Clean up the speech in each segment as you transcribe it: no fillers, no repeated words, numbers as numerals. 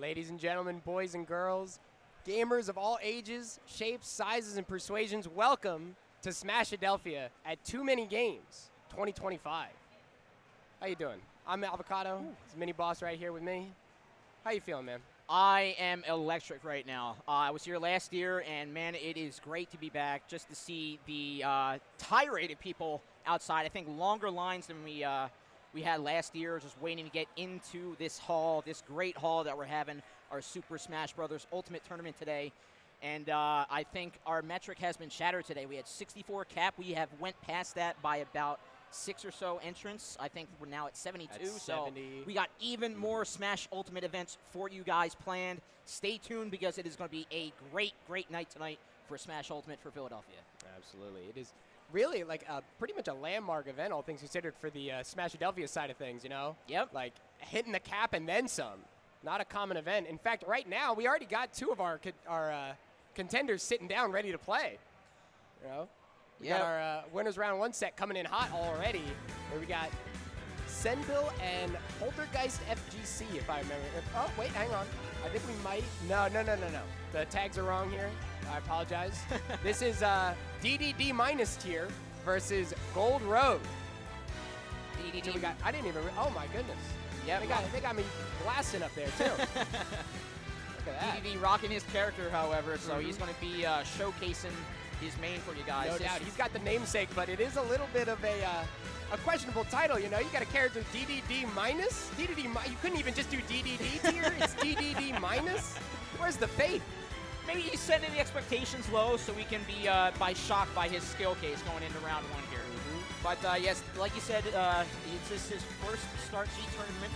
Ladies and gentlemen, boys and girls, gamers of all ages, shapes, sizes, and persuasions, welcome to Smashadelphia at TooManyGames 2025. How you doing? I'm Avocado. It's Mini Boss right here with me. How you feeling, man? I am electric right now. I was here last year, and man, it is great to be back just to see the tirade of people outside. I think longer lines than we had last year, just waiting to get into this hall, this great hall that we're having, our Super Smash Bros. Ultimate Tournament today. And I think our metric has been shattered today. We had 64 cap. We have went past that by about 6 or so entrants. I think we're now at 72. That's so 70. we got even more Smash Ultimate events for you guys planned. Stay tuned because it is going to be a great, great night tonight for Smash Ultimate for Philadelphia. Absolutely. It is really like pretty much a landmark event, all things considered, for the Smashadelphia side of things, you know? Yep. Like hitting the cap and then some. Not a common event. In fact, right now, we already got two of our contenders sitting down ready to play. You know? We got our winners round one set coming in hot already, where we got Senville and Poltergeist FGC, if I remember. Oh, wait, hang on. I think we might. No. The tags are wrong here. I apologize. This is DDD minus tier versus Gold Road. DDD. So we got, I didn't even, oh my goodness. Yeah, they got me blasting up there too. Look at that. DDD rocking his character, however, so he's going to be showcasing his main for you guys. No doubt. He's got the namesake, but it is a little bit of a questionable title, you know? You got a character DDD minus? DDD, you couldn't even just do DDD tier? It's DDD minus? Where's the faith? Maybe he's setting the expectations low so we can be shocked by his skill case going into round one here. But yes, like you said, it's just his first Start G tournament,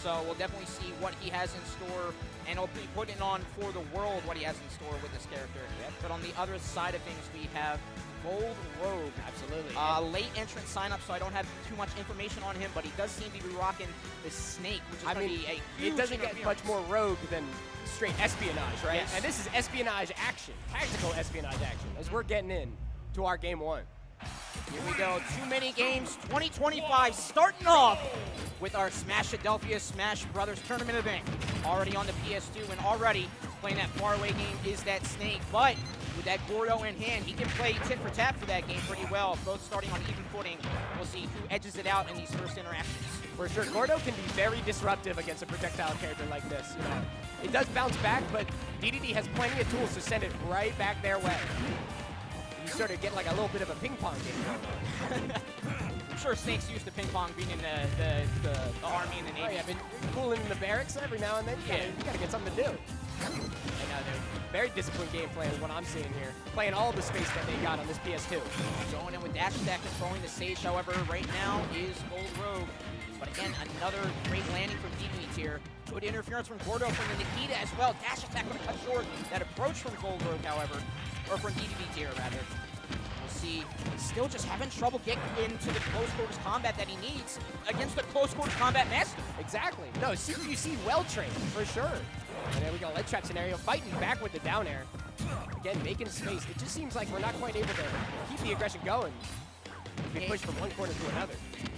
so we'll definitely see what he has in store, and he'll be putting on for the world what he has in store with this character. Yep. But on the other side of things, we have Gold Rogue. Absolutely. Late entrant sign-up, so I don't have too much information on him, but he does seem to be rocking the snake, which is going to be a huge it doesn't get much more rogue than straight espionage, right? Yes. And this is espionage action, tactical espionage action, as we're getting in to our game one. Here we go, TooManyGames 2025, starting off with our Smashadelphia Smash Brothers Tournament event. Already on the PS2 and already playing that faraway game is that Snake, but with that Gordo in hand, he can play tit for tat for that game pretty well, both starting on even footing. We'll see who edges it out in these first interactions. For sure, Gordo can be very disruptive against a projectile character like this, you know. It does bounce back, but DDD has plenty of tools to send it right back their way. You sort of get like a little bit of a ping pong game. I'm sure Snake's used to ping pong being in the Army and the Navy. Oh, yeah, been cooling in the barracks every now and then. You gotta get something to do. And they're very disciplined gameplay is what I'm seeing here. Playing all the space that they got on this PS2. Going in with dash attack, controlling the stage, however, right now is Gold Rogue. But again, another great landing from DDD tier. Good interference from Gordo from the Nikita as well. Dash attack going to cut short that approach from Gold Rogue, however. Or from DDD tier, rather. We'll see. Still just having trouble getting into the close quarters combat that he needs against the close quarters combat master. Exactly. No, CQC well trained, for sure. And there we go, ledge trap scenario, fighting back with the down air. Again, making space. It just seems like we're not quite able to keep the aggression going. We push from one corner to another.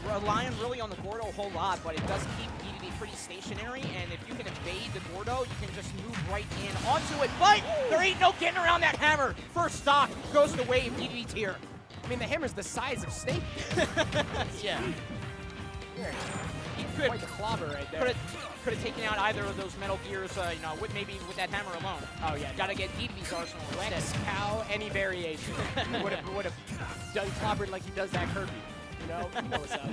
We're relying really on the Gordo a whole lot, but it does keep DDD pretty stationary, and if you can evade the Gordo, you can just move right in onto it, but there ain't no getting around that hammer. First stock goes the way of DDD tier. I mean, the hammer's the size of Snake. Yeah. He could quite the clobber right there. Could have taken out either of those Metal Gears, you know, maybe with that hammer alone. Oh yeah, gotta get DDD's arsenal. Ness, cow, any variation. would have done clobbered like he does that Kirby. You know what's up.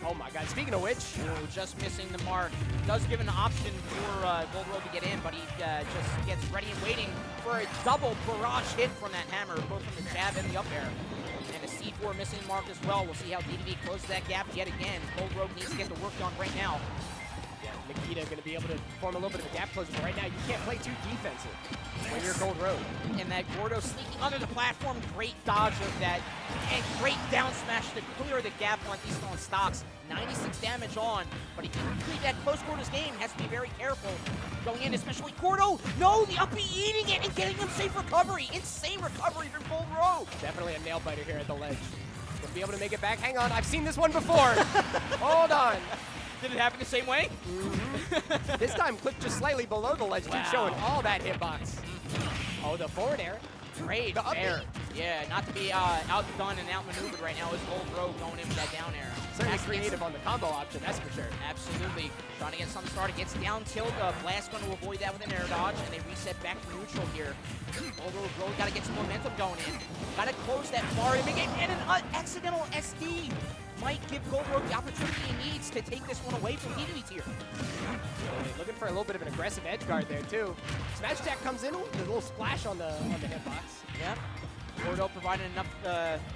Oh my God. Speaking of which, just missing the mark. Does give an option for Gold Rogue to get in, but he just gets ready and waiting for a double barrage hit from that hammer, both from the jab and the up air. And a C4 missing mark as well. We'll see how DDD closes that gap yet again. Gold Rogue needs to get the work done right now. Yeah, Nikita going to be able to form a little bit of a gap closer, but right now you can't play too defensive when you're Gold Rogue. And that Gordo sneaking under the platform, great dodge of that, and great down smash to clear the gap on these on stocks. 96 damage on, but if you complete that close quarters game, has to be very careful going in, especially Gordo. No, the up B eating it and getting him safe recovery. Insane recovery from Gold Rogue. Definitely a nail biter here at the ledge. Gonna be able to make it back. Hang on, I've seen this one before. Hold on. Did it happen the same way? This time clipped just slightly below the ledge, Wow. showing all that hitbox. Oh, the forward air. Great The up air. B. Yeah, not to be outdone and outmaneuvered right now is Gold Rogue going in with that down air. Certainly Has to get creative on the combo option, that's for sure. Absolutely. Trying to get something started. Gets down tilt. Blast going to avoid that with an air dodge, and they reset back to neutral here. Gold Rogue really got to get some momentum going in. Got to close that Mario game, and an accidental SD might give Gold Rogue the opportunity he needs to take this one away from Dedede tier. Looking for a little bit of an aggressive edge guard there too. Smash attack comes in with a little splash on the hitbox. Yep. Gordo provided enough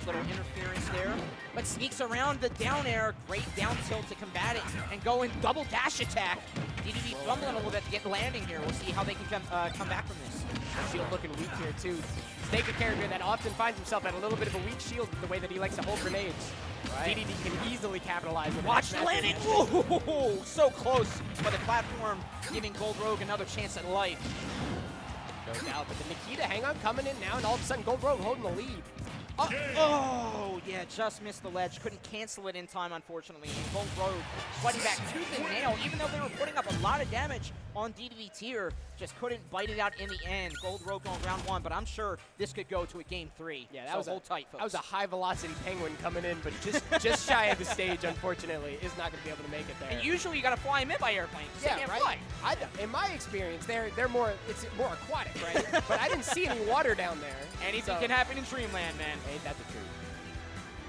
little interference there, but sneaks around the down air. Great down tilt to combat it and go in double dash attack. Dedede fumbling a little bit to get landing here. We'll see how they can come back from this. Shield looking weak here too. Snake a character that often finds himself at a little bit of a weak shield with the way that he likes to hold grenades. Right. Dedede can easily capitalize with Watch that the landing! Whoa, so close, but the platform giving Gold Rogue another chance at life. Goes out, but the Nikita hang on coming in now, and all of a sudden Gold Rogue holding the lead. Oh, yeah, just missed the ledge. Couldn't cancel it in time, unfortunately. And Gold Rogue fighting back tooth and nail, even though they were putting up a lot of damage on Dedede tier. Just couldn't bite it out in the end. Gold Rogue on round 1, but I'm sure this could go to a game 3. Yeah, that so was hold tight, folks. That was a high-velocity penguin coming in, but just shy of the stage, unfortunately, is not going to be able to make it there. And usually you got to fly him in by airplane. Yeah, right. In my experience, they're more aquatic, right? But I didn't see any water down there. Anything can happen in Dreamland, man. Ain't that the truth?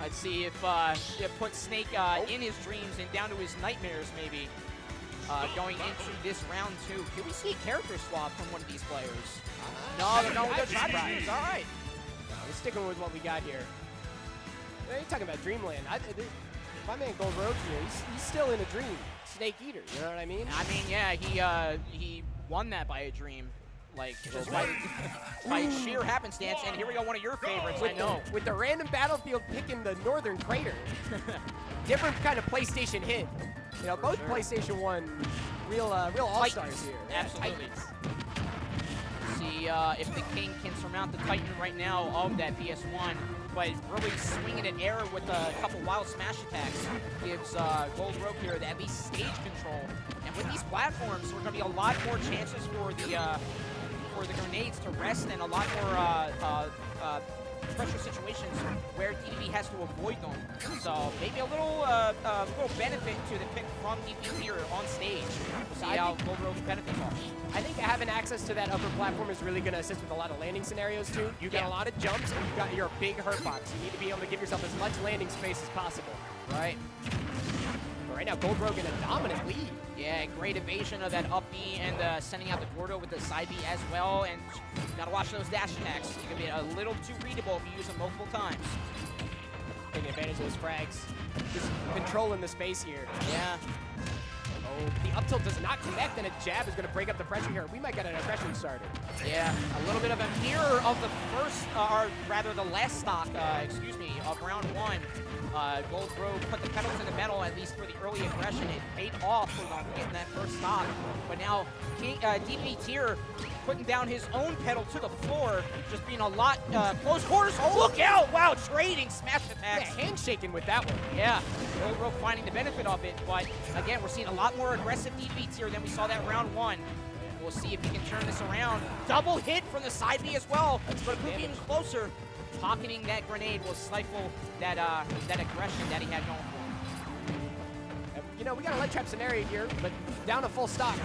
Let's see if you put Snake in his dreams and down to his nightmares, maybe. Going into this round 2. Can we see a character swap from one of these players? No, they're trying to choose. All right. No, we're sticking with what we got here. You're talking about Dreamland. My man Gold Rogue here, he's still in a dream. Snake Eater, you know what I mean? I mean, yeah, he won that by a dream. Like, just by sheer happenstance. And here we go, one of your favorites, I know. With the random battlefield picking the Northern Crater. Different kind of PlayStation hit. You know, both PlayStation 1 real all-stars here. Absolutely. See if the King can surmount the Titan right now of that PS1, but really swinging at air with a couple wild smash attacks gives Gold Rogue here at least stage control. And with these platforms, there's going to be a lot more chances for the grenades to rest and a lot more pressure situations where Dedede has to avoid them. So maybe a little benefit to the pick from Dedede here on stage. We'll see how Gold Rogue benefits off. I think having access to that upper platform is really going to assist with a lot of landing scenarios too. You got a lot of jumps and you got your big hurt box. You need to be able to give yourself as much landing space as possible. Right. But right now, Gold Rogue in a dominant lead. Yeah, great evasion of that up B and sending out the Gordo with the side B as well. And you gotta watch those dash attacks. You can be a little too readable if you use them multiple times. Taking advantage of those frags. Just controlling the space here. Yeah. Oh, the up tilt does not connect, and a jab is going to break up the pressure here. We might get an aggression started. Yeah, a little bit of a mirror of the first, or rather the last stock, of round 1. Gold Rogue put the pedal to the metal, at least for the early aggression. It paid off for them getting that first stock. But now, Dedede tier putting down his own pedal to the floor, just being a lot close quarters. Oh, look out! Wow, trading smash attacks. Yeah, handshaking with that one. Yeah, Gold Rogue finding the benefit of it. But again, we're seeing a lot more aggressive Dedede tier than we saw that round 1. We'll see if he can turn this around. Double hit from the side B as well. Let's put him even closer. Pocketing that grenade will stifle that aggression that he had going for him. You know, we got a lead trap scenario here, but down to full stock.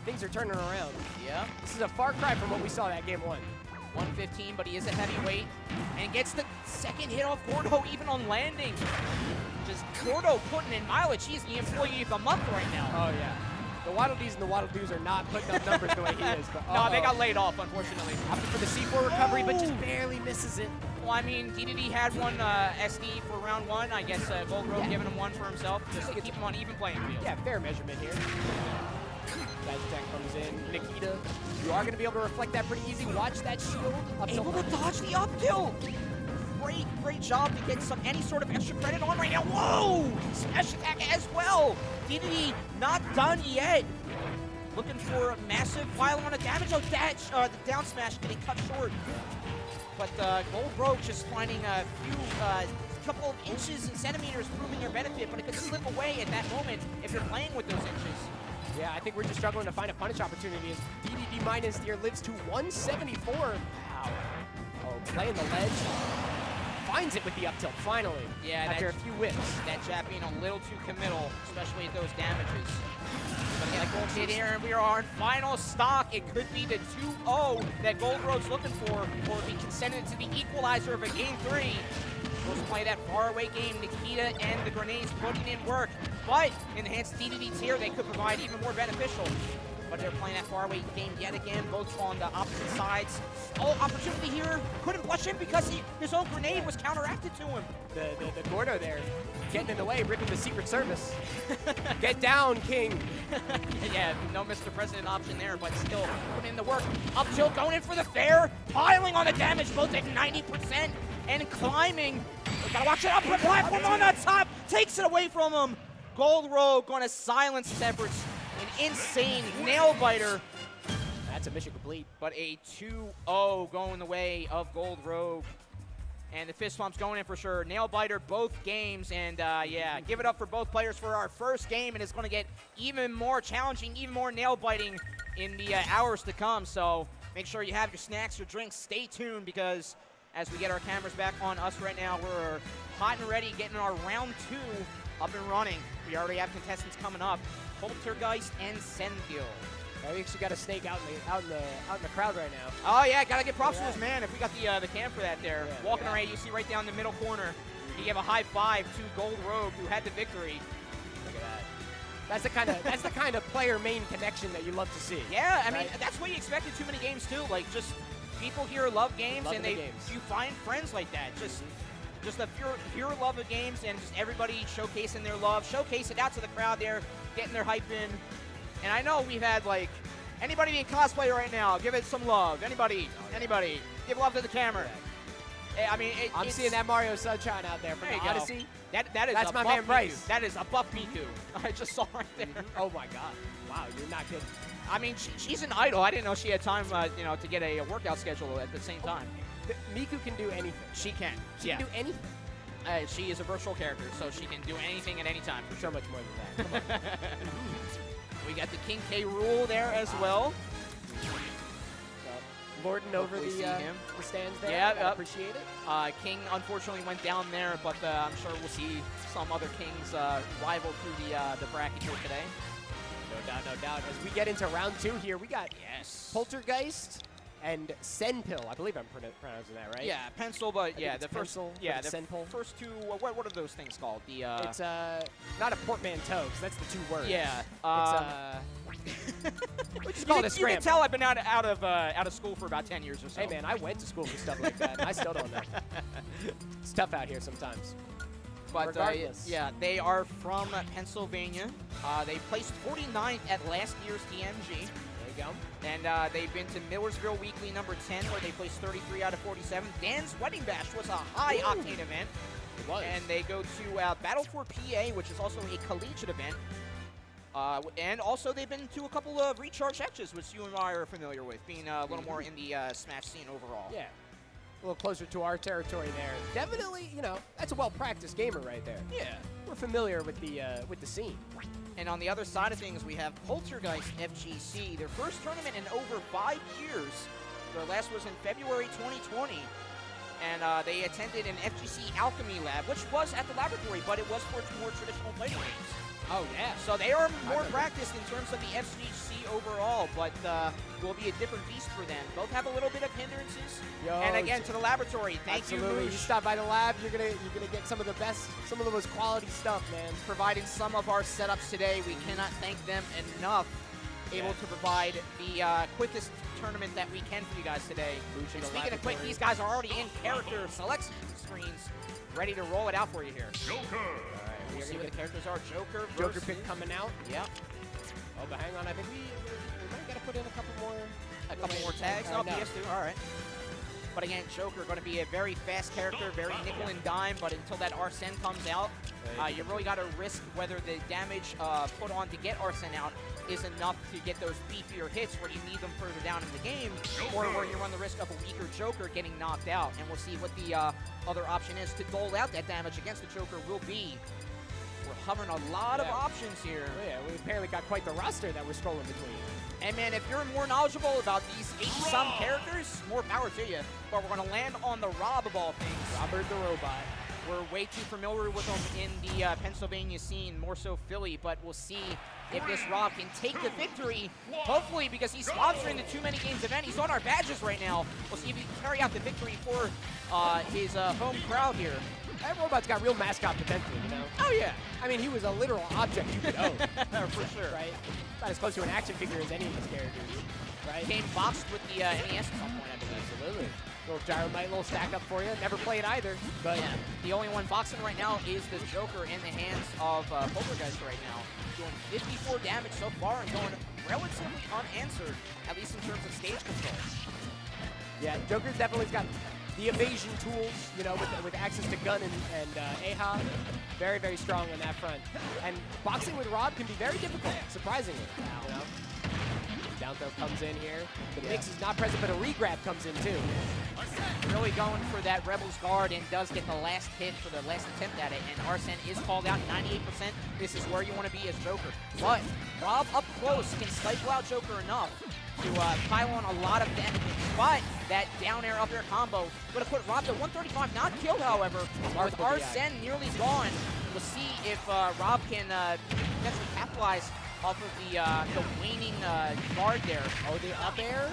Things are turning around. Yeah. This is a far cry from what we saw that game 1. 115, but he is a heavyweight. And gets the second hit off Gordo even on landing. Just Gordo putting in mileage. He's the employee of the month right now. Oh, yeah. The Waddle Dees and the Waddle Doos are not putting up numbers the way he is. But, no, they got laid off, unfortunately. Opted for the C4 recovery, but just barely misses it. Well, I mean, Dedede had one SD for round 1. I guess Gold Rogue giving him one for himself just to keep him on even playing field. Yeah, fair measurement here. Dash attack comes in. Nikita, you are going to be able to reflect that pretty easy. Watch that shield. Able to dodge the up tilt. Great job to get any sort of extra credit on right now. Whoa! Smash attack as well. Dedede not done yet. Looking for a massive pile on of damage. Oh, the down smash getting cut short. But Gold Rogue just finding a few couple of inches and centimeters proving your benefit, but it could slip away at that moment if you're playing with those inches. Yeah, I think we're just struggling to find a punish opportunity as Dedede minus here lives to 174. Wow. Oh, playing the ledge. Finds it with the up tilt, finally. Yeah, after a few whips. That jab being a little too committal, especially at those damages. But like Gold did here, and we are on final stock. It could be the 2-0 that Gold Road's looking for, or be consented to the equalizer of a Game 3. Supposed to play that faraway game. Nikita and the Grenades putting in work. But in the hands of Dedede's here, they could provide even more beneficial. But they're playing that faraway game yet again, both on the opposite sides. Oh, opportunity here. Couldn't flush him because his own grenade was counteracted to him. The Gordo there, getting in the way, ripping the Secret Service. Get down, King. Yeah, no Mr. President option there, but still putting in the work. Up tilt, going in for the fair, piling on the damage, both at 90%, and climbing. We gotta watch it up, platform on the top, takes it away from him. Gold Road going to silence his efforts. An insane nail biter. That's a mission complete. But a 2-0 going the way of Gold Rogue. And the fist pump's going in for sure. Nail biter both games. And yeah, give it up for both players for our first game. And it's going to get even more challenging, even more nail biting in the hours to come. So make sure you have your snacks, your drinks. Stay tuned because as we get our cameras back on us right now, we're hot and ready, getting our round 2 up and running. We already have contestants coming up. Poltergeist and Sendil. I actually got a snake out in the crowd right now. Oh yeah, gotta get props to this man. If we got the cam for that there, yeah, walking around, you see right down the middle corner. He gave a high five to Gold Rogue, who had the victory. Look at that. That's the kind of player main connection that you love to see. Yeah, I mean that's what you expect in TooManyGames too. Like just people here love games, and you find friends like that. Just a pure love of games, and just everybody showcasing their love, showcase it out to the crowd there, getting their hype in. And I know we've had like anybody being cosplay right now, give it some love. Anybody, give love to the camera. I mean, I'm seeing that Mario Sunshine out there from the Odyssey. That's my man Bryce. That is a buff Miku. I just saw right there. Oh my God! Wow, you're not kidding. I mean, she's an idol. I didn't know she had time, to get a workout schedule at the same time. Miku can do anything. She can. She can do anything. She is a virtual character, so she can do anything at any time. For sure, much more than that. Come on. We got the King K Rool there as well. Lording over the stands there. Yeah, appreciate it. King unfortunately went down there, but I'm sure we'll see some other Kings rival through the bracket here today. No doubt. As we get into round 2 here, we got Poltergeist and Senpil. I believe I'm pronouncing that right. Yeah, pencil, but yeah, the first, pencil, the Senpil. First two. What are those things called? The it's not a portmanteau, because that's the 2 words. Yeah. We just call it a scramble. You can tell I've been out of school for about 10 years or so. Hey man, I went to school for stuff like that, and I still don't know. It's tough out here sometimes. But yeah, they are from Pennsylvania. They placed 49th at last year's TMG. There you go. And they've been to Millersville Weekly number 10, where they placed 33 out of 47. Dan's Wedding Bash was a high-octane event. It was. And they go to Battle for PA, which is also a collegiate event. And also they've been to a couple of recharge etches, which you and I are familiar with, being a little more in the Smash scene overall. Yeah. A little closer to our territory there. Definitely, that's a well-practiced gamer right there. Yeah. We're familiar with the scene. And on the other side of things, we have Poltergeist FGC, their first tournament in over 5 years. Their last was in February 2020. And they attended an FGC Alchemy Lab, which was at the laboratory, but it was for more traditional fighting games. Oh, yeah. So they are more practiced in terms of the FGC overall, but will be a different beast for them. Both have a little bit of hindrances. And again, to the laboratory, thank you, Moosh. You stop by the lab, you're gonna get some of the best, some of the most quality stuff, man. Providing some of our setups today, we cannot thank them enough. Able to provide the quickest tournament that we can for you guys today. And speaking of quick, these guys are already in character selection screens, ready to roll it out for you here. Joker. We'll see what the characters are. Joker pick coming out. Yep. Oh, but hang on. I think we might got to put in a couple more tags. Oh, PS2. All right. But again, Joker going to be a very fast character, very nickel and dime, but until that Arsene comes out, you really got to risk whether the damage put on to get Arsene out is enough to get those beefier hits where you need them further down in the game, or where you run the risk of a weaker Joker getting knocked out. And we'll see what the other option is to dole out that damage against the Joker will be. We're hovering a lot of options here. Oh, yeah, we apparently got quite the roster that we're scrolling between. And man, if you're more knowledgeable about these 80-some characters, more power to you. But we're going to land on the Rob of all things. Robert the Robot. We're way too familiar with him in the Pennsylvania scene, more so Philly, but we'll see if this Rob can take the victory, hopefully, because he's sponsoring the TooManyGames event. He's on our badges right now. We'll see if he can carry out the victory for his home crowd here. That robot's got real mascot potential, you know? Oh, yeah. I mean, he was a literal object you could own. For sure. Right? About as close to an action figure as any of these characters. Right? Came boxed with the NES at some point, I believe. Absolutely. Little Gyromite, little stack up for you. Never played either. But yeah, the only one boxing right now is the Joker in the hands of Poltergeist right now. Doing 54 damage so far and going relatively unanswered, at least in terms of stage control. Yeah, Joker's definitely got the evasion tools, you know, with access to gun and AHA. Very, very strong on that front. And boxing with Rob can be very difficult, surprisingly. You know? Down throw comes in here. The mix is not present, but a regrab comes in too. Really going for that Rebels guard and does get the last hit for the last attempt at it. And Arsene is called out 98%. This is where you want to be as Joker. But Rob up close can stifle out Joker enough to pile on a lot of damage. But that down air, up air combo going to put Rob to 135. Not killed, however. With Arsene nearly gone, we'll see if Rob can potentially capitalize off of the waning guard there. Oh, the up air?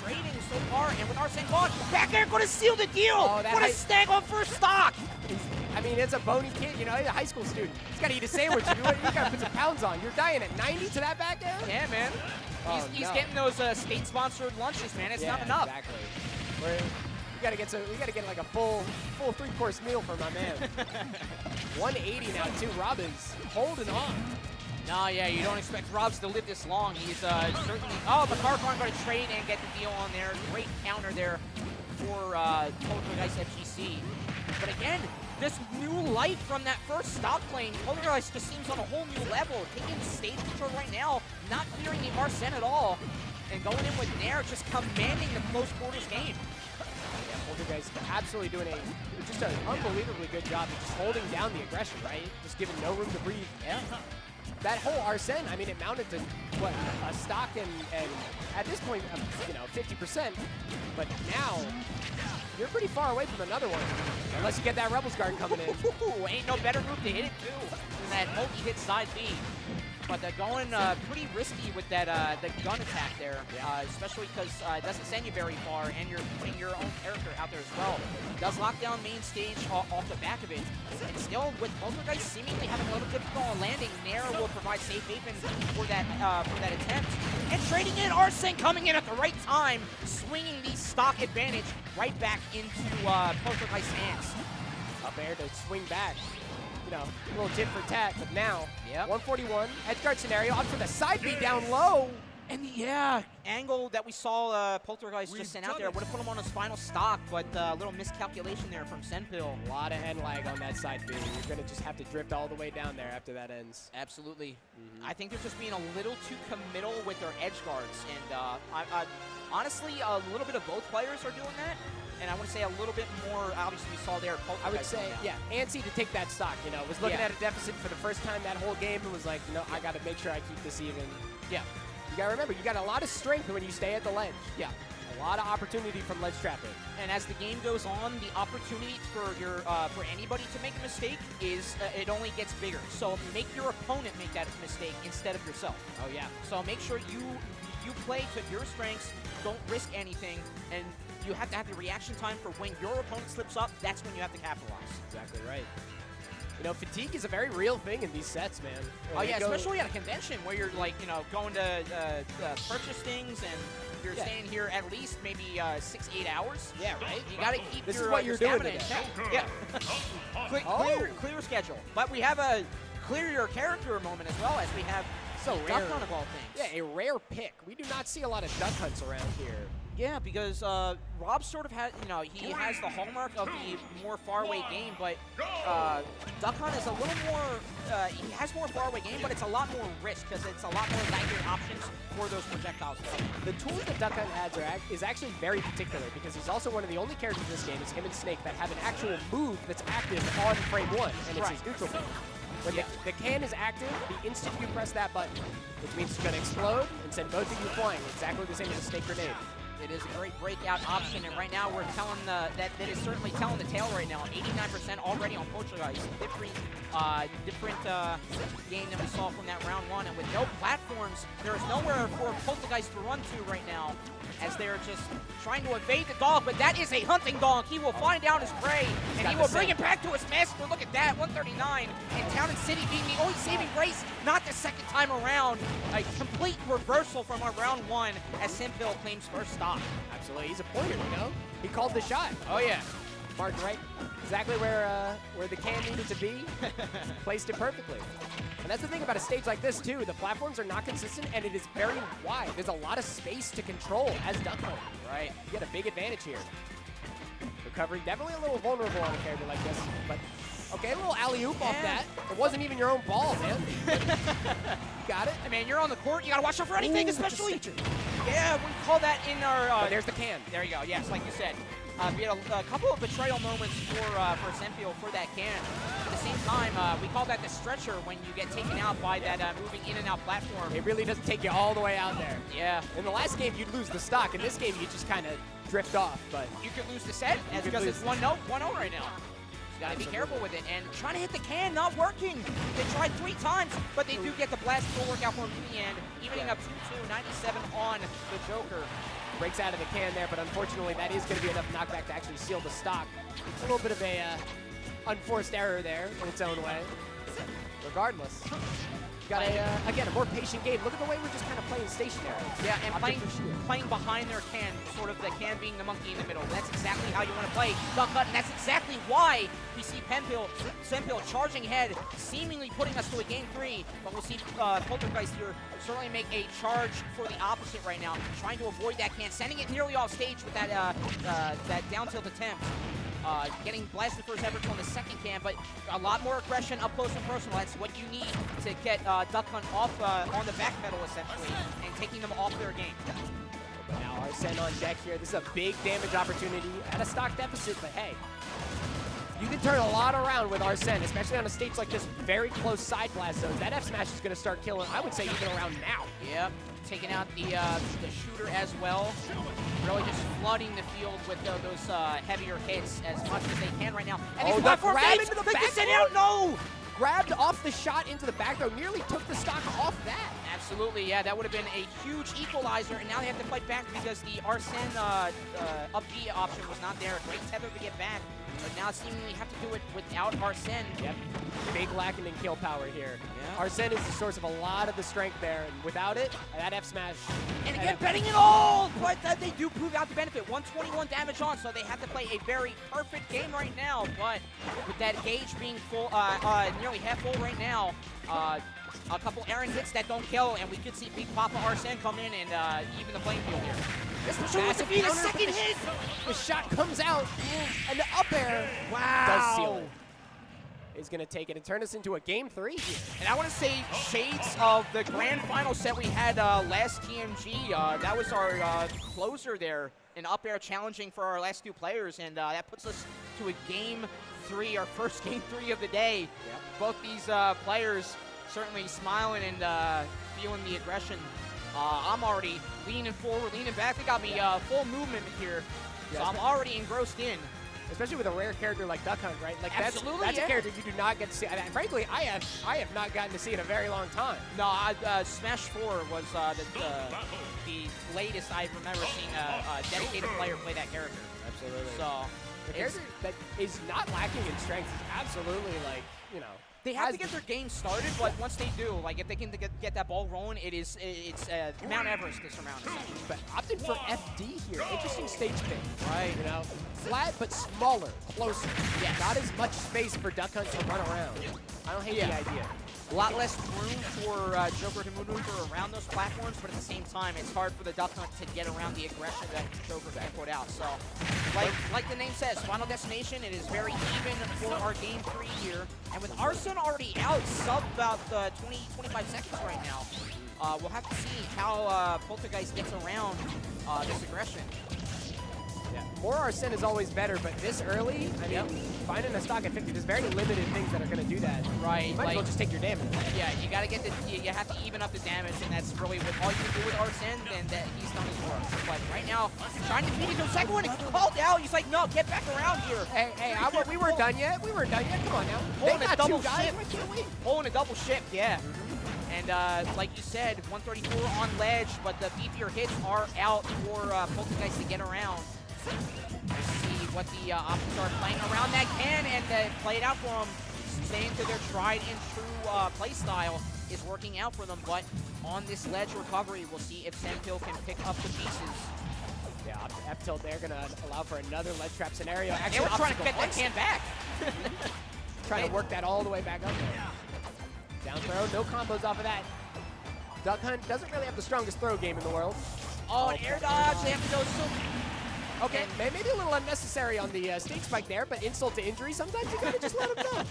Trading so far, and with Arsene gone, back air going to seal the deal! Oh, what a snag on first stock! I mean, it's a bony kid, you know, he's a high school student. He's got to eat a sandwich. You got to put some pounds on. You're dying at 90 to that back air? Yeah, man. He's getting those state-sponsored lunches, man. It's not enough. Exactly. We gotta get like a full 3-course meal for my man. 180 now too. Rob is holding on. No, yeah, you don't expect Robs to live this long. He's certainly... Oh, the Carcarn going to trade and get the deal on there. Great counter there for Poltergeist FGC. But again, this new light from that first stop lane, Poltergeist just seems on a whole new level. Taking stage control right now, not fearing the Arsene at all. And going in with Nair, just commanding the close quarters game. Yeah, Poltergeist absolutely doing just an unbelievably good job of just holding down the aggression, right? Just giving no room to breathe. Yeah. That whole Arsene, I mean, it mounted to, what, a stock and at this point, you know, 50%. But now, you're pretty far away from another one. Unless you get that Rebels guard coming in. Ain't no better move to hit it, too, than that multi-hit side B. But they're going pretty risky with that the gun attack there, especially because it doesn't send you very far, and you're putting your own character out there as well. It does lock down main stage off the back of it. And still, with Poltergeist seemingly having a little difficult on landing, Nair will provide safe haven for that attempt. And trading in, Arsene coming in at the right time, swinging the stock advantage right back into Poltergeist's hands. Up air to swing back. You know, a little tit for tat, but now, 141, edgeguard scenario, up for the side B down low. And the angle that we saw Poltergeist just sent out there would have put him on his final stock, but a little miscalculation there from Senpil. A lot of end lag on that side B. You're going to just have to drift all the way down there after that ends. Absolutely. I think they're just being a little too committal with their edge guards, and honestly, a little bit of both players are doing that. And I want to say a little bit more, obviously, we saw there. I would say, antsy to take that stock, you know, was looking at a deficit for the first time that whole game and was like, no, I got to make sure I keep this even. Yeah. You got to remember, you got a lot of strength when you stay at the ledge. Yeah. A lot of opportunity from ledge trapping. And as the game goes on, the opportunity for for anybody to make a mistake is, it only gets bigger. So make your opponent make that mistake instead of yourself. Oh, yeah. So make sure you play to your strengths, don't risk anything, and you have to have the reaction time for when your opponent slips up. That's when you have to capitalize. Exactly right. You know, fatigue is a very real thing in these sets, man. Oh, yeah, especially at a convention where you're, like, you know, going to purchase things and you're staying here at least maybe 6-8 hours. Yeah, right? You got to keep this your, is what you're doing today. Yeah. clear schedule. But we have a clear your character moment as well, as we have so duck hunt of all things. Yeah, a rare pick. We do not see a lot of duck hunts around here. Yeah, because Rob sort of has, he has the hallmark of the more faraway game, but Duck Hunt is a little more, he has more faraway game, but it's a lot more risk because it's a lot more accurate options for those projectiles. The tools that Duck Hunt has is actually very particular because he's also one of the only characters in this game, is him and Snake, that have an actual move that's active on frame 1, and it's his neutral move. When the can is active, the instant you press that button, which means it's going to explode and send both of you flying, exactly the same as a Snake grenade. It is a great breakout option, and right now we're telling that is certainly telling the tale right now. 89% already on Poltergeist. Different game than we saw from that round 1, and with no platforms, there is nowhere for Poltergeist to run to right now, as they're just trying to evade the dog, but that is a hunting dog. He will find down his prey, and he will bring it back to his master. Look at that, 139, and Town and City being the only saving grace, not the second time around. A complete reversal from our round 1 as Simpil claims first stop. Absolutely, he's a pointer, He called the shot. Oh yeah, marked right, exactly where the can needed to be. Placed it perfectly. And that's the thing about a stage like this too. The platforms are not consistent, and it is very wide. There's a lot of space to control as Duck Hunt. Right, you get a big advantage here. Recovery definitely a little vulnerable on a character like this, but okay, a little alley-oop off that. It wasn't even your own ball, man. Got it. I mean, you're on the court. You gotta watch out for anything, especially. Yeah, we call that in our. There's the can. There you go. Yes, like you said. We had a couple of betrayal moments for Senfield for that can. At the same time, we call that the stretcher when you get taken out by that moving in and out platform. It really doesn't take you all the way out there. Yeah. In the last game, you'd lose the stock. In this game, you just kind of drift off. But you could lose the set because it's 1-0 right now. You gotta be careful with it. And trying to hit the can, not working. They tried 3 times, but they do get the blast to work out for him in the end. Evening up 2-2, 97 on the Joker. Breaks out of the can there, but unfortunately that is going to be enough knockback to actually seal the stock. A little bit of a unforced error there in its own way. Regardless, got again a more patient game. Look at the way we're just kind of playing stationary. Yeah, and playing behind their can, sort of the can being the monkey in the middle. That's exactly how you want to play Duck Hunt, and that's exactly why we see Senpil charging ahead, seemingly putting us to a game 3. But we'll see Poltergeist here certainly make a charge for the opposite right now, trying to avoid that can, sending it nearly off stage with that that down tilt attempt. Getting blasted for his efforts on the second can, but a lot more aggression up close and personal. That's what you need to get Duck Hunt off on the back pedal, essentially, and taking them off their game. But now Arsene on deck here. This is a big damage opportunity at a stock deficit, but hey, you can turn a lot around with Arsene, especially on a stage like this, very close side blast zones. That F smash is going to start killing, I would say, even around now. Yep, taking out the shooter as well. Really just flooding the field with those heavier hits as much as they can right now. And the grab into the back out, no! Grabbed off the shot into the back throw, nearly took the stock off that. Absolutely, yeah, that would have been a huge equalizer, and now they have to fight back because the Arsene up B option was not there. A great tether to get back, but now seemingly have to do it without Arsene. Yep, big lacking in kill power here. Yeah. Arsene is the source of a lot of the strength there, and without it, that F smash. And again, betting it all, but they do prove out the benefit. 121 damage on, so they have to play a very perfect game right now, but with that gauge being full, nearly half full right now, a couple errant hits that don't kill, and we could see Big Papa Arsene come in and even the playing field here. Especially with the second hit. The shot comes out, and the up air does seal it. Is going to take it and turn us into a game 3 here. And I want to say shades of the grand final set we had last TMG. That was our closer there, an up air challenging for our last 2 players, and that puts us to a game 3, our first game 3 of the day. Yep. Both these players certainly smiling and feeling the aggression. I'm already leaning forward, leaning back. They got me full movement here, so I'm already engrossed in. Especially with a rare character like Duck Hunt, right? Like that's yeah. a character you do not get to see. And frankly, I have not gotten to see in a very long time. No, Smash 4 was the latest I remember seeing a dedicated player play that character. Absolutely. So the character that is not lacking in strength is absolutely, like, you know. They have to get their game started, but once they do, like if they can get that ball rolling, it's Mount Everest to surmount. But opted for FD here. Interesting stage pick. Right. You know, flat but smaller, closer. Yes. Not as much space for Duck Hunt to run around. I don't hate the idea. A lot less room for Joker to maneuver around those platforms, but at the same time, it's hard for the Duck Hunt to get around the aggression that Joker can put out. So, like the name says, Final Destination, it is very even for our Game 3 here. And with Arsene already out, sub about 20-25 seconds right now, we'll have to see how Poltergeist gets around this aggression. Yeah, more Arsene is always better, but this early, I mean, finding a stock at 50, there's very limited things that are going to do that. Right. You might as well just take your damage. Yeah, you got to get you have to even up the damage, and that's really what all you can do with Arsene, then that he's done his work. But right now, trying to beat it to the second one, it's called out. He's like, no, get back around here. Hey, we weren't done yet. We weren't done yet. Come on now. Pulling a double guys. shift. Why can't we? Pulling a double shift, yeah. And like you said, 134 on ledge, but the beefier hits are out for Poltergeist to get around. Let's see what the options are playing around that can, and play it out for them. Staying to their tried and true play style is working out for them, but on this ledge recovery, we'll see if Senpil can pick up the pieces. Yeah, F tilt there, gonna allow for another ledge trap scenario. Actually, they were trying to get that can back. Trying to work that all the way back up there. Down throw, no combos off of that. Duck Hunt doesn't really have the strongest throw game in the world. Oh, an air dodge, they have to go so... Okay, maybe a little unnecessary on the stake spike there, but insult to injury, sometimes you gotta just let him know.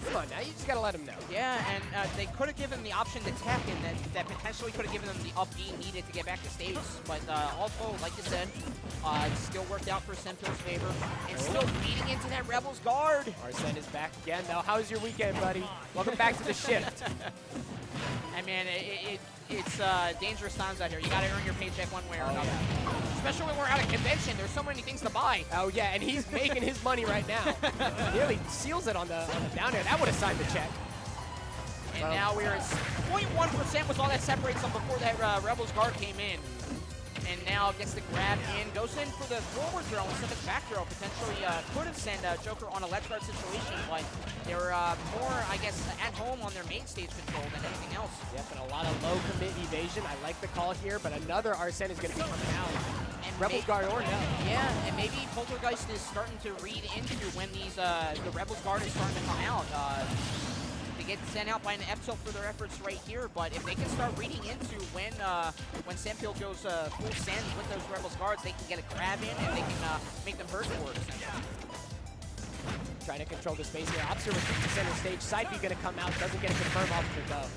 Come on now, you just gotta let him know. Yeah, and they could have given him the option to tech, and that potentially could have given them the up B needed to get back to stage. But all told, like you said, it still worked out for Senpil's favor, and still feeding into that Rebels guard. Arsene is back again, though. How's your weekend, buddy? Welcome back to the shift. And man, it's dangerous times out here. You gotta earn your paycheck one way or another. Yeah. Especially when we're at a convention, there's so many things to buy. Oh yeah, and he's making his money right now. Nearly seals it on the down air. That would have signed the check. And now we're at 0.1% was all that separates them before that Rebels guard came in. And now gets the grab in, goes in for the forward throw instead of the back throw. Potentially could have sent Joker on a ledge guard situation, but they're more, I guess, at home on their main stage control than anything else. Yep, and a lot of low commit evasion. I like the call here, but another Arsene is going to be coming out. And Rebels guard or no. Yeah, and maybe Poltergeist is starting to read into when these the Rebels guard is starting to come out. They get sent out by an F-tilt for their efforts right here, but if they can start reading into when Senpil goes full send with those Rebels guards, they can get a grab in and they can make them hurt for it. Trying to control the space here. Obster retreats to center stage. Side B going to come out. Doesn't get a confirm off of it though.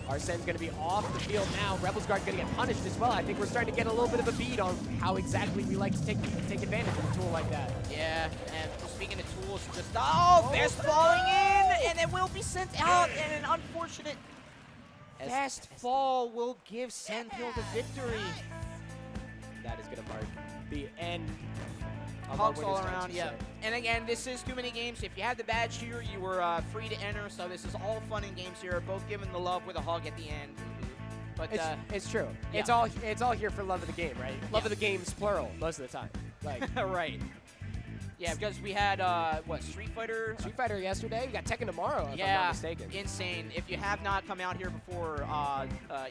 Arsene's going to be off the field now. Rebels guard going to get punished as well. I think we're starting to get a little bit of a bead on how exactly we like to take advantage of a tool like that. Yeah, and speaking of tools, just fast falling in, and it will be sent out, and an unfortunate fast fall will give Senpil the victory. That is going to mark the end. Hugs all around, yeah. And again, this is TooManyGames. If you have the badge here, you were free to enter. So this is all fun and games here. Both giving the love with a hug at the end. But it's true. Yeah. It's all here for love of the game, right? Love of the game's plural most of the time. Like right. Yeah, because we had what, Street Fighter? Street Fighter yesterday. We got Tekken tomorrow, if I'm not mistaken. Insane. If you have not come out here before,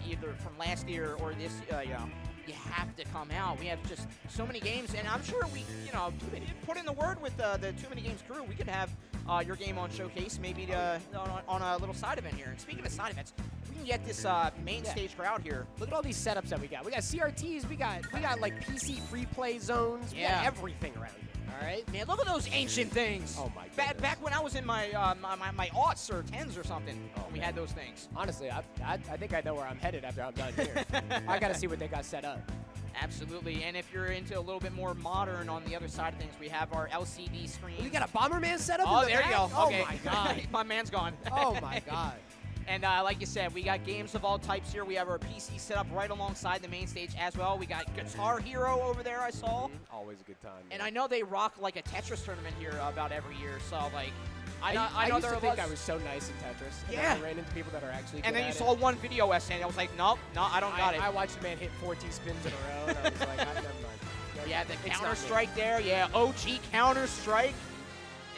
either from last year or this, you have to come out. We have just so many games, and I'm sure we, put in the word with the TooManyGames crew. We could have your game on showcase, maybe on a little side event here. And speaking of side events, we can get this main stage crowd here. Look at all these setups that we got. We got CRTs. We got like PC free play zones. We got everything around here. All right, man. Look at those ancient things. Oh my God. Back when I was in my my aughts or 10s or something, we had those things. Honestly, I think I know where I'm headed after I'm done here. I got to see what they got set up. Absolutely, and if you're into a little bit more modern on the other side of things, we have our LCD screen. We got a Bomberman set up. Oh, there you go. Okay. Oh my God, my man's gone. Oh my God. And like you said, we got games of all types here. We have our PC set up right alongside the main stage as well. We got Guitar Hero over there, I saw. Always a good time. Man. And I know they rock like a Tetris tournament here about every year. So like, I used to think I was so nice in Tetris. And then I ran into people that are actually good and then you at saw one video essay, and I was like, nope, no, I don't got it. I watched a man hit 14 spins in a row, and I was like, never mind. Yeah, the Counter-Strike there. Yeah, OG Counter-Strike.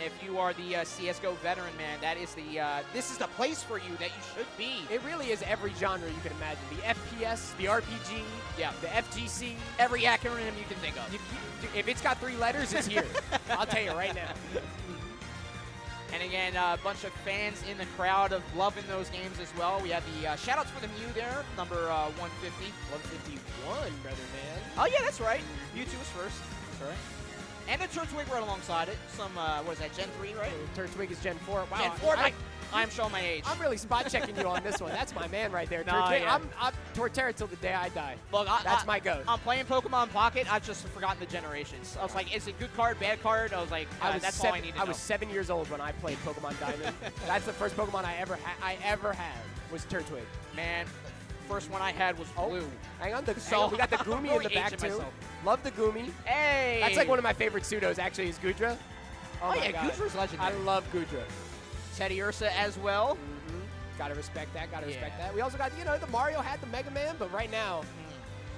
If you are the CSGO veteran, man, that is this is the place for you that you should be. It really is every genre you can imagine. The FPS, the RPG, the FGC. Every acronym you can think of. If it's got 3 letters, it's here. I'll tell you right now. And again, a bunch of fans in the crowd of loving those games as well. We have the shout-outs for the Mew there, number 150. 151, brother man. Oh, yeah, that's right. Mewtwo was first. That's right. And the Turtwig right alongside it. Some, what is that, Gen 3, right? Turtwig is Gen 4. Wow. Gen 4, I'm showing my age. I'm really spot checking you on this one. That's my man right there. No, Torterra. yeah. I'm Torterra till the day I die. Look, That's my goat. I'm playing Pokemon Pocket. I've just forgotten the generations. I was like, is it good card, bad card? I was like, that's all I need to know. I was 7 years old when I played Pokemon Diamond. That's the first Pokemon I ever had was Turtwig. Man, first one I had was blue. Hang on, we got the Goomy in the back too. Myself. Love the Goomy. Hey! That's like one of my favorite pseudos actually is Goodra. Oh yeah, Goodra's legendary. I love Goodra. Teddy Ursa as well. Gotta respect that. Gotta respect that. We also got, the Mario had the Mega Man, but right now,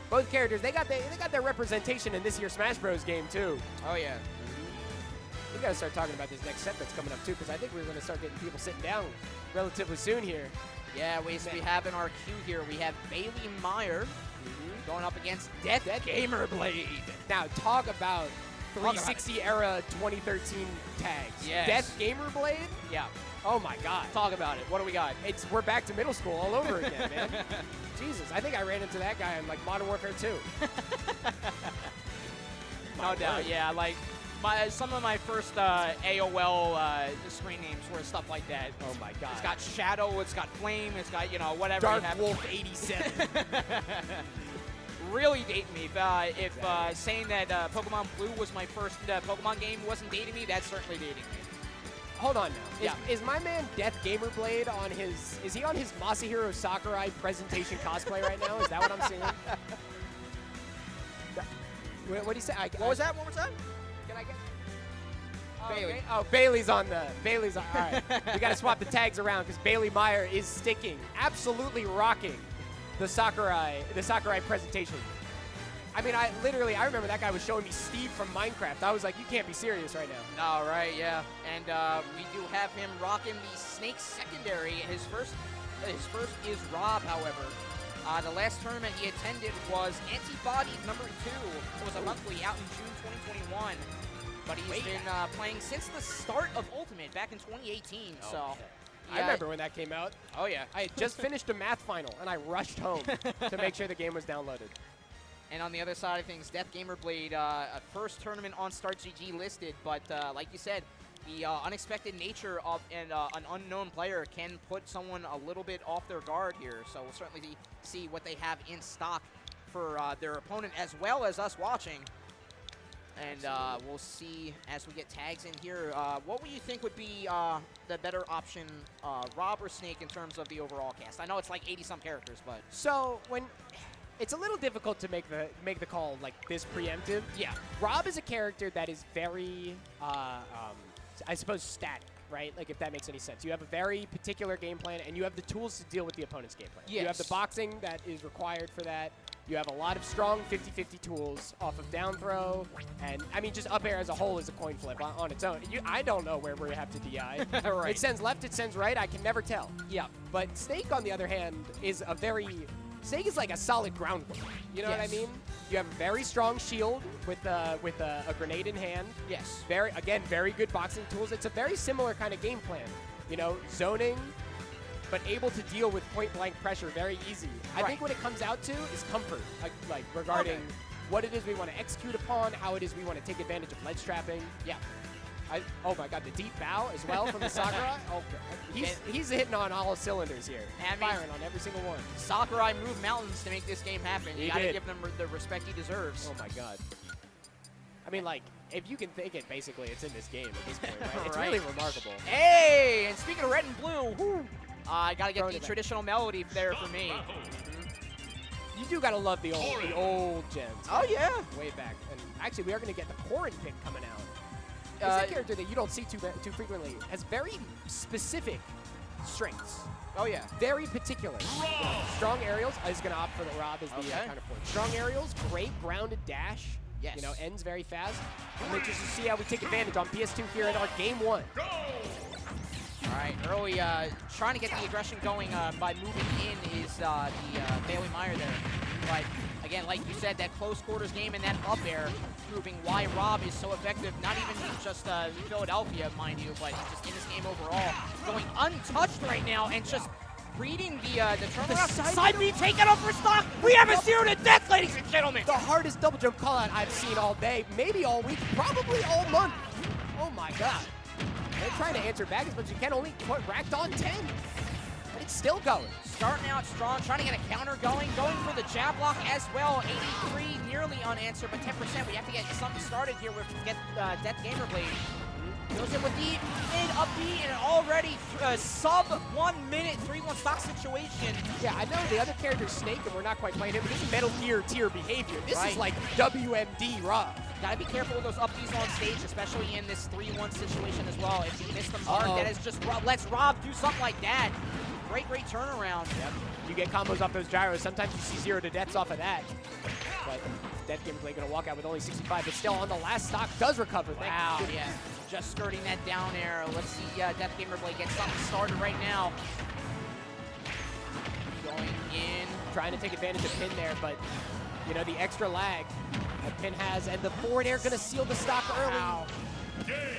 both characters they got their representation in this year's Smash Bros. Game too. Oh yeah. We gotta start talking about this next set that's coming up too, because I think we're gonna start getting people sitting down relatively soon here. Yeah, we have in our queue here, we have Bailey Meyer going up against Death Gamerblade. Now talk about 360 era 2013 tags. Yes. Death Gamerblade. Yeah. Oh my God. Talk about it. What do we got? We're back to middle school all over again, man. Jesus, I think I ran into that guy in like Modern Warfare 2. No doubt, yeah. Like some of my first AOL screen names were stuff like that. Oh my God. It's got Shadow, it's got Flame, it's got whatever. Dark Wolf 87. Really dating me. If saying that Pokemon Blue was my first Pokemon game wasn't dating me, that's certainly dating me. Hold on now. Is my man Death Gamerblade on his? Is he on his Masahiro Sakurai presentation cosplay right now? Is that what I'm seeing? What do you say? What was that? One more time? Can I get? Bailey. Okay. Oh, Bailey's on. All right. We got to swap the tags around because Bailey Meyer is sticking, absolutely rocking the Sakurai presentation. I mean, I remember that guy was showing me Steve from Minecraft. I was like, you can't be serious right now. All right, yeah. And we do have him rocking the Snake secondary. His first is Rob, however. The last tournament he attended was Antibodied number 2. It was a monthly out in June 2021. But he's been playing since the start of Ultimate back in 2018. Oh, so I remember when that came out. Oh yeah. I had just finished a math final and I rushed home to make sure the game was downloaded. And on the other side of things, Death Gamerblade, a first tournament on StartGG listed, but like you said, the unexpected nature of an unknown player can put someone a little bit off their guard here. So we'll certainly see what they have in stock for their opponent as well as us watching. And we'll see as we get tags in here. What would you think would be the better option, Rob or Snake, in terms of the overall cast? I know it's like 80-some characters, but so it's a little difficult to make the call like this preemptive. Yeah, Rob is a character that is very, I suppose, static, right? Like if that makes any sense. You have a very particular game plan, and you have the tools to deal with the opponent's game plan. Yes. You have the boxing that is required for that. You have a lot of strong 50-50 tools off of down throw, and I mean just up air as a whole is a coin flip on its own. I don't know where we have to DI. Right. It sends left, it sends right. I can never tell. Yeah. But Snake, on the other hand, is Snake is like a solid groundwork. You know what I mean? You have a very strong shield with a grenade in hand. Yes. Very good boxing tools. It's a very similar kind of game plan. You know, zoning, but able to deal with point-blank pressure very easy. I think what it comes out to is comfort, like regarding what it is we want to execute upon, how it is we want to take advantage of ledge trapping. Yeah. Oh my God, the deep bow as well from the Sakurai. He's hitting on all cylinders here. And firing on every single one. Sakurai moved mountains to make this game happen. You gotta give them the respect he deserves. Oh my God. I mean, like, if you can think it, basically, it's in this game at this point, right? It's really remarkable. Hey, and speaking of red and blue, I gotta get the traditional melody there for me. You do gotta love the old gens. Oh yeah. Way back. And actually, we are gonna get the Corrin pick coming out. It's a character that you don't see too frequently. Has very specific strengths. Oh yeah. Very particular. Strong aerials. I was gonna opt for the Rob as the counterpoint. Strong aerials, great grounded dash. Yes. You know, ends very fast. I'm interested to see how we take advantage on PS2 here in our game 1. All right, early trying to get the aggression going by moving in is the Bailey Meyer there. But Again, like you said, that close quarters game and that up air proving why Rob is so effective, not even in just Philadelphia, mind you, but just in this game overall. Going untouched right now and just reading the turnaround. Side B taken over stock. We have a 0 to death, ladies and gentlemen. The hardest double jump call out I've seen all day, maybe all week, probably all month. Oh my God. They're trying to answer back as much as you can, only racked on 10. But it's still going. Starting out strong, trying to get a counter going for the jab block as well. 83 nearly unanswered, but 10%. We have to get something started here with Death Gamer Blade. Goes in with the mid up B and an already sub 1 minute 3-1 stock situation. Yeah, I know the other character's Snake and we're not quite playing him, but this is Metal Gear tier behavior. This is like WMD Rob. Gotta be careful with those up Bs on stage, especially in this 3-1 situation as well. If you miss them hard, that is just lets Rob do something like that. Great turnaround. Yep. You get combos off those gyros. Sometimes you see 0 to deaths off of that. But Death Gamer Blade gonna walk out with only 65, but still on the last stock does recover. Wow, yeah. Just skirting that down air. Let's see Death Gamer Blade get something started right now. Going in. Trying to take advantage of Pin there, but you know, the extra lag that Pin has, and the forward air gonna seal the stock early. Wow.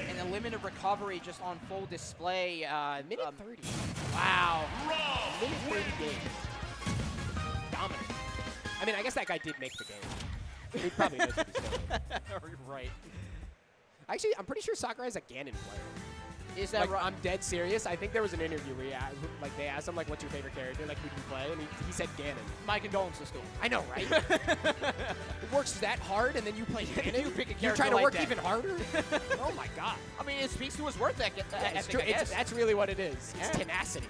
And the limited recovery just on full display. Minute 30. Wow. Minute 30 game. Dominant. I mean, I guess that guy did make the game. He probably knows what he's doing. Right. Actually, I'm pretty sure Sakurai is a Ganon player. Is that like, right? I'm dead serious. I think there was an interview where they asked him, like, what's your favorite character? Like, who do you play? And he said Ganon. My condolences to him. I know, right? It works that hard, and then you play Ganon? You pick a You're character trying to like work that. even harder? Oh, my God. I mean, it speaks to his worth ethic. It's true. That's really what it is. It's tenacity.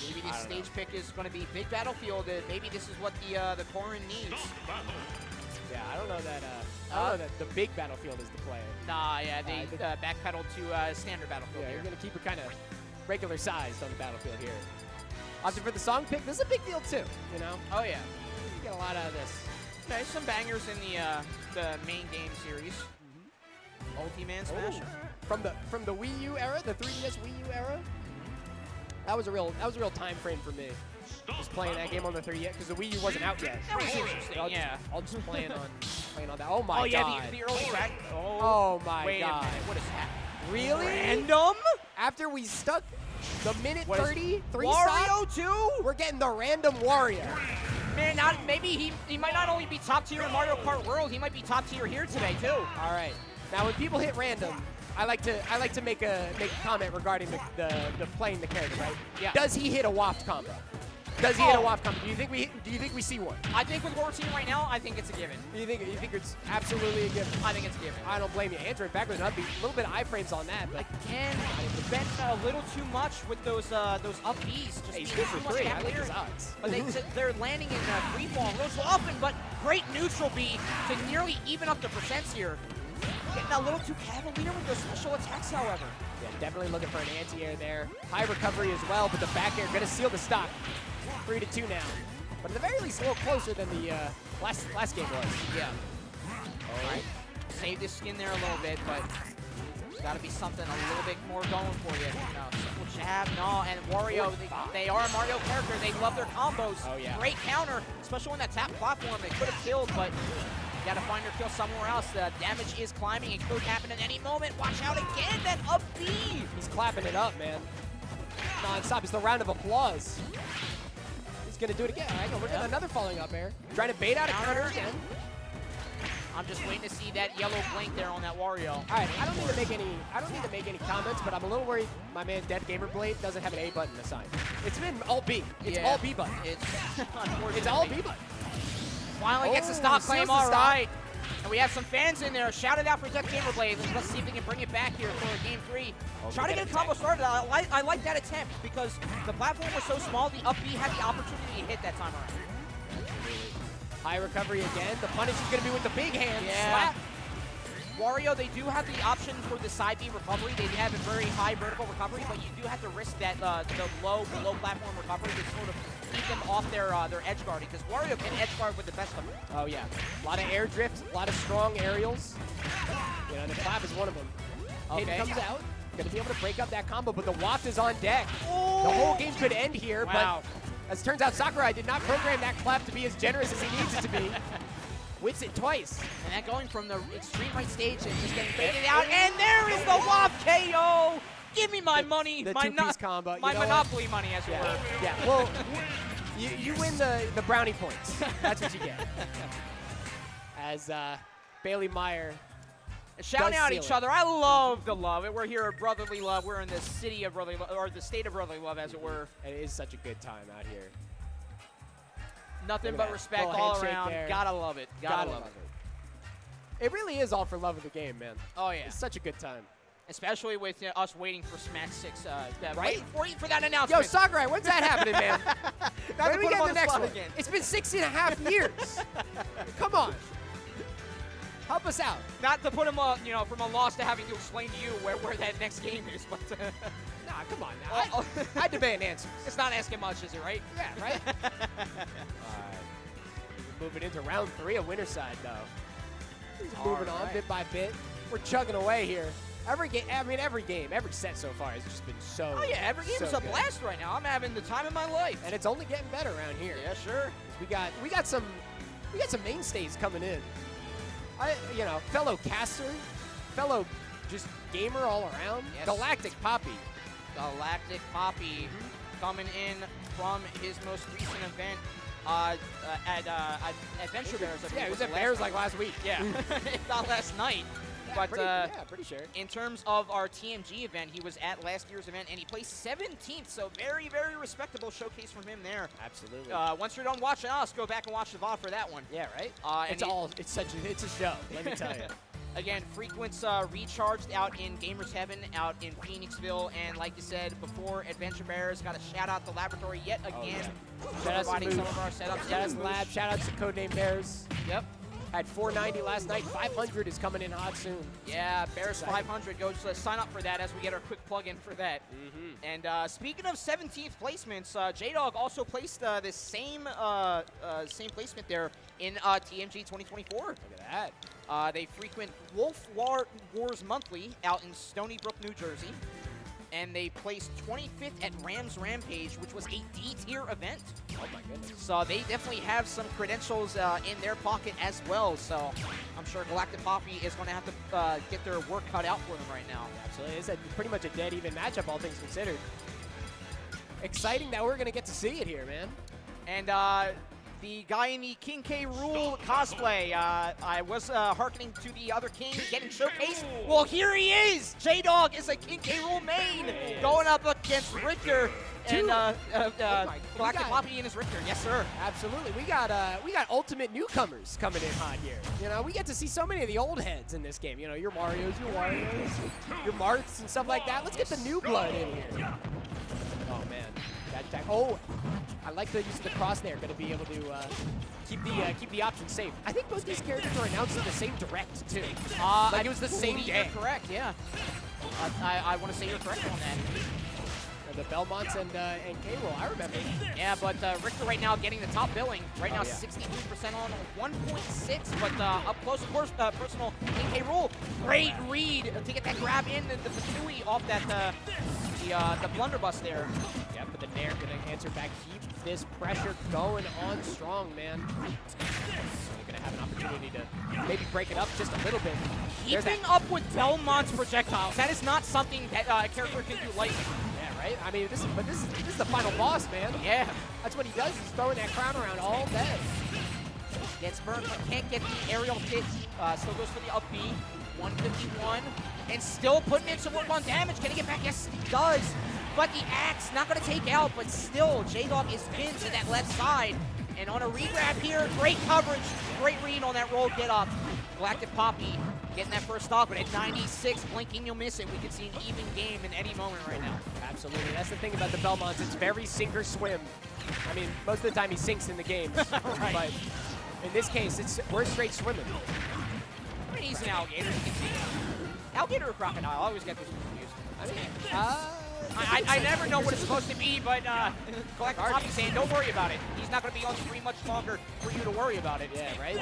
Maybe this stage pick is going to be big battlefield. Maybe this is what the Corrin needs. Yeah, I don't know that. I don't know that the big battlefield is the play. Nah, yeah, they backpedaled to standard battlefield. Yeah, here. you're gonna keep it kind of regular sized on the battlefield here. Opting for the song pick. This is a big deal too. You know. Oh yeah. You get a lot out of this. Okay, some bangers in the main game series. Ulti-Man Smasher. From the Wii U era, the 3DS Wii U era. That was a real time frame for me. Just playing that game on the 3DS because the Wii U wasn't out yet. That was interesting. I'll just playing on that. Oh my God. Oh yeah, the early track. Oh my Wait God. a minute. What is that? Really? Random? After we stuck the minute 30, 3 Wario stop, too? we're getting the random Wario. Man, maybe he might not only be top tier in Mario Kart World, he might be top tier here today too. All right. Now when people hit random, I like to make a comment regarding the playing the character, right? Yeah. Does he hit a waft combo? Does he hit a waft combo? Do you think we see one? I think with what we're seeing right now, I think it's a given. You think it's absolutely a given? I think it's a given. I don't blame you. Answering back with an upbeat, a little bit of iframes on that, but again, been a little too much with those up Bs. Just he's good for 3. I like his odds. But they're landing in free fall a little too often. But great neutral B to nearly even up the percents here. Getting a little too cavalier with those special attacks, however. Yeah, definitely looking for an anti-air there. High recovery as well, but the back air gonna seal the stock. 3-2 now. But at the very least, a little closer than the last game was. Yeah. All right. Save this skin there a little bit, but there's got to be something a little bit more going for you. No, simple jab, no, and Wario, they are a Mario character. They love their combos. Oh, yeah. Great counter, especially on that tap platform. They could have killed, but you got to find your kill somewhere else. The damage is climbing. It could happen at any moment. Watch out again, that up B. He's clapping it up, man. Non-stop. It's the round of applause. He's going to do it again. All right, we're getting another falling up air. Trying to bait out a counter again. I'm just waiting to see that yellow blink there on that Wario. All right, I don't need to make any comments, but I'm a little worried my man Death Gamer Blade doesn't have an A button assigned. It's been all B. It's all B button. It's unfortunately. It's all B button. Finally gets a stock claim, all right. And we have some fans in there. Shout it out for Death Gamer Blade. Let's see if they can bring it back here for game 3. Try to get a combo started. I like that attempt because the platform was so small, the up B had the opportunity to hit that time around. High recovery again. The punish is going to be with the big hand. Yeah. Slap. Wario, they do have the option for the side B recovery. They have a very high vertical recovery, but you do have to risk that the low below platform recovery to sort of keep them off their edge guarding, because Wario can edge guard with the best of them. Oh yeah, a lot of air drift, a lot of strong aerials. You know, the clap is one of them. Okay. Hit comes out, gonna be able to break up that combo, but the waft is on deck. Oh. The whole game could end here, wow. but As it turns out, Sakurai did not program that clap to be as generous as he needs it to be. Whips it twice. And that going from the extreme right stage and just getting faded out. And there is the WAP KO. Give me my money. The my two-piece combo. My Monopoly money, as it were. Yeah, well, you win the brownie points. That's what you get. As Bailey Meyer shouting out each other. I love the love. We're here at Brotherly Love. We're in the city of brotherly love, or the state of brotherly love, as it were. It is such a good time out here. Nothing but respect all around. There. Gotta love it. Gotta love it. It really is all for love of the game, man. Oh, yeah. It's such a good time. Especially with us waiting for Smash 6. Right? Waiting for that announcement. Yo, Sakurai, when's that happening, man? When do we get the next one? Again. It's been 6.5 years. Come on. Help us out. Not to put him, from a loss to having to explain to you where that next game is, but nah, come on now. I demand answers. It's not asking much, is it, right? Yeah, right? All right. Moving into round 3 of Winterside, though. He's moving on bit by bit. We're chugging away here. Every game, every set so far has just been so. Oh yeah, every game is a blast right now. I'm having the time of my life, and it's only getting better around here. Yeah, sure. We got some mainstays coming in. Fellow caster, fellow just gamer all around. Yes. Galactic Poppy coming in from his most recent event at Adventure Bears. Yeah, he was at Bears like last week. Yeah, if not last night. Yeah, but pretty sure. In terms of our TMG event, he was at last year's event, and he placed 17th, so very, very respectable showcase from him there. Absolutely. Once you're done watching us, go back and watch the VOD for that one. Yeah, right? It's a show, let me tell you. Again, Frequent's recharged out in Gamers Heaven, out in Phoenixville, and like you said before, Adventure Bears got a shout out to Laboratory yet again. Shout out providing some of our setups. Shout out to Lab, shout out to Codename Bears. Yep. Had 490 last night. 500 is coming in hot soon. Yeah, Bears 500. Go sign up for that as we get our quick plug-in for that. Mm-hmm. And speaking of 17th placements, J-Dog also placed the same placement there in TMG 2024. Look at that. They frequent Wolf Wars Monthly out in Stony Brook, New Jersey. And they placed 25th at Rams Rampage, which was a D-tier event. Oh my goodness. So they definitely have some credentials in their pocket as well. So I'm sure Galactic Poppy is going to have to get their work cut out for them right now. Absolutely. It's pretty much a dead even matchup, all things considered. Exciting that we're going to get to see it here, man. And the guy in the King K. Rool cosplay, I was hearkening to the other king getting showcased. Well, here he is! J-Dog is a King K. Rool main going up against Richter. And Galactic Poppy and his Richter. Yes, sir. Absolutely. We got ultimate newcomers coming in hot here. We get to see so many of the old heads in this game. Your Marios, your Marths, and stuff like that. Let's get the new blood in here. Oh, man. Oh, I like the use of the cross there. Going to be able to keep the option safe. I think both these characters are announced in the same direct, too. It was the same day. You're correct, yeah. I want to say you're correct on that. The Belmonts and K-Rool, I remember. Yeah, but Richter right now getting the top billing. Right now, 63% on 1.6, but up close, of course, personal in K-Rool. Great read to get that grab in the Fatui off that the blunderbuss there. Yeah, but the Nair gonna answer back. Keep this pressure going on strong, man. You're gonna have an opportunity to maybe break it up just a little bit. Keeping up with Belmont's projectiles. That is not something that a character can do lightly. Right? I mean, this is the final boss, man. Yeah. That's what he does. He's throwing that crown around all day. Gets burned, but can't get the aerial hit. Still goes for the up B. 151. And still putting in some work on damage. Can he get back? Yes, he does. But the axe, not going to take out, but still, J-Dog is pinned to that left side. And on a re-grab here, great coverage. Great read on that roll get up. Galactic Poppy getting that first stock, but at 96, blinking, you'll miss it. We could see an even game in any moment right now. Absolutely. That's the thing about the Belmonts. It's very sink or swim. I mean, most of the time he sinks in the games. Right. But in this case, we're straight swimming. I mean, he's an alligator. You can see it. Alligator or crocodile? I always get this confused. I never know what it's supposed to be, but Galactic Poppy's saying, don't worry about it. He's not going to be on screen much longer for you to worry about it. Yeah, right?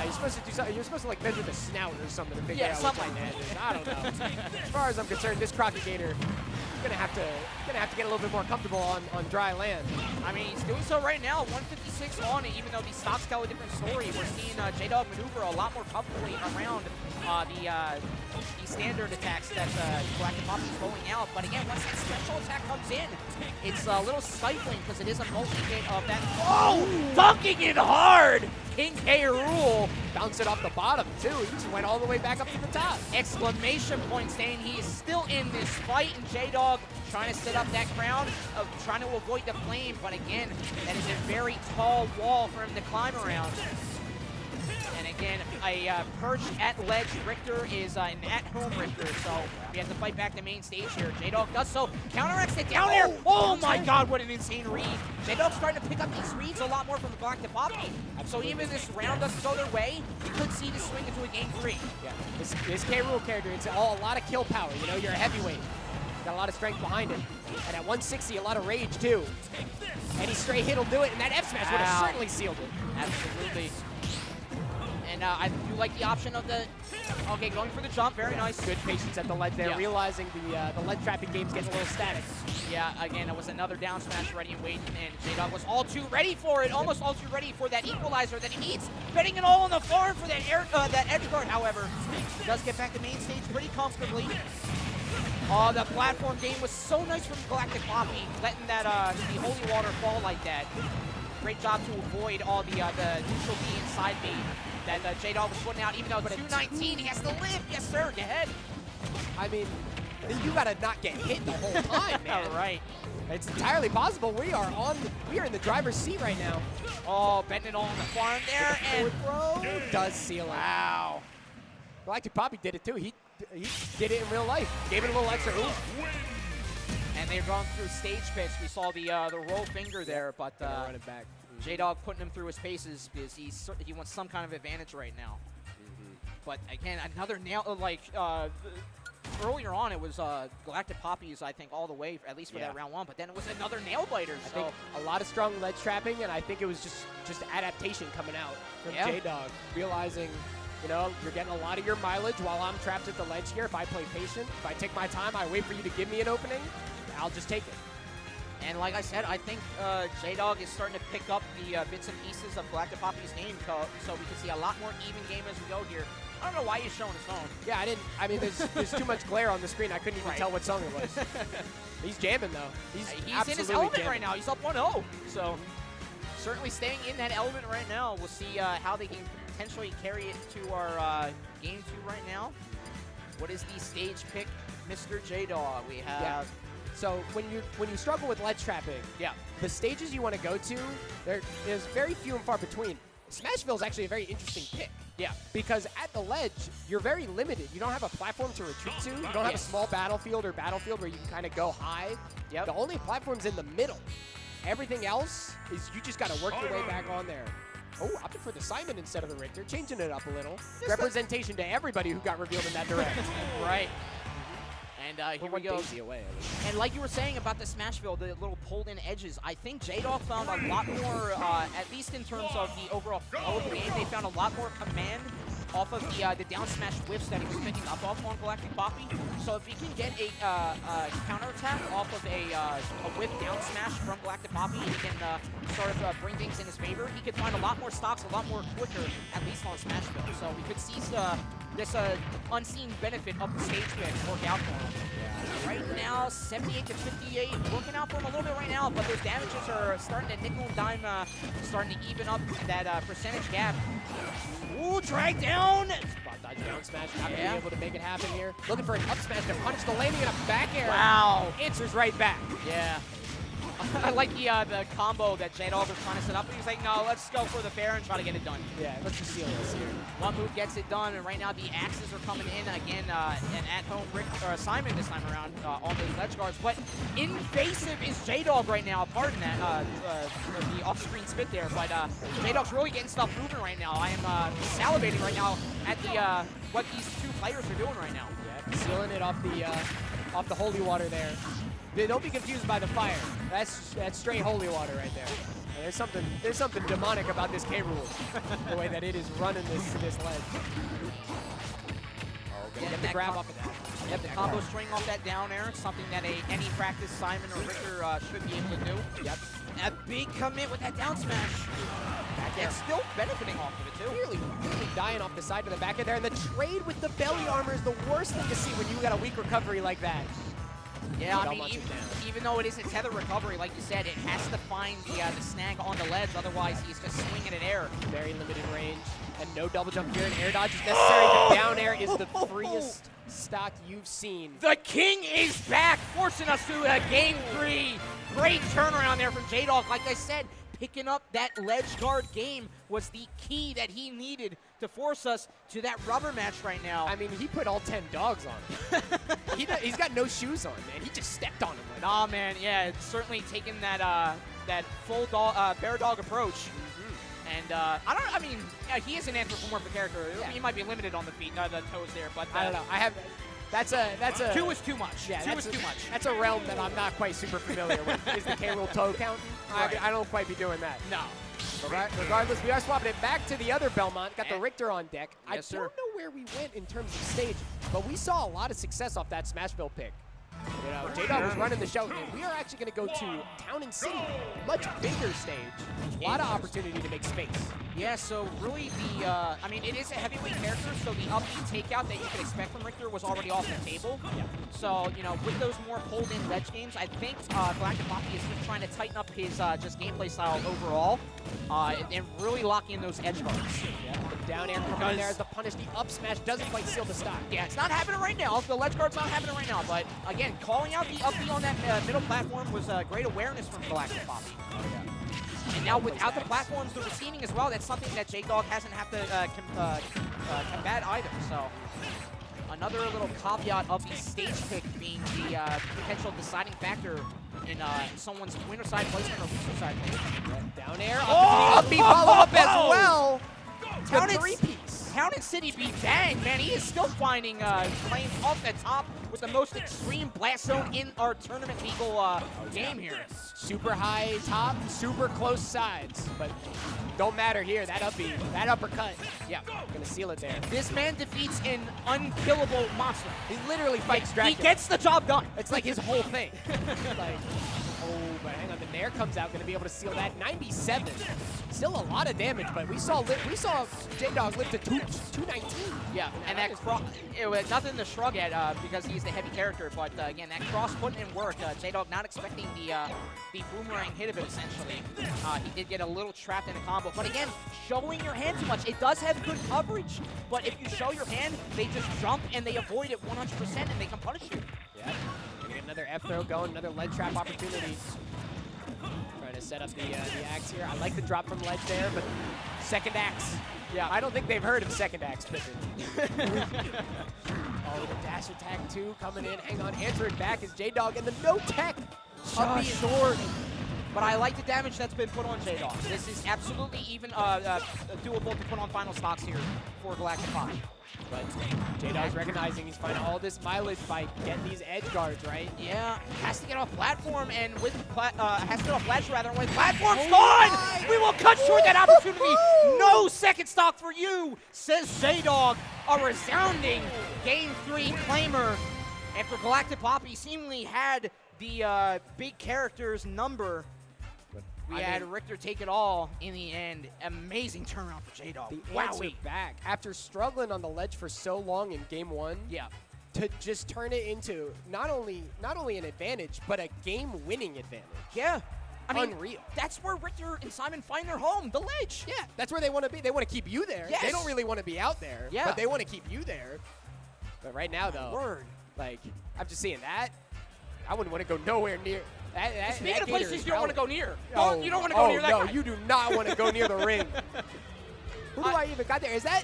You're supposed to do something. You're supposed to like measure the snout or something to figure out something which one that is. I don't know. As far as I'm concerned, this Crocagator gonna have to get a little bit more comfortable on dry land. I mean, he's doing so right now. 156 on it, even though these stocks tell a different story. We're seeing J-Dog maneuver a lot more comfortably around the standard attacks that Galactic Poppy is rolling out. But again, once that special attack comes in, it's a little stifling because it is a multi-hit of that. Oh, dunking it hard! King K. Rool. Bounce it off the bottom, too. He just went all the way back up to the top. Exclamation point saying he is still in this fight, and J-Dog trying to set up that crown, trying to avoid the flame, but again, that is a very tall wall for him to climb around. And again, a perch at ledge Richter is an at-home Richter, so we have to fight back the main stage here. J-Dog does so, counteracts it down there. Oh my god, what an insane read. J-Dog's starting to pick up these reads a lot more from the Galactic Poppy. So even if this round doesn't go their way, we could see this swing into a game 3. Yeah, this K. Rool character, it's a lot of kill power. You know, you're a heavyweight. Got a lot of strength behind it. And at 160, a lot of rage, too. Any straight hit will do it, and that F smash would have certainly sealed it. Absolutely. And I do like the option of the... Okay, going for the jump. Very nice. Good patience at the ledge there, realizing the ledge trapping game's getting a little static. Yeah, again, it was another down smash ready and waiting, and J-Dog was all too ready for it, almost all too ready for that equalizer that he needs. Betting it all on the farm for that edge guard, however. He does get back to main stage pretty comfortably. Oh, the platform game was so nice from Galactic Poppy, letting that the holy water fall like that. Great job to avoid all the neutral B and side B that J-Dog was putting out, even though it's 219, he has to live. Yes, sir, go ahead. I mean, you gotta not get hit the whole time, man. All right. It's entirely possible. We are in the driver's seat right now. Oh, betting it all on the farm there, and throw does seal it. Wow. Galactic Poppy did it too. He did it in real life. Gave it a little extra oomph. And they've gone through stage picks. We saw the roll finger there, but run it back. J-Dog putting him through his paces because he wants some kind of advantage right now. But again, another nail, earlier on it was Galactic Poppies, I think, all the way, at least for that round 1, but then it was another nail biter. I think a lot of strong ledge trapping, and I think it was just adaptation coming out from J-Dog, realizing, you know, you're getting a lot of your mileage while I'm trapped at the ledge here. If I play patient, if I take my time, I wait for you to give me an opening, I'll just take it. And like I said, I think J-Dog is starting to pick up the bits and pieces of Galactic Poppy's game, so we can see a lot more even game as we go here. I don't know why he's showing his phone. Yeah, I mean, there's too much glare on the screen. I couldn't even tell what song it was. He's jamming, though. He's in his element right now. He's up 1-0. So certainly staying in that element right now. We'll see how they can potentially carry it to our game 2 right now. What is the stage pick, Mr. J-Dog? We have... Yeah. So when you struggle with ledge trapping, the stages you want to go to, there's very few and far between. Smashville is actually a very interesting pick. Yeah, because at the ledge, you're very limited. You don't have a platform to retreat to. You don't have a small battlefield or battlefield where you can kind of go high. Yep. The only platform's in the middle. Everything else is you just got to work your way back on there. Oh, opted for the Simon instead of the Richter, changing it up a little. Representation to everybody who got revealed in that direct. Right. And here we go. Away, and like you were saying about the Smashville, the little pulled-in edges, I think J-Dog found a lot more, at least in terms of the overall flow of the game, they found a lot more command off of the down smash whiffs that he was picking up off on Galactic Poppy. So if he can get a counterattack off of a whiff down smash from Galactic Poppy, he can sort of bring things in his favor. He could find a lot more stocks, a lot more quicker, at least on Smashville. So we could see this unseen benefit of the stage pick work out for him. Yeah. Right now, 78 to 58, working out for him a little bit right now, but those damages are starting to nickel and dime, starting to even up that percentage gap. Ooh, drag down! Spot dodge down smash, not being able to make it happen here. Looking for an up smash to punish the landing and a back air. Wow. Answers right back. Yeah. I like the combo that J-Dog was trying to set up. He was like, no, let's go for the fair and try to get it done. Yeah, let's just seal this here. One move gets it done, and right now the axes are coming in again. An at-home Simon this time around on those ledge guards. But invasive is J-Dog right now. Pardon that, the off-screen spit there. But J-Dog's really getting stuff moving right now. I am salivating right now at what these two players are doing right now. Yeah, sealing it off the holy water there. Don't be confused by the fire. That's straight holy water right there. And there's something demonic about this K. Rool, the way that it is running this ledge. Oh, gonna get the grab off of that. Yep, the combo string off that down air, something that any practice Simon or Richter should be able to do. Yep. A big commit with that down smash. And still benefiting off of it, too. Really dying off the side of the back end there. And the trade with the belly armor is the worst thing to see when you got a weak recovery like that. Yeah, I mean, even though it is a tether recovery, like you said, it has to find the snag on the ledge. Otherwise, he's just swinging at air. Very limited range. And no double jump here, and air dodge is necessary. The down air is the freest stock you've seen. The king is back, forcing us to a game 3. Great turnaround there from J-Dog. Like I said, picking up that ledge guard game was the key that he needed to force us to that rubber match right now. I mean, he put all 10 dogs on him. He's got no shoes on, man. He just stepped on him. Like nah, man, yeah, it's certainly taken that that full bear dog approach. And I mean, he is an anthropomorphic character. Yeah. He might be limited on the feet, the toes there, but I don't know. That's a 2 is too much. Yeah, 2 is too much. That's a realm that I'm not quite super familiar with. Is the K-Rool toe counting? Right. I don't quite be doing that. No. Regardless, we are swapping it back to the other Belmont. Got the Richter on deck. Yes, I don't know where we went in terms of stage, but we saw a lot of success off that Smashville pick. You know, J-Dog was running the show, and we are actually going to go to Town and City, much bigger stage. A lot of opportunity to make space. Yeah, so really I mean, it is a heavyweight character, so the upbeat takeout that you could expect from Richter was already off the table. Yeah. So, you know, with those more pulled-in ledge games, I think Galactic Poppy is just trying to tighten up his just gameplay style overall and really lock in those edge guards. Yeah, the down air coming there as the punish. The up smash doesn't quite seal the stock. Yeah, it's not happening right now. The ledge guard's not happening right now, but again, calling out the up B on that middle platform was great awareness from Galactic Poppy. Oh, yeah. And now without the platforms, the receiving as well, that's something that J-Dog hasn't have to combat either. So another little caveat of the stage pick being the potential deciding factor in someone's winner side placement or loser side placement. Down air, up B follow-up as well. Town and City beat Bang, man. He is still finding claims off the top with the most extreme blast zone in our tournament legal game here. Super high top, super close sides, but don't matter here. That up B, that uppercut, yeah, gonna seal it there. This man defeats an unkillable monster. He literally fights Dracula. He gets the job done. It's like his whole thing. Like, oh, but hang on, the Nair comes out, gonna be able to seal that. 97, still a lot of damage, but we saw J-Dog lift to 219. Yeah, and that cross, it was nothing to shrug at because he's the heavy character, but again, that cross putting in work. J-Dog not expecting the boomerang hit of it, essentially. He did get a little trapped in a combo, but again, showing your hand too much. It does have good coverage, but if you show your hand, they just jump and they avoid it 100% and they can punish you. Yeah, gonna get another F throw going, another ledge trap opportunity. Trying to set up the axe here. I like the drop from ledge there, but second axe. Yeah, I don't think they've heard of second axe pitching. Oh, the dash attack too coming in. Hang on, answering back is J-Dog and the no tech. Up sword. But I like the damage that's been put on J-Dog. This is absolutely even doable to put on final stocks here for Galactic Poppy. But J-Dog's recognizing he's finding all this mileage by getting these edge guards, right? Yeah, has to get off platform, and with has to get off ledge rather, and with platform's gone, we will cut short that opportunity. No second stock for you, says J-Dog. A resounding Game 3 claimer after Galactic Poppy seemingly had the big character's number. We had Richter take it all in the end. Amazing turnaround for J-Dog. The answer back after struggling on the ledge for so long in Game 1. Yeah. To just turn it into not only an advantage, but a game-winning advantage. Yeah. I mean, unreal. That's where Richter and Simon find their home, the ledge. Yeah, that's where they want to be. They want to keep you there. Yes. They don't really want to be out there, but they want to keep you there. But right now, though, like, I'm just seeing that. I wouldn't want to go nowhere near. Speaking of places you don't want to go near. You don't want to go near that guy. You do not want to go near the ring. Who do I even got there? Is that?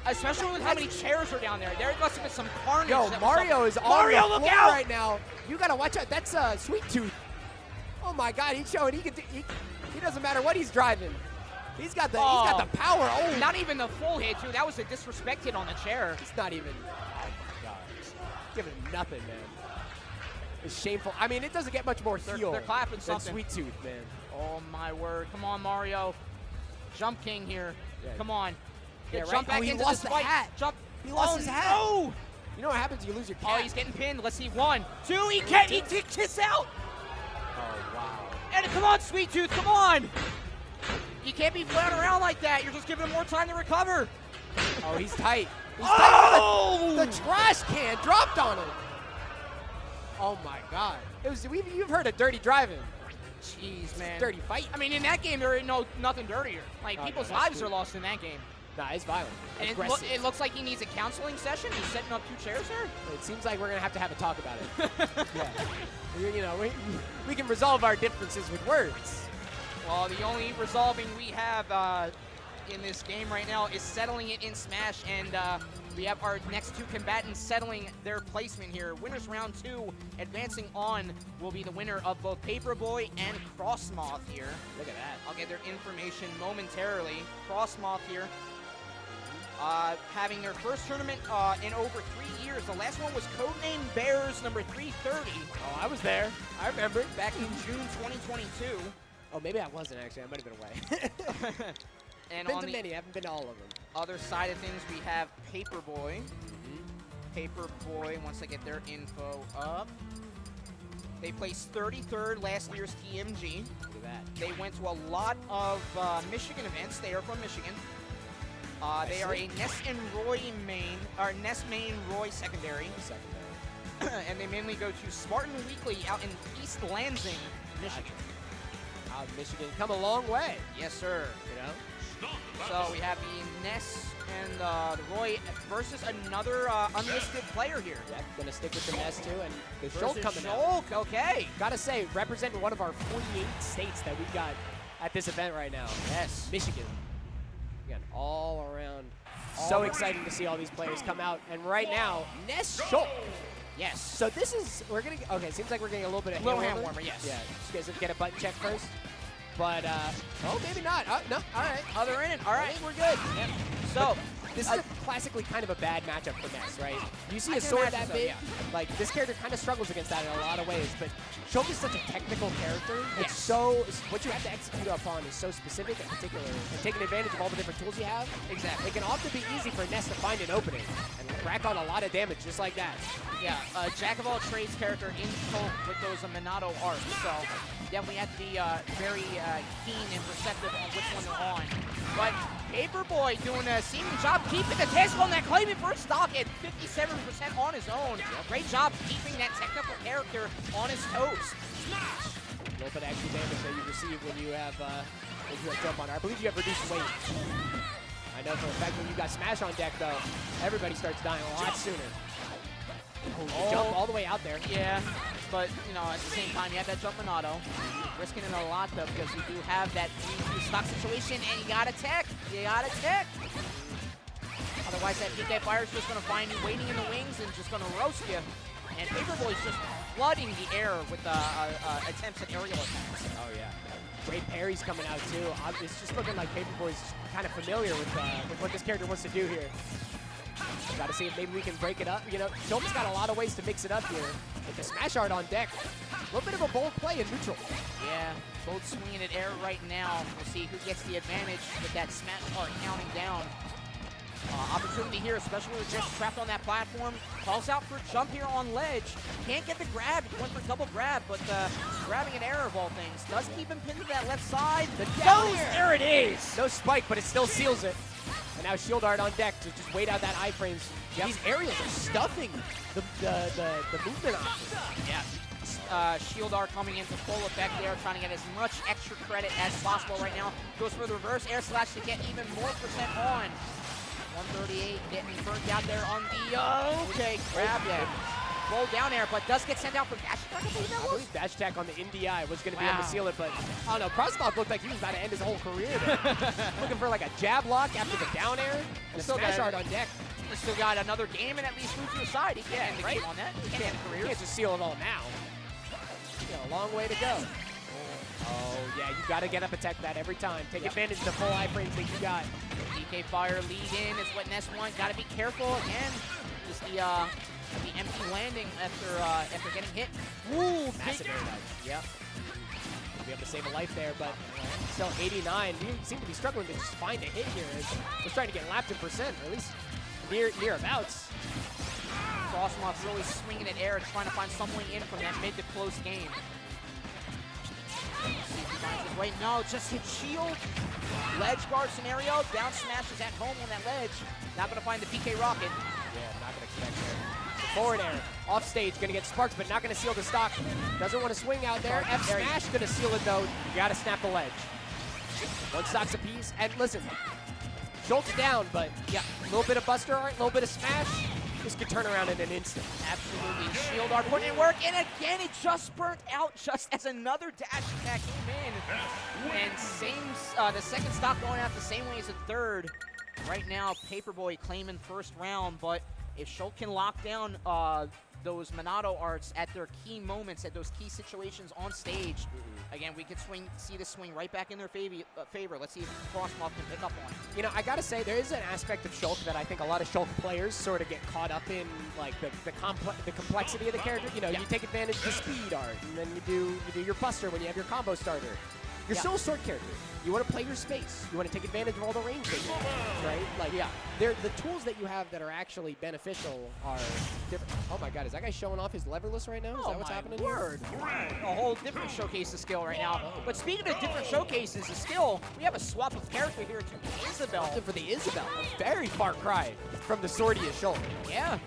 Especially with how many chairs are down there. There must have been some carnage. Yo, Mario is on the floor right now. You got to watch out. That's Sweet Tooth. Oh, my God. He's showing he doesn't matter what he's driving. He's got the power. Oh, not even the full hit, too. That was a disrespect hit on the chair. It's not even. Oh, my God. Giving nothing, man. It's shameful. I mean, it doesn't get much more heel they're clapping something. Sweet Tooth, man. Oh, my word. Come on, Mario. Jump King here. Yeah. Come on. Yeah, jump back into this fight. Hat. Jump. He lost his hat. No! You know what happens? You lose your cap. Oh, he's getting pinned. Let's see. 1, 2. He kicks out. Oh, wow. And come on, Sweet Tooth. Come on. You can't be flying around like that. You're just giving him more time to recover. Oh, he's tight. He's Oh! tight. The trash can dropped on him. Oh, my God. You've heard of dirty driving. Jeez, man. Dirty fight. I mean, in that game, there ain't nothing dirtier. Like, Oh, people's no, that's lives true. are lost in that game. Nah, it's violent. And Aggressive. it looks like he needs a counseling session. He's setting up 2 chairs there. It seems like we're going to have a talk about it. Yeah. You know, we can resolve our differences with words. Well, the only resolving we have in this game right now is settling it in Smash, and we have our next 2 combatants settling their placement here. Winners round 2, advancing on, will be the winner of both Paperboy and Crossmoth here. Look at that. I'll get their information momentarily. Crossmoth here, having their first tournament in over 3 years. The last one was Codename Bears number 330. Oh, I was there. I remember. Back in June 2022. Oh, maybe I wasn't, actually. I might have been away. And Been on to the many. I haven't been to all of them. other side of things, we have Paperboy. Paperboy, once I get their info up. They placed 33rd last year's TMG. Look at that. They went to a lot of Michigan events. They are from Michigan. They are a Ness and Roy main, or Ness main, Roy secondary. Secondary. And they mainly go to Spartan Weekly out in East Lansing, Michigan. Out of Michigan. Come a long way. Yes, sir. You know? So we have the Ness and the Roy versus another unlisted player here. Yeah, gonna stick with the Ness too, and the Shulk Versus coming out. Shulk, okay. Gotta say, representing one of our 48 states that we got at this event right now. Yes. Michigan. Again, all around. So exciting to see all these players come out. And right now, Ness Shulk. Yes. So this is, we're gonna, okay, seems like we're getting a little bit of Little hand hand warmer, yes. Yeah, just guys get a button check first. But, oh, maybe not. No, all right. Other in. All I right. think we're good. Yep. So, This is classically kind of a bad matchup for Ness, right? You see I a can sword imagine that so, big, yeah. like this character kind of struggles against that in a lot of ways, but Shulk is such a technical character. Yes. It's so, what you have to execute upon is so specific and particular, and taking advantage of all the different tools you have. exactly. It can often be easy for Ness to find an opening and rack on a lot of damage just like that. Yeah, jack of all trades character in Shulk with those Minato arcs. So definitely have to be very keen and perceptive on which one they're on. But Paperboy doing a seeming job keeping the task on that claiming first stock at 57% on his own. Great job keeping that technical character on his toes. A little bit of extra damage that you receive when you have jump on. I believe you have reduced weight. I know for a fact when you got Smash on deck though, everybody starts dying a lot sooner. Oh, jump all the way out there. Yeah, but you know, at the same time, you have that jump Minato. Risking it a lot though, because you do have that 3-2 stock situation, and you gotta tech. You gotta tech. Otherwise, that PK Fire is just gonna find you waiting in the wings and just gonna roast you. And Paperboy's just flooding the air with attempts at aerial attacks. Oh yeah. Great parries coming out too. It's just looking like Paperboy's kind of familiar with what this character wants to do here. Got to see if maybe we can break it up. You know, Shulk's got a lot of ways to mix it up here. With the Smash Art on deck, a little bit of a bold play in neutral. Yeah, both swinging at air right now. We'll see who gets the advantage with that Smash Art counting down. Opportunity here, especially with just trapped on that platform. Calls out for jump here on ledge. Can't get the grab. He went for double grab, but grabbing an error of all things does keep him pinned to that left side. The down goes, air. there it is. No spike, but it still seals it. And now Shield Art on deck to just wait out that iframes. Yep. These aerials are stuffing the movement option. Yeah. Shield Art coming into full effect there, trying to get as much extra credit as possible right now. Goes for the reverse air slash to get even more percent on. 138 getting burnt out there on the, okay, grab, yeah. Roll down air, but does get sent out for dash attack, I believe dash attack on the NDI was going to be Wow. able to seal it, but I don't know. Crosstalk looked like he was about to end his whole career there. Looking for like a jab lock after the down air and a Still Smash got Art on deck. He's still got another game and at least move to the side. He can't end the right? game on that. He can't end the You career. can't just seal it all now. You got a long way to go. Oh, yeah, you got to get up and attack that every time. Take advantage of the full iframes that you got. DK Fire lead in is what Ness wants. Got to be careful again. Just the empty landing after getting hit. Ooh, Massive air dodge. Yep. Be able to save a life there, but still 89. We seem to be struggling to just find a hit here. We're trying to get lapped in percent, or at least nearabouts. Frostmoth really swinging at air, trying to find some way in from that mid to close game. See if he finds his way. No, just hit shield. Ledge guard scenario. Down smash is at home on that ledge. Not going to find the PK rocket. Yeah, not going to connect there. Forward air, off stage, going to get sparks, but not going to seal the stock. Doesn't want to swing out there. F smash going to seal it though. You got to snap the ledge. One stock's a piece, and listen, Schultz down, but yeah, a little bit of Buster Art, a little bit of smash. This could turn around in an instant. Absolutely. Shield art putting in work, and again, it just burnt out just as another dash attack came in. And the second stock going out the same way as the third. Right now, Paperboy claiming first round, but if Schultz can lock down those Monado arts at their key moments, at those key situations on stage, again, we could see this swing right back in their favor. Let's see if Frostmoth can pick up on it. You know, I gotta say, there is an aspect of Schultz that I think a lot of Schultz players sort of get caught up in, like the complexity of the character. You know, you take advantage of the speed art, and then you do your Buster when you have your combo starter. You're still a sword character. You want to play your space. You want to take advantage of all the range that you have, right? Like, the tools that you have that are actually beneficial are different. Oh my God, is that guy showing off his leverless right now? Is that what's happening here? A whole different showcase of skill right now. But speaking of different showcases of skill, we have a swap of character here to Isabel. For the Isabel, a very far cry from the swordy of Schultz. Yeah.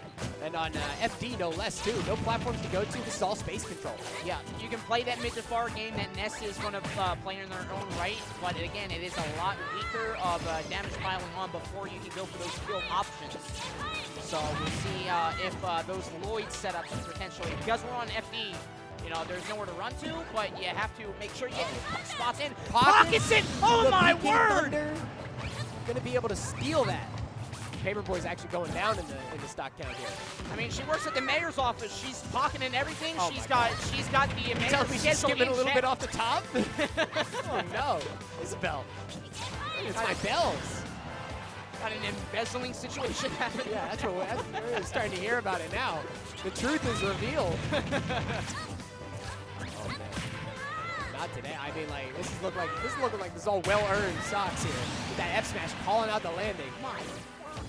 And on FD, no less, too. No platforms to go to. This is all space control. Yeah, you can play that mid to far game that Ness is going to play in their own right, but again, it is a lot weaker of damage piling on before you can go for those field options. So we'll see if those Lloyd setups potentially, because we're on FD, you know, there's nowhere to run to, but you have to make sure you get your spots in. Pockets it! Oh my word! Gonna be able to steal that. Paperboy's actually going down in the stock count here. I mean, she works at the mayor's office. She's pocketing everything. She's got the mayor's schedule. She's skimming a little bit off the top. Oh no, Isabel. It's my bells. Got an embezzling situation happening. Yeah, that's what we're starting to hear about it now. The truth is revealed. Oh man, not today. I mean, like this is looking like this is all well-earned socks here. With that F smash calling out the landing.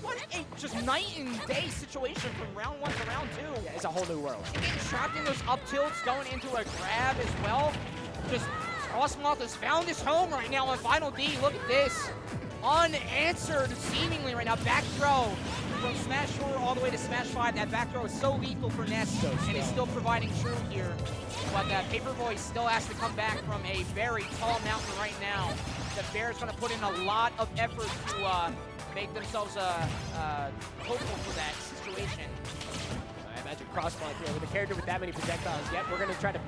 What a just night and day situation from round 1 to round 2. Yeah, it's a whole new world. And getting trapped in those up tilts, going into a grab as well. Just Frostmoth has found his home right now on Final D. Look at this. Unanswered seemingly right now. Back throw from Smash 4 all the way to Smash 5. That back throw is so lethal for Ness and is still providing true here. But Paperboy still has to come back from a very tall mountain right now. The Bear's going to put in a lot of effort to make themselves hopeful for that situation. I imagine Crossblock here with a character with that many projectiles. Yep, we're going to try to,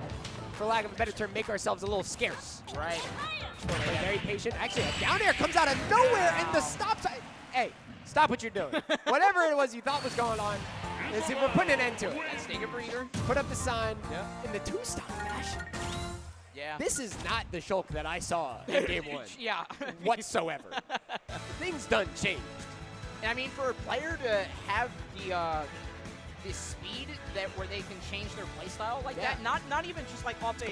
for lack of a better term, make ourselves a little scarce. Right. Play very patient. Actually, a down air comes out of nowhere and the stop sign. Hey, stop what you're doing. Whatever it was you thought was going on, we're putting an end to it. Let's take a breather. Put up the sign in the two-stock fashion. Yeah. This is not the Shulk that I saw in Game 1. Yeah. Whatsoever. Things done changed. And I mean, for a player to have the speed where they can change their playstyle like that, not even just like off a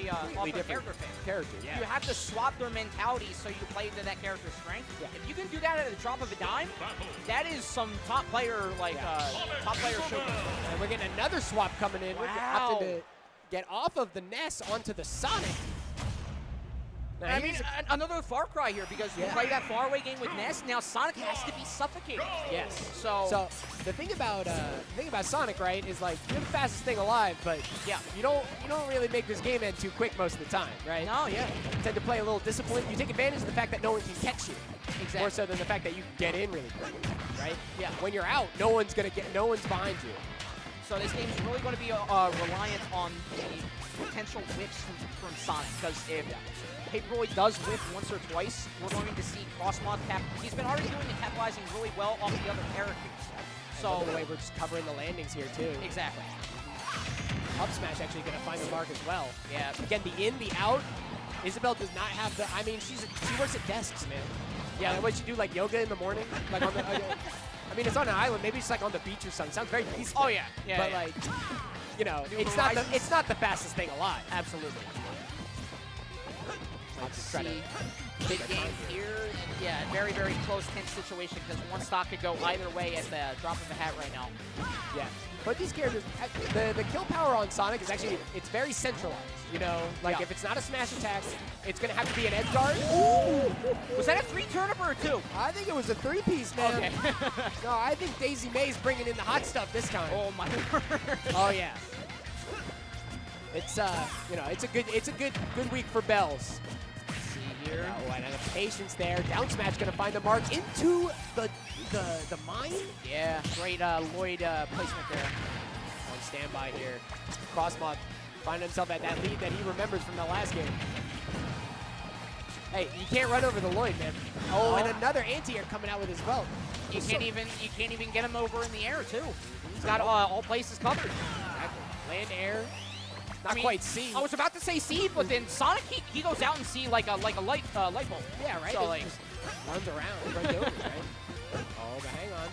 character phase. You have to swap their mentality so you play to that character's strength. Yeah. If you can do that at the drop of a dime, that is some top player top player showcase. And we're getting another swap coming in. Wow. We're opting to get off of the Ness onto the Sonic. Now, I mean, another Far Cry here because you play that faraway game with Ness. Now Sonic has to be suffocated. Yes. So the thing about Sonic, right, is like you're the fastest thing alive, but you don't really make this game end too quick most of the time, right? No, yeah. You tend to play a little disciplined. You take advantage of the fact that no one can catch you. Exactly. More so than the fact that you can get in really quick, right? Yeah. When you're out, no one's behind you. So this game's really going to be reliant on the potential whiffs from Sonic because if Paperboy does whiff once or twice, we're going to see Frostmoth he's been already doing the capitalizing really well off the other characters. So the way we're just covering the landings here too. Exactly. Up smash actually going to find the mark as well. Yeah. Again, the in, the out. Isabel does not have the. I mean, she works at desks, man. Yeah. What she do like yoga in the morning, like on the. I mean, it's on an island. Maybe it's like on the beach or something. Sounds very peaceful. Oh yeah. But like, you know, it's not the fastest thing alive. Absolutely. Let's see. Big game here. And yeah, very, very close, tense situation because one stock could go either way at the drop of a hat right now. Yeah. But these characters, the kill power on Sonic is actually, it's very centralized. You know, like if it's not a smash attack, it's going to have to be an edge guard. Ooh! Was that a 3-turnip or a 2? I think it was a 3-piece, man. Okay. No, I think Daisy May's bringing in the hot stuff this time. Oh my word. Oh yeah. It's you know, it's a good week for Bells. Let's see here. Oh, and the patience there. Down smash gonna find the mark into the mine. Yeah, great Lloyd placement there. On standby here. Crossmod finding himself at that lead that he remembers from the last game. Hey, you can't run over the Lloyd, man. Oh, and another anti-air coming out with his belt. You can't even get him over in the air too. He's got all places covered. Exactly. Land air. Not quite C. I was about to say C, but then Sonic he goes out and C like a light bulb. Yeah, right. So It like just runs around, runs over, right? Oh, but hang on.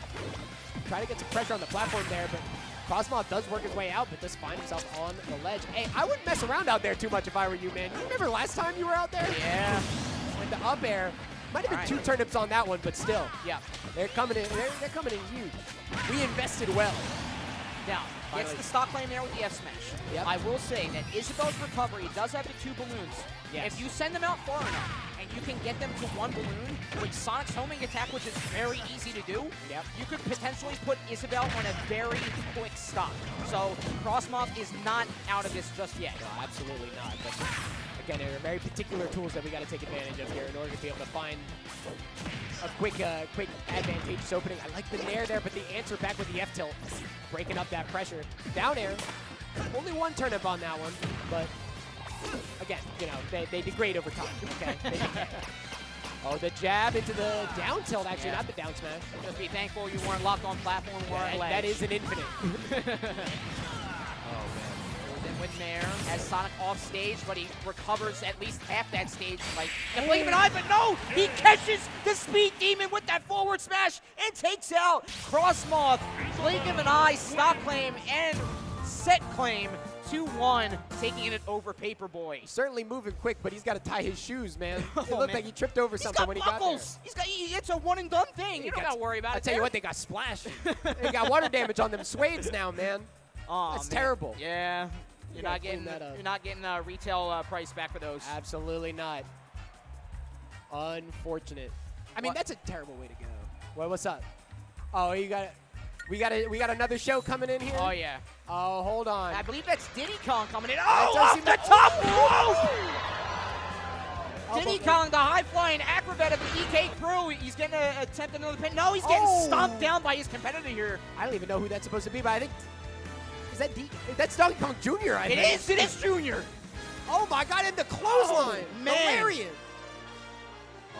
Try to get some pressure on the platform there, but Crossmod does work his way out, but does find himself on the ledge. Hey, I wouldn't mess around out there too much if I were you, man. You remember last time you were out there? Yeah. With the up air. Might have been 2 turnips on that one, but still. Yeah. They're coming in. They're coming in huge. We invested well. Now, gets the stock claim there with the F smash. Yep. I will say that Isabel's recovery does have the 2 balloons. Yes. If you send them out far enough and you can get them to 1 balloon with Sonic's homing attack, which is very easy to do, you could potentially put Isabel on a very quick stock. So Crossmod is not out of this just yet. No, absolutely not. But again, there are very particular tools that we got to take advantage of here in order to be able to find a quick advantageous opening. I like the nair there, but the answer back with the F tilt, breaking up that pressure. Down air, only 1 turnip on that one, but again, you know, they degrade over time. Okay. They decay. Oh, the jab into the down tilt, actually, not the down smash. Just be thankful you weren't locked on platform or Yeah, ledge. that is an infinite. With Nair as Sonic off stage, but he recovers at least half that stage. Like, the blink of an eye, but no! He catches the Speed Demon with that forward smash and takes out Crossmoth. Blink of an eye, stock claim, and set claim. 2-1, taking it over Paperboy. Certainly moving quick, but he's got to tie his shoes, man. It Oh, looked man. like he tripped over something when he got there. It's a one and done thing. You don't got to worry about it. I'll tell you what, they got splashed. They got water damage on them swades now, man. Oh, That's man. terrible. Yeah. You're gotta not getting clean that up. you're not getting a retail price back for those. Absolutely not. Unfortunate. I mean, that's a terrible way to go. Well, what's up? Oh, we got another show coming in here. Oh yeah. Oh, hold on. I believe that's Diddy Kong coming in. That Oh, does off seem the to- top! Oh! Whoa! Diddy Kong, the high-flying acrobat of the EK crew. He's going to attempt another pin. No, he's getting stomped down by his competitor here. I don't even know who that's supposed to be, but I think that's Donkey Kong Jr. I think. It is Junior. Oh my God! And the clothesline, man. hilarious.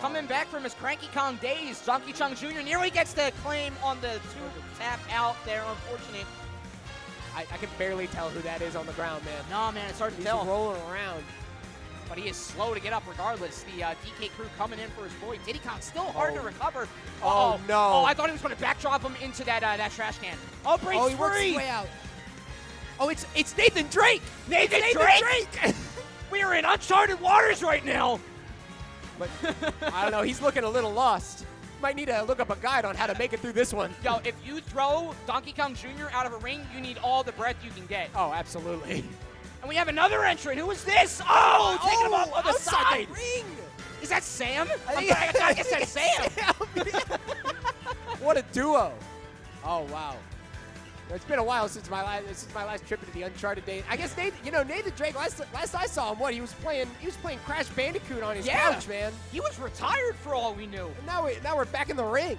Coming back from his Cranky Kong days, Donkey Kong Jr. nearly gets the claim on the 2-tap out there. Unfortunate. I can barely tell who that is on the ground, man. No, man, it's hard to He's tell. rolling around. But he is slow to get up regardless. The DK crew coming in for his boy. Diddy Kong still hard to recover. Oh, no. Oh, I thought he was going to backdrop him into that trash can. Oh, breaks Oh, he works free. his way out. Oh, it's Nathan Drake. Nathan Drake. We are in uncharted waters right now. But I don't know. He's looking a little lost. Might need to look up a guide on how to make it through this one. Yo, if you throw Donkey Kong Jr. out of a ring, you need all the breath you can get. Oh, absolutely. And we have another entrant. Who is this? Oh, taking him off on the outside side. the ring. Is that Sam? think- I guess that's Sam. What a duo. Oh, wow. It's been a while since my last trip into the Uncharted days. I guess Nathan Drake. Last I saw him, he was playing Crash Bandicoot on his couch, man. He was retired for all we knew. And now we're back in the ring.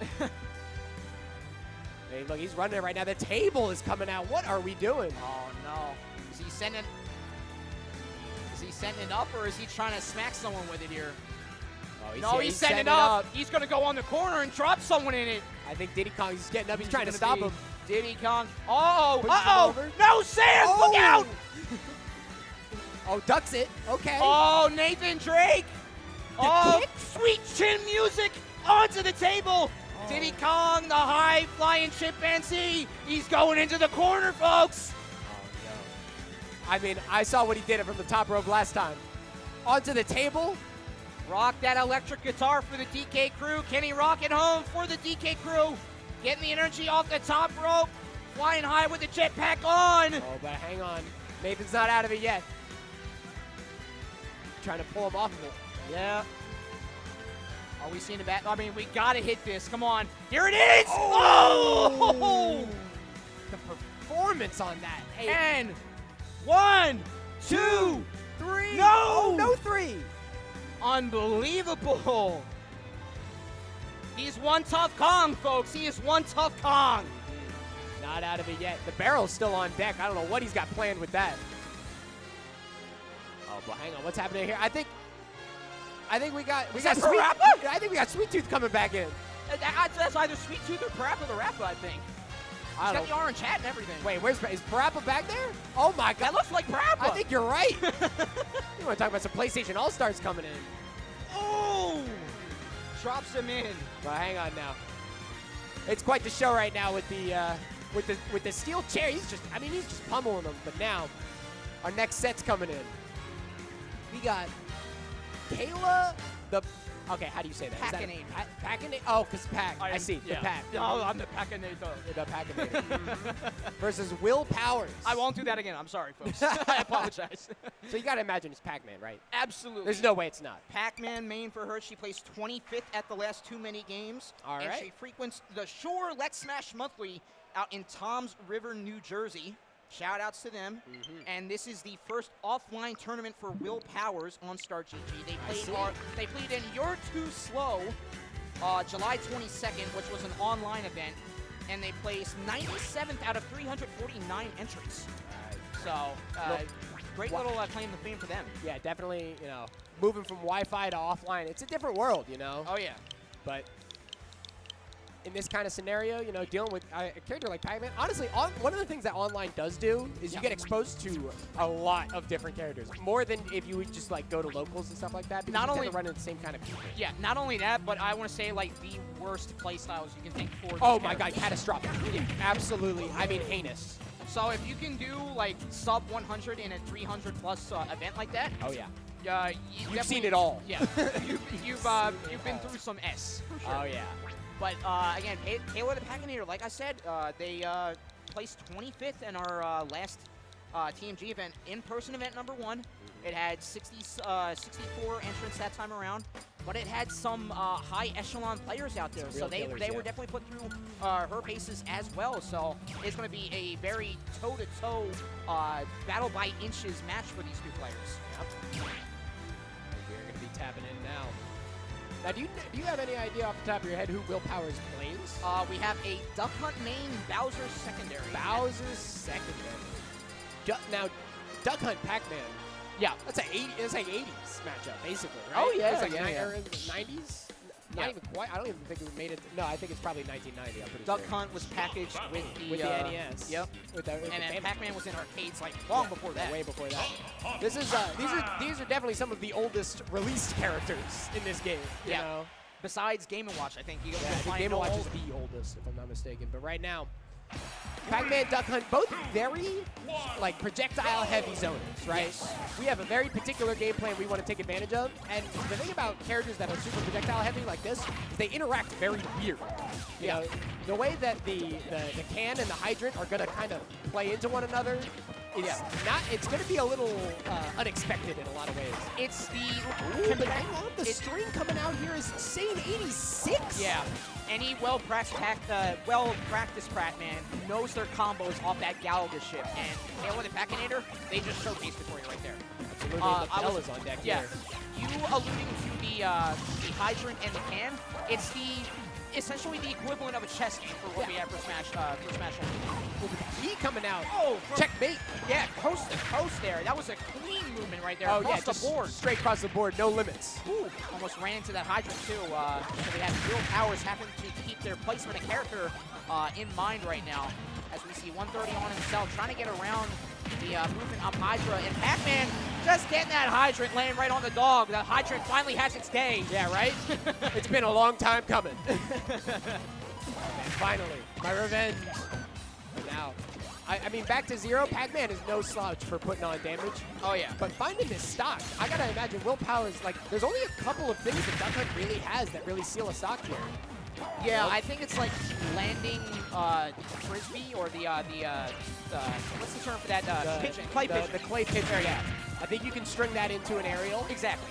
Hey, look, he's running it right now. The table is coming out. What are we doing? Oh no! Is he sending it up, or is he trying to smack someone with it here? Oh, he's sending it up. He's gonna go on the corner and drop someone in it. I think Diddy Kong is getting up. He's trying to stop him. Diddy Kong. Oh, Pushes him over. No, Sam, look out! Oh, ducks it. Okay. Oh, Nathan Drake. kick? Sweet chin music onto the table. Diddy Kong, the high-flying chimpanzee. He's going into the corner, folks. Oh, no. I mean, I saw what he did from the top rope last time. Onto the table. Rock that electric guitar for the DK crew. Can he rock it home for the DK crew? Getting the energy off the top rope. Flying high with the jetpack on. Oh, but hang on. Nathan's not out of it yet. Trying to pull him off of it. Yeah. Are we seeing the bat? I mean, we got to hit this. Come on. Here it is. Oh! The performance on that. Hey. And 1, 2, 3. No! Oh, no 3. Unbelievable. He's one tough Kong, folks. He is one tough Kong. Not out of it yet. The barrel's still on deck. I don't know what he's got planned with that. Oh, but hang on. What's happening here? I think we got Sweet. I think we got Sweet Tooth coming back in. That's either Sweet Tooth or Parappa the Rapper, I think. He's got the orange hat and everything. Wait, is Parappa back there? Oh my God. That looks like Parappa. I think you're right. You want to talk about some PlayStation All-Stars coming in. Oh! Drops him in. But hang on now. It's quite the show right now with the steel chair. He's just pummeling them. But now, our next set's coming in. We got Kayla the. Okay, how do you say that? Pac-Man. Pac-Man. Oh, because Pac. I see. Yeah. The Pac. Oh, I'm the Pac-Man. The Pac-Man. Versus Will Powers. I won't do that again. I'm sorry, folks. I apologize. So you got to imagine it's Pac-Man, right? Absolutely. There's no way it's not. Pac-Man main for her. She placed 25th at the last TooManyGames. All and right. she frequents the Shore Let's Smash Monthly out in Toms River, New Jersey. Shout outs to them. And this is the first offline tournament for Will Powers on Star GG. They played in You're Too Slow July 22nd, which was an online event. And they placed 97th out of 349 entries. So, great little claim to fame for them. Yeah, definitely, moving from Wi-Fi to offline. It's a different world, Oh, yeah. But in this kind of scenario, dealing with a character like Pac-Man, honestly, one of the things that online does do is you get exposed to a lot of different characters, more than if you would just go to locals and stuff like that. Not only run into the same kind of people. Yeah, not only that, but I want to say the worst play styles you can think for. Oh my God, catastrophic! Yeah, absolutely. I mean, heinous. So if you can do sub 100 in a 300 plus event like that. Oh yeah. You've seen it all. Yeah. you've been through some S. For sure. Oh yeah. But again, Kayla the Pac-Manator, like I said, they placed 25th in our last TMG event, in-person event number 1. It had 64 entrants that time around, but it had some high echelon players out there, so they were definitely put through her paces as well. So it's going to be a very toe-to-toe battle by inches match for these two players. Yep. We're going to be tapping in now. Now, do you have any idea off the top of your head who Will Powers plays? We have a Duck Hunt main, Bowser secondary. Bowser's secondary. Now, Duck Hunt Pac-Man. Yeah, that's like 80s matchup, basically, right? Oh yeah, it's like yeah. 90s. Not even quite. I don't even think we made it. No, I think it's probably 1990. I'm pretty Duck sure. Hunt was packaged with the NES. Yep. And then Pac-Man was in arcades long before that. Way before that. This is these are definitely some of the oldest released characters in this game. You know? Besides Game & Watch, I think Game & Watch is the oldest, if I'm not mistaken. But right now, Pac-Man, Duck Hunt, both very projectile-heavy zones, right? Yes. We have a very particular game plan we want to take advantage of, and the thing about characters that are super projectile-heavy like this is they interact very weird. You know, the way that the can and the hydrant are going to kind of play into one another. It's going to be a little unexpected in a lot of ways. It's the string coming out here is insane. 86. Yeah. Any well-practiced Pac-Man knows their combos off that Galaga ship, and Kayla the Pac-Manator, they just showcased it for you right there. Absolutely. The is on deck here. You alluding to the hydrant and the can, it's essentially the equivalent of a chess game for what we have for Smash. With the key coming out. Oh, checkmate. Yeah, coast to coast there. That was a clean movement right there. Oh, across the board. Straight across the board, no limits. Ooh, almost ran into that hydrant too. So they have Will Powers having to keep their placement of character in mind right now. As we see 130 on himself, trying to get around the movement up Hydra. And Pac-Man just getting that hydrant, laying right on the dog. The hydrant finally has its day. Yeah, right? It's been a long time coming. And finally, my revenge. But now, I mean, back to zero, Pac-Man is no slouch for putting on damage. Oh, yeah. But finding this stock, I gotta imagine Willpower is like, there's only a couple of things that Duck Hunt really has that really seal a stock here. Yeah, I think it's like landing frisbee or the what's the term for that? Pigeon, clay pigeon. The clay pigeon, yeah. I think you can string that into an aerial. Exactly.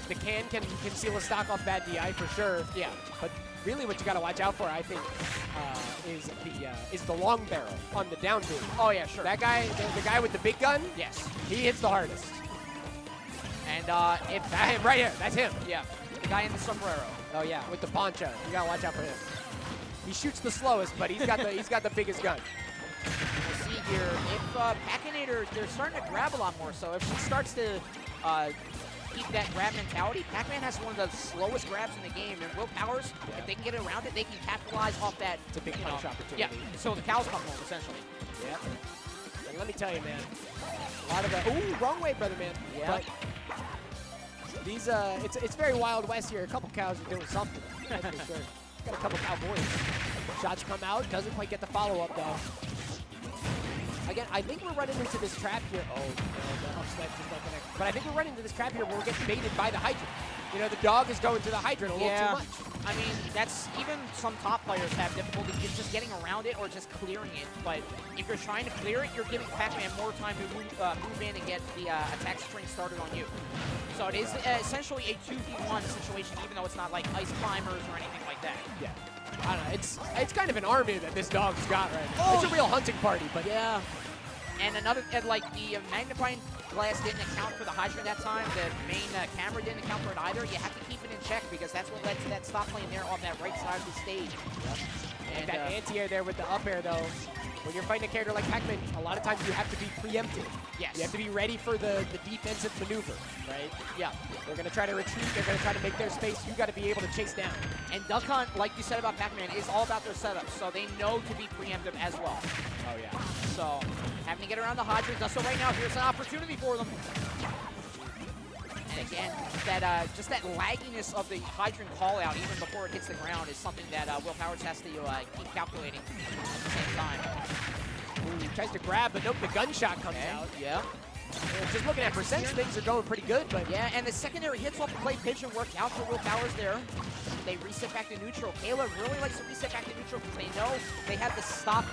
The can seal a stock off bad DI for sure. Yeah. But really what you got to watch out for, I think, is the long barrel on the down boom. Oh, yeah, sure. That guy, the guy with the big gun, yes, he hits the hardest. And if that right here, that's him. Yeah, the guy in the sombrero. Oh yeah, with the poncho. You got to watch out for him. He shoots the slowest, but he's got the biggest gun. We'll see here if Pac-Man, they're starting to grab a lot more. So if she starts to keep that grab mentality, Pac-Man has one of the slowest grabs in the game, and Willpower's, if they can get around it, they can capitalize off that. It's a big punish opportunity. Yeah, so the cows come home, essentially. Yep. And let me tell you, man, a lot of the, ooh, wrong way, brother, man. Yeah. But these, it's very Wild West here. A couple cows are doing something, that's for sure. Got a couple cowboys. Shots come out, doesn't quite get the follow-up, though. Again, I think we're running into this trap here. Oh, no, the up smash is not connect. But I think we're running into this trap here where we'll get baited by the hydrant. You know, the dog is going to the hydrant a little too much. I mean, that's even some top players have difficulty just getting around it or just clearing it. But if you're trying to clear it, you're giving Pac-Man more time to move in and get the attack string started on you. So it is essentially a 2v1 situation, even though it's not like ice climbers or anything like that. Yeah. I don't know. It's kind of an army that this dog's got right now. Oh, it's a real hunting party, but yeah. And another, like the magnifying glass didn't account for the hydrant that time. The main camera didn't account for it either. You have to keep it in check because that's what led to that stop lane there on that right side of the stage. Yep. And that anti-air there with the up air, though. When you're fighting a character like Pac-Man, a lot of times you have to be preemptive. Yes. You have to be ready for the defensive maneuver, right? Yeah. They're going to try to retreat. They're going to try to make their space. You got to be able to chase down. And Duck Hunt, like you said about Pac-Man, is all about their setups, so they know to be preemptive as well. Oh, yeah. So, having to get around the hydrant. So right now, here's an opportunity for them. And again, that just that lagginess of the hydrant call out even before it hits the ground is something that Will Powers has to keep calculating at the same time. Ooh, he tries to grab, but nope, the gunshot comes out. Yeah. Just looking at percentage, things are going pretty good, but yeah, and the secondary hits off the play pigeon worked out for Will Powers there. They reset back to neutral. Kayla really likes to reset back to neutral because they know they have the stop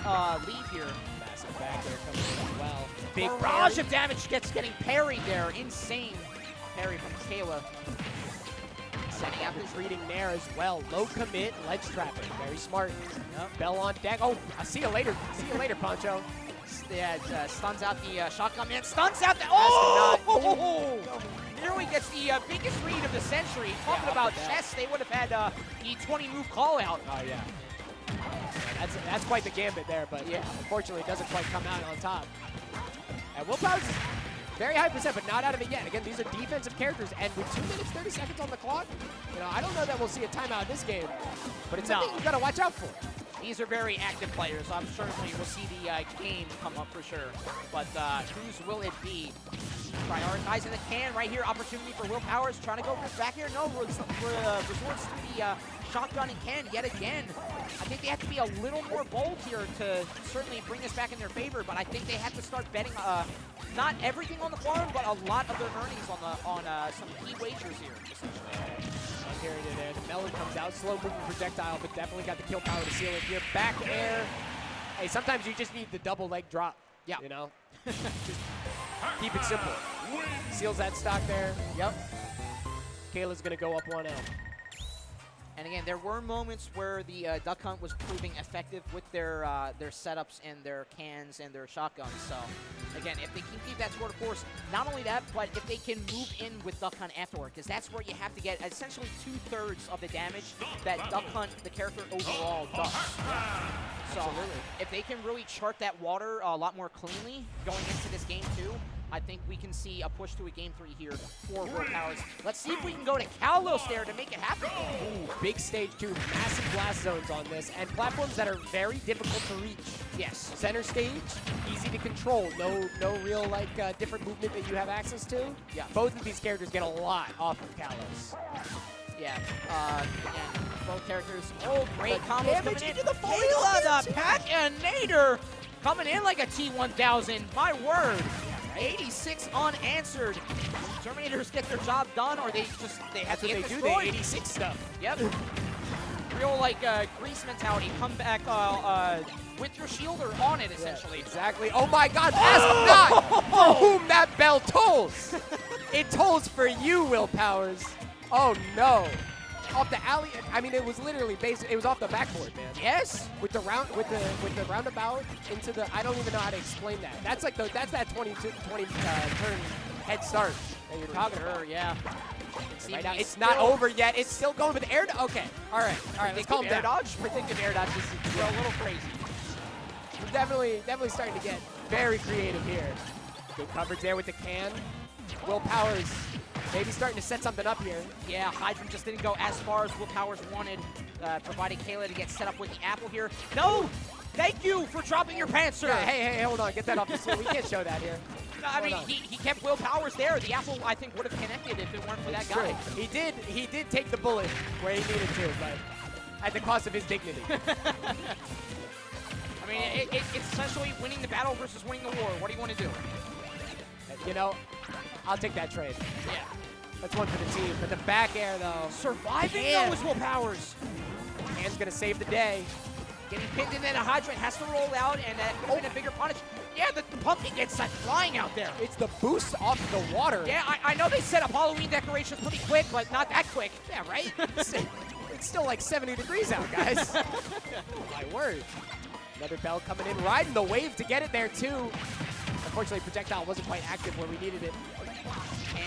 lead here. Massive back there coming in as well. Big barrage of damage getting parried there. Insane parry from Kayla. Setting out his reading there as well. Low commit, ledge trapping. Very smart. Yep. Bell on deck. Oh, I'll see you later. See you later, Poncho. Yeah, stuns out the shotgun man. Stuns out the. Oh! Nearly gets the biggest read of the century. Talking about chess, they would have had the 20 move call out. Oh, yeah. That's quite the gambit there, but yeah, unfortunately it doesn't quite come out on top. And Willpower's very high percent, but not out of it yet. Again, these are defensive characters, and with 2 minutes, 30 seconds on the clock, you know, I don't know that we'll see a timeout in this game, but it's something you've got to watch out for. These are very active players. I'm certainly will see the game come up for sure. But whose will it be? Prioritizing the can right here. Opportunity for Will Powers. Trying to go back here. No, resorts to the shotgun and can yet again. I think they have to be a little more bold here to certainly bring this back in their favor. But I think they have to start betting not everything on the farm, but a lot of their earnings on some key wagers here. There. The melon comes out, slow moving projectile, but definitely got the kill power to seal it here. Back air. Hey, sometimes you just need the double leg drop. Yeah. You know? Just keep it simple. Seals that stock there. Yep. Kayla's going to go up 1-0. And again, there were moments where the Duck Hunt was proving effective with their setups and their cans and their shotguns. So, again, if they can keep that score to force, not only that, but if they can move in with Duck Hunt afterward, because that's where you have to get essentially 2/3 of the damage that Duck Hunt, the character overall, does. So, absolutely. If they can really chart that water a lot more cleanly going into this game too, I think we can see a push to a Game 3 here for Will Powers. Let's see if we can go to Kalos there to make it happen. Ooh, big stage too. Massive blast zones on this, and platforms that are very difficult to reach. Yes. Center stage, easy to control. No real different movement that you have access to. Yeah. Both of these characters get a lot off of Kalos. Yeah. Again, both characters. Oh, great combos coming in. Into the Kayla, the Pac-Nator. Coming in like a T-1000. My word. 86 unanswered. Terminators get their job done, or they have to get They destroyed. do the 86 stuff. Yep. Real like Grease mentality. Come back with your shield or on it, essentially. Yeah, exactly. Oh my God! Ask not for whom that bell tolls. It tolls for you, Will Powers. Oh no! Off the alley. I mean, it was literally basically. It was off the backboard, man. Yes. With the roundabout into the. I don't even know how to explain that. That's like that's that 20 turn head start that you're talking about. Yeah. Right now, it's not over yet. It's still going with air. Okay. All right. Let's calm down. Predictive air dodge is a little crazy. We're definitely starting to get very creative here. Good coverage there with the can. Will Powers maybe starting to set something up here. Yeah, Hydrant just didn't go as far as Will Powers wanted, providing Kayla to get set up with the apple here. No! Thank you for dropping your pants, sir. Yeah, hey, hold on. Get that off the sleeve. We can't show that here. No, I mean, he kept Will Powers there. The apple, I think, would have connected if it weren't for that guy. True. He did take the bullet where he needed to, but at the cost of his dignity. I mean, it's essentially winning the battle versus winning the war. What do you want to do? You know, I'll take that trade. Yeah. That's one for the team. But the back air, though. Surviving, though, is Will Powers. Hand's going to save the day. Getting pinned in, then a Hydrant has to roll out, and that could have been a bigger punish. Yeah, the pumpkin gets sent flying out there. It's the boost off the water. Yeah, I know they set up Halloween decorations pretty quick, but not that quick. Yeah, right? It's still like 70 degrees out, guys. Oh, my word. Another bell coming in, riding the wave to get it there, too. Unfortunately, projectile wasn't quite active where we needed it.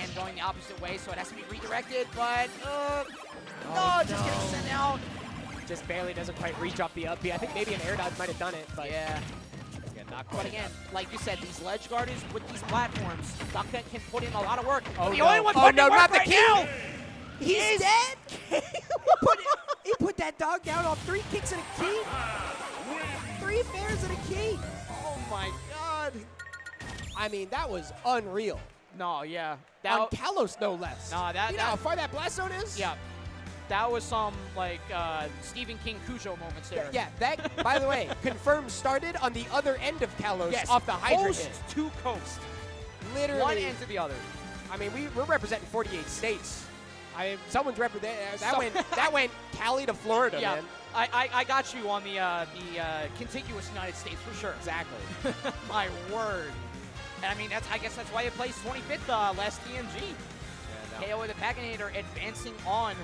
And going the opposite way, so it has to be redirected, but no, just getting sent out. Just barely doesn't quite reach off the up B. I think maybe an air dodge might have done it, but yeah. But again, like you said, these ledge guarders with these platforms, Ducknet can put in a lot of work. Oh, the no. only one putting in work not the right key. now. He's dead. He put that dog down off 3 kicks and a key. 3 fairs and a key. Oh my God. I mean, that was unreal. No, yeah. On Kalos, no less. No, you know how far that blast zone is? Yeah. That was some, like, Stephen King Cujo moments there. Yeah, that, by the way, confirmed started on the other end of Kalos off the hydrant. Coast to coast. Literally. One end to the other. I mean, we're representing 48 states. Someone's representing. That went Cali to Florida, man. I got you on the contiguous United States for sure. Exactly. My word. And I mean, I guess that's why it placed 25th last TMG. Yeah, no. KO with the Pac-Man advancing on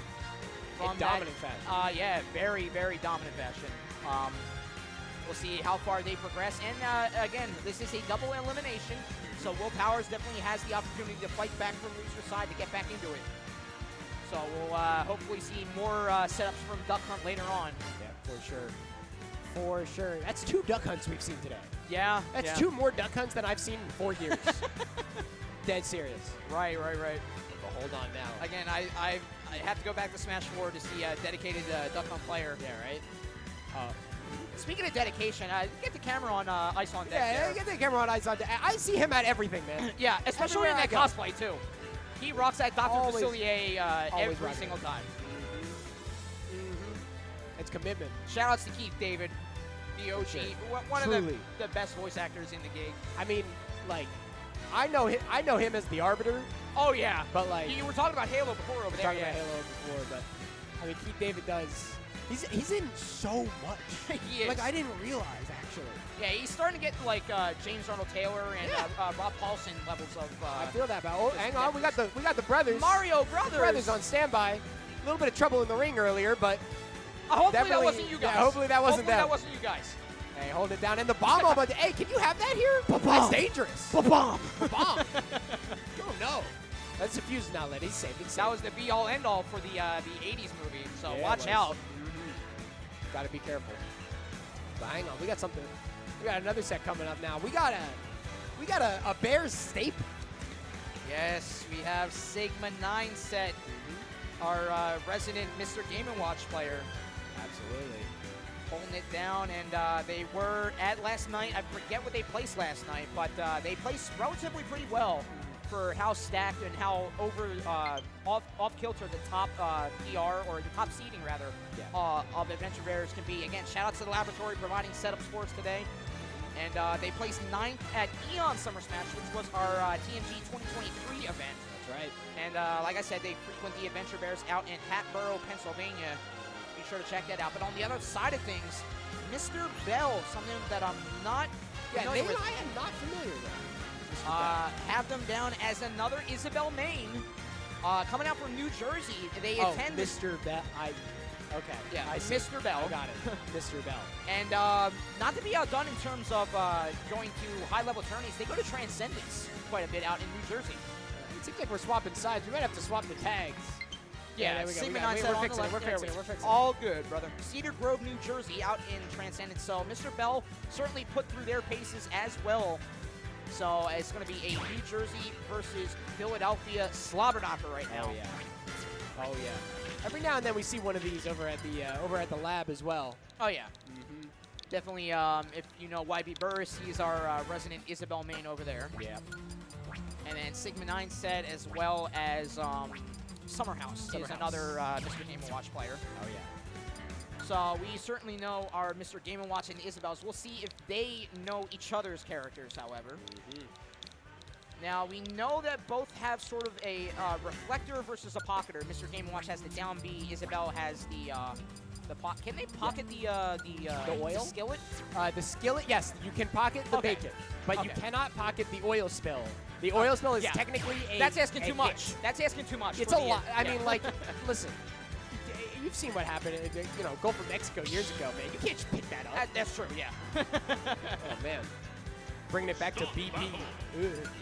from dominant fashion. Yeah, very, very dominant fashion. We'll see how far they progress. And again, this is a double elimination, so Will Powers definitely has the opportunity to fight back from loser side to get back into it. So we'll hopefully see more setups from Duck Hunt later on. Yeah, for sure. For sure. That's 2 Duck Hunts we've seen today. Yeah. That's 2 more Duck Hunts than I've seen in 4 years. Dead serious. Right. But hold on now. Again, I have to go back to Smash 4 to see a dedicated Duck Hunt player. Yeah, right? Speaking of dedication, get the camera on Ice on Deck. Yeah, get the camera on Ice on Deck. I see him at everything, man. Yeah, especially in that cosplay, too. He rocks that Dr. Facilier every single time. It's commitment. Shoutouts to Keith David, the OG, one Truly. of the best voice actors in the gig. I mean, like, I know him as the Arbiter. Oh, yeah. But, like... You were talking about Halo before over there. Talking about Halo before, but... I mean, Keith David does... He's in so much. He is. Like, I didn't realize, actually. Yeah, he's starting to get, like, James Arnold Taylor and Rob Paulson levels of... I feel that, but hang on. We got the brothers. Mario Brothers. The brothers on standby. A little bit of trouble in the ring earlier, but... hopefully that wasn't you guys. Yeah, hopefully that wasn't them. That wasn't you guys. Hey, hold it down. And the bomb on, but hey, can you have that here? That's dangerous. Bomb. Oh, no. That's a fuse now, ladies. Safe. That was the be-all, end-all for the 80s movie, so yeah, watch out. Got to be careful. But hang on, we got something. We got another set coming up now. We got a Bears staple. Yes, we have Sigma 9 set. Our resident Mr. Game & Watch player. Absolutely. Holding it down, and they were at last night. I forget what they placed last night, but they placed relatively pretty well for how stacked and how off kilter the top PR, or the top seeding rather, of Adventure Bears can be. Again, shout out to the laboratory providing setups for us today. And they placed 9th at Eon Summer Smash, which was our TMG 2023 event. That's right. And like I said, they frequent the Adventure Bears out in Hatboro, Pennsylvania. Be sure to check that out. But on the other side of things, Mr. Bell, something that I'm not familiar with. I am not familiar with. Have them down as another Isabel main. Coming out from New Jersey. They attend Mr. Bell. Okay. Yeah, I see. Mr. Bell. I got it. Mr. Bell. And not to be outdone in terms of going to high-level tourneys, they go to Transcendence quite a bit out in New Jersey. It seems like we're swapping sides. We might have to swap the tags. Yeah, there we go. Sigma We're 9 fixing it. We're fixing it. We're fixing it. All good, brother. Cedar Grove, New Jersey, out in Transcendence. So Mr. Bell certainly put through their paces as well. So it's going to be a New Jersey versus Philadelphia slobberknocker right now. Oh yeah. Oh yeah. Every now and then we see one of these over at the lab as well. Oh yeah. Definitely. If you know YB Burris, he's our resident Isabel main over there. Yeah. And then Sigma 9 set as well as Summerhouse is another Mr. Game & Watch player. Oh yeah. So we certainly know our Mr. Game & Watch and the Isabels. We'll see if they know each other's characters, however. Now, we know that both have sort of a reflector versus a pocketer. Mr. Game & Watch has the down B. Isabel has the can they pocket the oil? The skillet? The skillet, yes, you can pocket the bacon, but you cannot pocket the oil spill. The oil spill is technically a That's asking too much. hit. That's asking too much. It's a lot. I mean, like, listen, you've seen what happened, Gulf of Mexico years ago, man. You can't just pick that up. That's true, yeah. Oh, man. Bringing it back to BP. Ugh.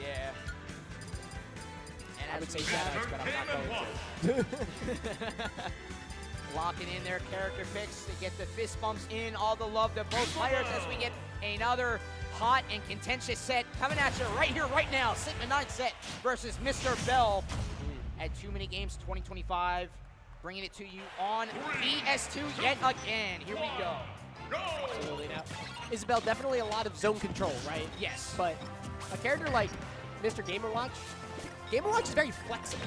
Yeah. And I would say shout-outs, but I'm not going to. Locking in their character picks to get the fist bumps in. All the love to both players as we get another hot and contentious set coming at you right here, right now. Sigma 9 set versus Mr. Bell at TooManyGames 2025. Bringing it to you on PS2 yet again. Here we go. Absolutely. Now, Isabel, definitely a lot of zone control, right? Yes. But a character like Mr. Game & Watch is very flexible.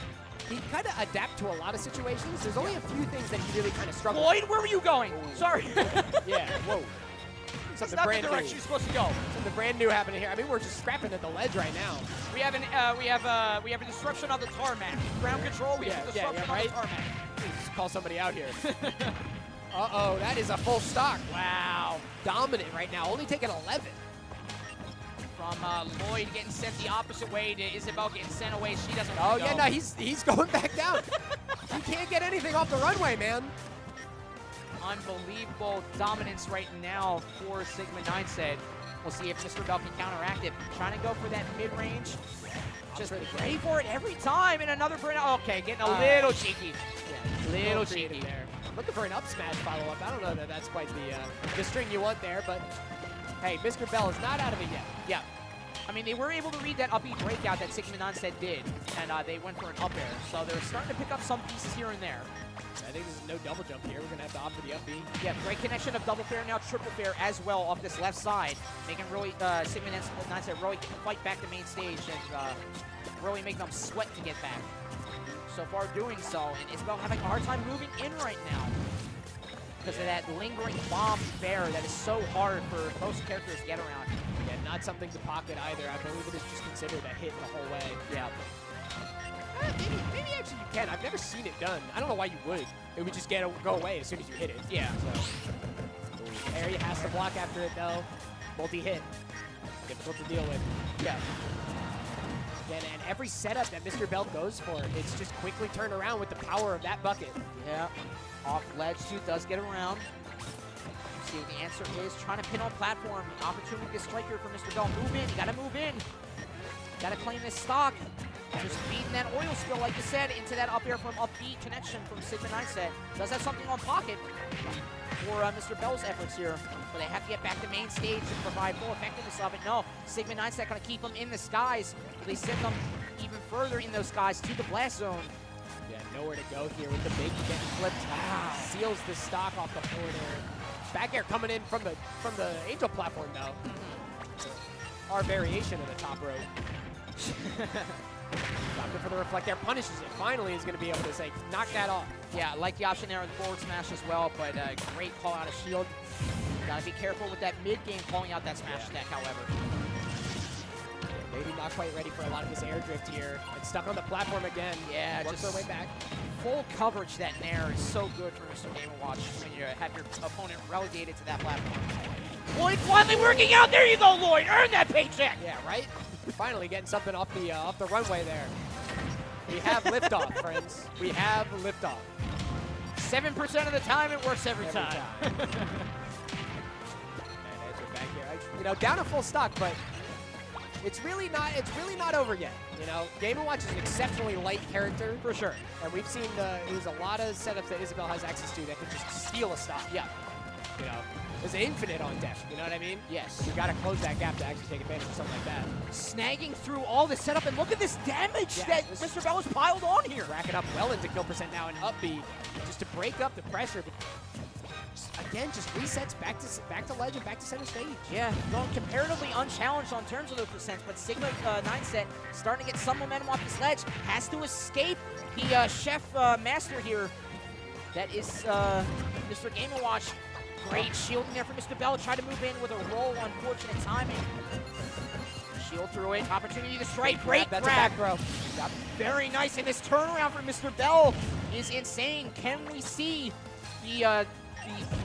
He kind of adapt to a lot of situations. There's only a few things that he really kind of struggles with. Lloyd, where were you going? Sorry. Yeah, whoa. Something brand new. That's not the direction you're supposed to go. Something brand new happening here. I mean, we're just scrapping at the ledge right now. We have a disruption of the tarmac. Ground control. We have a disruption of the tarmac. Just call somebody out here. Uh-oh, that is a full stock. Wow. Dominant right now. Only taking 11. From Lloyd getting sent the opposite way to Isabel getting sent away. She doesn't want to go. No, he's going back down. He can't get anything off the runway, man. Unbelievable dominance right now for Sigma 9 set. We'll see if Mr. Bell can counteract it. Trying to go for that mid-range. Just ready for it every time. And another burn. Okay, getting a little cheeky. Yeah, little cheeky there. Looking for an up smash follow-up. I don't know that that's quite the string you want there, but hey, Mr. Bell is not out of it yet. Yeah. I mean, they were able to read that up B breakout that Sigma 9 set did, and they went for an up air. So they're starting to pick up some pieces here and there. I think this is no double jump here. We're going to have to opt for the up B. Yeah, great connection of double fair, now triple fair as well off this left side. Making really, Sigma 9 set really fight back to main stage and really make them sweat to get back. So far doing so, and Isabel having a hard time moving in right now because of that lingering bomb fair that is so hard for most characters to get around. Yeah, not something to pocket either. I believe it is just considered a hit the whole way. Yeah. Maybe actually you can. I've never seen it done. I don't know why you would. It would just go away as soon as you hit it. Yeah. So, Harry has to block after it though. Multi-hit. Difficult to deal with. Yeah. Again, and every setup that Mr. Bell goes for, it's just quickly turned around with the power of that bucket. Yeah. Off ledge too, does get around. See what the answer is. Trying to pin on platform. Opportunity to strike here for Mr. Bell. Move in. You gotta move in. Gotta claim this stock. Just beating that oil spill, like you said, into that up air from up B connection from Sigma 9 set. Does have something on pocket for Mr. Bell's efforts here. But they have to get back to main stage to provide full effectiveness of it. No, Sigma 9 set gonna keep them in the skies. They send them even further in those skies to the blast zone. Yeah, nowhere to go here with the big getting flipped. Wow. Seals the stock off the floor there. Back air coming in from the Angel platform though. Our variation of the top rope. Opted for the reflect air, punishes it. Finally is going to be able to say, knock that off. Yeah, like the option there on the forward smash as well, but great call out of shield. Gotta be careful with that mid-game calling out that smash attack, however. Maybe not quite ready for a lot of this air drift here. It's stuck on the platform again. Yeah, works just their way back. Full coverage that nair is so good for Mr. Game & Watch when you have your opponent relegated to that platform. Lloyd finally working out. There you go, Lloyd. Earn that paycheck. Yeah, right? Finally getting something off the runway there. We have liftoff, friends. We have liftoff. 7% of the time, it works every time. And as we're back here, you know, down a full stock, but it's really not over yet. You know, Game & Watch is an exceptionally light character For sure. and we've seen there's a lot of setups that Isabel has access to that can just steal a stock. Yeah. You know, there's an infinite on deck. You know what I mean? Yes. You got to close that gap to actually take advantage of something like that. Snagging through all the setup, and look at this damage Yeah, that Mr. Bell has piled on here. Racking up well into kill percent now and up B, just to break up the pressure. Again, just resets back to ledge and back to center stage. Yeah, going comparatively unchallenged on terms of those percents, but Sigma 9-set starting to get some momentum off this ledge. Has to escape the Chef Master here. That is Mr. Game & Watch. Great shielding there for Mr. Bell. Tried to move in with a roll. Unfortunate timing. Shield through it. Opportunity to strike. Great That's grab. a back throw. Yep. Very nice. And this turnaround for Mr. Bell is insane. Can we see the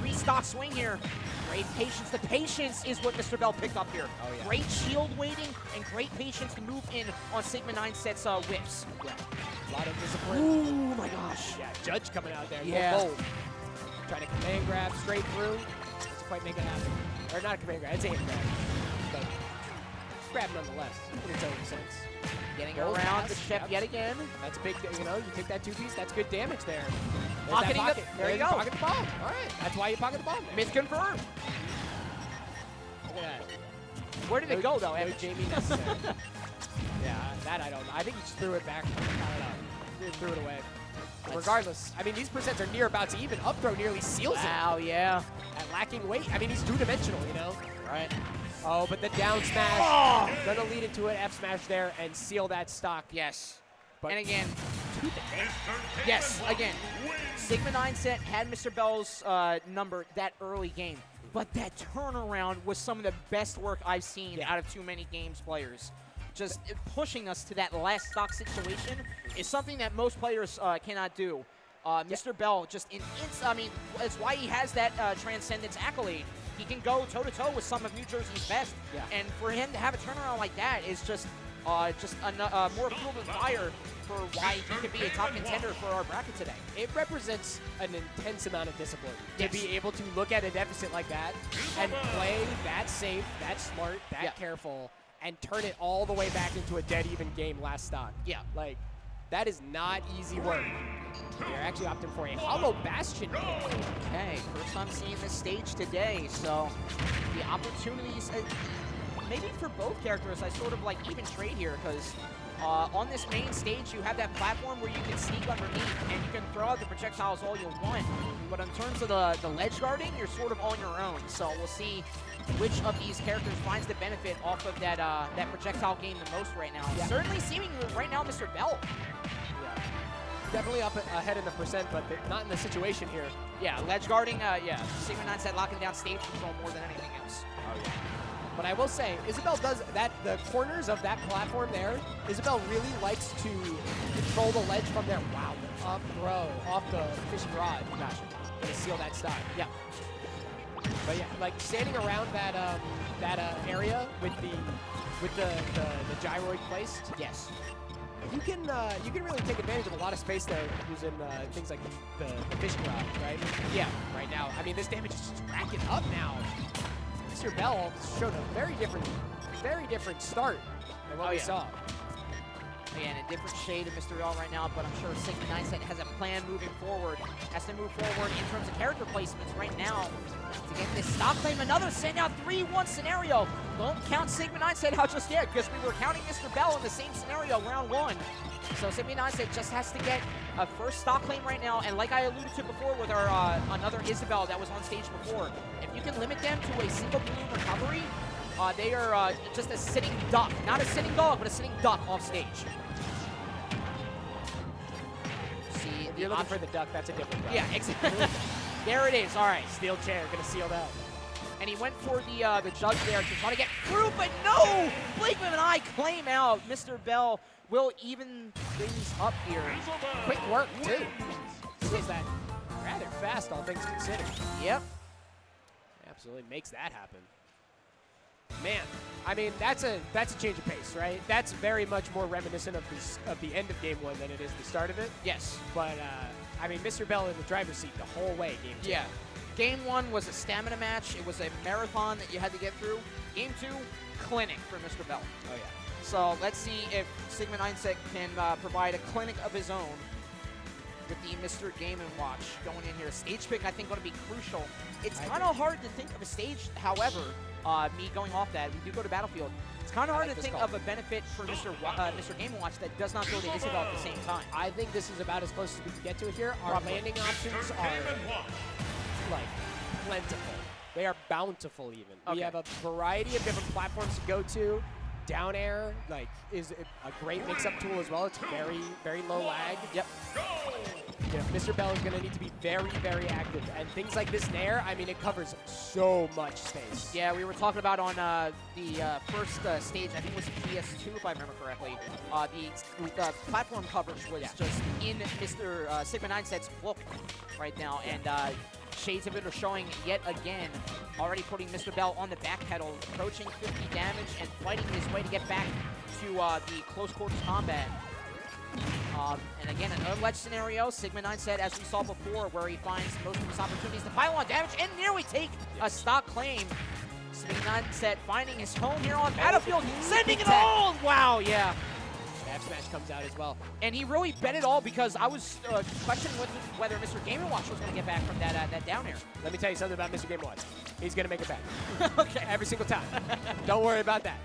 3-stock swing here? Great patience. The patience is what Mr. Bell picked up here. Oh, yeah. Great shield waiting and great patience to move in on Sigma 9-set's whips. Yeah. A lot of discipline. Oh my gosh. Yeah, Judge coming out there. Yeah. Bold. Trying to command grab straight through. Doesn't quite make it happen. Or not a command grab, it's aim grab. But grab nonetheless, in its own sense. Getting Gold around the pass, Chef yep. yet again. That's big, you know, you take that 2-piece, that's good damage there. There's Pocketing that pocket. there you There's go. Pocket the bomb. All right, that's why you pocket the bomb. Misconfirmed. Look at that. Where did it go, though, No Evan? Jamie necessary. Yeah, that I don't know. I think he just threw it back. I don't know. Threw it away. Regardless, I mean, these percents are near about to even. Up throw nearly seals Wow, yeah. it at lacking weight. I mean, he's two-dimensional, you know? Right. Oh, but the down smash, gonna lead into an F smash there and seal that stock. Yes. But And again, yes, again, Sigma 9-set had Mr. Bell's number that early game, but that turnaround was some of the best work I've seen out of TooManyGames players. Just pushing us to that last stock situation is something that most players cannot do. Mr. Bell just I mean, it's why he has that Transcendence accolade. He can go toe-to-toe with some of New Jersey's best, and for him to have a turnaround like that is just more fuel than fire for why he could be a top contender for our bracket today. It represents an intense amount of discipline to be able to look at a deficit like that and play that safe, that smart, that careful, and turn it all the way back into a dead even game last stock. Yeah. Like, that is not easy work. You're actually opting for a Hollow Bastion pick. Okay, first time seeing this stage today, so the opportunities, maybe for both characters, I sort of like even trade here, because on this main stage, you have that platform where you can sneak underneath and you can throw out the projectiles all you want. But in terms of the ledge guarding, you're sort of on your own. So we'll see which of these characters finds the benefit off of that that projectile game the most right now. Yeah. Certainly seeming right now, Mr. Bell. Yeah. Definitely up ahead in the percent, but not in the situation here. Yeah, ledge guarding, yeah. Sigma 9-set locking down stage control more than anything else. Oh, yeah. But I will say, Isabel does that, the corners of that platform there, Isabel really likes to control the ledge from there. Wow, up throw off the fishing rod. Gotcha. Gonna seal that stock. Yeah. But yeah, like standing around that area with the gyroid placed. Yes. You can really take advantage of a lot of space there using things like the fishing rod, right? Yeah. Right now, I mean, this damage is just racking up now. Mr. Bell showed a very different start than what we saw. Again, a different shade of Mr. Bell right now, but I'm sure Sigma 9-set has a plan moving forward. Has to move forward in terms of character placements right now to get this stock claim. Another send out 3-1 scenario. Don't count Sigma 9-set out just yet, because we were counting Mr. Bell in the same scenario, round 1. So Sigma 9-set just has to get a first stock claim right now, and like I alluded to before with our another Isabel that was on stage before, if you can limit them to a single balloon recovery, they are just a sitting duck. Not a sitting dog, but a sitting duck off stage. See, If you're looking for the duck, that's a different duck. Yeah, exactly. There it is. All right. Steel chair, gonna seal that. and he went for the judge there to try to get through, but no! Blakeman and I claim out. Mr. Bell will even things up here. Quick work, too. He was that rather fast, all things considered. Yep. Absolutely makes that happen. Man, I mean, that's a change of pace, right? That's very much more reminiscent of the end of game 1 than it is the start of it. Yes. But, I mean, Mr. Bell in the driver's seat the whole way, game 2. Yeah. Game 1 was a stamina match. It was a marathon that you had to get through. Game 2, clinic for Mr. Bell. Oh, yeah. So let's see if Sigma 9set can provide a clinic of his own with the Mr. Game & Watch going in here. Stage pick, I think, going to be crucial. It's kind of hard to think of a stage, however, me going off that, we do go to Battlefield. It's kind of hard to think of a benefit for Mr. Game & Watch that does not go to Isabel at the same time. I think this is about as close as we can get to it here. Our landing options are, like, plentiful. They are bountiful, even. Okay. We have a variety of different platforms to go to. Down air, like, is a great mix-up tool as well. It's very, very low lag. Yep. You know, Mr. Bell is going to need to be very, very active. And things like this Nair, I mean, it covers so much space. Yeah, we were talking about on the first stage, I think it was PS2, if I remember correctly, the platform coverage was just in Mr. Sigma 9set's book right now. And shades of it are showing yet again, already putting Mr. Bell on the back pedal, approaching 50 damage and fighting his way to get back to the close quarters combat. And again, an unledged scenario, Sigma 9set, as we saw before, where he finds most of his opportunities to pile on damage, and there we take a stock claim. Sigma 9set finding his home here on Battlefield, sending it all! Wow, yeah. F smash comes out as well. And he really bet it all because I was questioning whether Mr. Game & Watch was going to get back from that down air. Let me tell you something about Mr. Game & Watch. He's going to make it back. Okay. Every single time. Don't worry about that.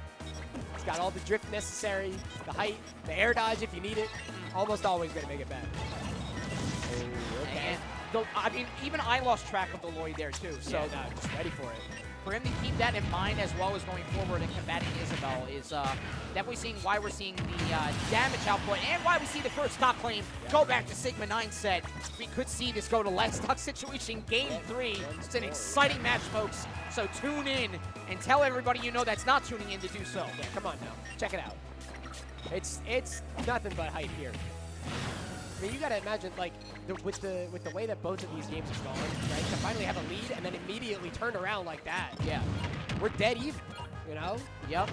He's got all the drift necessary, the height, the air dodge if you need it. Almost always going to make it back. Oh, okay. And I mean, even I lost track of the Lloyd there too. So yeah, no, just ready for it. For him to keep that in mind as well as going forward and combating Isabel is definitely seeing why we're seeing the damage output and why we see the first stock claim go back to Sigma 9set. We could see this go to last stock situation game 3. It's an exciting match, folks. So tune in and tell everybody you know that's not tuning in to do so. Yeah, come on now. Check it out. It's nothing but hype here. I mean, you gotta imagine, like, with the way that both of these games have gone, right? To finally have a lead and then immediately turn around like that. Yeah, we're dead even. You know? Yep.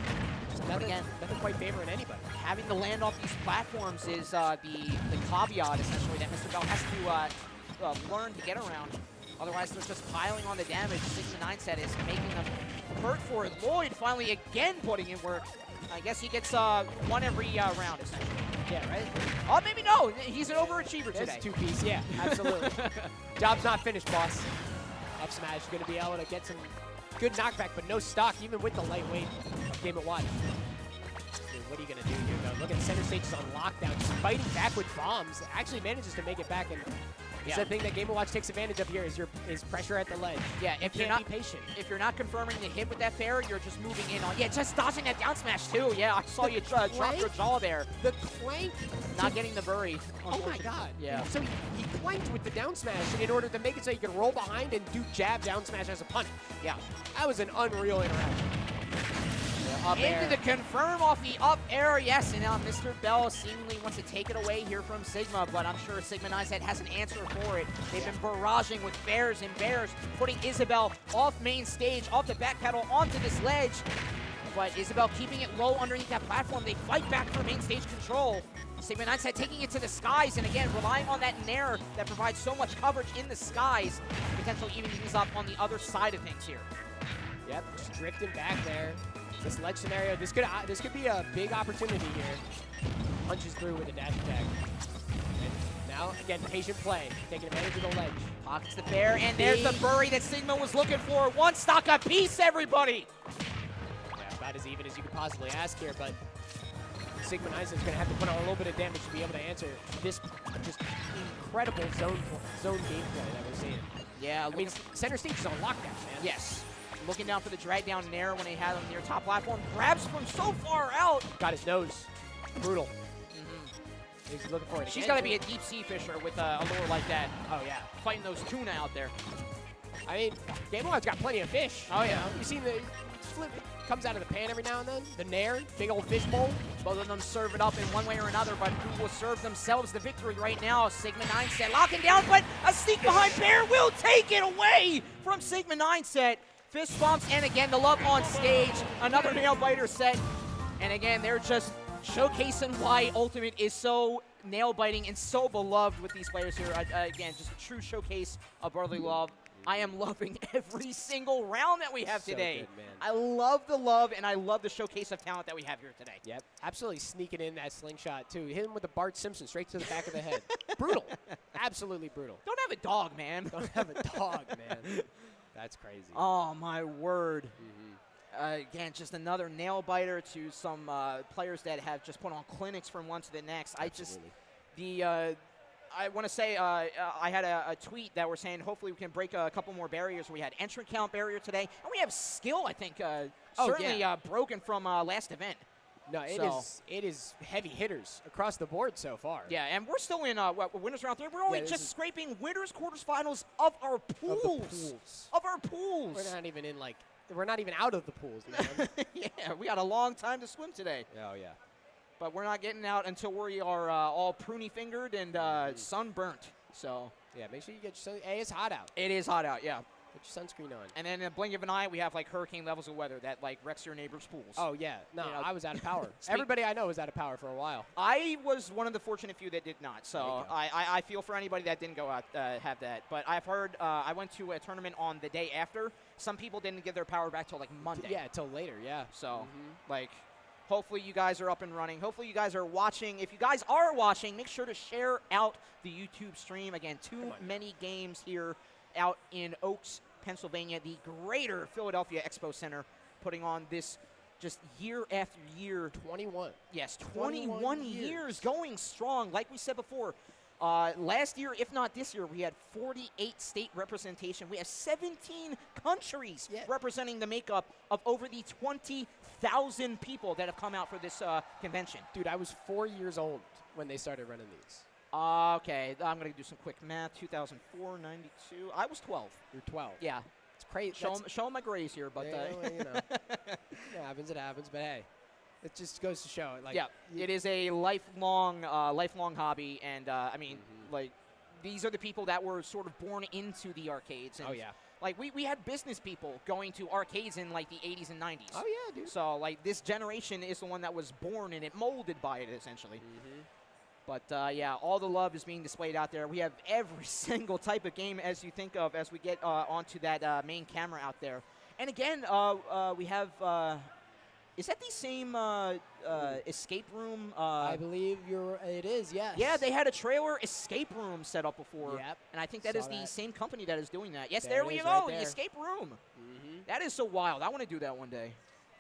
Just nothing quite favoring anybody. Having to land off these platforms is the caveat essentially that Mr. Bell has to learn to get around. Otherwise, they're just piling on the damage. Sigma 9set is making them hurt for it. Lloyd finally again putting in work. I guess he gets one every round, essentially. Yeah, right? Oh, maybe no. He's an overachiever today. It's two-piece, yeah, absolutely. Job's not finished, boss. Up smash is going to be able to get some good knockback, but no stock, even with the lightweight of Game & Watch. Dude, what are you going to do here, though? Look at center stage is on lockdown. Just fighting back with bombs. Actually manages to make it back, and it's the thing that Game & Watch takes advantage of here is pressure at the ledge. Yeah, if you're not patient. If you're not confirming the hit with that fair, you're just moving in on. Yeah, just dodging that down smash too. Yeah, I saw you drop your jaw there. The clank. Not getting the bury. Oh my god. Yeah. So he clanked with the down smash in order to make it so you can roll behind and do jab down smash as a punish. Yeah, that was an unreal interaction. Up into the confirm off the up air, yes, and now Mr. Bell seemingly wants to take it away here from Sigma, but I'm sure Sigma 9set has an answer for it. They've been barraging with bears and bears, putting Isabel off main stage, off the back pedal, onto this ledge. But Isabel keeping it low underneath that platform. They fight back for main stage control. Sigma 9set taking it to the skies, and again, relying on that Nair that provides so much coverage in the skies. Potentially even things up on the other side of things here. Yep, just drifting back there. This ledge scenario, this could be a big opportunity here. Punches through with a dash attack. And now, again, patient play, taking advantage of the ledge. Pockets the fair, and there's the bury that Sigma was looking for. One stock apiece, everybody! Yeah, about as even as you could possibly ask here, but Sigma 9set is going to have to put on a little bit of damage to be able to answer this just incredible zone gameplay that we're seeing. Yeah, I mean, center stage is on lockdown, man. Yes. Looking down for the drag down Nair when they had him near top platform. Grabs from so far out. Got his nose. Brutal. He's looking for it. She's got to be a deep sea fisher with a lure like that. Oh, yeah. Fighting those tuna out there. I mean, Game & Watch got plenty of fish. Oh, yeah. You know? You seen the flip comes out of the pan every now and then? The Nair, big old fish bowl. Both of them serve it up in one way or another, but who will serve themselves the victory right now? Sigma 9 set locking down, but a sneak behind Bear will take it away from Sigma 9 set. Fist bumps, and again, the love on stage. Another nail biter set. And again, they're just showcasing why Ultimate is so nail biting and so beloved with these players here. Again, just a true showcase of brotherly love. I am loving every single round that we have today. Good, man. I love the love, and I love the showcase of talent that we have here today. Yep, absolutely sneaking in that slingshot, too. Hit him with the Bart Simpson straight to the back of the head. Brutal. Absolutely brutal. Don't have a dog, man. Don't have a dog, man. That's crazy. Oh, my word. Again, just another nail biter to some players that have just put on clinics from one to the next. I want to say I had a tweet that were saying hopefully we can break a couple more barriers. We had entrant count barrier today, and we have skill, I think, certainly broken from last event. No, it is heavy hitters across the board so far. Yeah, and we're still in winners round 3. We're only just scraping winners quarterfinals of our pools. Of our pools. We're not even in we're not even out of the pools, man. Yeah, we got a long time to swim today. Oh yeah. But we're not getting out until we are all pruny-fingered and sunburnt. So yeah, make sure you get your sun. Hey, it's hot out. It is hot out, yeah. Put your sunscreen on. And then in a blink of an eye, we have like hurricane levels of weather that like wrecks your neighbor's pools. Oh yeah, no, You know, I was out of power. Everybody I know was out of power for a while. I was one of the fortunate few that did not. So I feel for anybody that didn't go out have that. But I've heard I went to a tournament on the day after. Some people didn't get their power back till like Monday. Yeah, till later. Yeah. So like. Hopefully you guys are up and running. Hopefully you guys are watching. If you guys are watching, make sure to share out the YouTube stream. Again, TooManyGames here out in Oaks, Pennsylvania, the greater Philadelphia Expo Center, putting on this just year after year. 21. Yes, 21 years going strong. Like we said before, last year, if not this year, we had 48 state representation. We have 17 countries representing the makeup of over the 20,000 people that have come out for this convention. Dude, I was 4 years old when they started running these. Okay, I'm going to do some quick math. 2004, 92. I was 12. You're 12. Yeah. It's crazy. Show my grays here, but well, you know, it happens. But hey, it just goes to show. Like, yeah, it is a lifelong hobby, and I mean, like, these are the people that were sort of born into the arcades. And, like, we had business people going to arcades in, like, the 80s and 90s. Oh, yeah, dude. So, like, this generation is the one that was born in it, molded by it, essentially. But, yeah, all the love is being displayed out there. We have every single type of game as you think of as we get onto that main camera out there. And, again, we have is that the same escape room? I believe it is, yes. Yeah, they had a trailer escape room set up before. Yep. And I think that is the same company that is doing that. Yes, there we go, go, right the escape room. That is so wild. I want to do that one day.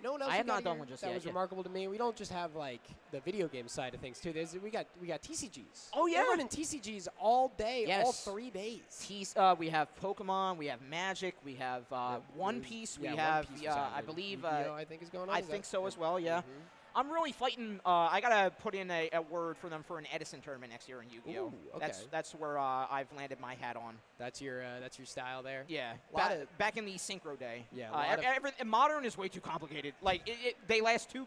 No one else I have not done one just yet. That was remarkable to me. We don't just have like the video game side of things too. We got TCGs. Oh yeah, we're running TCGs all day, all 3 days. We have Pokemon, we have Magic, we have One Piece, we have I believe I think is going on. I think so as well. Yeah. I'm really fighting. I gotta put in a word for them for an Edison tournament next year in Yu-Gi-Oh. Okay. That's where I've landed my hat on. That's your style there. Yeah, back in the synchro day. Yeah. Modern is way too complicated. Like they last two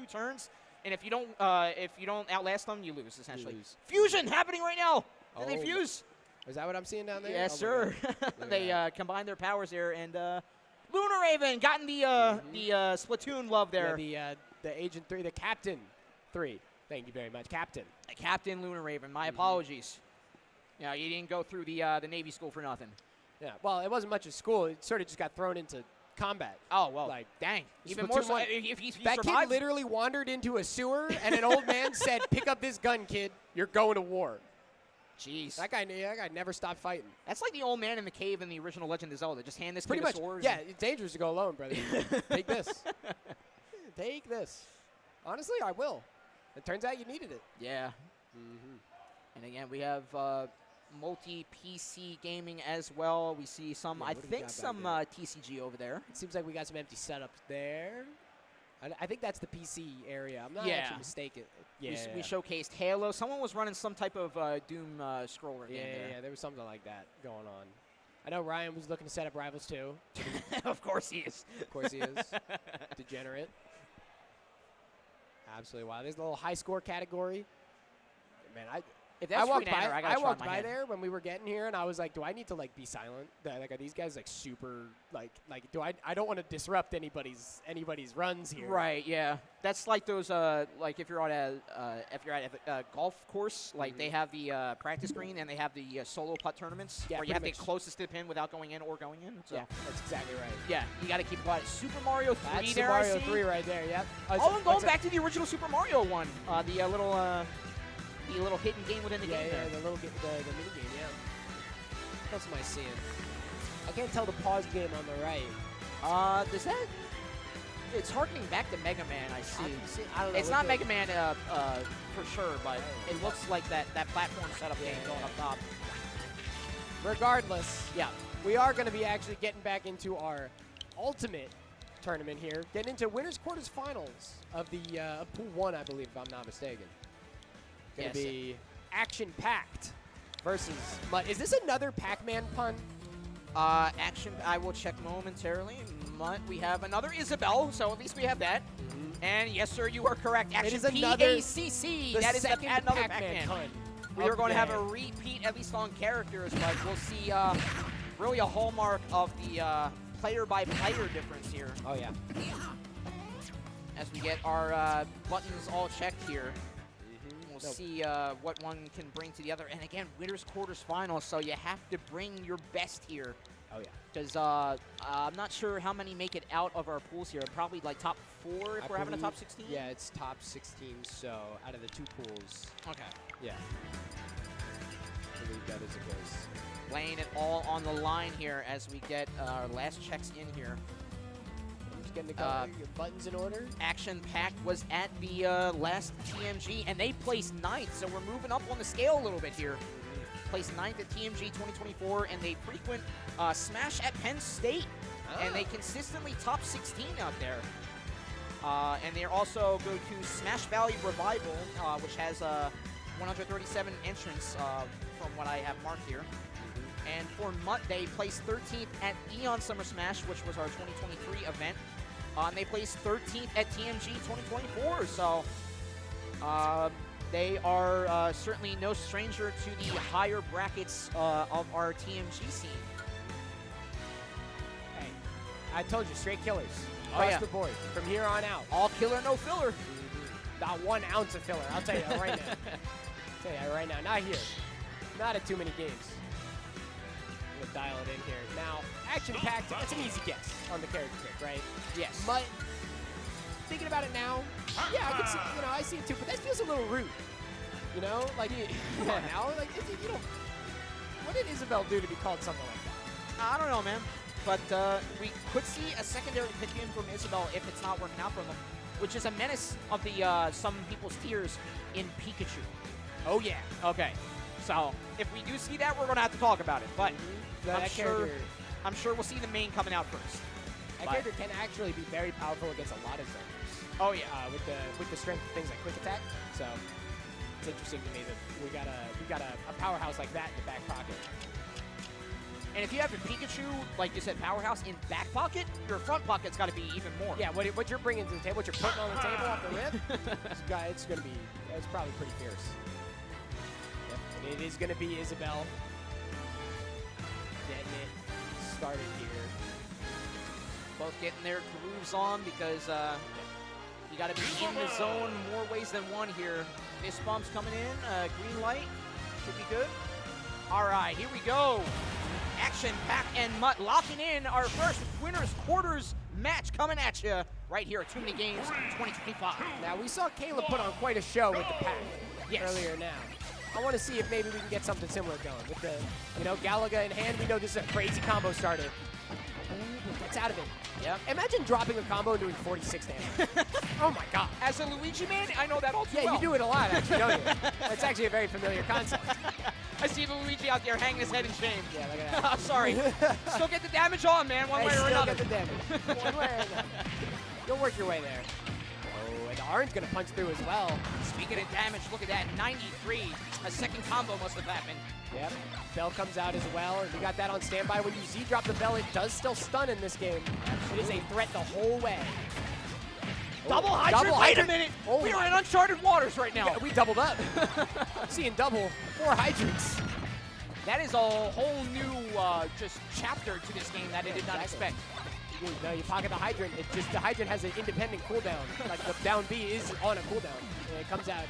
turns, and if you don't outlast them, you lose essentially. You lose. Fusion happening right now. Did they fuse? Is that what I'm seeing down there? Yes, sir. They combined their powers there, and Lunar Raven gotten the Splatoon love there. Yeah, the Agent 3, the Captain 3. Thank you very much, Captain. Captain Lunar Raven. My apologies. Yeah, you didn't go through the Navy school for nothing. Yeah, well, it wasn't much of school. It sort of just got thrown into combat. Oh, well, like, dang. Even more so if he that survived. Kid literally wandered into a sewer, and an old man said, "Pick up this gun, kid. You're going to war." Jeez. That guy never stopped fighting. That's like the old man in the cave in the original Legend of Zelda. Just hand this pretty kid much. a sword. Yeah, it's dangerous to go alone, brother. Take this. Take this. Honestly, I will. It turns out you needed it. Yeah. And again, we have multi-PC gaming as well. We see some, I think, some TCG over there. It seems like we got some empty setups there. I think that's the PC area. I'm not actually mistaken. Yeah. We showcased Halo. Someone was running some type of Doom scroller game there. Yeah, there was something like that going on. I know Ryan was looking to set up Rivals too. Of course he is. Of course he is. Degenerate. Absolutely wild. There's a little high score category. Man, If that's walked free banner, by. I gotta I walked try my by hand. there when we were getting here, and I was like, "Do I need to like be silent? Like, are these guys like super like do I? I don't want to disrupt anybody's runs here." Right. Yeah. That's like those like if you're at a golf course, like they have the practice green and they have the solo putt tournaments Yeah, where you have to pretty get much. closest to the pin without going in or going in. So Yeah, that's exactly right. yeah, you got to keep quiet. Super Mario 3 That's there. Super Mario I see. 3 right there. Yep. Oh, I'm going back to the original Super Mario one. The little hidden game within the game. Yeah, there. the little the mini game. Yeah. What else am I seeing? I can't tell the pause game on the right. Does that? It's harkening back to Mega Man. I see. I don't know. It's not Mega Man for sure, but it looks like that platform setup game going up top. Regardless, Yeah. we are going to be actually getting back into our ultimate tournament here, getting into winners quarters finals of the pool 1, I believe, if I'm not mistaken. Going to Yes. be action-packed versus Mutt. Is this another Pac-Man pun? Action. I will check momentarily. But we have another Isabelle, so at least we have that. And yes, sir, you are correct. Action is another- PACC. The That is second another Pac-Man pun. We are of going to have the a day. repeat, at least on characters, but we'll see really a hallmark of the player-by-player difference here Oh, yeah. as we get our buttons all checked here. We'll Nope. see what one can bring to the other. And again, winners quarters finals, so you have to bring your best here. Oh, yeah. Because I'm not sure how many make it out of our pools here. Probably like top 4 if I we're having a top believe- 16? Yeah, it's top 16, so out of the 2 pools, Okay. yeah. I believe that is the case. Laying it all on the line here as we get our last checks in here. I'm just getting your buttons in order. Action Packed was at the last TMG, and they placed 9th, so we're moving up on the scale a little bit here. Placed 9th at TMG 2024, and they frequent Smash at Penn State, and they consistently top 16 out there. And they also go to Smash Valley Revival, which has 137 entrants from what I have marked here. And for Mutt, they placed 13th at Eon Summer Smash, which was our 2023 event. And they placed 13th at TMG 2024. So they are certainly no stranger to the higher brackets of our TMG scene. Hey, I told you, straight killers. Oh, Across yeah. the board, from here on out. All killer, no filler. Not 1 ounce of filler, I'll tell you that right now. Tell you that right now, not here. Not at Too Many Games. I'm gonna dial it in here. Now, action-packed, that's an easy guess on the character pick, right? Yes. But thinking about it now, yeah, I can see, I see it too, but that feels a little rude. You know, like, come on now, like, what did Isabelle do to be called something like that? I don't know, man. But we could see a secondary pick in from Isabelle if it's not working out for them, which is a menace of the some people's tiers in Pikachu. Oh, yeah. Okay. So if we do see that, we're going to have to talk about it. But That I'm sure we'll see the main coming out first. That character can actually be very powerful against a lot of zoners. Oh, yeah. With the strength of things like quick attack. So it's interesting to me that we got a powerhouse like that in the back pocket. And if you have your Pikachu, like you said, powerhouse in back pocket, your front pocket's got to be even more. Yeah, what you're bringing to the table, what you're putting on the table off the rip, it's probably pretty fierce. Yep. And it is going to be Isabelle getting it started here. Both getting their grooves on because you got to be in the zone more ways than one here. Fist bumps coming in, green light, should be good. All right, here we go. Action Pack and Mutt locking in our first winners quarters match coming at you right here at Too Many Games 2025. Now, we saw Caleb put on quite a show with the pack earlier now. I want to see if maybe we can get something similar going. With the, Galaga in hand, we know this is a crazy combo starter. Ooh, gets out of it. Yep. Imagine dropping a combo and doing 46 damage. Oh my god. As a Luigi man, I know that all too Yeah, well. you do it a lot, actually, don't you? That's actually a very familiar concept. I see Luigi out there hanging his head in shame. Yeah, look at that. I'm sorry. Still get the damage on, man, one way or another. Get the damage. One way or another. You'll work your way there. Oh, and Orange gonna punch through as well. Speaking of damage, look at that, 93. A second combo must have happened. Yep. Bell comes out as well, and we got that on standby. When you Z-drop the Bell, it does still stun in this game. It is a threat the whole way. Double hydrant, wait a minute! Oh we are in uncharted waters right now. Yeah, we doubled up. I'm seeing double, 4 hydrants. That is a whole new just chapter to this game that I did not expect. No, you pocket the hydrant. It just the hydrant has an independent cooldown. Like the down B is on a cooldown. And it comes out,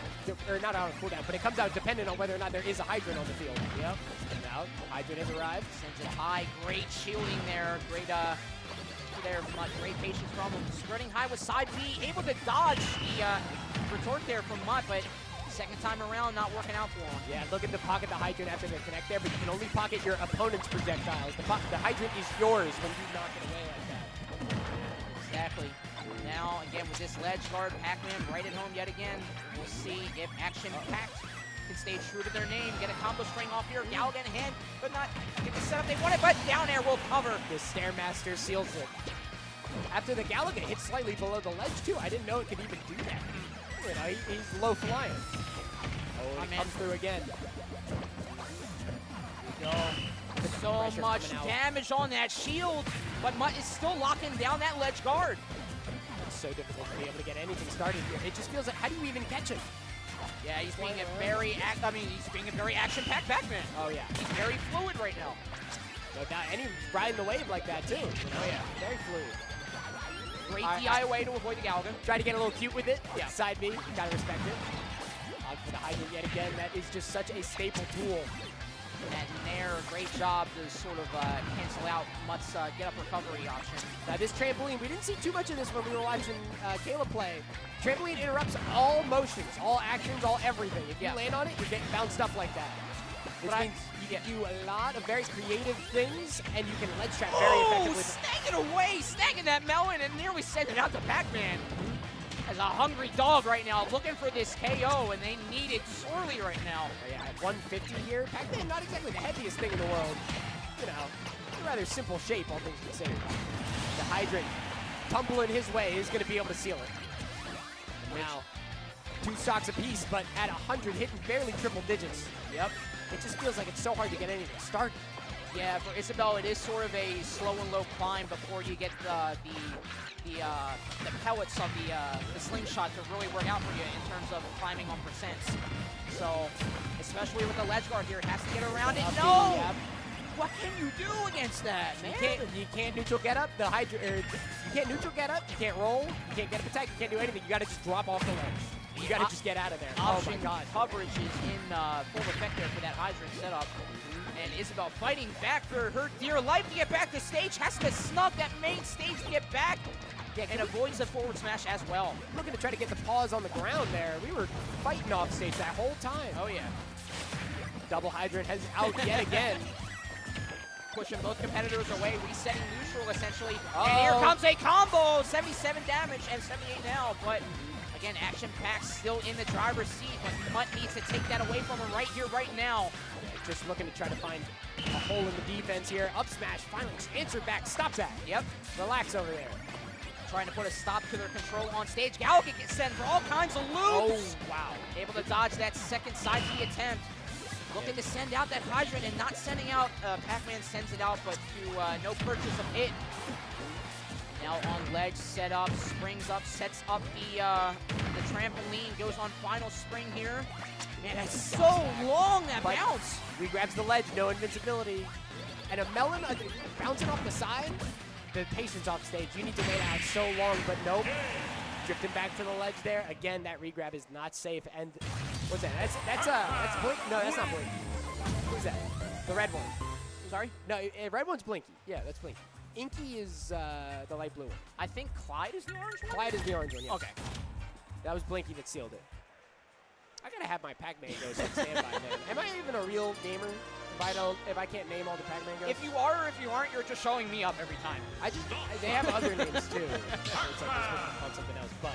or not on a cooldown, but it comes out dependent on whether or not there is a hydrant on the field. Yep. Now hydrant has arrived. Sends it high. Great shielding there. Great there from Mutt. Great patience from him. Skirting high with side B, able to dodge the retort there from Mutt, but second time around, not working out for him. Yeah, looking to pocket the hydrant after they connect there, but you can only pocket your opponent's projectiles. The hydrant is yours when you knock it away like that. Exactly. Now, again, with this ledge guard, Pac-Man right at home yet again. We'll see if Action Pact can stay true to their name, get a combo string off here. Gallagher in hand, but not get the setup they wanted, but down air will cover. The Stairmaster seals it. After the Gallagher hit slightly below the ledge, too. I didn't know it could even do that. You know, he's low flying. Oh, he comes through again. Here we go. So much damage on that shield, but Mutt is still locking down that ledge guard. It's so difficult to be able to get anything started here. It just feels like, how do you even catch him? Yeah, he's being he's being a very action-packed Pac-Man. Oh yeah, he's very fluid right now. No doubt, and he's riding the wave like that too. You know? Oh yeah, very fluid. Great DI away to avoid the Gallagher. Try to get a little cute with it. Yeah, side B, gotta respect it. On for the hydrant yet again. That is just such a staple tool. And Nair, great job to sort of cancel out Mutt's get-up recovery option. Now this trampoline, we didn't see too much of this when we were watching Caleb play. Trampoline interrupts all motions, all actions, all everything. If you land on it, you're getting bounced up like that. Which means you do a lot of very creative things, and you can ledge trap very effectively. Snag it away, snagging that melon, and nearly sent it out to Pac-Man. As a hungry dog right now, looking for this KO, and they need it sorely right now. Yeah, at 150 here, Pac-Man not exactly the heaviest thing in the world. You know, a rather simple shape, all things considered. The hydrant tumbling his way is going to be able to seal it. Now, 2 stocks apiece, but at 100, hitting barely triple digits. Yep. It just feels like it's so hard to get anything started. Yeah, for Isabel, it is sort of a slow and low climb before you get the pellets of the slingshot to really work out for you in terms of climbing on percents. So, especially with the ledge guard here, it has to get around it. No! What can you do against that, man? You can't neutral get up. You can't neutral get up. You can't roll. You can't get up attack. You can't do anything. You got to just drop off the ledge. You got to just get out of there. Oh my God! Coverage is in full effect there for that hydrant setup. And Isabel fighting back for her dear life to get back to stage. Has to snug that main stage to get back. Yeah, and avoids the forward smash as well. Looking to try to get the pause on the ground there. We were fighting off stage that whole time. Oh yeah. Double hydrant has out yet again. Pushing both competitors away, resetting neutral essentially. And here comes a combo! 77 damage and 78 now, but again, Action Pack still in the driver's seat, but Mutt needs to take that away from him right here, right now. Yeah, just looking to try to find a hole in the defense here. Up smash, finally answer back, stop that. Yep, relax over there. Trying to put a stop to their control on stage. Gallagher gets sent for all kinds of loops. Oh, wow. Able to dodge that second side B attempt. Looking to send out that hydrant and not sending out. Pac-Man sends it out, but to no purchase of it. Now on ledge, set up, springs up, sets up the trampoline, goes on final spring here. Man, that's so long, that bounce. Regrabs the ledge, no invincibility. And a melon bouncing off the side. The patience off stage. You need to wait out so long, but nope. Drifting back to the ledge there. Again, that regrab is not safe. And what's that? That's Blink? No, that's not Blinky. Who's that? The red one. Sorry? No, red one's Blinky. Yeah, that's Blinky. Inky is the light blue one. I think Clyde is the orange one? Clyde is the orange one, yes. Okay. That was Blinky that sealed it. I gotta have my Pac-Man ghost on standby, man. Am I even a real gamer if I can't name all the Pac-Man ghosts? If you are or if you aren't, you're just showing me up every time. They have other names too. It's like this called something else, but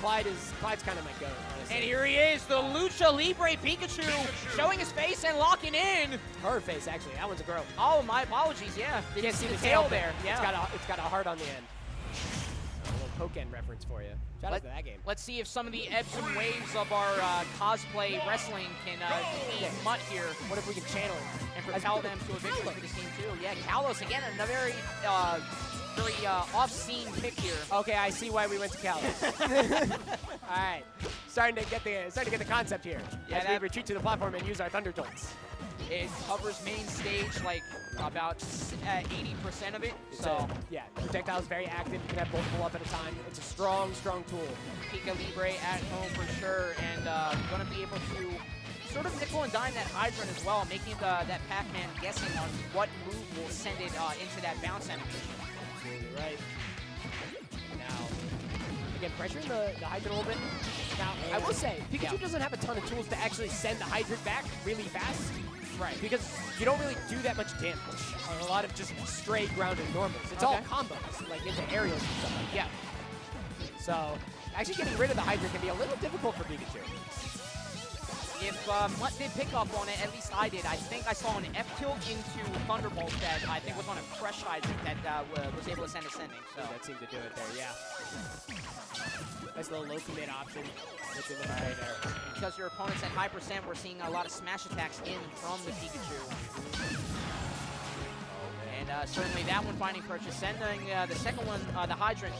Clyde's kind of my goat, honestly. And here he is, the Lucha Libre Pikachu, showing his face and locking in. Her face, actually. That one's a girl. Oh, my apologies. Yeah, you can't see the tail tail there. Yeah, it's got a heart on the end. A little Pokken reference for you. Shout out to that game. Let's see if some of the ebbs and waves of our cosplay wrestling can defeat Mutt here. What if we can channel it? And propel them to a victory for this team, too. Yeah, Kalos, again, a very off-scene pick here. Okay, I see why we went to Kalos. All right, starting to get the concept here. Yeah, as we retreat to the platform and use our Thunder Jolts. It covers main stage like about 80% of it. Yeah, projectile's very active. You can have multiple up at a time. It's a strong, strong tool. Pika Libre at home for sure, and going to be able to sort of nickel and dime that Hydrant as well, making that Pac-Man guessing on what move will send it into that bounce animation. Absolutely right. Now, again, pressuring the Hydrant a little bit. Now, I will say, Pikachu doesn't have a ton of tools to actually send the Hydrant back really fast. Right. Because you don't really do that much damage. A lot of just straight grounded normals. It's all combos, like into aerials and stuff. Yeah. So, actually getting rid of the Hydrant can be a little difficult for Pikachu. If Mutt did pick up on it, at least I did. I think I saw an F-tilt into Thunderbolt that I think was on a fresh Hydrant that was able to send a sending. So that seemed to do it there, yeah. Nice little low commit option. There. Because your opponent's at high percent, we're seeing a lot of smash attacks in from the Pikachu. And certainly that one finding purchase, sending the second one, the Hydrant,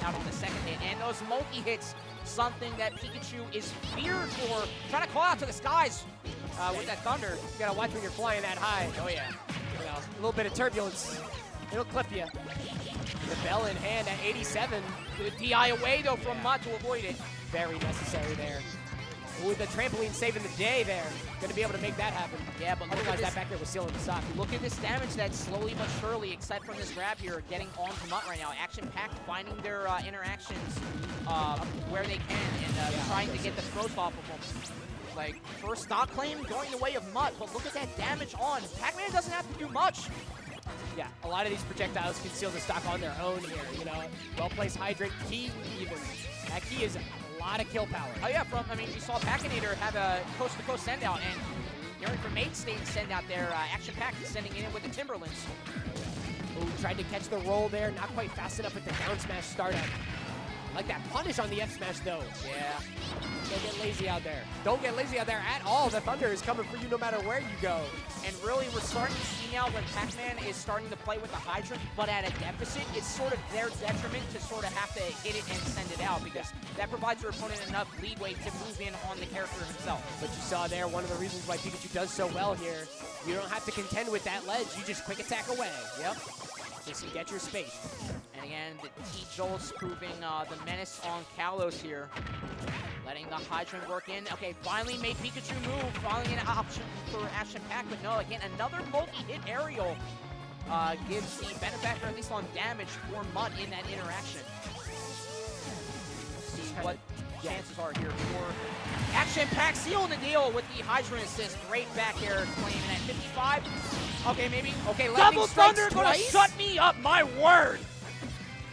out on the second hit. And those multi-hits, something that Pikachu is feared for. Trying to call out to the skies with that Thunder. You gotta watch when you're flying that high. Oh yeah. You know, a little bit of turbulence. It'll clip you. The bell in hand at 87. Good DI away though from Mutt to avoid it. Very necessary there. With the trampoline saving the day there. Gonna be able to make that happen. Yeah, but otherwise that back there was sealing the sock. Look at this damage that's slowly but surely, except from this grab here, getting on to Mutt right now. Action-packed, finding their interactions where they can and trying to get the throws off of them. Like, first stock claim going the way of Mutt, but look at that damage on. Pac-Man doesn't have to do much. Yeah, a lot of these projectiles can seal the stock on their own here, you know. Well-placed Hydrant, key even. That key is a lot of kill power. Oh yeah, we saw Packinator have a coast-to-coast send-out, and hearing from main stage send-out there, action-packed sending in with the Timberlands. Ooh, tried to catch the roll there, not quite fast enough with the down smash startup. Like that punish on the F smash though. Yeah. Don't get lazy out there. Don't get lazy out there at all. The Thunder is coming for you no matter where you go. And really, we're starting to see now when Pac-Man is starting to play with the Hydrant, but at a deficit, it's sort of their detriment to sort of have to hit it and send it out, because that provides your opponent enough leadway to move in on the character himself. But you saw there, one of the reasons why Pikachu does so well here, you don't have to contend with that ledge. You just quick attack away. Yep. Just get your space. And again, the T-Jolts proving the menace on Kalos here. Letting the Hydrant work in. Okay, finally made Pikachu move. Finally an option for Action Pack, but no, again, another multi-hit aerial gives the benefactor at least on damage for Mutt in that interaction. See what chances are here for Action Pack sealing the deal with the Hydrant assist. Great back air claiming at 55. Okay, maybe. Okay, Double Thunder gonna shut me up, my word!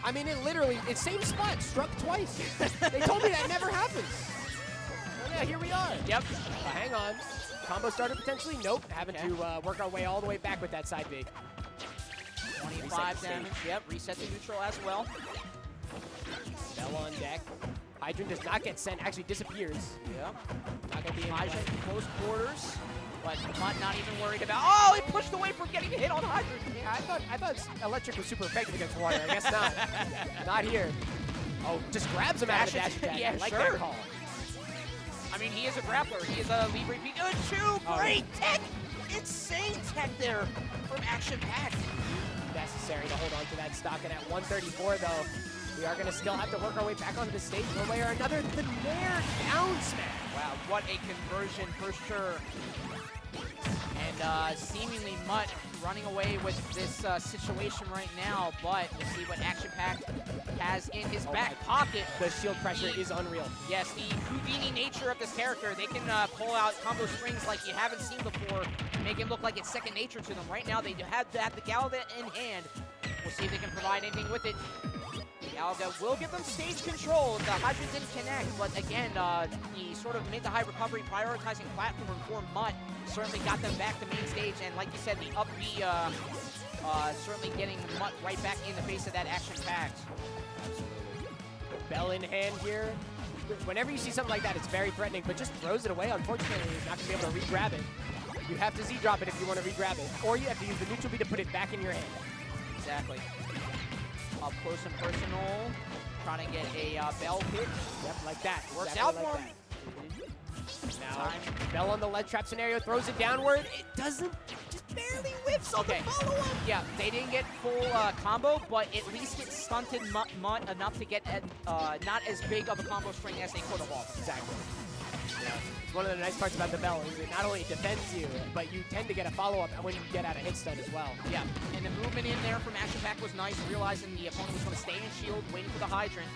I mean, it's same spot, struck twice. They told me that never happens. Well, yeah, here we are. Yep. Hang on. Combo starter potentially? Nope. Having to work our way all the way back with that side B. 25 damage. Yep. Reset to neutral as well. Bell on deck. Hydrant does not get sent. Actually disappears. Yep. Not gonna be in Hydrant in close quarters. But Mutt not even worried about. Oh, he pushed away from getting hit on Hydrant. Yeah, I thought Electric was super effective against water. I guess not. Not here. Oh, just grabs him out of the dash attack. Yeah, I like sure. that call. I mean, he is a grappler. He is a Libre Pikachu. Great tech. Insane tech there from Action Pack. Necessary to hold on to that stock. And at 134, though, we are going to still have to work our way back onto the stage one way or another. The Nair down smash. Wow, what a conversion for sure. And seemingly Mutt running away with this situation right now, but we'll see what Action Pack has in his back pocket. The shield pressure is unreal. Yes, the Houdini nature of this character. They can pull out combo strings like you haven't seen before, make it look like it's second nature to them. Right now, they have to have the Galaga in hand. We'll see if they can provide anything with it. Galaga will give them stage control. The Hydrant didn't connect, but again, the sort of mid to high recovery prioritizing platform for Mutt certainly got them back to main stage, and like you said, the up B certainly getting Mutt right back in the face of that Action Pack. Absolutely. bell in hand here. Whenever you see something like that, it's very threatening, but just throws it away. Unfortunately, he's not going to be able to re-grab it. You have to Z-drop it if you want to re-grab it, or you have to use the neutral B to put it back in your hand. Exactly. Up close and personal, trying to get a bell hit. Yep, like that. Works exactly out like for him. Now, Bell on the ledge trap scenario, throws it downward. It doesn't, just barely whiffs on the follow-up. Yeah, they didn't get full combo, but at least it stunted Mutt enough to get not as big of a combo string as they could have offered. Exactly. Yeah. It's one of the nice parts about the Bell is it not only defends you, but you tend to get a follow-up when you get out of hit stun as well. Yeah, and the movement in there from Action Pack was nice, realizing the opponent was going to stay in shield, waiting for the hydrant.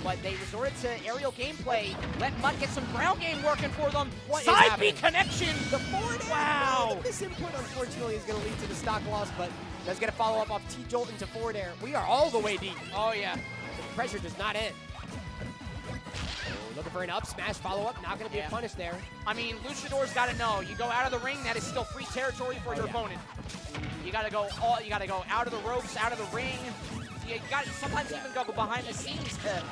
But they resorted to aerial gameplay, let Mutt get some ground game working for them. What Side B connection! The forward air. Wow! The misinput, unfortunately, is going to lead to the stock loss, but does get a follow-up off T-Jolt into forward air. We are all the way deep. Oh, yeah. The pressure does not end. Looking for an up smash follow-up, not going to be punished there. I mean, Luchador's got to know, you go out of the ring, that is still free territory for your opponent. You got to go out of the ropes, out of the ring. You got to sometimes even go behind the scenes to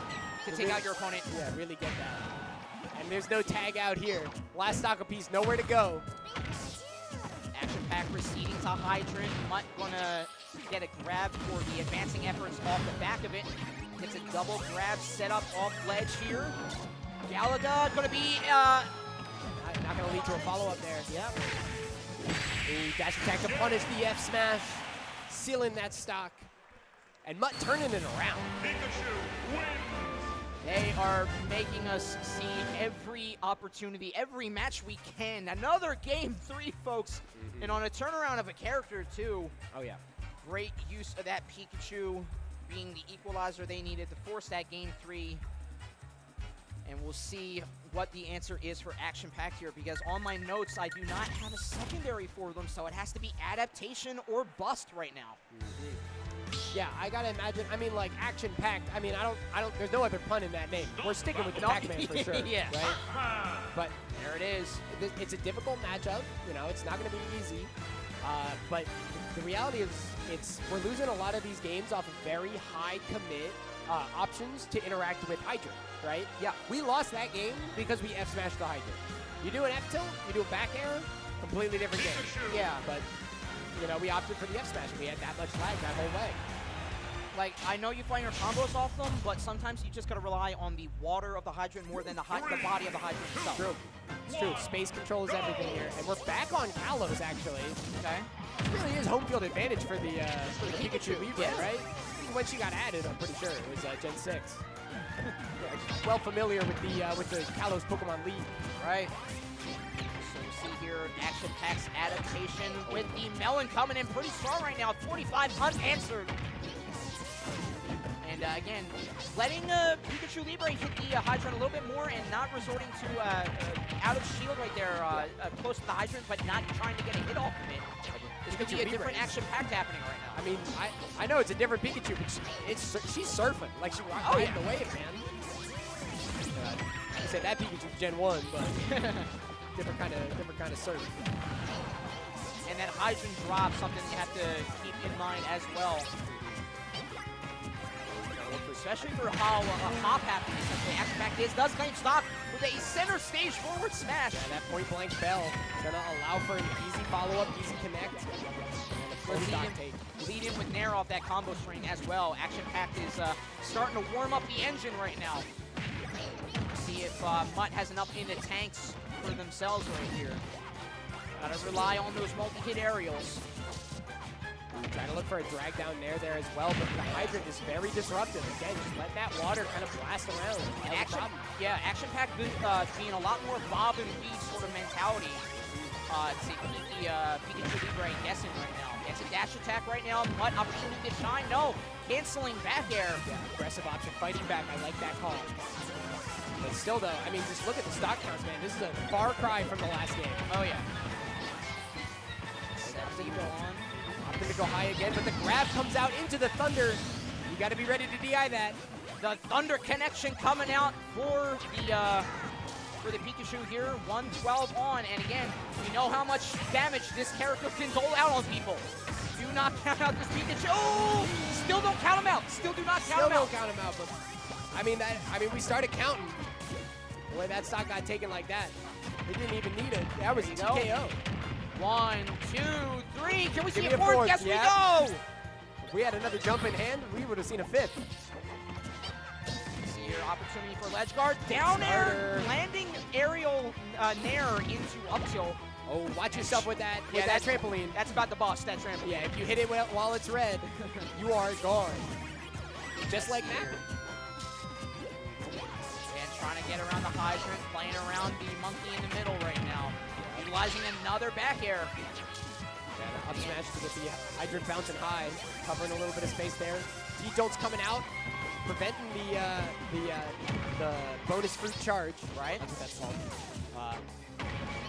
take out your opponent. Yeah, really get that. And there's no tag out here. Last stock piece, nowhere to go. Action Pack receding to Hydrant. Mutt gonna get a grab for the advancing efforts off the back of it. Gets a double grab set up off ledge here. Galaga gonna be not gonna lead to a follow-up there. Yep. The dash attack to punish the F smash, sealing that stock. And Mutt turning it around. Pikachu wins. They are making us see every opportunity, every match we can. Another game 3, folks. And on a turnaround of a character, too. Oh, yeah. Great use of that Pikachu being the equalizer they needed to force that game 3. And we'll see what the answer is for Action Pack here, because on my notes, I do not have a secondary for them, so it has to be adaptation or bust right now. Yeah, I gotta imagine. I mean, like Action Packed. I mean, I don't. There's no other pun in that name. We're sticking with the Pac-Man for sure. Yeah. Right. But there it is. It's a difficult matchup. You know, it's not gonna be easy. But the reality is, we're losing a lot of these games off of very high commit options to interact with Hydrant. Right. Yeah. We lost that game because we F smashed the Hydrant. You do an F tilt, you do a back air, completely different game. Yeah, but. You know, we opted for the F smash. We had that much lag that whole way. Like, I know you find your combos off them, but sometimes you just gotta rely on the water of the hydrant more than the body of the hydrant itself. True. It's true. Space control is everything here. And we're back on Kalos, actually. Okay. It really is home field advantage for the Pikachu Libre, right? When she got added, I'm pretty sure it was Gen 6. Well familiar with the Kalos Pokemon League. Right. Action Pack's adaptation with the Melon coming in pretty strong right now. 45 unanswered. And again, letting Pikachu Libre hit the hydrant a little bit more and not resorting to out of shield right there, close to the hydrant, but not trying to get a hit off of it. There's going to be a different Action Pack happening right now. I mean, I know it's a different Pikachu, but she's surfing. Like, she's riding the wave, man. I say that Pikachu's Gen 1, but... different kind of surf. And that hydrant drop, something you have to keep in mind as well. Especially for how hop happens. The Action Pack does claim stock with a center stage forward smash. Yeah, that point blank bell is going to allow for an easy follow-up, easy connect. Lead in with Nair off that combo string as well. Action Pack is starting to warm up the engine right now. See if Mutt has enough in the tanks for themselves right here. Gotta rely on those multi-hit aerials. Trying to look for a drag down there as well, but the hydrant is very disruptive. Again, just let that water kind of blast around. And Action Pack being a lot more bob and weave sort of mentality to keep the Pikachu Libre guessing right now. It's a dash attack right now. Mutt opportunity to shine. No, canceling back air. Yeah, aggressive option, fighting back. I like that call. But still, though, I mean, just look at the stock counts, man. This is a far cry from the last game. Oh, yeah. Opting to go high again, but the grab comes out into the Thunder. You got to be ready to DI that. The Thunder connection coming out for the Pikachu here. 112 on, and again, we know how much damage this character can dole out on people. Do not count out this Pikachu. Oh! Still don't count him out. Still do not count him out. Still don't count him out, but I mean, we started counting. The way that stock got taken like that, they didn't even need it. That was a TKO. 1, 2, 3. Can we see Give a me a fourth? fourth, Yes, yeah. we go. If we had another jump in hand, we would have seen a fifth. See your opportunity for ledge guard. Down air, landing aerial nair into up tilt. Oh, watch yourself with that. Yeah, that trampoline. That's about to bust, that trampoline. Yeah, if you hit it while it's red, you are gone. Just like Mac. And trying to get around the hydrant, playing around the monkey in the middle right now. Utilizing another back air. Yeah, the up smash to get the hydrant bouncing high, covering a little bit of space there. D-Jolt's coming out, preventing the bonus fruit charge. Right? That's what that's called.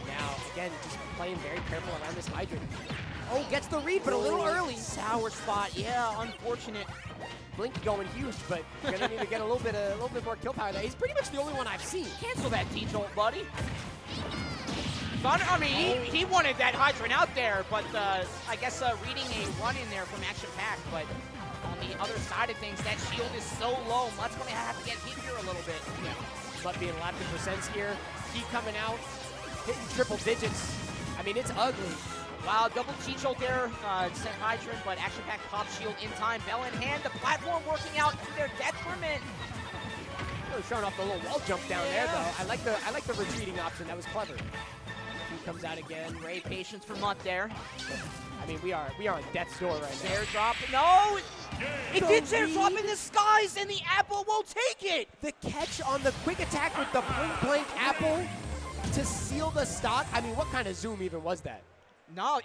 Now, again, just playing very careful around this hydrant. Oh, gets the read, but a little early. Sour spot, yeah, unfortunate. Blink going huge, but you're gonna need to get a little bit more kill power there. He's pretty much the only one I've seen. Cancel that D-Jolt, buddy. I mean, he wanted that hydrant out there, but I guess reading a run in there from Action Pack, but on the other side of things, that shield is so low. Mutt's gonna have to get hit here a little bit. Yeah. Mutt being lapped in percents here. Keep coming out, hitting triple digits. I mean, it's ugly. Wow, double G-Jolt there, sent hydrant, but Action Pack pop shield in time. Bell in hand, the platform working out to their detriment. Really showing off the little wall jump down there, though. I like the retreating option. That was clever. He comes out again. Great patience for Mutt there. I mean, we are on death's door right now. Air drop. No! It did air drop in the skies, and the apple will take it! The catch on the quick attack with the point blank apple to seal the stock. I mean, what kind of zoom even was that? No,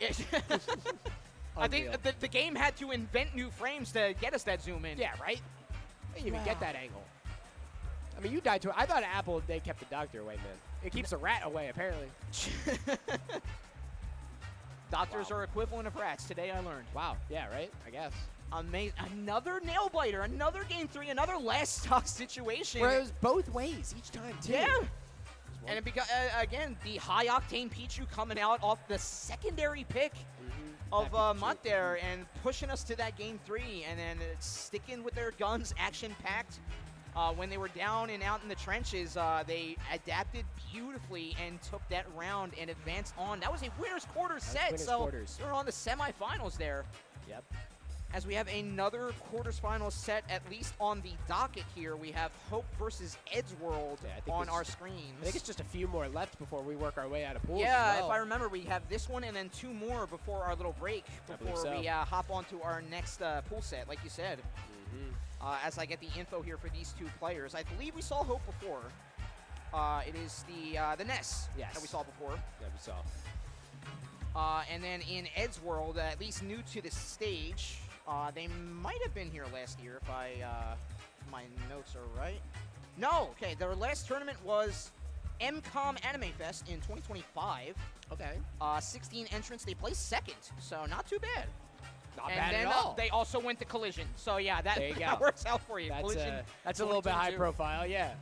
I think the game had to invent new frames to get us that zoom in. Yeah, right? I didn't even get that angle. I mean, you died to it. I thought Apple, they kept the doctor away, man. It keeps the rat away, apparently. Doctors are equivalent of rats. Today I learned. Wow. Yeah, right? I guess. Amazing. Another nail biter. Another game 3. Another last stock situation. Where it was both ways each time, too. Yeah. And again, the high-octane Pichu coming out off the secondary pick of Mutt there and pushing us to that game 3, and then sticking with their guns, action-packed. When they were down and out in the trenches, they adapted beautifully and took that round and advanced on. That was a winner's quarters set, so we're on the semifinals there. Yep. As we have another quarters finals set, at least on the docket here, we have Hope versus Edgeworld on our screens. I think it's just a few more left before we work our way out of pools. Yeah, if I remember, we have this one and then 2 more before our little break, before we hop onto our next pool set, like you said. As I get the info here for these 2 players, I believe we saw Hope before. It is the Ness that we saw before. Yeah, we saw. And then in Edgeworld, at least new to the stage, they might have been here last year if my notes are right. No, okay, their last tournament was MCOM Anime Fest in 2025. Okay. 16 entrants, they placed 2nd, so not too bad. Not bad at all. They also went to Collision, so yeah, that works out for you. That's, Collision, that's a little bit high profile, yeah.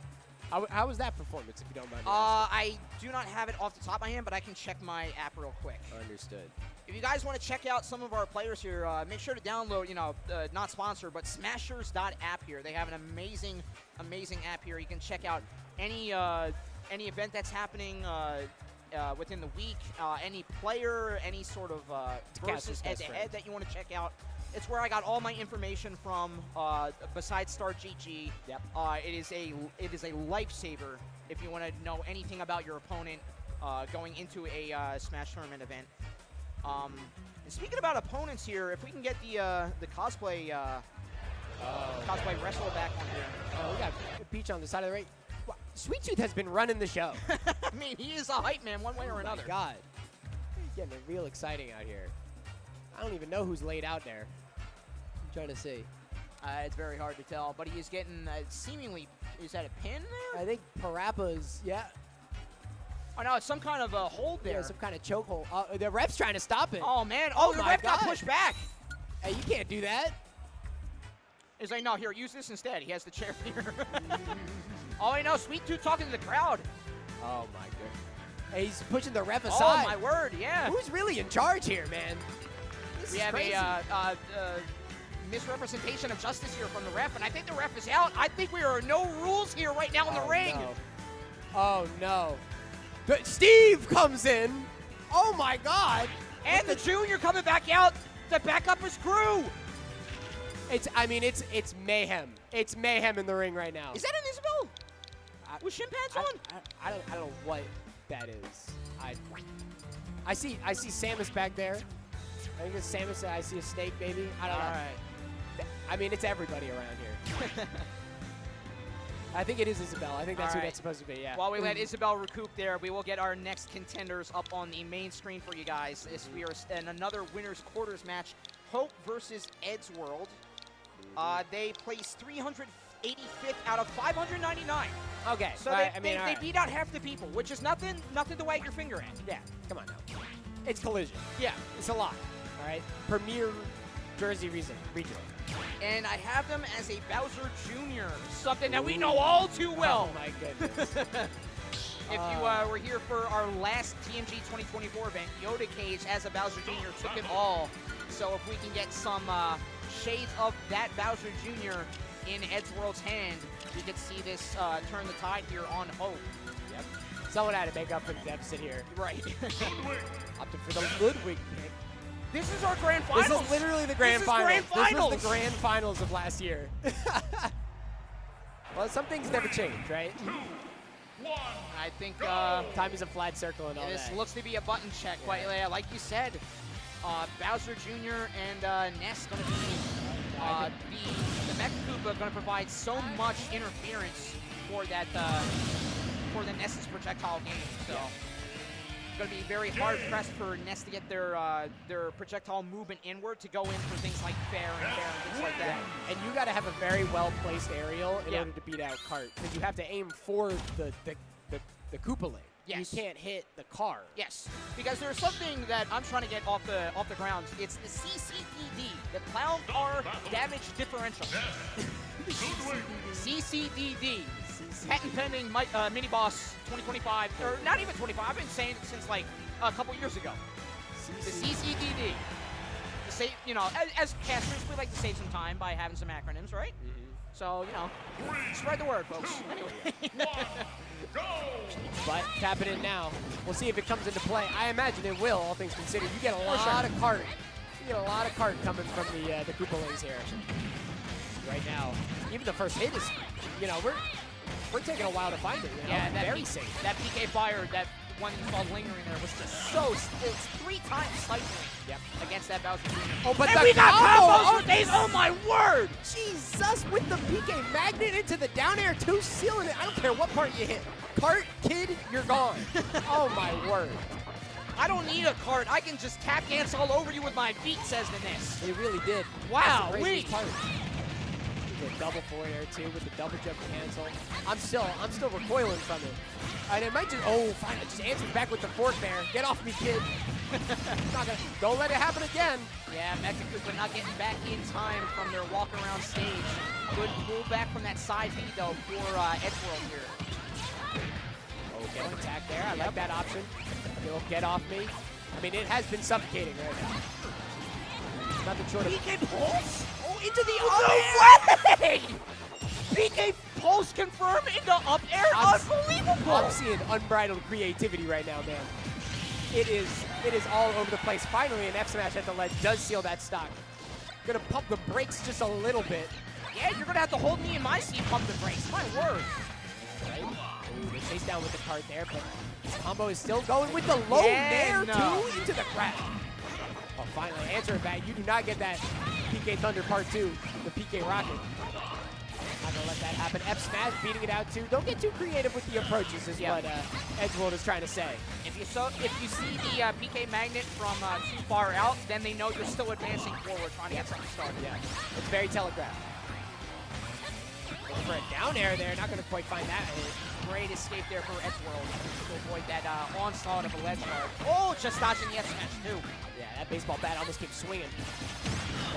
How was that performance, if you don't mind? I do not have it off the top of my hand, but I can check my app real quick. Understood. If you guys want to check out some of our players here, make sure to download, not sponsored, but smashers.app here. They have an amazing, amazing app here. You can check out any event that's happening within the week, any player, any sort of versus head-to-head that you want to check out. It's where I got all my information from. Besides Star GG, it is a lifesaver if you want to know anything about your opponent going into a Smash tournament event. And speaking about opponents here, if we can get the cosplay cosplay wrestler back on here. Oh, we got Peach on the side of the ring. Sweet Tooth has been running the show. I mean, he is a hype man one way or another. Oh my God. Getting it real exciting out here. I don't even know who's laid out there. I'm trying to see. It's very hard to tell, but he is getting seemingly, is that a pin there? I think Parappa's, yeah. Oh, no, it's some kind of a hold there. Yeah, some kind of chokehold. The ref's trying to stop it. Oh, man. Oh, the ref got pushed back. Hey, you can't do that. He's like, no, here, use this instead. He has the chair here. Oh, I know, Sweet Tooth talking to the crowd. Oh, my goodness. Hey, he's pushing the ref aside. Oh, my word, yeah. Who's really in charge here, man? We have misrepresentation of justice here from the ref, and I think the ref is out. I think we are no rules here right now in the ring. No. Oh, no. Steve comes in. Oh, my God. And the Junior coming back out to back up his crew. It's mayhem. It's mayhem in the ring right now. Is that an Isabel? With shin pads on? I don't know what that is. I see Samus back there. I think it's Samus. I see a snake, maybe. I don't know. Right. I mean, it's everybody around here. I think it is Isabel. I think that's who that's supposed to be, yeah. While we let Isabel recoup there, we will get our next contenders up on the main screen for you guys. We are in another winner's quarters match. Hope versus Ed's World. They placed 385th out of 599. Okay. So they beat out half the people, which is nothing to wag your finger at. Yeah, come on now. It's Collision. Yeah. It's a lot, all right? Premier Jersey region. And I have them as a Bowser Jr., something that we know all too well. Oh, my goodness. If you were here for our last TMG 2024 event, Yoda Cage as a Bowser Jr. took it all. So if we can get some shades of that Bowser Jr. in Ed's World's hand, we could see this turn the tide here on Hope. Yep. Someone had to make up for the deficit here. Right. Opted for the Ludwig pick. This is our grand finals. This is literally the grand finals. This was the grand finals of last year. Well, some things never change, right? 2, 1. I think time is a flat circle and all this that. looks to be a button check. Quite like you said, Bowser Jr. and Ness going to be the Mecha Koopa going to provide so much interference for that for the Ness's projectile game. So. It's going to be very hard pressed for Ness to get their projectile movement inward to go in for things like fair and things like that. And you got to have a very well placed aerial in order to beat out Cart, because you have to aim for the Koopa lane. Yes. You can't hit the car. Yes, because there's something that I'm trying to get off the ground. It's the CCDD, the Clown Car Damage Differential. CCDD. Patent pending mini boss 2025, or not even 25. I've been saying it since like a couple years ago. The CCDD. To save, as casters, we like to save some time by having some acronyms, right? So, spread the word, folks. Anyway. But tap it in now. We'll see if it comes into play. I imagine it will, all things considered. You get a lot of cart. You get a lot of cart coming from the Koopa lanes here. Right now, even the first hit is, we're taking a while to find it. Yeah, very safe. That PK fire, that one you saw lingering there, was just it's 3 times cycling against that Bowser Jr. Oh, but we got combos with these. Oh my word! Jesus, with the PK magnet into the down air, 2 sealing it. I don't care what part you hit. Cart, kid, you're gone. Oh my word. I don't need a cart. I can just tap dance all over you with my feet, says the Ness. He really did. Wow, a double forward air too with the double jump cancel. I'm still recoiling from it. And it might fine. It just answers back with the fork there. Get off me, kid. Don't let it happen again. Yeah, Mecha Koopa not getting back in time from their walk around stage. Good pull back from that side B though for Ed's World here. Oh, get an attack there. I like that option. It'll get off me. I mean, it has been suffocating right now. Nothing short of PK pulse. Into the up air! PK pulse confirmed into up air. Unbelievable! I'm seeing unbridled creativity right now, man. It is all over the place. Finally, an F smash at the ledge does seal that stock. Gonna pump the brakes just a little bit. Yeah, you're gonna have to hold me in my seat, pump the brakes. My word. Right? Ooh, they chase down with the cart there, but this combo is still going with the low nair too into the crowd. Oh, finally, answer it back. You do not get that PK Thunder Part 2, the PK Rocket. Not gonna let that happen. F smash beating it out too. Don't get too creative with the approaches is what Ed's World is trying to say. If you see the PK magnet from too far out, then they know you're still advancing forward, trying to get something started. Yeah, it's very telegraphed. For a down air there, not gonna quite find that hit. Great escape there for Ed's World to avoid that onslaught of a ledge guard. Oh, just dodging the F smash too. Yeah, that baseball bat almost keeps swinging.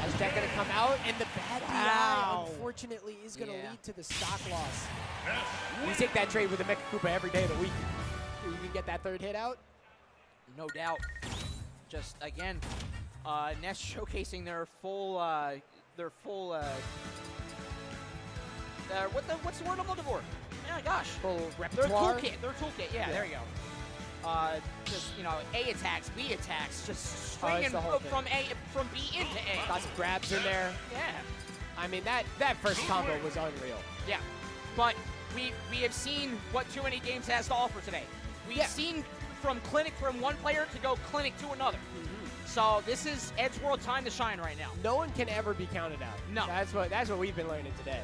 Is that going to come out? And the bad DI, unfortunately, is going to lead to the stock loss. You take that trade with the Mecha Koopa every day of the week. You can get that third hit out? No doubt. Just, again, Ness showcasing their full full. What's the word I'm looking for? Yeah, gosh. Full Their repertoire. toolkit. Yeah, there you go. Just A attacks, B attacks, just swinging the whole thing. from B into A. Lots of grabs in there. Yeah. I mean, that first combo was unreal. Yeah, but we have seen what TooManyGames has to offer today. We've seen from one player to go clinic to another. So this is Edgeworld time to shine right now. No one can ever be counted out. No. That's what we've been learning today.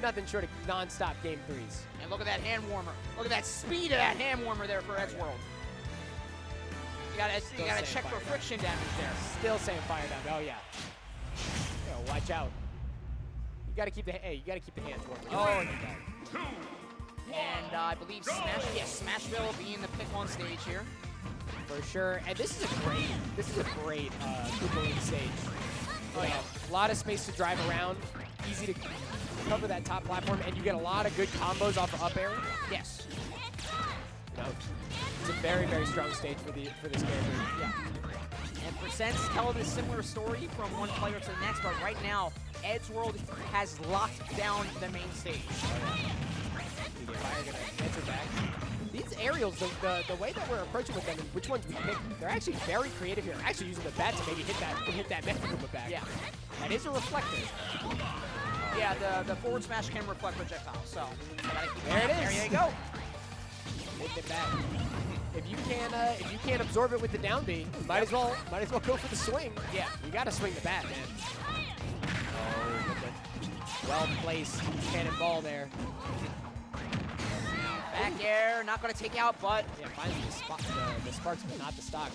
Nothing short of non-stop game threes. And look at that hand warmer. Look at that speed of that hand warmer there for Edgeworld. You gotta check for friction damage there. Still saying fire damage. Oh yeah. Yo, watch out. You gotta keep the hands warm. Oh, and I believe Smashville being the pick on stage here. For sure. And this is a great Koopa League stage. Oh yeah. A lot of space to drive around. Easy to cover that top platform, and you get a lot of good combos off of up air. Yes. It's a very, very strong stage for this character. Yeah. And Percents tell a similar story from one player to the next, but right now, Edgeworld has locked down the main stage. Fire gonna enter back. These aerials, the way that we're approaching with them and which ones we pick, they're actually very creative here. Actually using the bat to maybe hit that Mega Koopa back. Yeah. That is a reflector. Yeah, the forward smash can reflect projectile, so there it is. There you go. Hit it back. If you can't absorb it with the down B, might as well go for the swing. Yeah. You gotta swing the bat, man. Oh, well placed cannonball there. Back air, not gonna take out, but finally the sparks, but not the stock.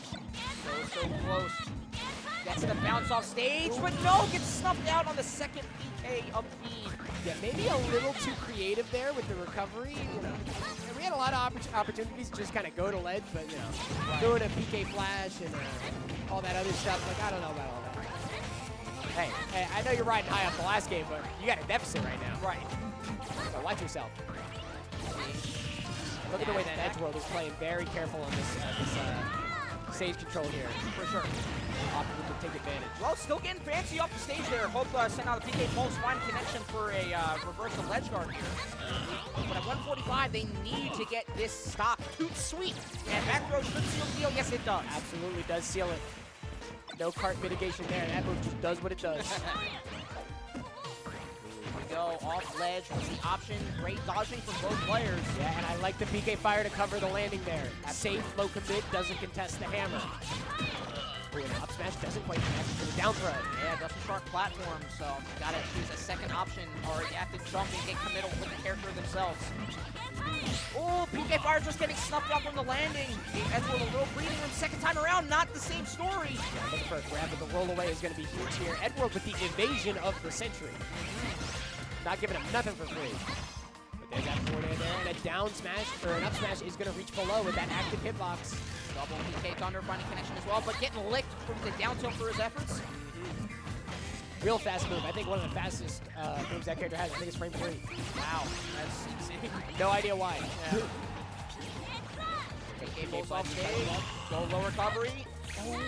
So close. Gets the bounce off stage, but no, gets snuffed out on the second PK of B. Yeah, maybe a little too creative there with the recovery. And we had a lot of opportunities to just kind of go to ledge, but doing a PK flash and all that other stuff, like I don't know about all that. Hey, I know you're riding high off the last game, but you got a deficit right now. Right. So watch yourself. Look at the way that Edgeworld is playing very careful on this stage control here. For sure. Optimal to take advantage. Well, still getting fancy off the stage there. Hope send out a PK pulse, find connection for a reverse of ledge guard here. But at 145, they need to get this stock toot sweet. And back throw should seal the deal. Yes, it does. Absolutely does seal it. No cart mitigation there. That move just does what it does. Go off ledge was the option. Great dodging from both players. Yeah, and I like the PK fire to cover the landing there. Safe, low commit, doesn't contest the hammer. Ooh, and up smash doesn't quite connect to the down throw. Yeah, doesn't shark platform, so gotta choose a second option, or you have to jump and get committal with the character themselves. Oh, PK fire just getting snuffed out from the landing. Edgeworld a little breathing room. Second time around, not the same story. Yeah, looking for a grab, but the roll away is going to be huge here. Edgeworld with the evasion of the century. Not giving him nothing for free. But there's that forward air there, and a down smash, or an up smash is going to reach below with that active hitbox. Double PK Thunder finding connection as well, but getting licked from the down tilt for his efforts. Real fast move. I think one of the fastest moves that character has. I think it's frame 3. Wow, that's insane. No idea why. Yeah. PK pulls off stage. Go low recovery.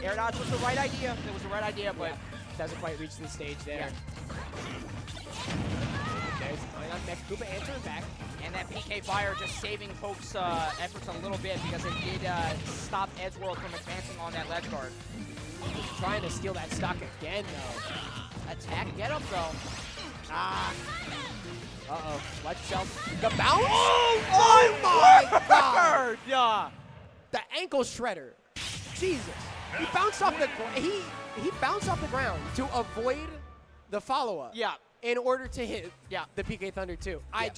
Air dodge was the right idea. It was the right idea, but doesn't quite reach the stage there. Yeah. There's next Koopa answering back. And that PK fire just saving Hope's efforts a little bit because it did stop Edgeworld from advancing on that ledge guard. He's trying to steal that stock again, though. Attack, get up, though. Ah. Uh-oh. Watch yourself. The bounce? Oh my God! Yeah. The ankle shredder. Jesus. He bounced off the he bounced off the ground to avoid the follow-up. Yeah. In order to hit the PK Thunder 2. Yeah.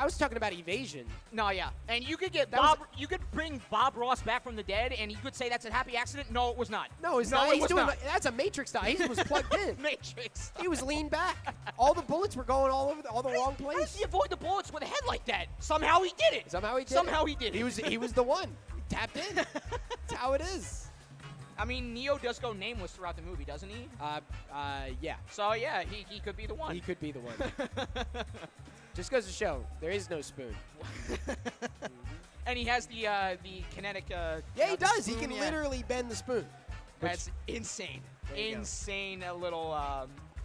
I was talking about evasion. No, yeah. And you could get Bob, you could bring Bob Ross back from the dead, and you could say that's a happy accident. No, it was not. No, it's not. He's doing that's a Matrix style. He was plugged in. Matrix style. He was leaned back. All the bullets were going all over all the wrong How does place. he avoid the bullets with a head like that? Somehow he did it. Somehow he did it. He was the one. He tapped in. That's how it is. I mean, Neo does go nameless throughout the movie, doesn't he? Yeah. So yeah, he could be the one. He could be the one. Just goes to show, there is no spoon. And he has the kinetic. Yeah, he does. He can literally bend the spoon. That's insane. Insane little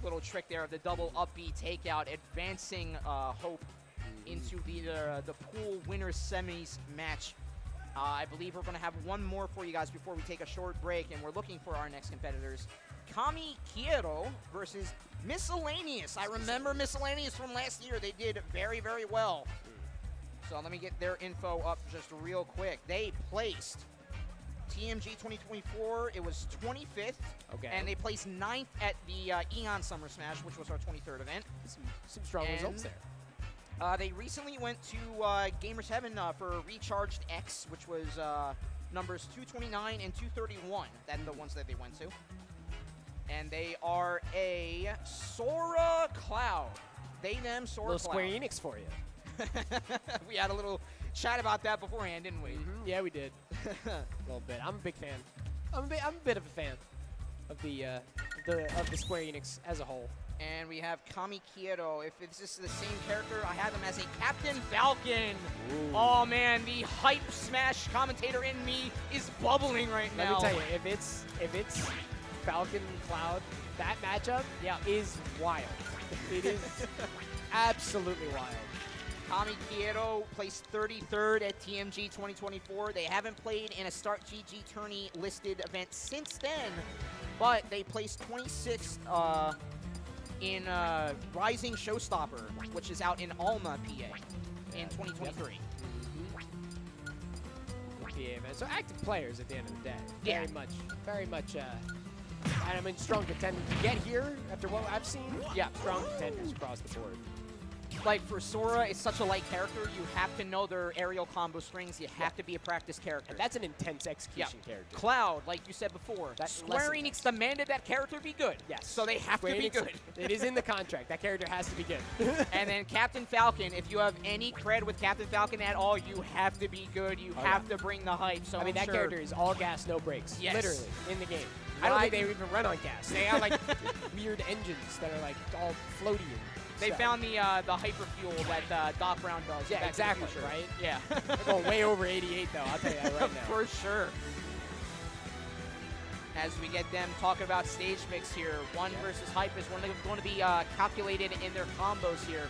little trick there of the double up B takeout, advancing Hope into the pool winners semis match. I believe we're going to have one more for you guys before we take a short break, and we're looking for our next competitors. Kami Quiero versus Miscellaneous. I remember Miscellaneous from last year. They did very, very well. So let me get their info up just real quick. They placed TMG 2024, it was 25th, and they placed 9th at the Eon Summer Smash, which was our 23rd event. Some strong results there. They recently went to Gamers Heaven for Recharged X, which was numbers 229 and 231. That's the ones that they went to. And they are a Sora Cloud. They, them, Sora Little Cloud. Square Enix for you. We had a little chat about that beforehand, didn't we? Yeah, we did. A little bit. I'm a big fan. I'm a bit of a fan of the Square Enix as a whole. And we have Kami Quiero. If it's just the same character, I have him as a Captain Falcon. Ooh. Oh man, the hype Smash commentator in me is bubbling right now. Let me tell you, if it's Falcon Cloud, that matchup is wild. It is absolutely wild. Kami Quiero placed 33rd at TMG 2024. They haven't played in a Start GG tourney listed event since then, but they placed 26th in Rising Showstopper, which is out in Alma, PA, in 2023. Yeah, man. So active players at the end of the day. Yeah. Very much. And I mean, strong contenders. To get here, after what I've seen, strong contenders across the board. Like for Sora, it's such a light character. You have to know their aerial combo strings. You have to be a practice character. And that's an intense execution character. Cloud, like you said before, Square Enix demanded that character be good. Yes. So they have to be good. It is in the contract. That character has to be good. And then Captain Falcon, if you have any cred with Captain Falcon at all, you have to be good. You have to bring the hype. So I mean, that character is all gas, no brakes. Yes. Literally, in the game. I don't think they even run on gas. They have like weird engines that are like all floaty. They found the hyper fuel that Doc Brown does. Yeah, exactly, right? Yeah. They're going way over 88, though. I'll tell you that right now. For sure. As we get them talking about stage mix here, one versus hype is going to be calculated in their combos here.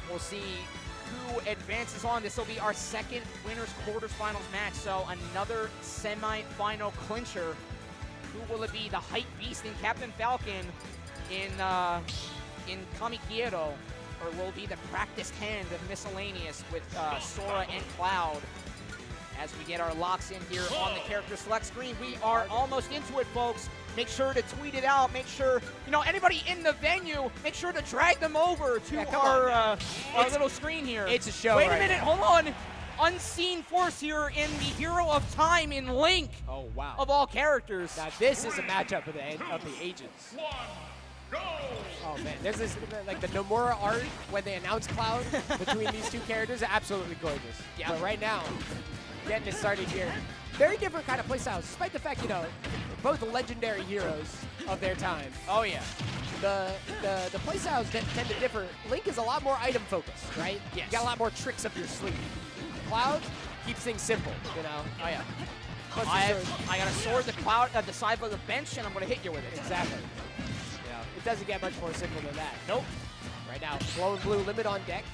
We'll see who advances on. This will be our second winners quarterfinals match, so another semi-final clincher. Who will it be? The hype beast in Captain Falcon in Kami Quiero, or will be the practiced hand of Miscellaneous with Sora and Cloud? As we get our locks in here on the character select screen, we are almost into it, folks. Make sure to tweet it out. Make sure, anybody in the venue, make sure to drag them over to our little screen here. It's a show. Wait a minute, hold on. Unseen force here in the Hero of Time in Link. Oh, wow. Of all characters. Now, this is a matchup of the ages. Go! Oh man, there's this like the Nomura art when they announce Cloud between these two characters, absolutely gorgeous. Yeah. But right now, getting it started here. Very different kind of playstyles, despite the fact both legendary heroes of their time. Oh yeah. The playstyles tend to differ. Link is a lot more item focused, right? Yes. You got a lot more tricks up your sleeve. Cloud keeps things simple, Oh yeah. I got a sword, the side of the bench, and I'm gonna hit you with it. Exactly. It doesn't get much more simple than that. Nope. Right now, glowing blue limit on deck.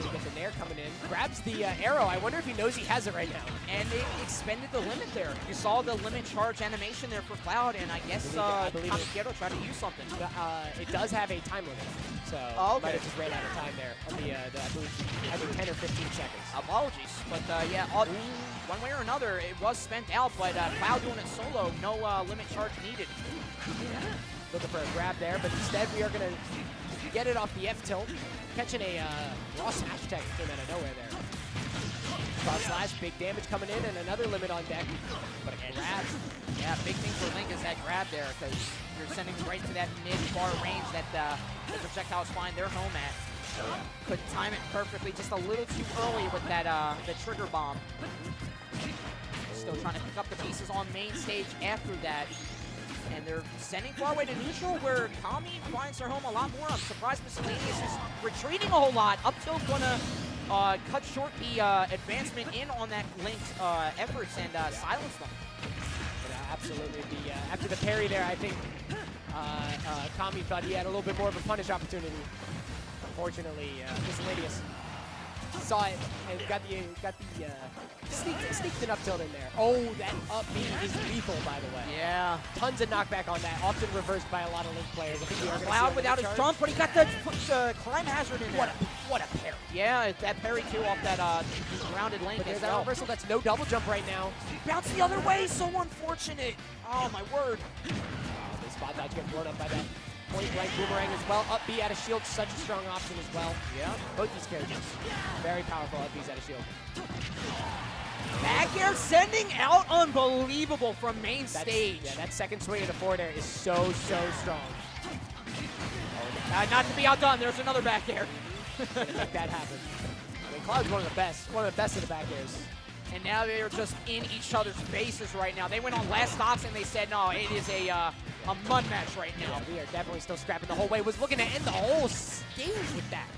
Gonna get the Nair coming in. Grabs the arrow. I wonder if he knows he has it right now. And they expended the limit there. You saw the limit charge animation there for Cloud, and I guess Kami Quiero tried to use something. It does have a time limit, so might have just ran out of time there on I believe either 10 or 15 seconds. Apologies, but one way or another, it was spent out, but Cloud doing it solo, no limit charge needed. Looking for a grab there, but instead we are going to get it off the F tilt. Catching a raw smash attack came out of nowhere there. Cross slash, big damage coming in, and another limit on deck. But a grab. Yeah, big thing for Link is that grab there, because you're sending right to that mid-far range that the projectiles find their home at. Could time it perfectly, just a little too early with that the trigger bomb. Still trying to pick up the pieces on main stage after that. And they're sending far away to neutral, where Kami finds her home a lot more. I'm surprised Miscellaneous is retreating a whole lot. Up tilt's gonna cut short the advancement in on that Link's efforts and silence them. But, absolutely. After the parry there, I think Kami thought he had a little bit more of a punish opportunity. Unfortunately, Miscellaneous saw it and got the sneaked an up tilt in there. Oh, that up B is lethal, by the way. Yeah. Tons of knockback on that, often reversed by a lot of Link players. I think we are gonna Cloud see without his charge. jump, but he got the climb hazard in there. What a parry. Yeah, that parry too off that grounded Link But as there's that well. reversal. That's no double jump right now. Bounce the other way, so unfortunate. Oh my word. The spot dodge gets blown up by that point blank boomerang as well. Up B out of shield, such a strong option as well. Yeah. Both these characters, very powerful up B's out of shield. Back air sending out unbelievable from main stage. Yeah, that second swing of the forward air is so strong. Not to be outdone, there's another back air. Gonna make that happen. I mean, Cloud's one of the best of the back airs. And now they are just in each other's faces right now. They went on last stocks and they said, no, it is a mud match right now. Yeah, we are definitely still scrapping the whole way. Was looking to end the whole stage with that.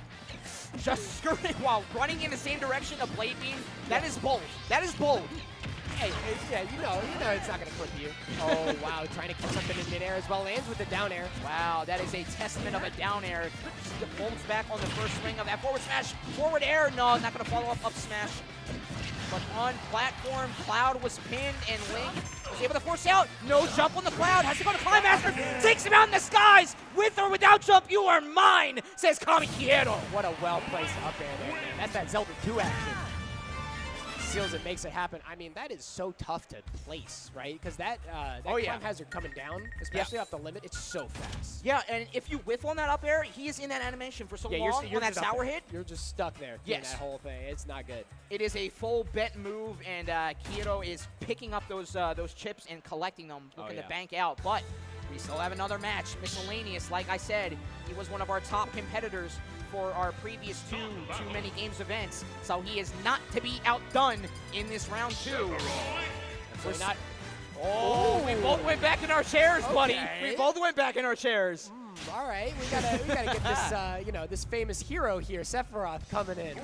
Just skirting while running in the same direction of Blade Beam. That is bold. That is bold. Hey, yeah, you know it's not gonna clip you. Oh wow, trying to catch something in midair as well. Lands with the down air. Wow, that is a testament of a down air. Folds back on the first swing of that forward smash. Forward air, no, not gonna follow up smash. But on platform, Cloud was pinned and Link was able to force out. No jump on the Cloud, has to go to Climb Master. Takes him out in the skies. With or without jump, you are mine, says Kami Quiero. What a well-placed up air there, man. That's that Zelda 2 action. Seals it, makes it happen. I mean, that is so tough to place, right? Because that climb hazard coming down, especially off the limit, it's so fast. Yeah, and if you whiff on that up air, he is in that animation for so long on that sour hit. You're just stuck there in that whole thing. It's not good. It is a full bet move, and Quiero is picking up those chips and collecting them, looking to bank out. But we still have another match. Miscellaneous, like I said, he was one of our top competitors for our previous TooManyGames events, so he is not to be outdone in this round 2. We're not. Oh, we both went back in our chairs, buddy. We both went back in our chairs. All right, we gotta get this this famous hero here, Sephiroth, coming in.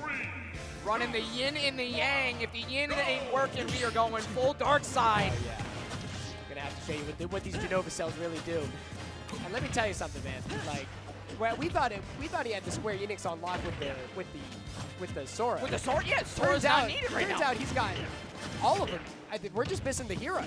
Running the yin and the yang. If the yin ain't working, we are going full dark side. Oh, yeah. Gonna have to show you what these Genova cells really do. And let me tell you something, man. Like, well, we thought he had the Square Enix on lock with the Sora. With the Sora, yeah, Sora's not needed right now. Turns out he's got all of them. We're just missing the hero,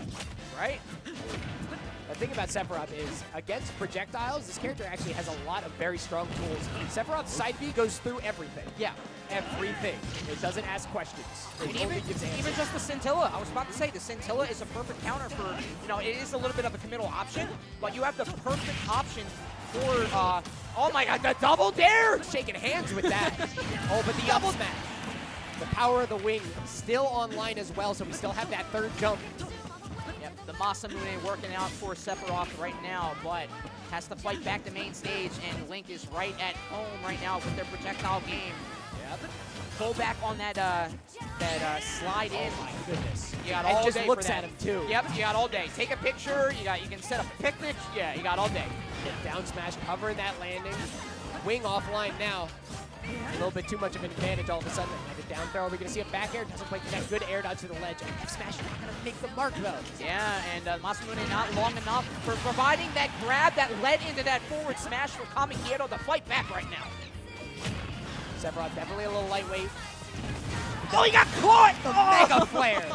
right? The thing about Sephiroth is, against projectiles, this character actually has a lot of very strong tools. Sephiroth's side B goes through everything. Yeah, everything. It doesn't ask questions. It only gives answers. Even just the Scintilla. I was about to say, the Scintilla is a perfect counter for, it is a little bit of a committal option, but you have the perfect option for, oh my god, the double dare! Shaking hands with that. Oh, but the double smash. The power of the wing still online as well, so we still have that third jump. Yep, the Masamune working out for Sephiroth right now, but has to fight back to main stage, and Link is right at home right now with their projectile game. Yep. Pull back on that slide in. Oh my goodness. You got all just day looks for that. at him too. Yep, you got all day. Take a picture. You can set up a picnic. Yeah, you got all day. Down smash, covering that landing. Wing offline now. A little bit too much of an advantage all of a sudden. Like a down throw. We're going to see a back air. Doesn't quite get that good air dodge to the ledge. F smash not going to make the mark though. Yeah, and Masamune not long enough for providing that grab that led into that forward smash for Kami Quiero to fight back right now. Sephiroth definitely a little lightweight. Oh, he got caught! The mega flare.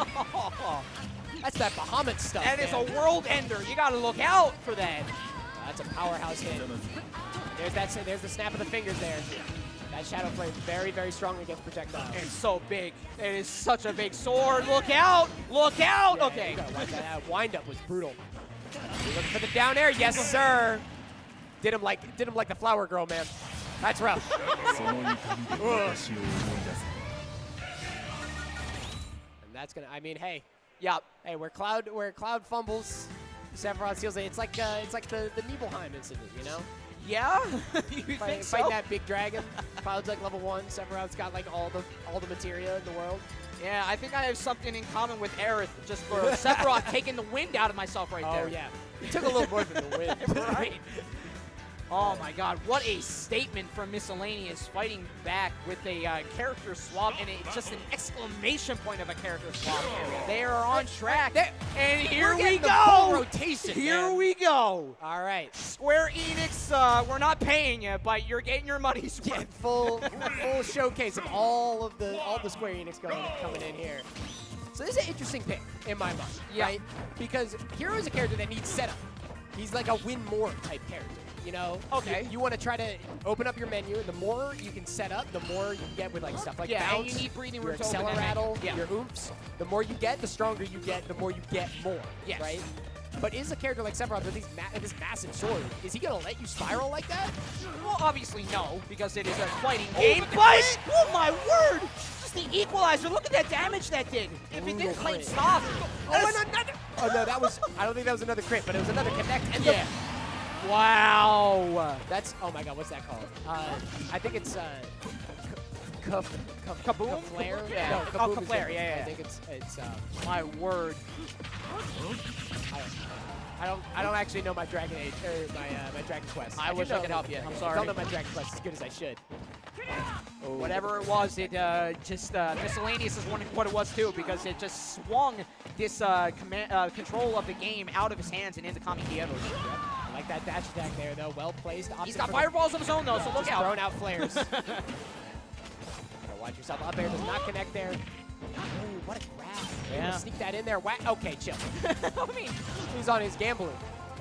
That's that Bahamut stuff. That is a world ender. You got to look out for that. That's a powerhouse hit. There's the snap of the fingers there. That Shadow Flame very, very strong against projectiles. It's so big. It is such a big sword. Look out! Look out! Yeah, okay. Watch that wind up was brutal. Looking for the down air. Yes, sir. Did him like the flower girl, man. That's rough. And that's gonna. I mean, hey. Yeah. Hey, where Cloud fumbles, Sephiroth seals it. It's like the Nibelheim incident, you know? Yeah. You think so? Fighting that big dragon. Cloud's like level 1. Sephiroth's got like all the materia in the world. Yeah, I think I have something in common with Aerith, just for Sephiroth taking the wind out of myself right there. Oh yeah. You took a little more than the wind. Right. Oh my God, what a statement from Miscellaneous, fighting back with a character swap, and it's just an exclamation point of a character swap. They are on track, and here we the full go! rotation, Here man. we go! All right. Square Enix, we're not paying you, but you're getting your money's worth. Yeah, full showcase of all the Square Enix coming in here. So this is an interesting pick in my mind, right? Because Hero is a character that needs setup. He's like a win more type character, you know? Okay. You want to try to open up your menu, and the more you can set up, the more you can get with like stuff like bounce, and you need breathing your room to open that acceleratle, menu. your oomphs. The more you get, the stronger you get, the more you get more, right? But is a character like Sephiroth with this massive sword, is he going to let you spiral like that? Well, obviously no, because it is a fighting game, but oh my word! Just the equalizer, look at that damage that did. If it didn't claim stop. Oh, and another! Oh no, that was, I don't think that was another crit, but it was another connect. And wow! That's, oh my God, what's that called? I think it's, Kaboom? Flare? Yeah. No, Oh, Kaboom is Flare, it. yeah. I think it's My word. I don't actually know my Dragon Age, or my Dragon Quest. I wish I could help you. I'm sorry. I don't know my Dragon Quest as good as I should. Whatever it was, it Miscellaneous is what it was too, because it just swung this control of the game out of his hands and into Kami Diego's. I like that dash attack there, though. Well placed. He's got fireballs of his own, though, so look out. Throwing out flares. Gotta watch yourself. Up air does not connect there. Oh, what a grab. Yeah. Sneak that in there. Okay, chill. I mean, he's on his gambling.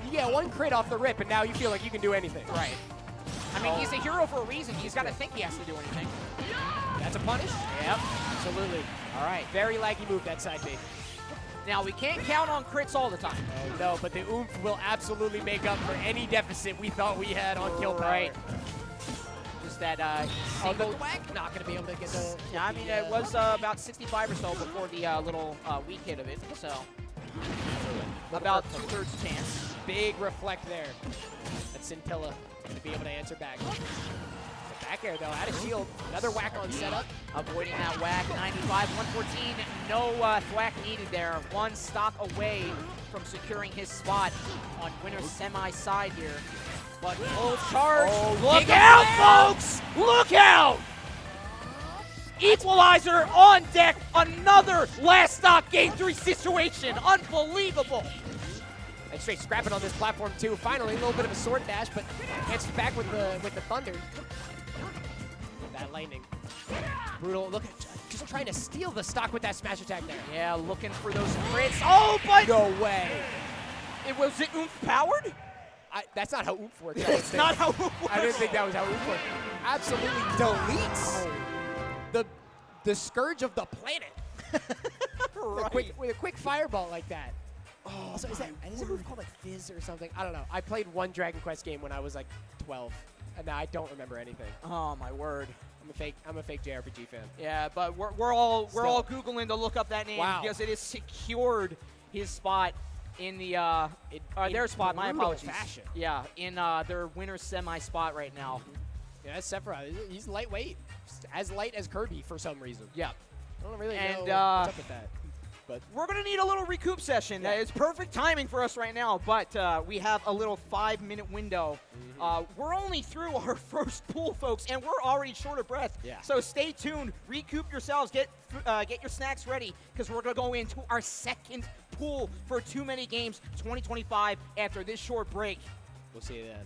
You get one crit off the rip, and now you feel like you can do anything. Right. I mean, he's a hero for a reason. He's got to think he has to do anything. That's a punish? Yep, absolutely. All right. Very laggy move, that side B. Now, we can't count on crits all the time. Oh, no, but the oomph will absolutely make up for any deficit we thought we had on kill power. Right. Just that single whack, not going to be able to get the... Yeah, I mean, it was about 65 or so before the little weak hit of it, so about 2/3 chance. Big reflect there. That's Scintilla going to be able to answer back. The back air, though, out of shield. Another whack on setup. Avoiding that whack. 95, 114. No thwack needed there. One stock away from securing his spot on winner's semi side here. But full charge. Oh, look out, folks! Look out! Equalizer on deck. Another last stock game 3 situation. Unbelievable. And straight scrapping on this platform too. Finally, a little bit of a sword dash, but answers back with the thunder. That lightning. Brutal. Look at just trying to steal the stock with that smash attack there. Yeah, looking for those crits. Oh, but no way. Was it oomph powered? That's not how oomph works. It's not how oomph works. I didn't think that was how oomph worked. Absolutely deletes the scourge of the planet. Right. With a quick fireball like that. Oh, so is a move called like Fizz or something? I don't know. I played one Dragon Quest game when I was like 12, and now I don't remember anything. Oh my word! I'm a fake JRPG fan. Yeah, but we're all googling to look up that name because it has secured his spot in the their spot. My apologies. Fashion. Yeah, in their winner's semi spot right now. Yeah, that's Sephiroth. He's lightweight, as light as Kirby for some reason. Yeah. I don't really know what's up with that. But we're going to need a little recoup session. Yeah. It's perfect timing for us right now, but we have a little 5-minute window. We're only through our first pool, folks, and we're already short of breath. Yeah. So stay tuned. Recoup yourselves. Get your snacks ready because we're going to go into our second pool for Too Many Games 2025 after this short break. We'll see you then.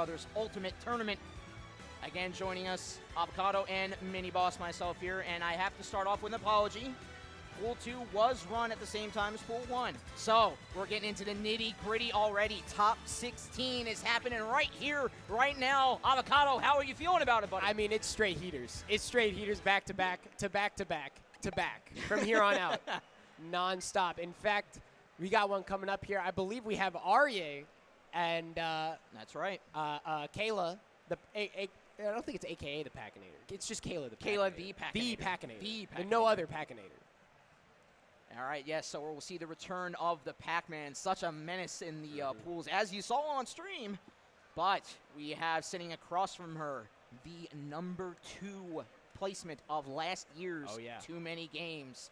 Brothers Ultimate Tournament. Again, joining us, Avocado and Mini Boss, myself here, and I have to start off with an apology. Pool 2 was run at the same time as Pool 1. So, we're getting into the nitty-gritty already. Top 16 is happening right here, right now. Avocado, how are you feeling about it, buddy? I mean, it's straight heaters. It's straight heaters back to back to back to back to back from here on out. Non-stop. In fact, we got one coming up here. I believe we have Arye and that's right. Kayla, I don't think it's AKA the Pac-Nator. It's just Kayla the Kayla Pac-Nator. the Pac-Nator. The Pac-Nator. The And no other Pac-Nator. All right, yes, so we'll see the return of the Pac-Man, such a menace in the pools, as you saw on stream. But we have sitting across from her the number 2 placement of last year's TooManyGames,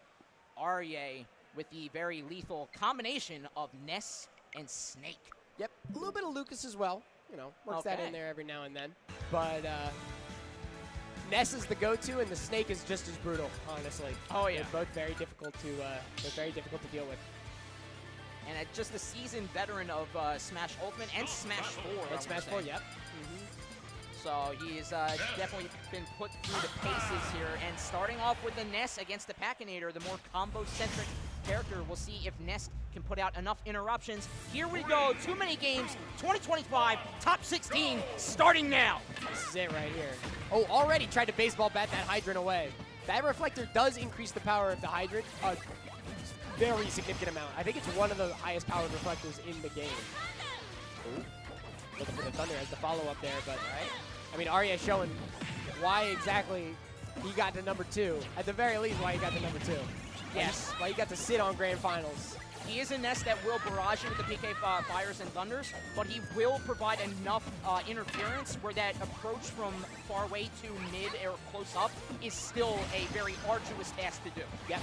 Arye, with the very lethal combination of Ness and Snake. Yep, a little bit of Lucas as well. You know, works that in there every now and then. But Ness is the go-to, and the Snake is just as brutal, honestly. Oh yeah, they're both very difficult to deal with. And just a seasoned veteran of Smash Ultimate and Smash 4. And Smash 4, yep. So he's definitely been put through the paces here. And starting off with the Ness against the Pac-Nator, the more combo-centric character. We'll see if Ness can put out enough interruptions. Here we go, TooManyGames 2025, top 16, starting now. This is it right here. Oh, already tried to baseball bat that hydrant away. That reflector does increase the power of the hydrant a very significant amount. I think it's one of the highest powered reflectors in the game. Ooh. Looking for the thunder as the follow-up there, but I mean, Arya showing why exactly he got to number 2. At the very least, why he got to number 2. Yes. Why he got to sit on Grand Finals. He is a Ness that will barrage you with the PK Fires and Thunders, but he will provide enough interference where that approach from far away to mid or close up is still a very arduous task to do. Yep.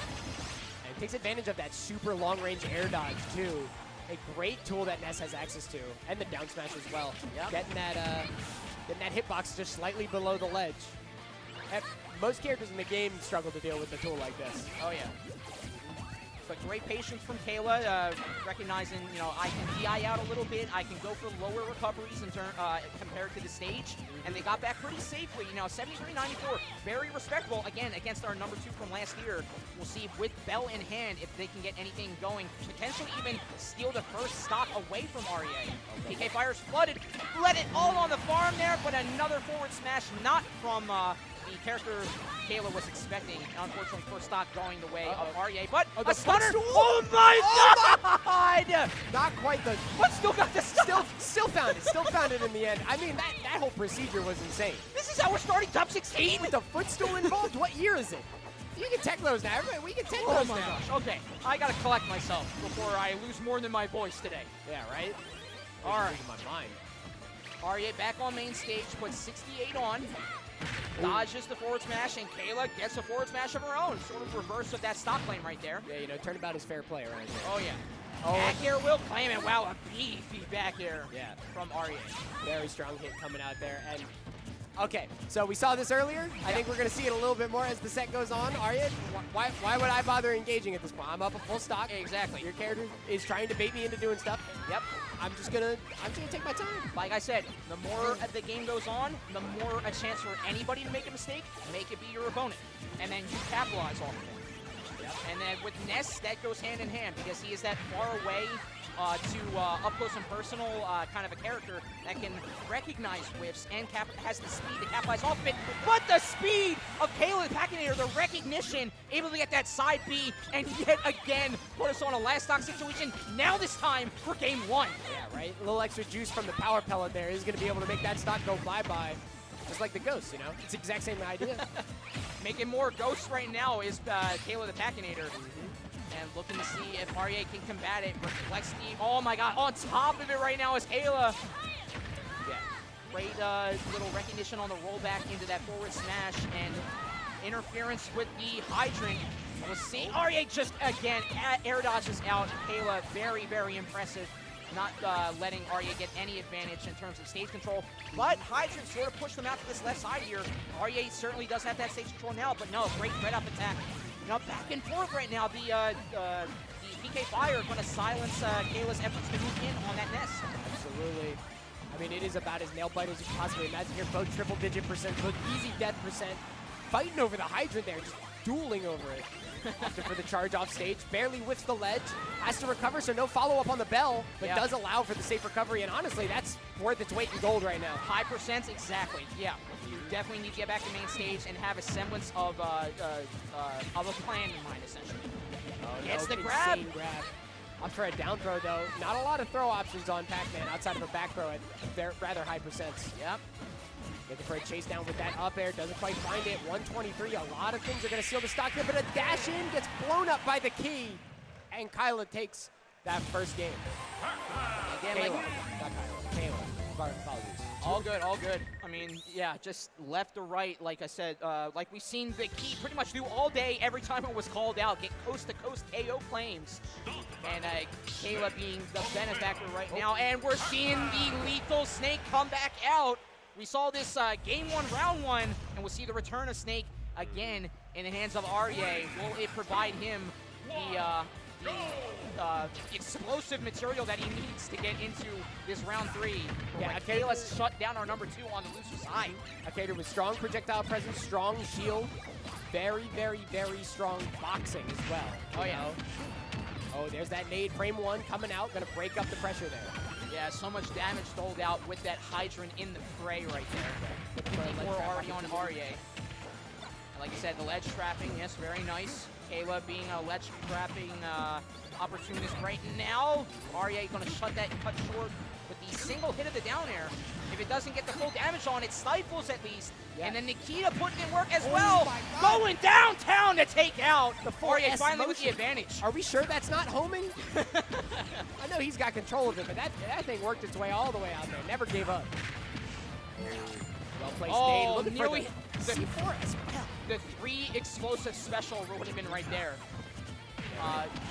And it takes advantage of that super long-range air dodge, too. A great tool that Ness has access to, and the down smash as well. Yep. Getting that hitbox just slightly below the ledge. Most characters in the game struggle to deal with a tool like this. Oh yeah. But great patience from Kayla, recognizing, you know, I can DI out a little bit, I can go for lower recoveries in compared to the stage, and they got back pretty safely. You know, 73-94, very respectable, again, against our number 2 from last year. We'll see with Bell in hand if they can get anything going, potentially even steal the first stock away from Arye. PK Fires flooded, let it all on the farm there, but another forward smash not from the character Kayla was expecting. Unfortunately, first stock going the way of Arye, but a stunner! Oh my God! Not quite the... But still got the stock! Still found it. Still found it in the end. I mean, that whole procedure was insane. This is how we're starting top 16? With the footstool involved? What year is it? You can tech those now. Everybody, we can tech those now. Oh my gosh. Okay, I gotta collect myself before I lose more than my voice today. Yeah, right? All right. My mind. Arye back on main stage, puts 68 on. Dodges the forward smash, and Kayla gets a forward smash of her own. Sort of reverse of that stock claim right there. Yeah, you know, turnabout is fair play right there. Oh, yeah. Back air will claim it. Wow, a beefy back air from Arye. Very strong hit coming out there. And okay, so we saw this earlier. I think we're going to see it a little bit more as the set goes on. Arye, why would I bother engaging at this point? I'm up a full stock. Exactly. Your character is trying to bait me into doing stuff. Yep. I'm just gonna take my time. Like I said, the more the game goes on, the more a chance for anybody to make a mistake, make it be your opponent. And then you capitalize off of it. Yep. And then with Ness, that goes hand in hand because he is that far away to up close and personal kind of a character that can recognize whiffs and has the speed to capitalize off of it. But the speed of Kayla the Pac-Nator, the recognition, able to get that side B, and yet again put us on a last stock situation. Now this time for game 1. Yeah, right? A little extra juice from the power pellet there is going to be able to make that stock go bye-bye. Just like the Ghost, you know? It's the exact same idea. Making more Ghosts right now is Kayla the Pac-Nator. And looking to see if Arye can combat it. Reflects the, oh my God, on top of it right now is Kayla. Yeah, great little recognition on the rollback into that forward smash and interference with the hydrant. We'll see, Arye just again, air dodges out. Kayla, very, very impressive. Not letting Arye get any advantage in terms of stage control. But hydrant sort of pushed them out to this left side here. Arye certainly does have that stage control now, but no, great red up attack. You know, back and forth right now. The PK Fire going to silence Kayla's efforts to move in on that Ness. Absolutely. I mean, it is about as nail-biter as you can possibly imagine here. Both triple-digit percent, both easy death percent. Fighting over the hydrant there, just dueling over it. Opted for the charge off stage, barely whiffs the ledge, has to recover, so no follow-up on the bell, but does allow for the safe recovery, and honestly, that's worth its weight in gold right now. High percents, exactly. Yeah, you definitely need to get back to main stage and have a semblance of a plan in mind, essentially. Gets the grab. Up for a down throw, though. Not a lot of throw options on Pac-Man outside of a back throw at rather high percents. Yep. Looking for a chase down with that up air. Doesn't quite find it. 123. A lot of things are going to seal the stock here, but a dash in gets blown up by the key. And Kyla takes that first game. Again, Kayla. Not Kyla. Kayla. Apologies. All good, all good. I mean, yeah, just left or right, like I said, like we've seen the key pretty much do all day every time it was called out. Get coast-to-coast KO claims. And Kayla being the benefactor right now. And we're seeing the lethal Snake come back out. We saw this game 1, round 1, and we'll see the return of Snake again in the hands of Aryeh. Will it provide him the explosive material that he needs to get into this round 3? Yeah, Kayla's shut down our number 2 on the loser side. Akader with strong projectile presence, strong shield, very, very, very strong boxing as well. Oh, yeah. Oh, there's that nade, frame 1 coming out, gonna break up the pressure there. Yeah, so much damage doled out with that hydrant in the fray right there. 54 already on Aryeh. Like I said, the ledge trapping, yes, very nice. Kayla being a ledge trapping opportunist right now. Aryeh gonna shut that and cut short with the single hit of the down air. If it doesn't get the full damage on, it stifles at least. Yeah. And then Nikita putting in work as well. Going downtown to take out the Aryeh finally with the advantage. Are we sure that's not homing? I know he's got control of it, but that thing worked its way all the way out there. Never gave up. Well placed nade. Looking for the C4 as well. The 3 explosive special would have been right there.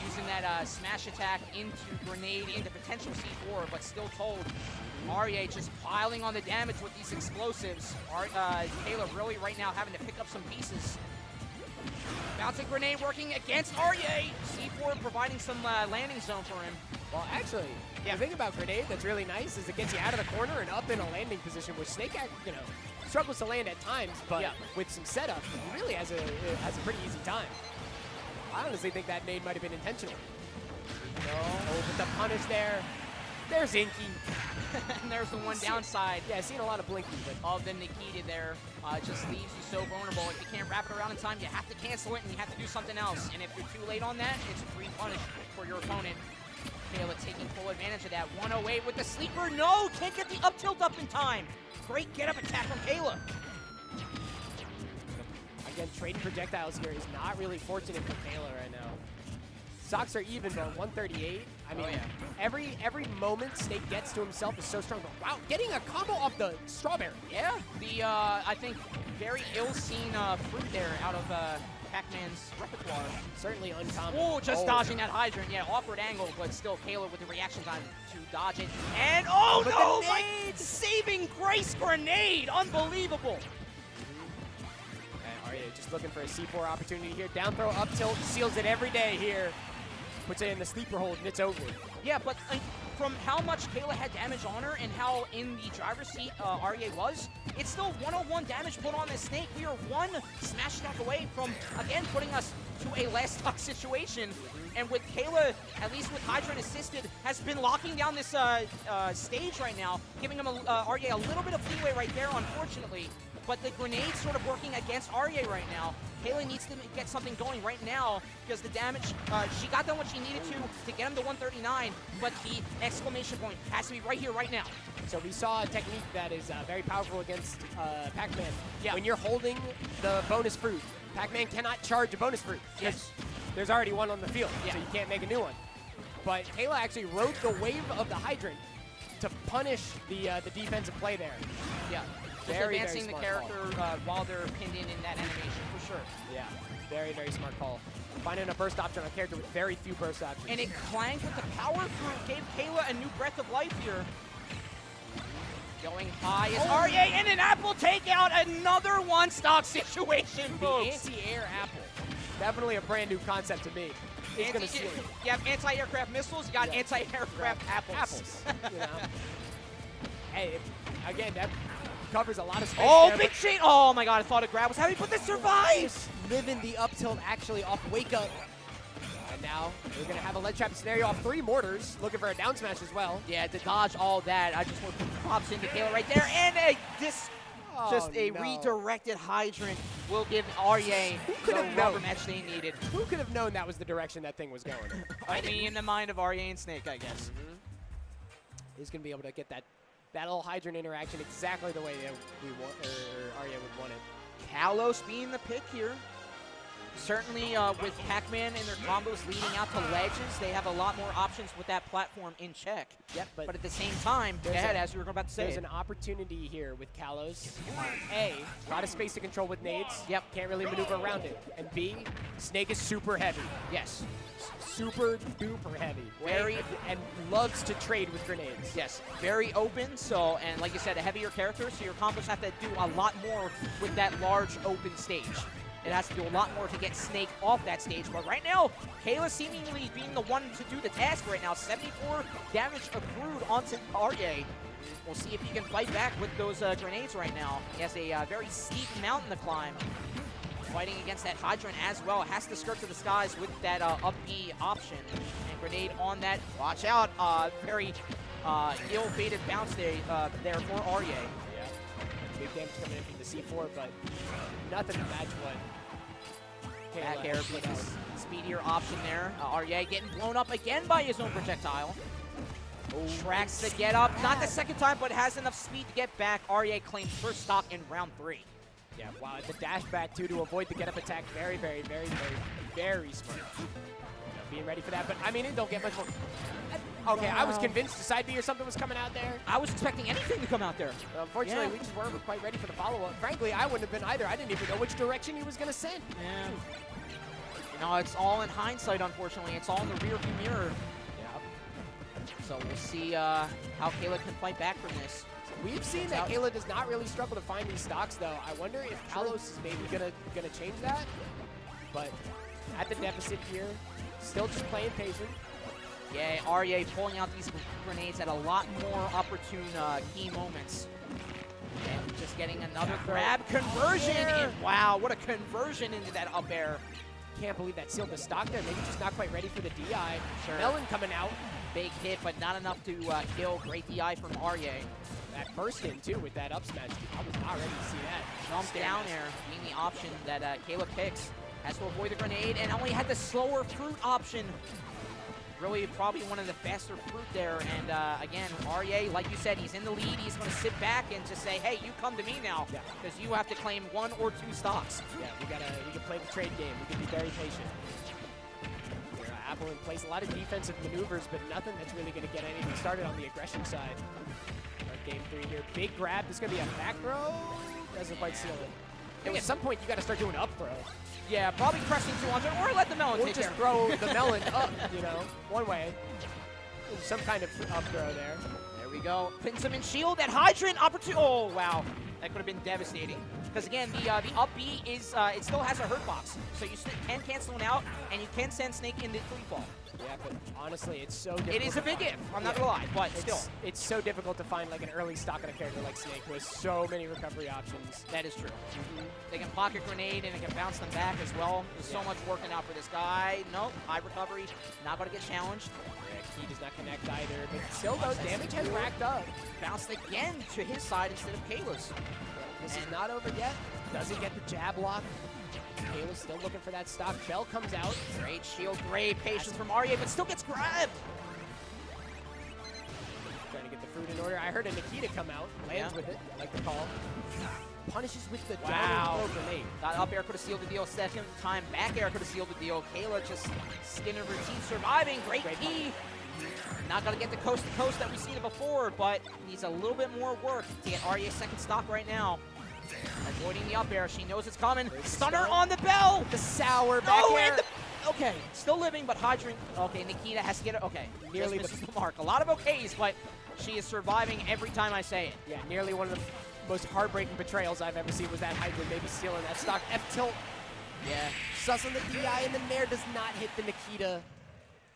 Using that smash attack into grenade, into potential C4, but still told. Aryeh just piling on the damage with these explosives. Kayla really right now having to pick up some pieces. Bouncing grenade working against Aryeh. C4 providing some landing zone for him. Well, actually, the thing about grenade that's really nice is it gets you out of the corner and up in a landing position where Snake, struggles to land at times, but with some setup, he really has a pretty easy time. I honestly think that nade might have been intentional. Oh, but the punish there. There's Inky. And there's the one downside. Yeah, I've seen a lot of Blinky, but all the Nikita there just leaves you so vulnerable. If you can't wrap it around in time, you have to cancel it and you have to do something else. And if you're too late on that, it's a free punish for your opponent. Kayla taking full advantage of that. 108 with the sleeper. No, can't get the up tilt up in time. Great get up attack from Kayla. Again, trading projectiles here is not really fortunate for Kayla right now. Stocks are even, but 138. I mean, every moment Snake gets to himself is so strong. But wow, getting a combo off the strawberry. Yeah, the I think very ill-seen fruit there out of Pac-Man's repertoire. Certainly uncommon. Oh, just dodging that hydrant. Yeah, awkward angle, but still Kayla with the reaction time to dodge it. And oh no, like saving grace grenade, unbelievable. And Aryeh just looking for a C4 opportunity here. Down throw, up tilt, seals it every day here. Puts it in the sleeper hold, and it's over. Yeah, but from how much Kayla had damage on her and how in the driver's seat Aryeh was, it's still 101 damage put on this Snake. We are one smash attack away from, again, putting us to a last stock situation. And with Kayla, at least with Hydrant assisted, has been locking down this stage right now, giving him Aryeh a little bit of leeway right there, unfortunately. But the grenade's sort of working against Aryeh right now. Kayla needs to get something going right now because the damage, she got done what she needed to get him to 139, but the exclamation point has to be right here, right now. So we saw a technique that is very powerful against Pac-Man. Yeah. When you're holding the bonus fruit, Pac-Man cannot charge a bonus fruit. Yes. There's already one on the field, so you can't make a new one. But Kayla actually rode the wave of the hydrant to punish the defensive play there. Yeah. Just advancing the character while they're pinned in that animation, for sure. Yeah, very, very smart call. Finding a burst option on a character with very few burst options. And it clanged with the power fruit, gave Kayla a new breath of life here. Going high is Aryeh, and an apple takeout, another one-stock situation, folks. The anti-air apple. Definitely a brand new concept to me. He's gonna see it. You have anti-aircraft missiles, you got anti-aircraft apples. You know? Hey, again, that covers a lot of space. Oh, there, big chain! Oh my god, I thought a grab was heavy, but this survives! Living the up tilt actually off wake up. And now we're going to have a ledge trap scenario off 3 mortars, looking for a down smash as well. Yeah, to dodge all that, I just want to pops into Kayla right there, and a redirected hydrant will give Aryeh the rubber match they needed. Who could have known that was the direction that thing was going? I mean, in the mind of Aryeh and Snake, I guess. He's going to be able to get that little hydrant interaction exactly the way that we want, or Aryeh would want it. Kalos being the pick here. Certainly with Pac-Man and their combos leading out to ledges, they have a lot more options with that platform in check. Yep, but at the same time, go ahead, as you were about to say. There's an opportunity here with Kalos. A lot of space to control with nades. Yep, can't really maneuver around it. And B, Snake is super heavy. Yes. Super duper heavy. Very, and loves to trade with grenades. Yes, very open. So, and like you said, a heavier character, so your combos have to do a lot more with that large open stage. It has to do a lot more to get Snake off that stage. But right now, Kayla seemingly being the one to do the task right now. 74 damage accrued onto Aryeh. We'll see if he can fight back with those grenades right now. He has a very steep mountain to climb. Fighting against that hydrant as well. Has to skirt to the skies with that up B option. And grenade on that. Watch out. Very ill-fated bounce there for Aryeh. Yeah. Big damage coming in from the C4, but nothing to match what back air, but speedier option there. Aryeh getting blown up again by his own projectile. Tracks to get up, not the second time, but has enough speed to get back. Aryeh claims first stock in round 3. Yeah, wow, the dash back too to avoid the get up attack. Very, very, very, very, very smart. Being ready for that, but I mean, it don't get much more. Okay, I was convinced the side B or something was coming out there. I was expecting anything to come out there. Unfortunately, we just weren't quite ready for the follow-up. Frankly, I wouldn't have been either. I didn't even know which direction he was going to send. Yeah. You know, it's all in hindsight, unfortunately. It's all in the rearview mirror. Yeah. So we'll see how Kayla can fight back from this. We've seen that Kayla does not really struggle to find these stocks, though. I wonder if Kalos is maybe gonna change that. But at the deficit here, still just playing patient. Yeah, Aryeh pulling out these grenades at a lot more opportune key moments. And just getting another grab conversion. And wow, what a conversion into that up air. Can't believe that sealed the stock there. Maybe just not quite ready for the DI. Sure. Melon coming out. Big hit, but not enough to kill. Great DI from Aryeh. That burst in, too, with that up smash. I was not ready to see that. Jump down air being the option that Kayla picks. Has to avoid the grenade and only had the slower fruit option. Really probably one of the faster fruit there. And again, Aryeh, like you said, he's in the lead. He's going to sit back and just say, hey, you come to me now. Because you have to claim 1 or 2 stocks. Yeah, we can play the trade game. We can be very patient. Apple in place a lot of defensive maneuvers, but nothing that's really going to get anything started on the aggression side. Game 3 here. Big grab. This is going to be a back throw. Doesn't quite seal it. I think at some point you got to start doing up throw. Yeah, probably pressing 200 or let the melon take care. Or just throw the melon up, you know, one way. Some kind of up throw there. There we go. Pins him in shield. That hydrant opportunity. Oh, wow. That could have been devastating. Because again, the up B is, it still has a hurt box. So you can cancel it out, and you can send Snake into free fall. Yeah, but honestly, it's so difficult. It is a big if, I'm not gonna lie, but still. It's so difficult to find like an early stock on a character like Snake who has so many recovery options. That is true. They can pocket grenade and it can bounce them back as well. There's so much working out for this guy. Nope, high recovery, not gonna get challenged. Yeah, key does not connect either, but still though, damage has racked up. Bounced again to his side instead of Kayla's. This is not over yet. Doesn't get the jab lock. Kayla's still looking for that stock. Bell comes out. Great shield, great patience from Aryeh, but still gets grabbed. Trying to get the fruit in order. I heard a Nikita come out. Lands with it, like the call. Punishes with the down grenade. That up air could have sealed the deal. Second time, back air could have sealed the deal. Kayla just skin of her teeth, surviving. Great key. Not going to get the coast to coast that we've seen it before, but needs a little bit more work to get Aryeh's second stock right now. Avoiding the up air. She knows it's coming. Stunner on the bell. The sour back air. Okay, still living, but hydrant. Okay, Nikita has to get it. Okay, nearly misses the mark. A lot of okays, but she is surviving every time I say it. Yeah, nearly one of the most heartbreaking betrayals I've ever seen was that hydrant maybe stealing that stock. F-tilt. Yeah. Sus on the DI, and the Nair does not hit the Nikita.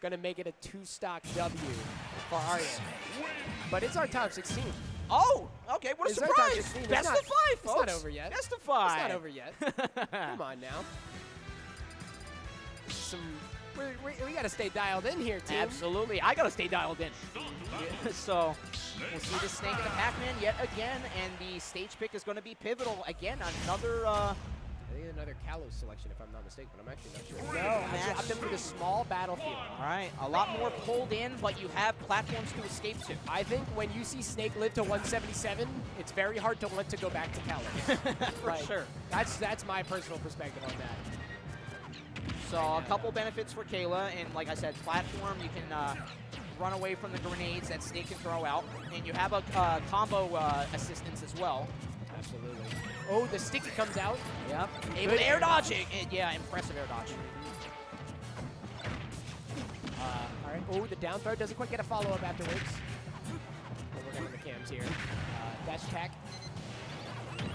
Gonna make it a 2-stock W for Aryeh. But it's our top 16. Oh, okay, what a His air dodge is surprise. clean. Best of 5, folks. It's not over yet. Best of 5. It's not over yet. Come on now. We got to stay dialed in here, team. Absolutely. I got to stay dialed in. So we'll see the Snake and the Pac-Man yet again, and the stage pick is going to be pivotal. Again, another... I think another Kalos selection, if I'm not mistaken, but I'm actually not sure. No, actually opted for the small battlefield. All right, a lot more pulled in, but you have platforms to escape to. I think when you see Snake live to 177, it's very hard to want to go back to Kalos. For sure. That's my personal perspective on that. So a couple benefits for Kayla, and like I said, platform, you can run away from the grenades that Snake can throw out, and you have a combo assistance as well. Absolutely. Oh, the sticky comes out. Yep. Able to air dodge it. Yeah, impressive air dodge. All right. Oh, the down throw doesn't quite get a follow-up afterwards. We're working on the cams here. Dash attack.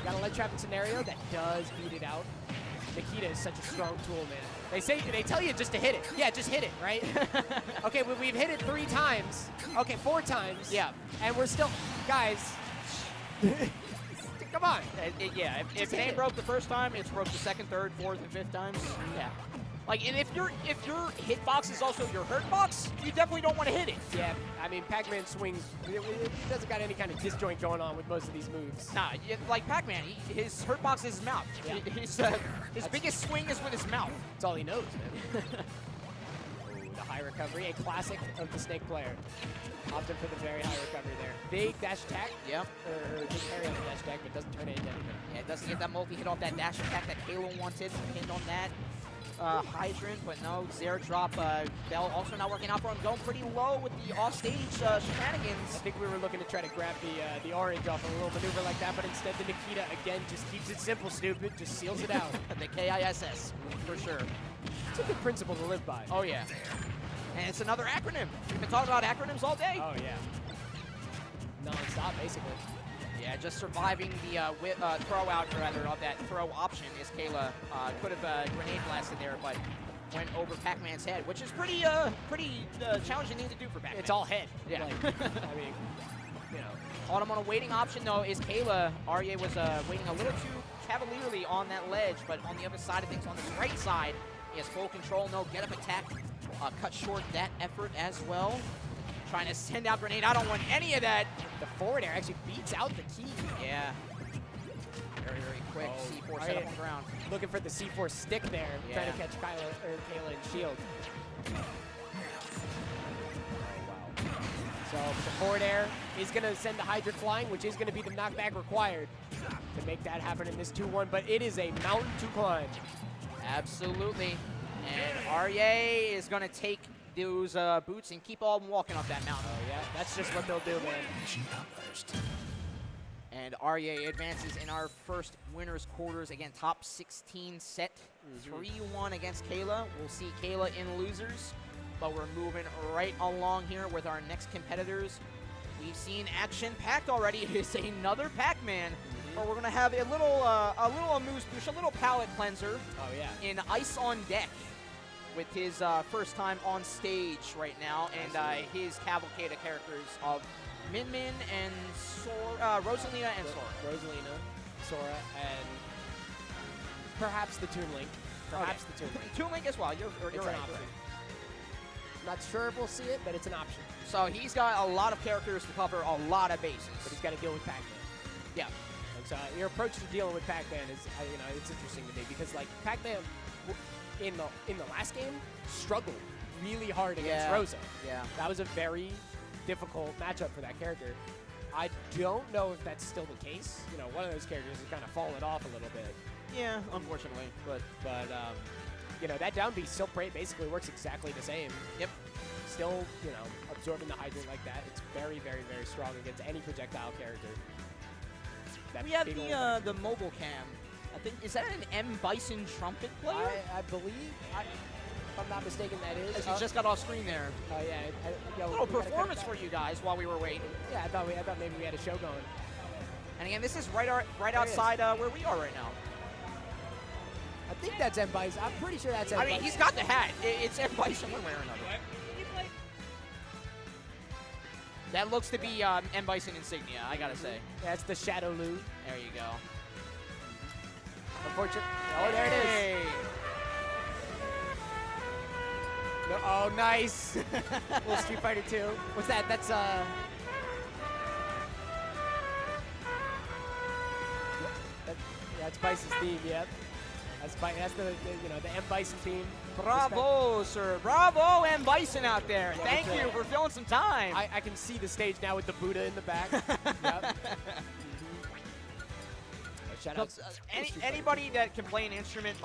Got a lead trapping scenario that does beat it out. Nikita is such a strong tool, man. They tell you just to hit it. Yeah, just hit it, right? Okay, well, we've hit it 3 times. Okay, 4 times. Yeah. And we're still, guys. Come on. Yeah, if it ain't broke the first time, it's broke the second, third, fourth, and 5th times. Yeah. Like, and if your hitbox is also your hurt box, you definitely don't want to hit it. Yeah, I mean, Pac-Man swings. He doesn't got any kind of disjoint going on with most of these moves. Nah, like Pac-Man, his hurt box is his mouth. Yeah. His biggest swing is with his mouth. That's all he knows, man. The high recovery, a classic of the Snake player. Opted for the very high recovery there. Big dash attack. Yep. Or just carry on the dash attack, but doesn't turn it into anything. Yeah, it doesn't get that multi-hit off that dash attack that Halo wanted. Pinned on that. Hydrant, but no, Zero drop. Bell also not working out for him. Going pretty low with the offstage shenanigans. I think we were looking to try to grab the orange off a little maneuver like that, but instead the Nikita, again, just keeps it simple, stupid. Just seals it out. The KISS, for sure. It's a good principle to live by. Oh, yeah. And it's another acronym. We've been talking about acronyms all day. Oh, yeah. Non-stop, basically. Yeah, just surviving the throw out, or rather, of that throw option is Kayla. Could have grenade blasted there, but went over Pac-Man's head, which is pretty challenging thing to do for Pac-Man. It's all head. Yeah. Like, I mean, you know. Caught him on a waiting option, though, is Kayla. Arya was waiting a little too cavalierly on that ledge, but on the other side of things, on this right side, he has full control, no get-up attack. Cut short that effort as well. Trying to send out grenade. I don't want any of that. The forward air actually beats out the key. Yeah. Very, very quick. C4 set up on the ground. Looking for the C4 stick there. Yeah. Trying to catch Kayla in shield. Oh, wow. So the forward air is going to send the Hydra flying, which is going to be the knockback required to make that happen in this 2-1. But it is a mountain to climb. Absolutely. And Arye is going to take those boots and keep all walking up that mountain. Oh, yeah. That's just what they'll do, man. And Arye advances in our first winner's quarters. Again, top 16 set. 3-1 against Kayla. We'll see Kayla in losers. But we're moving right along here with our next competitors. We've seen action-packed already. It's another Pac-Man. But we're going to have a little amuse-bouche, a little palate cleanser. Oh, yeah. In Ice on Deck, with his first time on stage right now, and his cavalcade of characters of Min Min and Rosalina and Sora. Rosalina, Sora, and perhaps the Toon Link. Perhaps the Toon Link. Toon Link as well. You're right. Not sure if we'll see it, but it's an option. So he's got a lot of characters to cover, a lot of bases. But he's got to deal with Pac-Man. Yeah. And so your approach to dealing with Pac-Man is, it's interesting to me because like Pac-Man in the last game struggled really hard against Rosa. Yeah. That was a very difficult matchup for that character. I don't know if that's still the case. You know, one of those characters has kind of fallen off a little bit. Yeah, unfortunately. But that down B still basically works exactly the same. Yep. Still, absorbing the hydrant like that. It's very, very, very strong against any projectile character. We have the mobile cam. I think, is that an M. Bison trumpet player? I believe, if I'm not mistaken, that is. As he just got off screen there. Oh, yeah. A little performance for you guys while we were waiting. Yeah, I thought maybe we had a show going. And again, this is right outside where we are right now. I think that's M. Bison. I'm pretty sure that's M. Bison. I mean, he's got the hat. It's M. Bison one way or another. That looks to be M. Bison insignia, I gotta say. That's the Shadow Lu. There you go. Unfortunate. Oh, there it is. No, oh, nice. Little Street Fighter 2. What's that? That's that's Bison's theme. Yep. That's the M Bison theme. Bravo, sir. Bravo, M. Bison out there. Yeah, Thank you for filling some time. I can see the stage now with the Buddha in the back. Yep. Shout out Anybody that can play an instrument,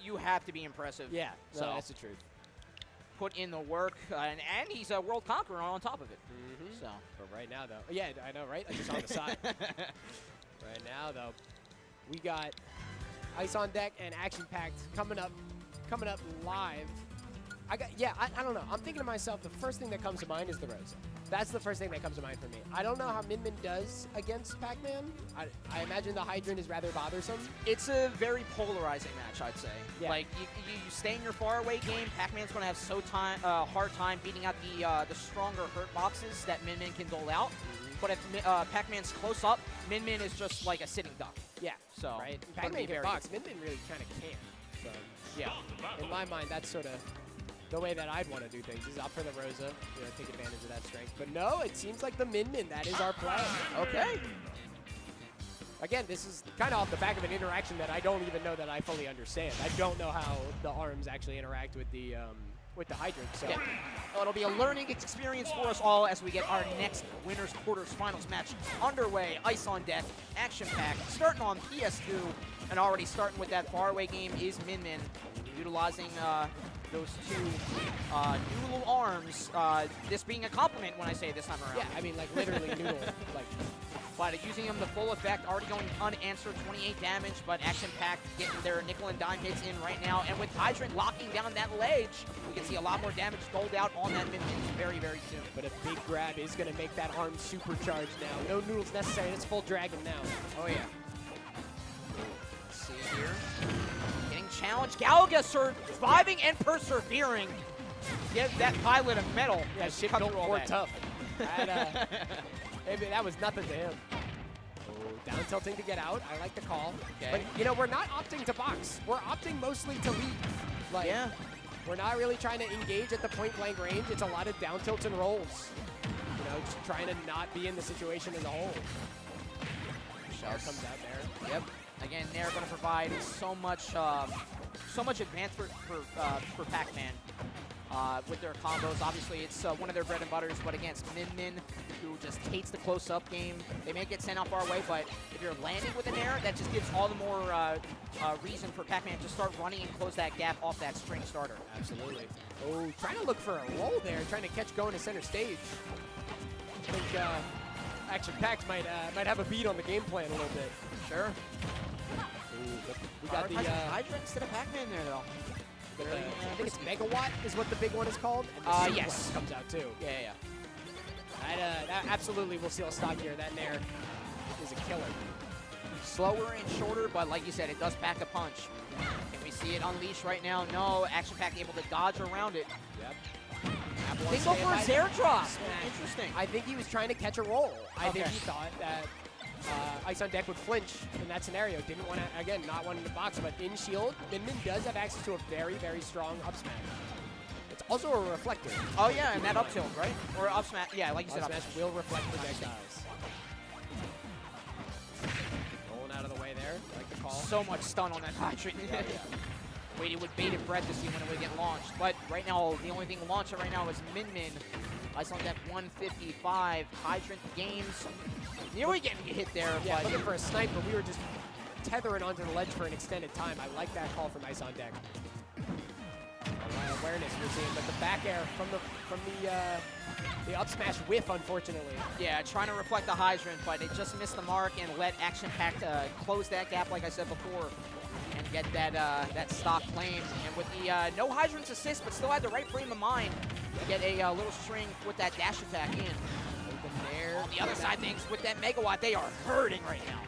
you have to be impressive. Yeah, no, so that's the truth. Put in the work, and he's a world conqueror on top of it. So, but right now, though, yeah, I know, right? Like just on the side. Right now, though, we got Ice on Deck and Action Packed coming up live. I don't know. I'm thinking to myself, the first thing that comes to mind is the Rosa. That's the first thing that comes to mind for me. I don't know how Min Min does against Pac-Man. I imagine the Hydrant is rather bothersome. It's a very polarizing match, I'd say. Yeah. Like, you stay in your faraway game, Pac-Man's going to have hard time beating out the stronger hurt boxes that Min Min can dole out. But if Pac-Man's close up, Min Min is just like a sitting duck. Yeah. So, right. Pac-Man can box. Min Min really kind of can. So, yeah. In my mind, that's sort of the way that I'd want to do things is opt for the Rosa, take advantage of that strength. But no, it seems like the Min Min, that is our play. Okay. Again, this is kind of off the back of an interaction that I don't even know that I fully understand. I don't know how the arms actually interact with the Hydrant. So. Yeah. Well, it'll be a learning experience for us all as we get our next winners quarters finals match underway. Ice on Deck, Action Pack, starting on PS2, and already starting with that faraway game is Min Min, utilizing those two new little arms. This being a compliment when I say it this time around. Yeah, I mean, like literally noodle. But using them to full effect, already going unanswered, 28 damage, but Action Pack getting their nickel and dime hits in right now. And with Hydrant locking down that ledge, we can see a lot more damage doled out on that Min Min very, very soon. But a big grab is going to make that arm supercharged now. No noodles necessary. It's full dragon now. Oh, yeah. Let's see here. Getting challenged. Galaga surviving and persevering. Give that pilot a medal. Yeah, shit built for tough. Maybe that was nothing to him. Oh, down tilting to get out. I like the call. Okay. But, we're not opting to box. We're opting mostly to leave. Yeah. We're not really trying to engage at the point-blank range. It's a lot of down tilts and rolls. Just trying to not be in the situation as a whole. Shell comes out there. Yep. Again, they're going to provide so much advance for Pac-Man. With their combos. Obviously, it's one of their bread and butters, but against Min Min, who just hates the close-up game, they may get sent out far away, but if you're landing with an air, that just gives all the more reason for Pac-Man to start running and close that gap off that string starter. Absolutely. Oh, trying to look for a roll there, trying to catch going to center stage. I think Action Packed might have a beat on the game plan a little bit. Sure. Ooh, we got the Hydrant instead of Pac-Man there, though. I think it's Megawatt is what the big one is called. And the yes. Comes out too. Yeah. That absolutely will seal stock here. That Nair is a killer. Slower and shorter, but like you said, it does pack a punch. Can we see it unleash right now? No. Action Pack able to dodge around it. Yep. They go for his airdrop. Interesting. I think he was trying to catch a roll. I think he thought that Ice on Deck would flinch in that scenario. Didn't want to, again, not wanting to box, but in shield, Min Min does have access to a very, very strong up smash. It's also a reflector. Oh, yeah, and that up tilt, right? Or up smash. Yeah, like you said, up smash will reflect projectiles. Rolling out of the way there. I like the call. So much stun on that Hydrant. Waiting with bated breath to see when it would get launched. But right now, the only thing launching right now is Min Min. Ice on Deck 155. Hydrant games. Nearly getting hit there. Yeah, looking for a snipe, but we were just tethering onto the ledge for an extended time. I like that call from Ice on Deck. A lot of awareness we're seeing, but the back air from the up smash whiff, unfortunately. Yeah, trying to reflect the Hydrant, but it just missed the mark and let Action Pack close that gap, like I said before, and get that stock claimed. And with the no Hydrant's assist, but still had the right frame of mind to get a little string with that dash attack in. On the other side things, with that Megawatt, they are hurting right now.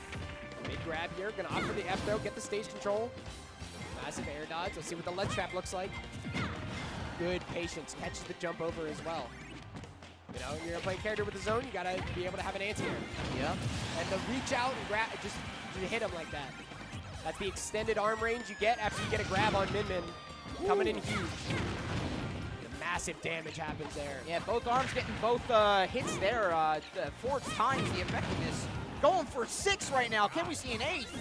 Big grab here, gonna opt for the F throw, get the stage control. Massive air dodge. Let's see what the ledge trap looks like. Good patience, catches the jump over as well. know, you're going to play a character with a zone, you got to be able to have an anti-air. Yeah. And to reach out and grab, just hit him like that. That's the extended arm range you get after you get a grab on Min Min. Coming in huge. Massive damage happens there. Yeah, both arms getting both hits there. 4 times the effectiveness. Going for 6 right now. Can we see an 8th?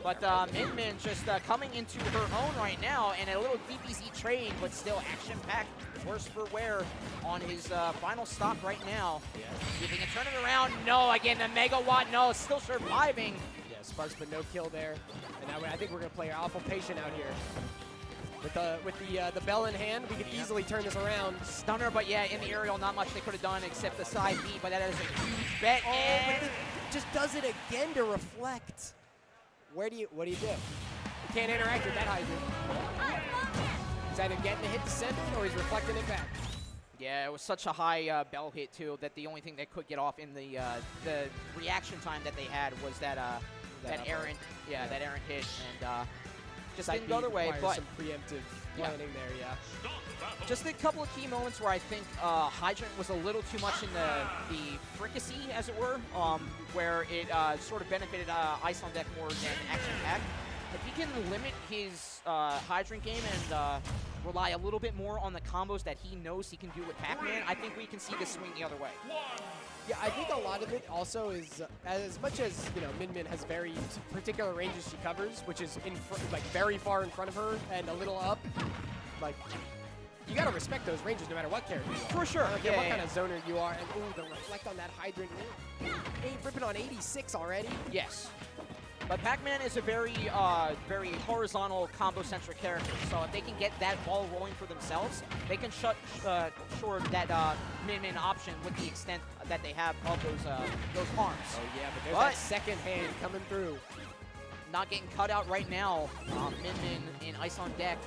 But Min Min just coming into her own right now, and a little DPC trade, but still action-packed. Worse for wear on his final stock right now. Yeah. See if he can turn it around. No, again, the Megawatt, no, still surviving. Yeah, Sparks, but no kill there. And that way, I think we're going to play awful patient out here. With the bell in hand, we could easily turn this around. Stunner, but yeah, in the aerial, not much they could have done except the side B, but that is a huge bet. Oh, and but it just does it again to reflect. What do you do? You can't interact with that Hydrant. He's either getting the hit to send it or he's reflecting it back. yeah, it was such a high bell hit too that the only thing that could get off in the reaction time that they had was that errant, that errant hit, and just didn't go their way. But some preemptive planning there, yeah. just a couple of key moments where I think Hydrant was a little too much in the fricassee, as it were, where it sort of benefited Ice on Deck more than Action Pack. If he can limit his Hydrant game and rely a little bit more on the combos that he knows he can do with Pac-Man, I think we can see this swing the other way. Yeah, I think a lot of it also is, as much as, you know, Min Min has very particular ranges she covers, which is like very far in front of her and a little up, like, you gotta respect those ranges no matter what character you are. For sure. I don't care what kind of zoner you are, and ooh, the reflect on that Hydrant. Ripping on 86 already. Yes. But Pac-Man is a very horizontal combo-centric character, so if they can get that ball rolling for themselves, they can shut short that Min-Min option with the extent that they have of those arms. Oh yeah, but there's that second hand coming through. Not getting cut out right now. Min-Min in Ice on Deck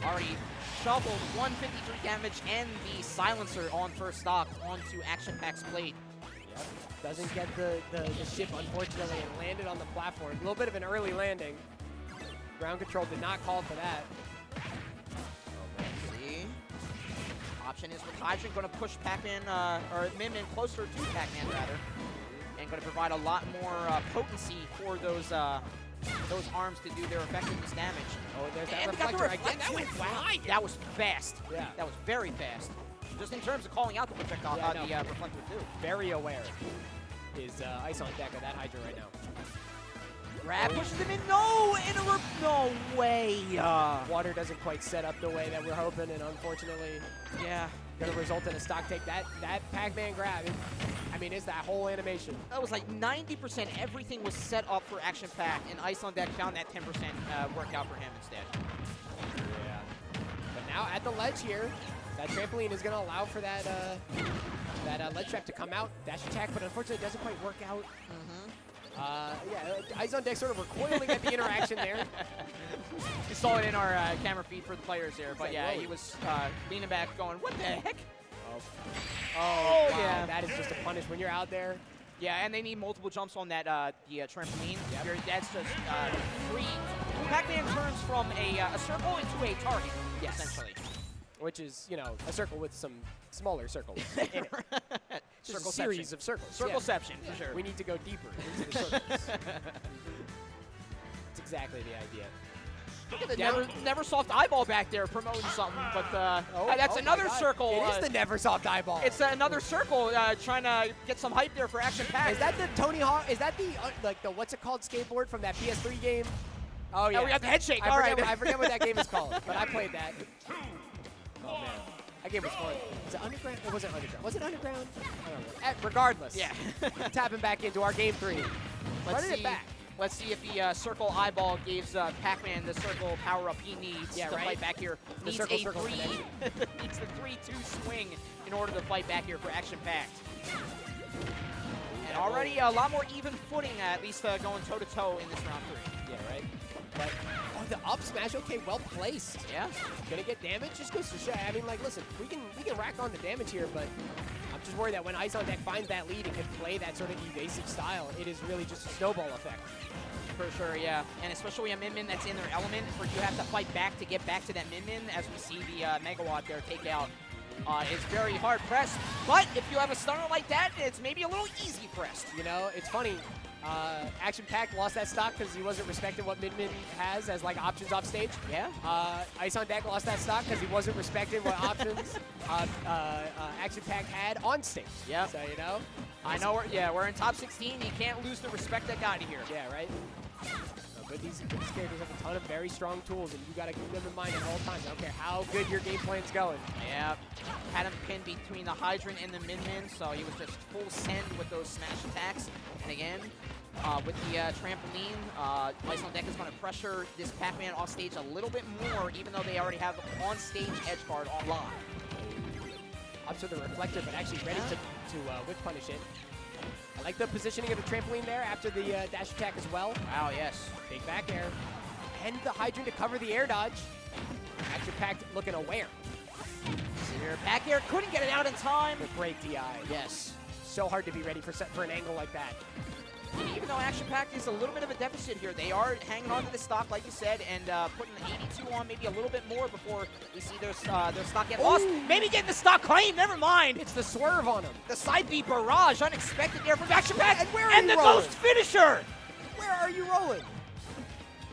already shoveled 153 damage and the silencer on first stock onto Action Pack's blade. Yep. Doesn't get the ship, unfortunately, and landed on the platform. A little bit of an early landing. Ground control did not call for that. See? Option is with Hydrant going to push Pac-Man, or Min-Min closer to Pac-Man, rather. And going to provide a lot more potency for those arms to do their effectiveness damage. Oh, there's that and reflector again. That went wide. That was fast. Yeah. That was very fast. Just in terms of calling out the projectile, the reflector too. Very aware is Ice on Deck of that Hydra right now. Grab pushes him in. No, no way. Water doesn't quite set up the way that we're hoping, and unfortunately, going to result in a stock take. That Pac-Man grab, is that whole animation. That was like 90%. Everything was set up for Action Pack, and Ice on Deck found that 10% work out for him instead. Yeah. But now at the ledge here, that trampoline is going to allow for that ledge trap to come out, dash attack, but unfortunately it doesn't quite work out. Ice on Deck sort of recoiling at the interaction there. You saw it in our camera feed for the players there, but like, he was leaning back going, what the heck? Oh, wow. Yeah. That is just a punish when you're out there. Yeah, and they need multiple jumps on that the trampoline. Yep. That's just free. Pac-Man turns from a circle into a target, essentially. Which is, a circle with some smaller circles in it. Just a series of circles. Circleception, for sure. We need to go deeper into the circles. That's exactly the idea. Look at the Neversoft eyeball back there promoting something, but that's another circle. It is the Neversoft eyeball. It's another circle trying to get some hype there for Action Pack. Is that the Tony Hawk? Is that the what's it called skateboard from that PS3 game? Oh yeah. Oh, we got the head shake. I forget what that game is called, but I played that. Oh man, that game was fun. Was it Underground? It wasn't Underground. Was it Underground? I don't know. Regardless. Yeah. Tapping back into our game 3. Running it back. Let's see if the circle eyeball gives Pac-Man the circle power-up he needs to fight back here. Needs a 3-2 swing in order to fight back here for Action Packed. And already a lot more even footing, at least going toe-to-toe in this round 3. Yeah, right. But the up smash, okay, well placed. Yeah. Gonna get damage, just goes to show. Listen, we can rack on the damage here, but I'm just worried that when Ice on Deck finds that lead and can play that sort of evasive style, it is really just a snowball effect. For sure, yeah. And especially a Min-Min that's in their element, where you have to fight back to get back to that Min-Min, as we see the Megawatt there take out is very hard pressed. But if you have a stunner like that, it's maybe a little easy pressed. You know, it's funny. Action Pack lost that stock because he wasn't respecting what Min has as like options off stage. Yeah. Ice on Deck lost that stock because he wasn't respecting what options Action Pack had on stage. Yeah. So you know. I know. We're in top 16. You can't lose the respect that got you here. Yeah. Right. But these characters have a ton of very strong tools, and you got to keep them in mind at all times. I don't care how good your game plan's going. Yeah. Had him pinned between the Hydrant and the Min, so he was just full send with those smash attacks. And again, with the trampoline, Ice on Deck is going to pressure this Pac-Man off stage a little bit more, even though they already have on stage edge guard on live. Up to the reflector, but actually ready to whip punish it. I like the positioning of the trampoline there after the dash attack as well. Wow, yes. Big back air. And the Hydrant to cover the air dodge. Action Pack looking aware. Back air, couldn't get it out in time. With great DI. Yes. So hard to be ready for an angle like that. And even though Action Pack is a little bit of a deficit here, they are hanging on to the stock, like you said, and putting the 82 on maybe a little bit more before we see their stock get lost. Maybe getting the stock claim, never mind. It's the swerve on him. The side B barrage, unexpected there from Action Pack. And where are you the rolling? ghost finisher. Where are you rolling?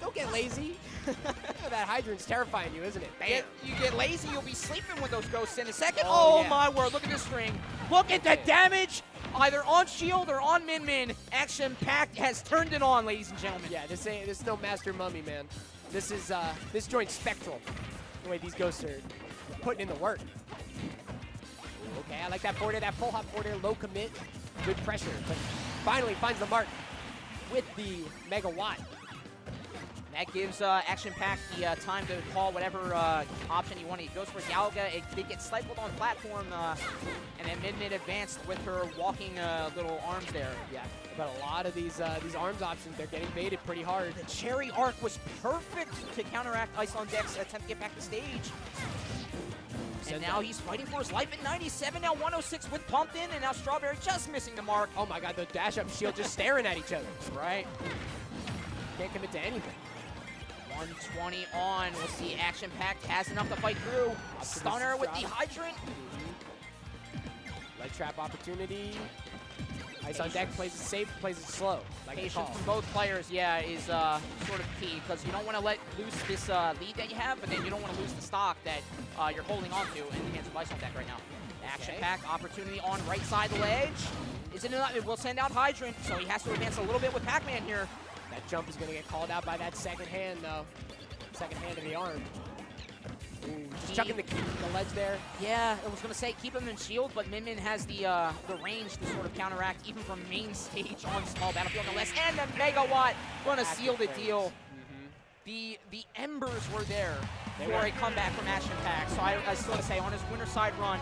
Don't get lazy. That Hydrant's terrifying you, isn't it? Bam. You get lazy, you'll be sleeping with those ghosts in a second. Oh, yeah. My word, look at this string. Look at the damage. Either on shield or on Min. Action Pack has turned it on, ladies and gentlemen. Yeah, this is no Master Mummy, man. This is this joint's spectral. The way these ghosts are putting in the work. Okay, I like that forward air, that full hop forward air, low commit, good pressure, but finally finds the mark with the Mega Watt. That gives Action Pack the time to call whatever option he wanted. He goes for Galaga. It did get stifled on platform, and then Min advanced with her walking little arms there. Yeah, but a lot of these arms options, they're getting baited pretty hard. The Cherry Arc was perfect to counteract Ice on Deck's attempt to get back to stage. And now he's fighting for his life at 97, now 106 with pumped in, and now Strawberry just missing the mark. Oh my god, the dash up shield just staring at each other. Right. Can't commit to anything. 120 on. We'll see Action Pack has enough to fight through. Stunner with the Hydrant. Leg trap opportunity. Ice on Deck plays it safe, plays it slow. Like Patience from both players, yeah, is sort of key, because you don't want to let loose this lead that you have, but then you don't want to lose the stock that you're holding on to in the hands of Ice on Deck right now. Action Pack opportunity on right side ledge. Isn't enough? It will send out Hydrant, so he has to advance a little bit with Pac-Man here. That jump is going to get called out by that second hand, though. Second hand of the arm. Ooh, just chucking the ledge there. Yeah, I was going to say keep him in shield, but Min has the range to sort of counteract even from main stage on small battlefield nonetheless. And the Mega Watt going to seal the deal. The embers were there for a comeback from Action Pack. So I still want to say on his winner side run,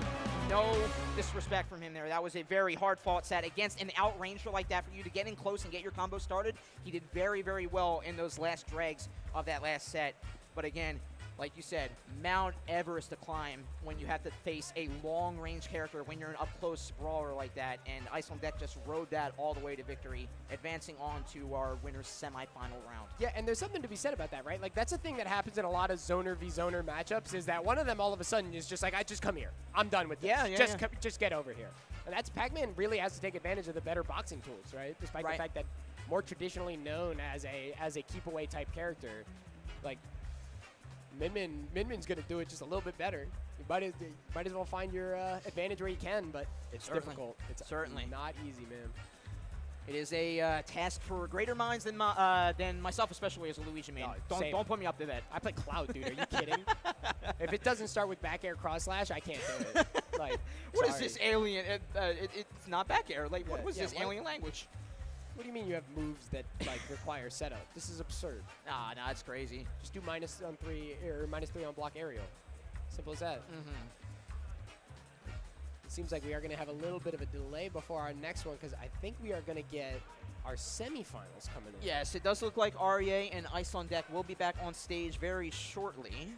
no disrespect from him there. That was a very hard-fought set against an outranger like that for you to get in close and get your combo started. He did very, very well in those last dregs of that last set. But again, like you said, Mount Everest to climb when you have to face a long-range character when you're an up-close brawler like that. And Ice on Deck just rode that all the way to victory, advancing on to our winner's semifinal round. Yeah, and there's something to be said about that, right? Like, that's a thing that happens in a lot of zoner v zoner matchups, is that one of them all of a sudden is just like, I just come here. I'm done with this. Just get over here. And that's Pac-Man really has to take advantage of the better boxing tools, right? Despite the fact that more traditionally known as a keep-away type character, like, Min's going to do it just a little bit better. You might as well find your advantage where you can, but it's difficult. It's certainly not easy, man. It is a task for greater minds than myself, especially as a Luigi main. Don't put me up to that. I play Cloud, dude. Are you kidding? If it doesn't start with back air cross slash, I can't do it. Like, what is this alien? It's not back air. Like, what was this alien language? What do you mean you have moves that like require setup? This is absurd. Nah, it's crazy. Just do -3 or -3 on block aerial. Simple as that. It seems like we are going to have a little bit of a delay before our next one, because I think we are going to get our semifinals coming in. Yes, it does look like REA and Ice on Deck will be back on stage very shortly.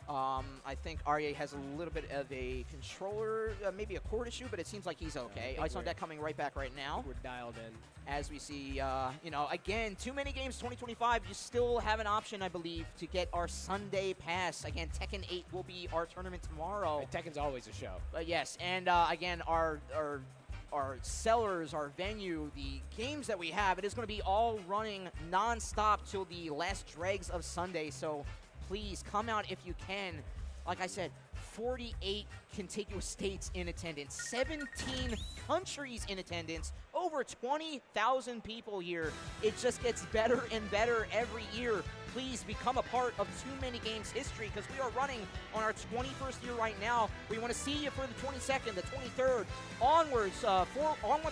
I think Arye has a little bit of a controller, maybe a cord issue, but it seems like he's okay. Ice on Deck coming right back right now. We're dialed in. As we see, you know, again, TooManyGames 2025, you still have an option, I believe, to get our Sunday pass. Again, Tekken 8 will be our tournament tomorrow. Tekken's always a show. Yes, and again, our sellers, our venue, the games that we have, it is going to be all running non-stop till the last dregs of Sunday. So please come out if you can. Like I said, 48 contiguous states in attendance, 17 countries in attendance, over 20,000 people here. It just gets better and better every year. Please become a part of TooManyGames history, because we are running on our 21st year right now. We want to see you for the 22nd, the 23rd, onwards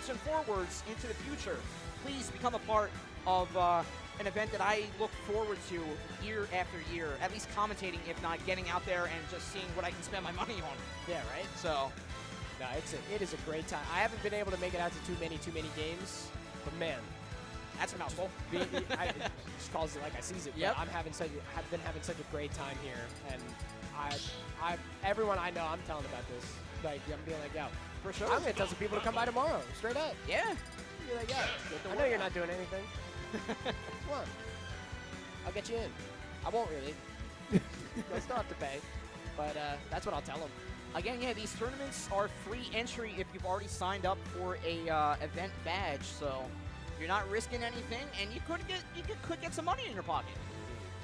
and forwards into the future. Please become a part of an event that I look forward to year after year, at least commentating, if not getting out there and just seeing what I can spend my money on. Yeah, right? So, no, it is a great time. I haven't been able to make it out to too many games, but man, that's a mouthful. I just calls it like I sees it. Yep. But I've been having such a great time here, and everyone I know, I'm telling about this. Like, I'm being like, yo, For sure. I'm gonna tell some people to come by tomorrow, straight up. Yeah. Be like, yeah, I know you're not doing anything. Come on, I'll get you in. I won't really. You'll still have to pay, but that's what I'll tell them. Again, yeah, these tournaments are free entry if you've already signed up for a event badge, so you're not risking anything, and you could get some money in your pocket.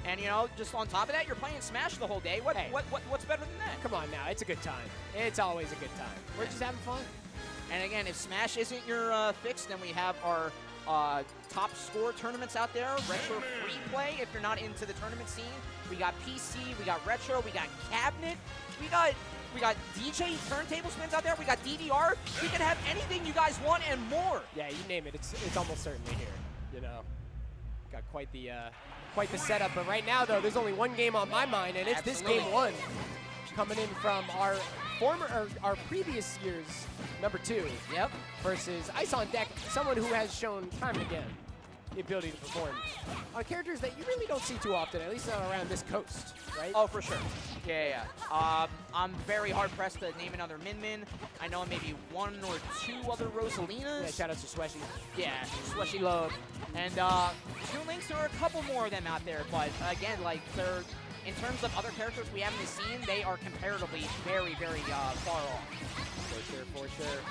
And you know, just on top of that, you're playing Smash the whole day. What's better than that? Come on now, it's a good time. It's always a good time. We're just having fun. And again, if Smash isn't your fix, then we have our top score tournaments out there. Retro free play if you're not into the tournament scene. We got PC, we got retro, we got cabinet, we got DJ turntable spins out there. We got DDR. We can have anything you guys want and more. Yeah, you name it. It's almost certainly here. You know, got quite the setup. But right now, though, there's only one game on my mind, and it's Absolutely. this game one, coming in from our previous year's #2. Yep. Versus Ice on Deck, someone who has shown time and again the ability to perform on characters that you really don't see too often, at least around this coast, right? Oh, for sure. Yeah. I'm very hard-pressed to name another Min. I know maybe one or two other Rosalinas. Yeah, shout out to Sweshy. Yeah, Slushy Love. And Toon Links, there are a couple more of them out there, but again, like, they're, in terms of other characters we haven't seen, they are comparatively very, very far off. For sure.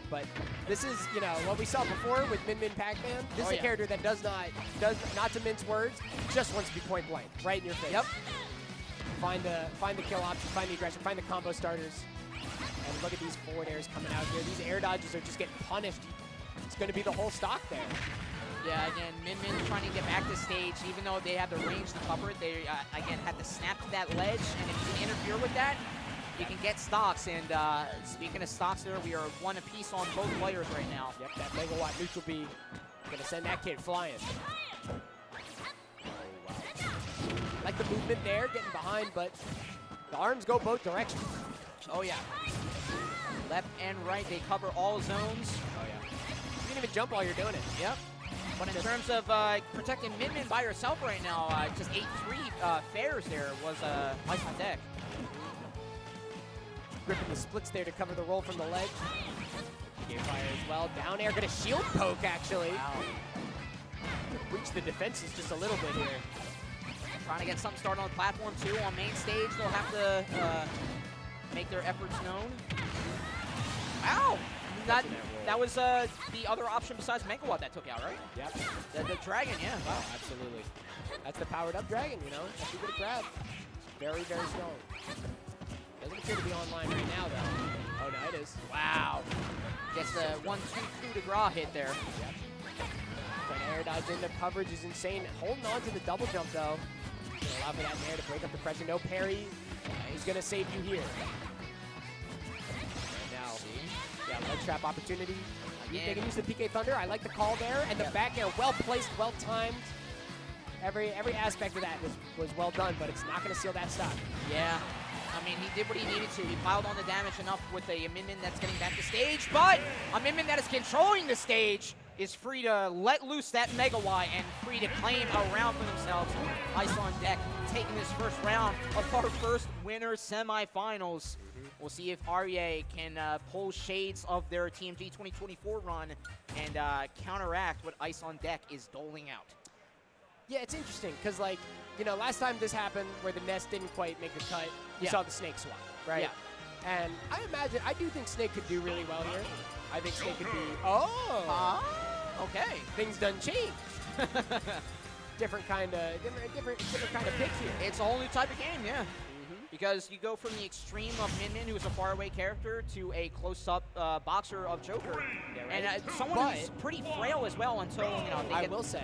But this is, you know, what we saw before with Min Pac-Man. This is a character that does not to mince words, just wants to be point blank, right in your face. Yep. Find the kill option, find the aggression, find the combo starters. And look at these forward airs coming out here. These air dodges are just getting punished. It's going to be the whole stock there. Yeah, again, Min trying to get back to stage, even though they have the range to cover it. They, again, had to snap to that ledge, and if you can interfere with that, you can get stocks. And speaking of stocks there, we are one apiece on both players right now. Yep, that megawatt neutral B. Gonna send that kid flying. Oh, wow. Like the movement there, getting behind, but the arms go both directions. Oh, yeah. Left and right, they cover all zones. Oh, yeah. You can even jump while you're doing it. Yep. But in terms of protecting Min by herself right now, just 8-3 fares there was Ice on Deck. Gripping the splits there to cover the roll from the ledge. Game fire as well. Down air, gonna shield poke actually. Wow. Breach the defenses just a little bit here. Trying to get something started on the platform too. On main stage, they'll have to make their efforts known. Wow! That was the other option besides Megawatt that took out, right? Yep. The dragon, yeah. Wow, absolutely. That's the powered up dragon, you know. That's a good grab. Very, very strong. Doesn't appear to be online right now, though. Oh, no, it is. Wow. Gets the 1-2 coup de grace hit there. Yep. Trying to air dodge in. The coverage is insane. Holding on to the double jump, though. Gonna allow for that nair to break up the pressure. No parry. He's going to save you here. And now, yeah, ledge trap opportunity. They can use the PK Thunder. I like the call there. And the back air, well placed, well timed. Every aspect of that was well done, but it's not going to seal that stock. Yeah. I mean, he did what he needed to. He piled on the damage enough with a Min that's getting back to stage, but a Min that is controlling the stage. is free to let loose that Mega Y and free to claim a round for themselves. Ice on deck, taking this first round of our first winner semifinals. We'll see if REA can pull shades of their TMG 2024 run and counteract what Ice on Deck is doling out. Yeah, it's interesting because, like, you know, last time this happened where the Ness didn't quite make the cut, you saw the Snake swap, right? Yeah. And I do think Snake could do really well here. I think Snake could be, okay. Things done changed. different kind of pitch here. It's a whole new type of game, yeah. Because you go from the extreme of Min, who's a faraway character, to a close-up boxer of Joker. Yeah, right. And someone who's pretty frail as well until, you know, they I will say,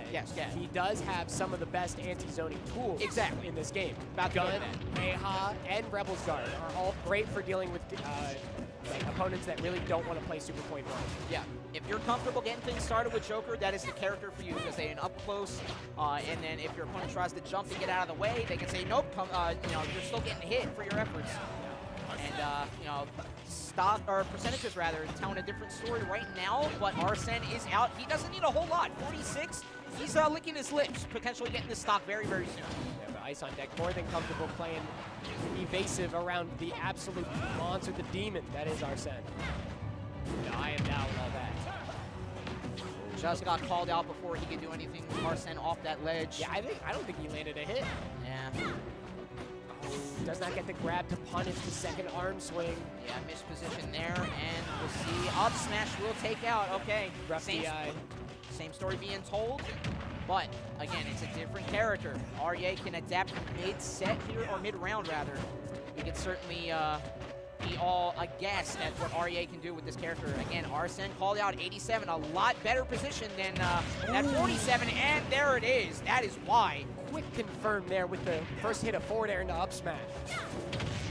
he does have some of the best anti-zoning tools in this game. Gun, Mayha, and Rebel's Guard are all great for dealing with like opponents that really don't want to play Super Point 1. Yeah. If you're comfortable getting things started with Joker, that is the character for you because they are up close, and then if your opponent tries to jump to get out of the way, they can say, nope, you know, you're still getting hit for your efforts. And, you know, percentages rather, telling a different story right now, but Arsene is out. He doesn't need a whole lot. 46, he's licking his lips, potentially getting this stock very, very soon. Yeah, but Ice on Deck more than comfortable playing evasive around the absolute monster, the demon that is Arsene. No, I am down with all that. Just got called out before he could do anything with Arsene off that ledge. Yeah, I don't think he landed a hit. Yeah. Does not get the grab to punish the second arm swing. Yeah, missed position there, and we'll see. Up smash will take out. Okay. Same story being told, but again, it's a different character. REA can adapt mid-set here, or mid-round rather. We can certainly be all aghast at what REA can do with this character. Again, Arsene called out 87, a lot better position than that 47, and there it is. That is why. Quick confirm there with the first hit of forward air into up smash.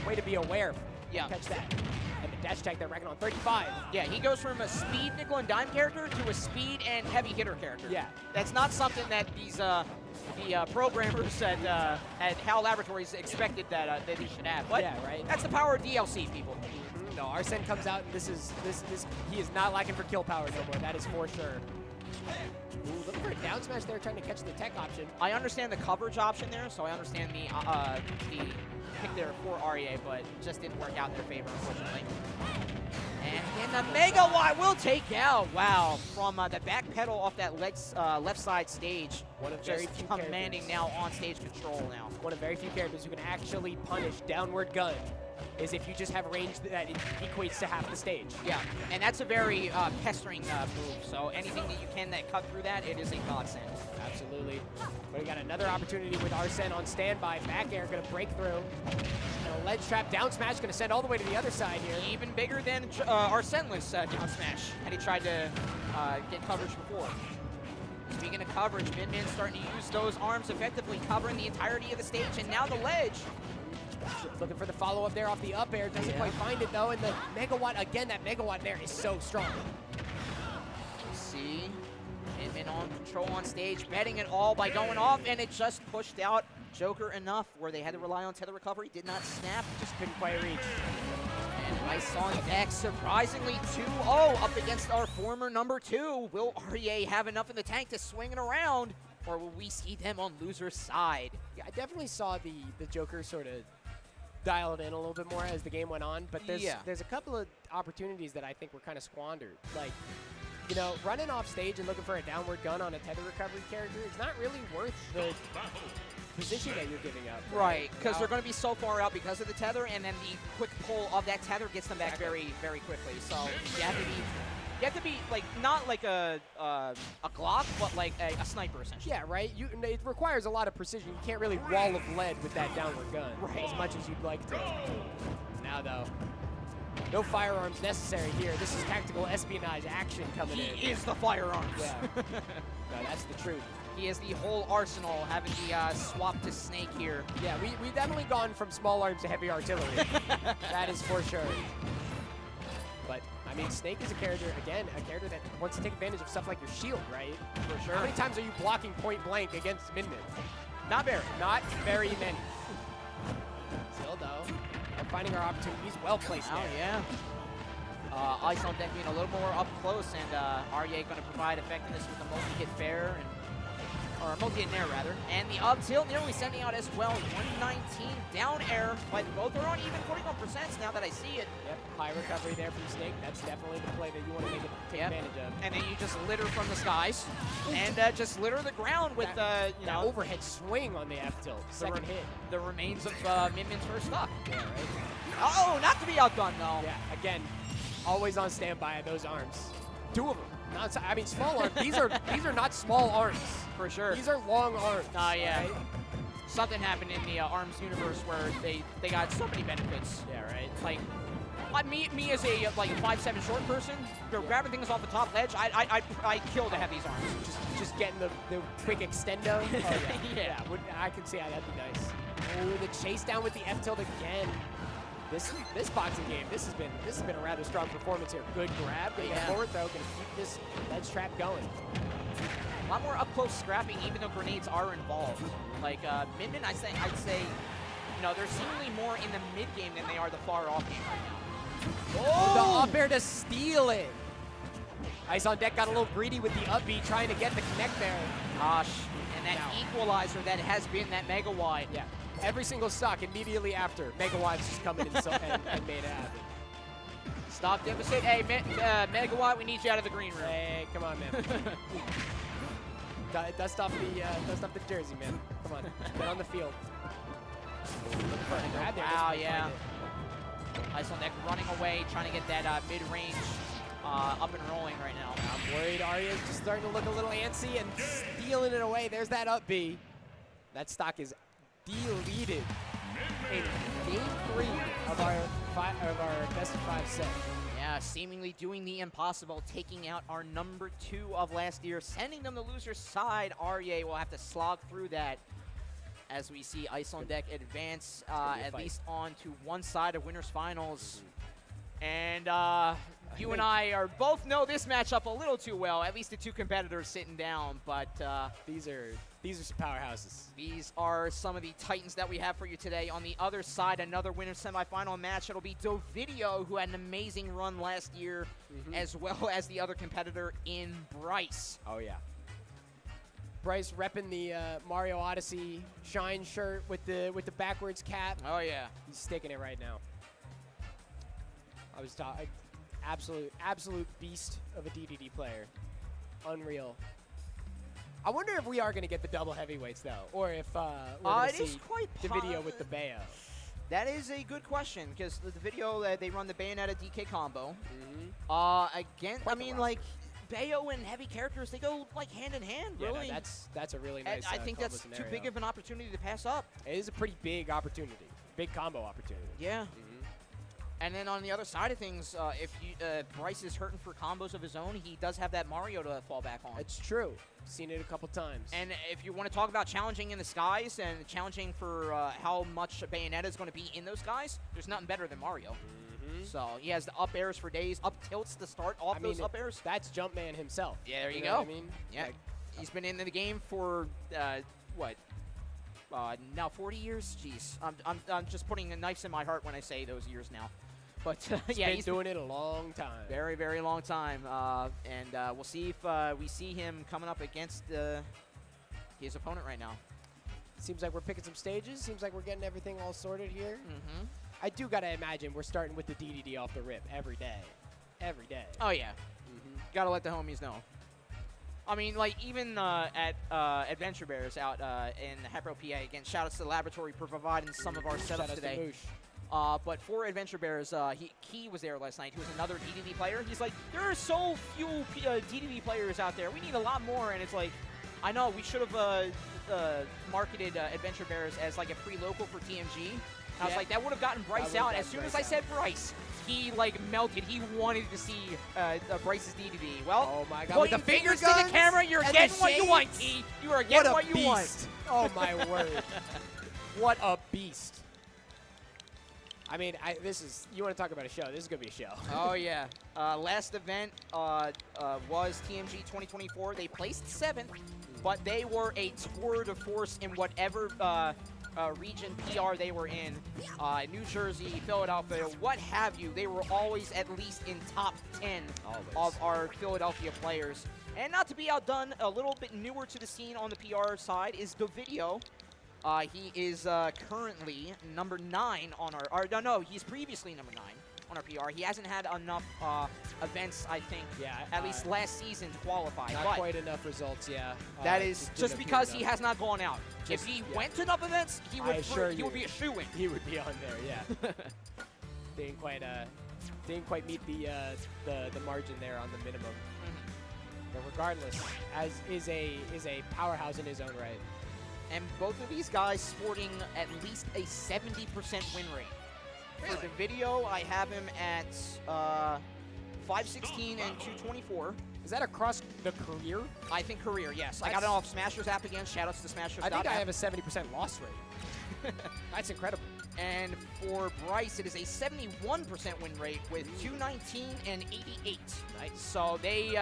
Way to be aware. Yeah. Catch that. And the dash attack there, racking on 35. Yeah, he goes from a speed nickel and dime character to a speed and heavy hitter character. Yeah. That's not something that these the programmers at HAL Laboratories expected that they should have. But yeah, right. That's the power of DLC, people. No, Arsene comes out and this he is not lacking for kill power no more. That is for sure. Ooh, looking for a down smash there, trying to catch the tech option. I understand the coverage option there, so I understand the pick there for REA, but just didn't work out in their favor, unfortunately. And then the Mega Y will take out. Wow, from the back pedal off that left side stage. One of very few commanding now on stage control now. One of very few characters who can actually punish downward gun is if you just have range that equates to half the stage. Yeah, and that's a very pestering move, so anything that you can that cut through that, it is a godsend. Absolutely. But we got another opportunity with Arsene on standby. Back air gonna break through. And a ledge trap down smash gonna send all the way to the other side here. Even bigger than Arseneless down smash had he tried to get coverage before. Speaking of coverage, Min starting to use those arms effectively, covering the entirety of the stage, and now the ledge. Looking for the follow-up there off the up air. Doesn't quite find it, though. And the Megawatt, again, that Megawatt there is so strong. We'll see. Min on control on stage, betting it all by going off, and it just pushed out Joker enough where they had to rely on tether recovery. Did not snap. Just couldn't quite reach. And Ice on Deck, surprisingly 2-0 up against our former #2. Will REA have enough in the tank to swing it around, or will we see them on loser's side? Yeah, I definitely saw the Joker sort of dial it in a little bit more as the game went on, but there's a couple of opportunities that I think were kind of squandered. Like, you know, running off stage and looking for a downward gun on a tether recovery character is not really worth the position that you're giving up. Right, because they're going to be so far out because of the tether, and then the quick pull of that tether gets them back very, very quickly. So you have to be like not like a Glock, but like a sniper essentially. Yeah, right. It requires a lot of precision. You can't really wall of lead with that downward gun as much as you'd like to. Now though, no firearms necessary here. This is tactical espionage action coming in. He is the firearms. Yeah. No, that's the truth. He is the whole arsenal, having the swap to Snake here. Yeah, we've definitely gone from small arms to heavy artillery. That is for sure. But, I mean, Snake is a character that wants to take advantage of stuff like your shield, right? For sure. How many times are you blocking point blank against Min? Not very. Not very many. Still, though, we're finding our opportunities well placed Oh, there. yeah. Ice on deck being a little more up close, and REA going to provide effectiveness with the multi-hit fair, or multi-hit nair rather. And the up tilt nearly sending out as well. 119 down air, but both are on even 41% now that I see it. Yep, high recovery there from Snake. That's definitely the play that you want to take advantage of. And then you just litter from the skies, and just litter the ground with you know, overhead swing on the F tilt. Second hit. The remains of Min Min's first stock. Yeah, right. Oh, not to be outdone though. Yeah, again, always on standby at those arms. Two of them. Not, I mean, small arms. These are not small arms. For sure. These are long arms. Yeah. Right? Something happened in the ARMS universe where they got so many benefits. Yeah, right. Like, me as a like 5'7" short person, grabbing things off the top ledge, I kill to have these arms. Just getting the quick extendo. Oh, yeah. Yeah. I can see how that'd be nice. Oh, the chase down with the F tilt again. This boxing game, this has been a rather strong performance here. Good grab, good forward throw, gonna keep this ledge trap going. A lot more up close scrapping, even though grenades are involved. Like Min Min, I'd say, you know, they're seemingly more in the mid game than they are the far off game right now. Oh, the up air to steal it. Ice on deck got a little greedy with the up B, trying to get the connect there. Gosh, and that equalizer that has been that mega wide. Yeah. Every single stock immediately after, Mega Wide's just come in and made it happen. Stock deficit. Hey, Mega Wide, we need you out of the green room. Hey, come on, man. Dust off the jersey, man. Come on, get on the field. Wow, yeah. Ice on deck running away, trying to get that mid-range up and rolling right now. I'm worried Arya's just starting to look a little antsy and stealing it away. There's that up B. That stock is deleted in game 3 of our best of 5 set. Yeah, seemingly doing the impossible, taking out our number 2 of last year, sending them to loser's side. REA will have to slog through that as we see Ice on deck advance at least on to one side of winners finals. And you and I are both know this matchup a little too well, at least the two competitors sitting down, but these are some powerhouses. These are some of the titans that we have for you today. On the other side, another winner's semifinal match. It'll be Dedede, who had an amazing run last year, as well as the other competitor in Bryce. Oh, yeah. Bryce repping the Mario Odyssey Shine shirt with the backwards cap. Oh, yeah. He's sticking it right now. I was talking, absolute beast of a Dedede player. Unreal. I wonder if we are going to get the double heavyweights, though, or if we're going to see the video with the Bayo. That is a good question, because the video, they run the Bayonetta DK combo. Again, I mean, like, Bayo and heavy characters, they go, like, hand in hand, really. Yeah, no, that's a really nice I think that's scenario. too big of an opportunity to pass up. It is a pretty big opportunity. Big combo opportunity. Yeah. And then on the other side of things, if Bryce is hurting for combos of his own, he does have that Mario to fall back on. It's true. Seen it a couple times. And if you want to talk about challenging in the skies and challenging for how much Bayonetta is going to be in those skies, there's nothing better than Mario. So he has the up airs for days, up tilts to start off those up airs. That's Jumpman himself. Yeah, there you know go. What I mean? Yeah, like, he's been in the game for what? Now 40 years. Jeez, I'm just putting knives in my heart when I say those years now. But yeah, he's doing it a long time. Very, very long time. And we'll see if we see him coming up against his opponent right now. Seems like we're picking some stages. Seems like we're getting everything all sorted here. I do got to imagine we're starting with the Dedede off the rip every day. Every day. Oh, yeah. Got to let the homies know. I mean, like, even at Adventure Bears out in Hepro, PA, again, shout-outs to the laboratory for providing some of our setups today. But for Adventure Bears, he was there last night, who was another Dedede player. He's like, there are so few Dedede players out there. We need a lot more. And it's like, I know, we should have marketed Adventure Bears as like a pre-local for TMG. I was like, that would have gotten Bryce out. As soon as I said Bryce, he like melted. He wanted to see Bryce's Dedede. Well, oh my God, pointing with the fingers to the camera, you're getting what you want, T. You are getting what you want. Oh my word. What a beast. I mean, you want to talk about a show. This is going to be a show. Oh, yeah. Last event was TMG 2024. They placed 7th, but they were a tour de force in whatever region PR they were in, New Jersey, Philadelphia, what have you, they were always at least in top 10 of our Philadelphia players. And not to be outdone, a little bit newer to the scene on the PR side is Dedede. He is currently number 9 on our, no, he's previously number 9 on our PR. He hasn't had enough events, I think, at least last season to qualify. Not quite enough results, yeah. That is just because he has not gone out. If he went to enough events, he would be a shoo-in. He would be on there, yeah. didn't quite meet the margin there on the minimum. But regardless, as is a powerhouse in his own right. And both of these guys sporting at least a 70% win rate. Really? For the video, I have him at 516 and 224. Is that across the career? I think career, yes. I got it off Smashers app again. Shoutouts to Smashers. I think I have a 70% loss rate. That's incredible. And for Bryce, it is a 71% win rate with 219 and 88. Nice. So they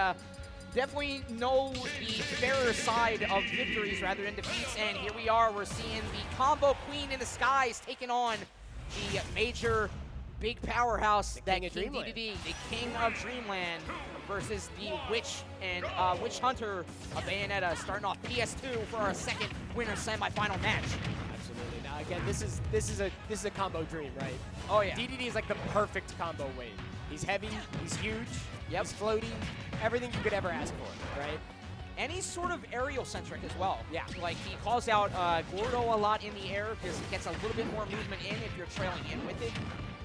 definitely know the fairer side of victories rather than defeats. And here we are. We're seeing the combo queen in the skies taking on the major big powerhouse, that King Dedede, the king of Dreamland, versus the Witch and Witch Hunter of Bayonetta, starting off PS2 for our second winner semifinal match. Absolutely. Now again, this is a combo dream, right? Oh yeah. Dedede is like the perfect combo weight. He's heavy, he's huge, he's floaty, everything you could ever ask for, right? And he's sort of aerial-centric as well. Yeah. Like, he calls out Gordo a lot in the air because it gets a little bit more movement in if you're trailing in with it.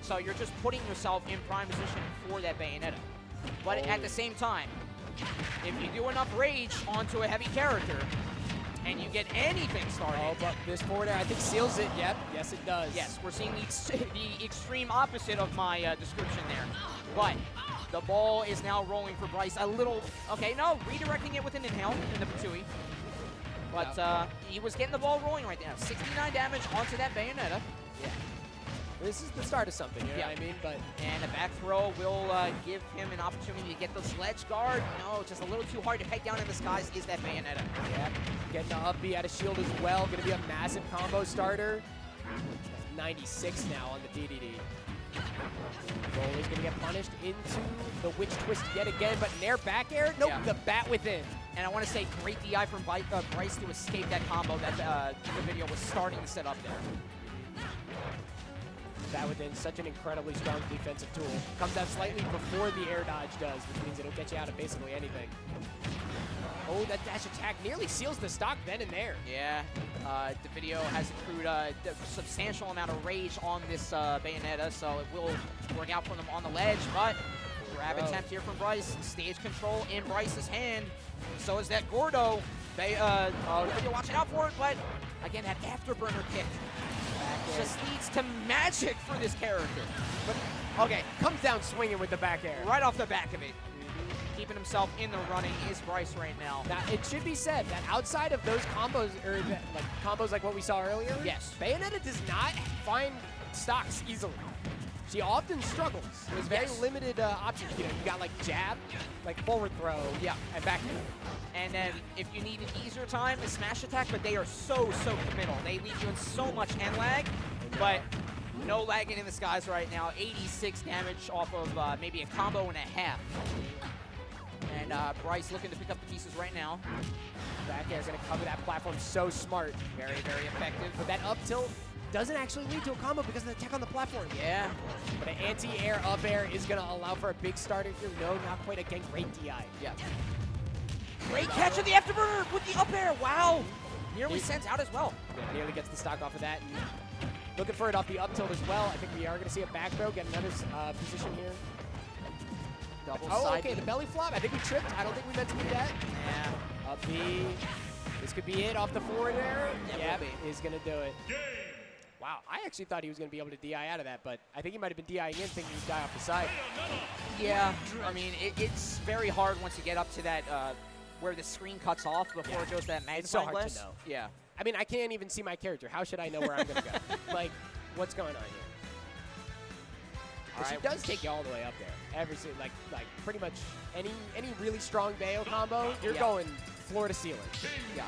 So you're just putting yourself in prime position for that Bayonetta. But at the same time, if you do enough rage onto a heavy character and you get anything started... Oh, but this forward air, I think, seals it. Yep. Yes, it does. Yes, we're seeing the extreme opposite of my description there. But... the ball is now rolling for Bryce. A little, okay, no, redirecting it with an inhale in the Patui. But he was getting the ball rolling right now. 69 damage onto that Bayonetta. Yeah. This is the start of something, you know what I mean? But and a back throw will give him an opportunity to get the sledge guard. No, just a little too hard to peg down in the skies is that Bayonetta. Yeah, getting the up B out of shield as well. Going to be a massive combo starter. 96 now on the Dedede. Rool is going to get punished into the witch twist yet again, but nair back air? Nope, the bat within. And I want to say great DI from Bryce to escape that combo that the video was starting to set up there. Bat within, such an incredibly strong defensive tool. Comes out slightly before the air dodge does, which means it'll get you out of basically anything. Oh, that dash attack nearly seals the stock then and there. Yeah, the video has accrued a substantial amount of rage on this Bayonetta, so it will work out for them on the ledge, but grab attempt here from Bryce. Stage control in Bryce's hand. So is that Gordo. You're watching out for it, but again, that afterburner kick just leads to magic for this character. But, okay, comes down swinging with the back air. Right off the back of it. Keeping himself in the running is Bryce right now. Now, it should be said that outside of those combos, or like combos like what we saw earlier, yes, Bayonetta does not find stocks easily. She often struggles. There's very limited options. You know, you got like jab, like forward throw, and back air. And then if you need an easier time, a smash attack, but they are so committal. They leave you in so much end lag, but no lagging in the skies right now. 86 damage off of maybe a combo and a half. And Bryce looking to pick up the pieces right now. Back air is going to cover that platform so smart. Very effective. But that up tilt doesn't actually lead to a combo because of the attack on the platform. Yeah. But an anti-air up air is going to allow for a big starter here. No, not quite. Again, great DI. Yeah. Great catch of the afterburner with the up air. Wow. Nearly sends out as well. Yeah, nearly gets the stock off of that. And looking for it off the up tilt as well. I think we are going to see a back throw, get another position here. Double side okay, the belly flop. I think we tripped. I don't think we meant to do that. Yeah. Up B. This could be it off the forward air. Yeah, he's going to do it. Wow, I actually thought he was going to be able to DI out of that, but I think he might have been DIing in thinking he'd die off the side. Yeah, I mean, it's very hard once you get up to that where the screen cuts off before it goes to that magnifying glass. It's so hard to know. Yeah. I mean, I can't even see my character. How should I know where I'm going to go? Like, what's going on here? She does take you all the way up there. Every like pretty much any really strong Bayo combo, you're going floor to ceiling. Yeah.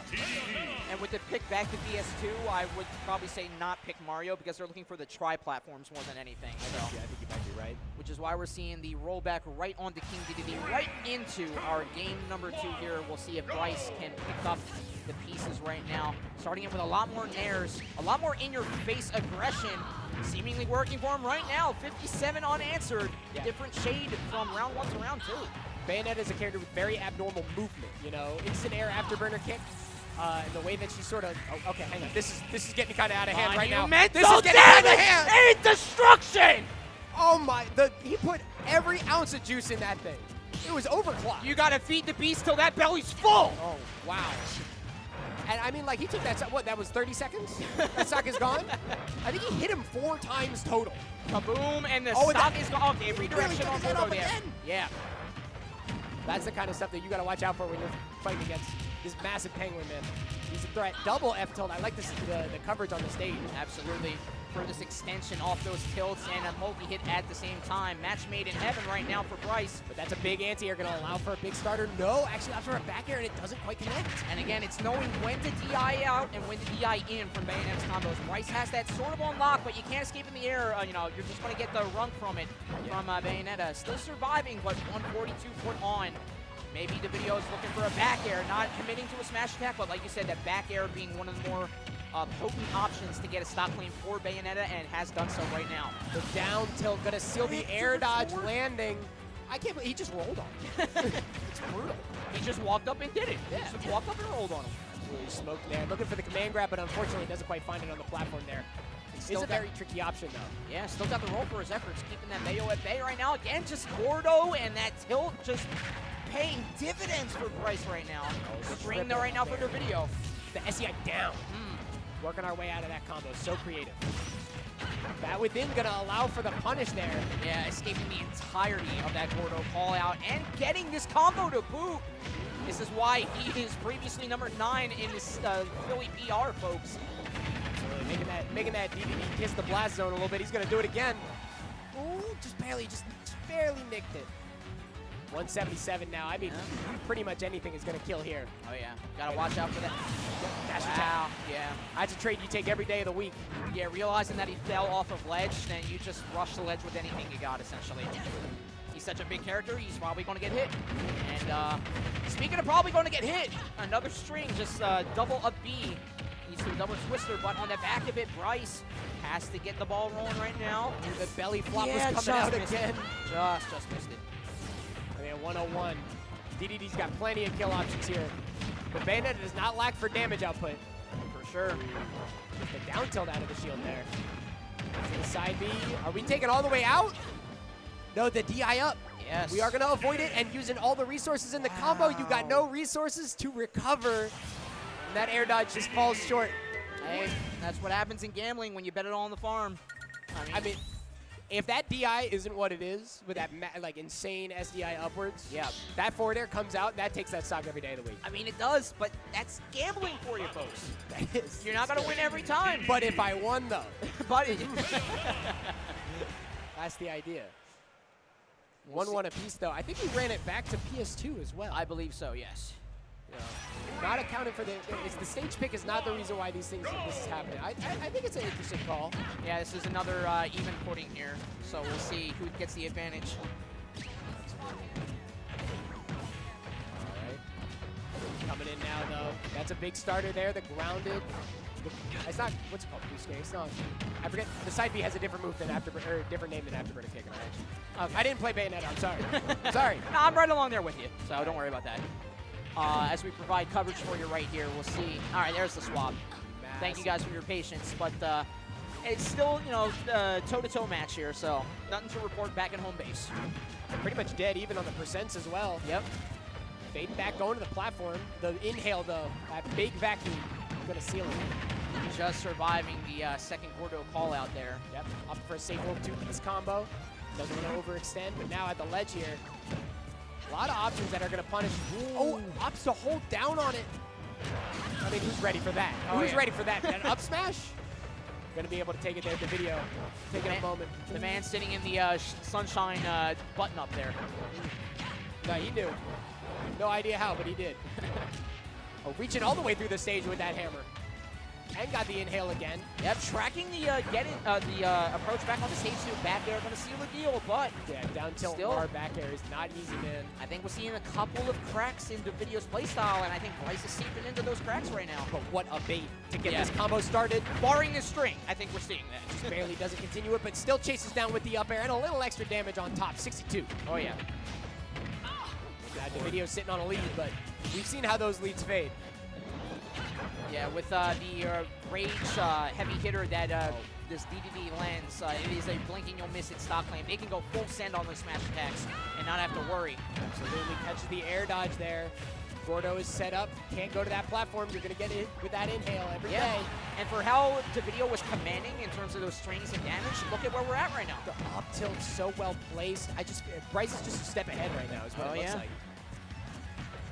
And with the pick back to PS2, I would probably say not pick Mario because they're looking for the tri-platforms more than anything. So. I think you might be right. Which is why we're seeing the rollback right onto King Dedede, right into our game number 2 here. We'll see if Bryce can pick up the pieces right now. Starting it with a lot more nairs, a lot more in-your-face aggression, seemingly working for him right now. 57 unanswered, different shade from round 1 to round 2. Bayonetta is a character with very abnormal movement, you know, instant air afterburner kick. And the way that she sort of, okay, hang on. This is getting kind of out of hand right now. This is getting out of hand. And destruction. Oh my, he put every ounce of juice in that thing. It was overclocked. You gotta feed the beast till that belly's full. Oh, wow. And I mean, like, he took that, what, that was 30 seconds? That stock is gone? I think he hit him 4 times total. Kaboom, and the stock is gone. Okay, redirection on Rool there. Again. Yeah. That's the kind of stuff that you gotta watch out for when you're fighting against this massive penguin, man. He's a threat. Double F tilt. I like this, the coverage on the stage. Absolutely. For this extension off those tilts and a multi-hit at the same time. Match made in heaven right now for Bryce. But that's a big anti-air, going to allow for a big starter. No, actually allows for a back air, and it doesn't quite connect. And again, it's knowing when to DI out and when to DI in from Bayonetta's combos. Bryce has that sort of on lock, but you can't escape in the air. You know, you're just going to get the runk from it from Bayonetta. Still surviving, but 142 foot on. Maybe the video is looking for a back air, not committing to a smash attack, but like you said, that back air being one of the more potent options to get a stock lane for Bayonetta, and has done so right now. The down tilt gonna seal the air dodge landing. I can't believe he just rolled on him. It's brutal. He just walked up and did it. Yeah. He just walked up and rolled on him. Absolutely smoked there. Looking for the command grab, but unfortunately doesn't quite find it on the platform there. It's a very tricky option, though. Yeah, still got the roll for his efforts, keeping that Mayo at bay right now. Again, just Gordo and that tilt just paying dividends for Bryce right now. Screen there right now for their video. The SEI down. Working our way out of that combo. So creative. Bat within gonna allow for the punish there. Yeah, escaping the entirety of that Gordo call out and getting this combo to boot. This is why he is previously number 9 in this Philly PR, folks. Absolutely. Making that Dedede kiss the blast zone a little bit. He's gonna do it again. Ooh, just barely nicked it. 177 now. I mean, pretty much anything is going to kill here. Oh, yeah. Got to watch out for that. Wow. Yeah. That's a trade you take every day of the week. Yeah, realizing that he fell off of ledge, then you just rush the ledge with anything you got, essentially. He's such a big character, he's probably going to get hit. And speaking of probably going to get hit, another string, just double up B. He's doing double twister, but on the back of it, Bryce has to get the ball rolling right now. The belly flop was coming out again. Just missed it. 101. Dedede's got plenty of kill options here. But Bayonetta does not lack for damage output. For sure. The down tilt out of the shield there. To the side B. Are we taking all the way out? No, the DI up. Yes. We are going to avoid it and using all the resources in the combo. You got no resources to recover. And that air dodge just falls short. Hey, that's what happens in gambling when you bet it all on the farm. I mean if that DI isn't what it is, with that like insane SDI upwards, that forward air comes out, that takes that stock every day of the week. I mean, it does, but that's gambling for you, folks. That is. You're not going to win every time. But if I won, though. But that's the idea. 1-1 apiece, though. I think we ran it back to PS2 as well. I believe so, yes. Not accounted for the stage pick is not the reason why this is happening. I think it's an interesting call. Yeah, this is another even footing here, so we'll see who gets the advantage. All right. Coming in now, though. That's a big starter there. The grounded. It's not, what's it called? It's not, I forget. The side B has a different move than different name than Afterburner Kick. I didn't play Bayonetta. I'm sorry. Sorry. No, I'm right along there with you, so don't worry about that. As we provide coverage for you right here, we'll see. All right, there's the swap. Massive. Thank you guys for your patience, but it's still, toe-to-toe match here, so nothing to report back at home base. Pretty much dead even on the percents as well. Yep. Fading back, going to the platform. The inhale, though, that big vacuum, going to seal it. Just surviving the second Gordo call out there. Yep, up for a safe roll 2 for this combo. Doesn't want to overextend, but now at the ledge here, a lot of options that are going to punish. Oh, opts to hold down on it. I mean, who's ready for that? Who's ready for that? That up smash? Going to be able to take it there, the video. Taking a moment. The man sitting in the sunshine button up there. No, he knew. No idea how, but he did. Oh, reaching all the way through the stage with that hammer. And got the inhale again. Yep, tracking the approach back on the stage too. Back air gonna seal the deal, but yeah, down tilt still, bar back air is not easy, man. I think we're seeing a couple of cracks in Devideo's playstyle, and I think Bryce is seeping into those cracks right now. But what a bait to get this combo started. Barring the string, I think we're seeing that. Just barely doesn't continue it, but still chases down with the up air and a little extra damage on top. 62. Oh yeah. Devideo's sitting on a lead, but we've seen how those leads fade. Yeah, with the rage heavy hitter that this Dedede lens, it is a blinking you'll miss it stock lane. They can go full send on those smash attacks and not have to worry. Absolutely catches the air dodge there. Gordo is set up, can't go to that platform. You're gonna get it with that inhale every day. And for how Devideo was commanding in terms of those strings and damage, look at where we're at right now. The up tilt so well placed. Bryce is just a step ahead right now is what it looks like.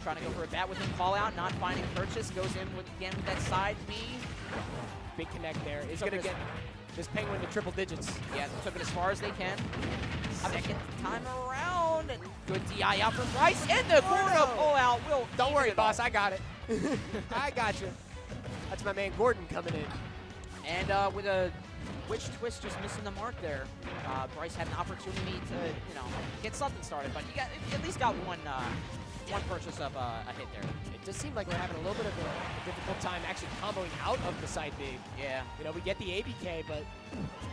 Trying to go for a bat with him, call out, not finding purchase, goes in again with that side B. Big connect there. Is gonna get this Penguin to triple digits. Yeah, took it as far as they can. Second time around, and good DI out from Bryce, and the Gordo pull out will. Don't worry, boss, I got it. I got you. That's my man Gordon coming in. And with a witch twist just missing the mark there, Bryce had an opportunity to, get something started, but he at least got one purchase of a hit there. It just seemed like we're having a little bit of a difficult time actually comboing out of the side B. Yeah. We get the ABK, but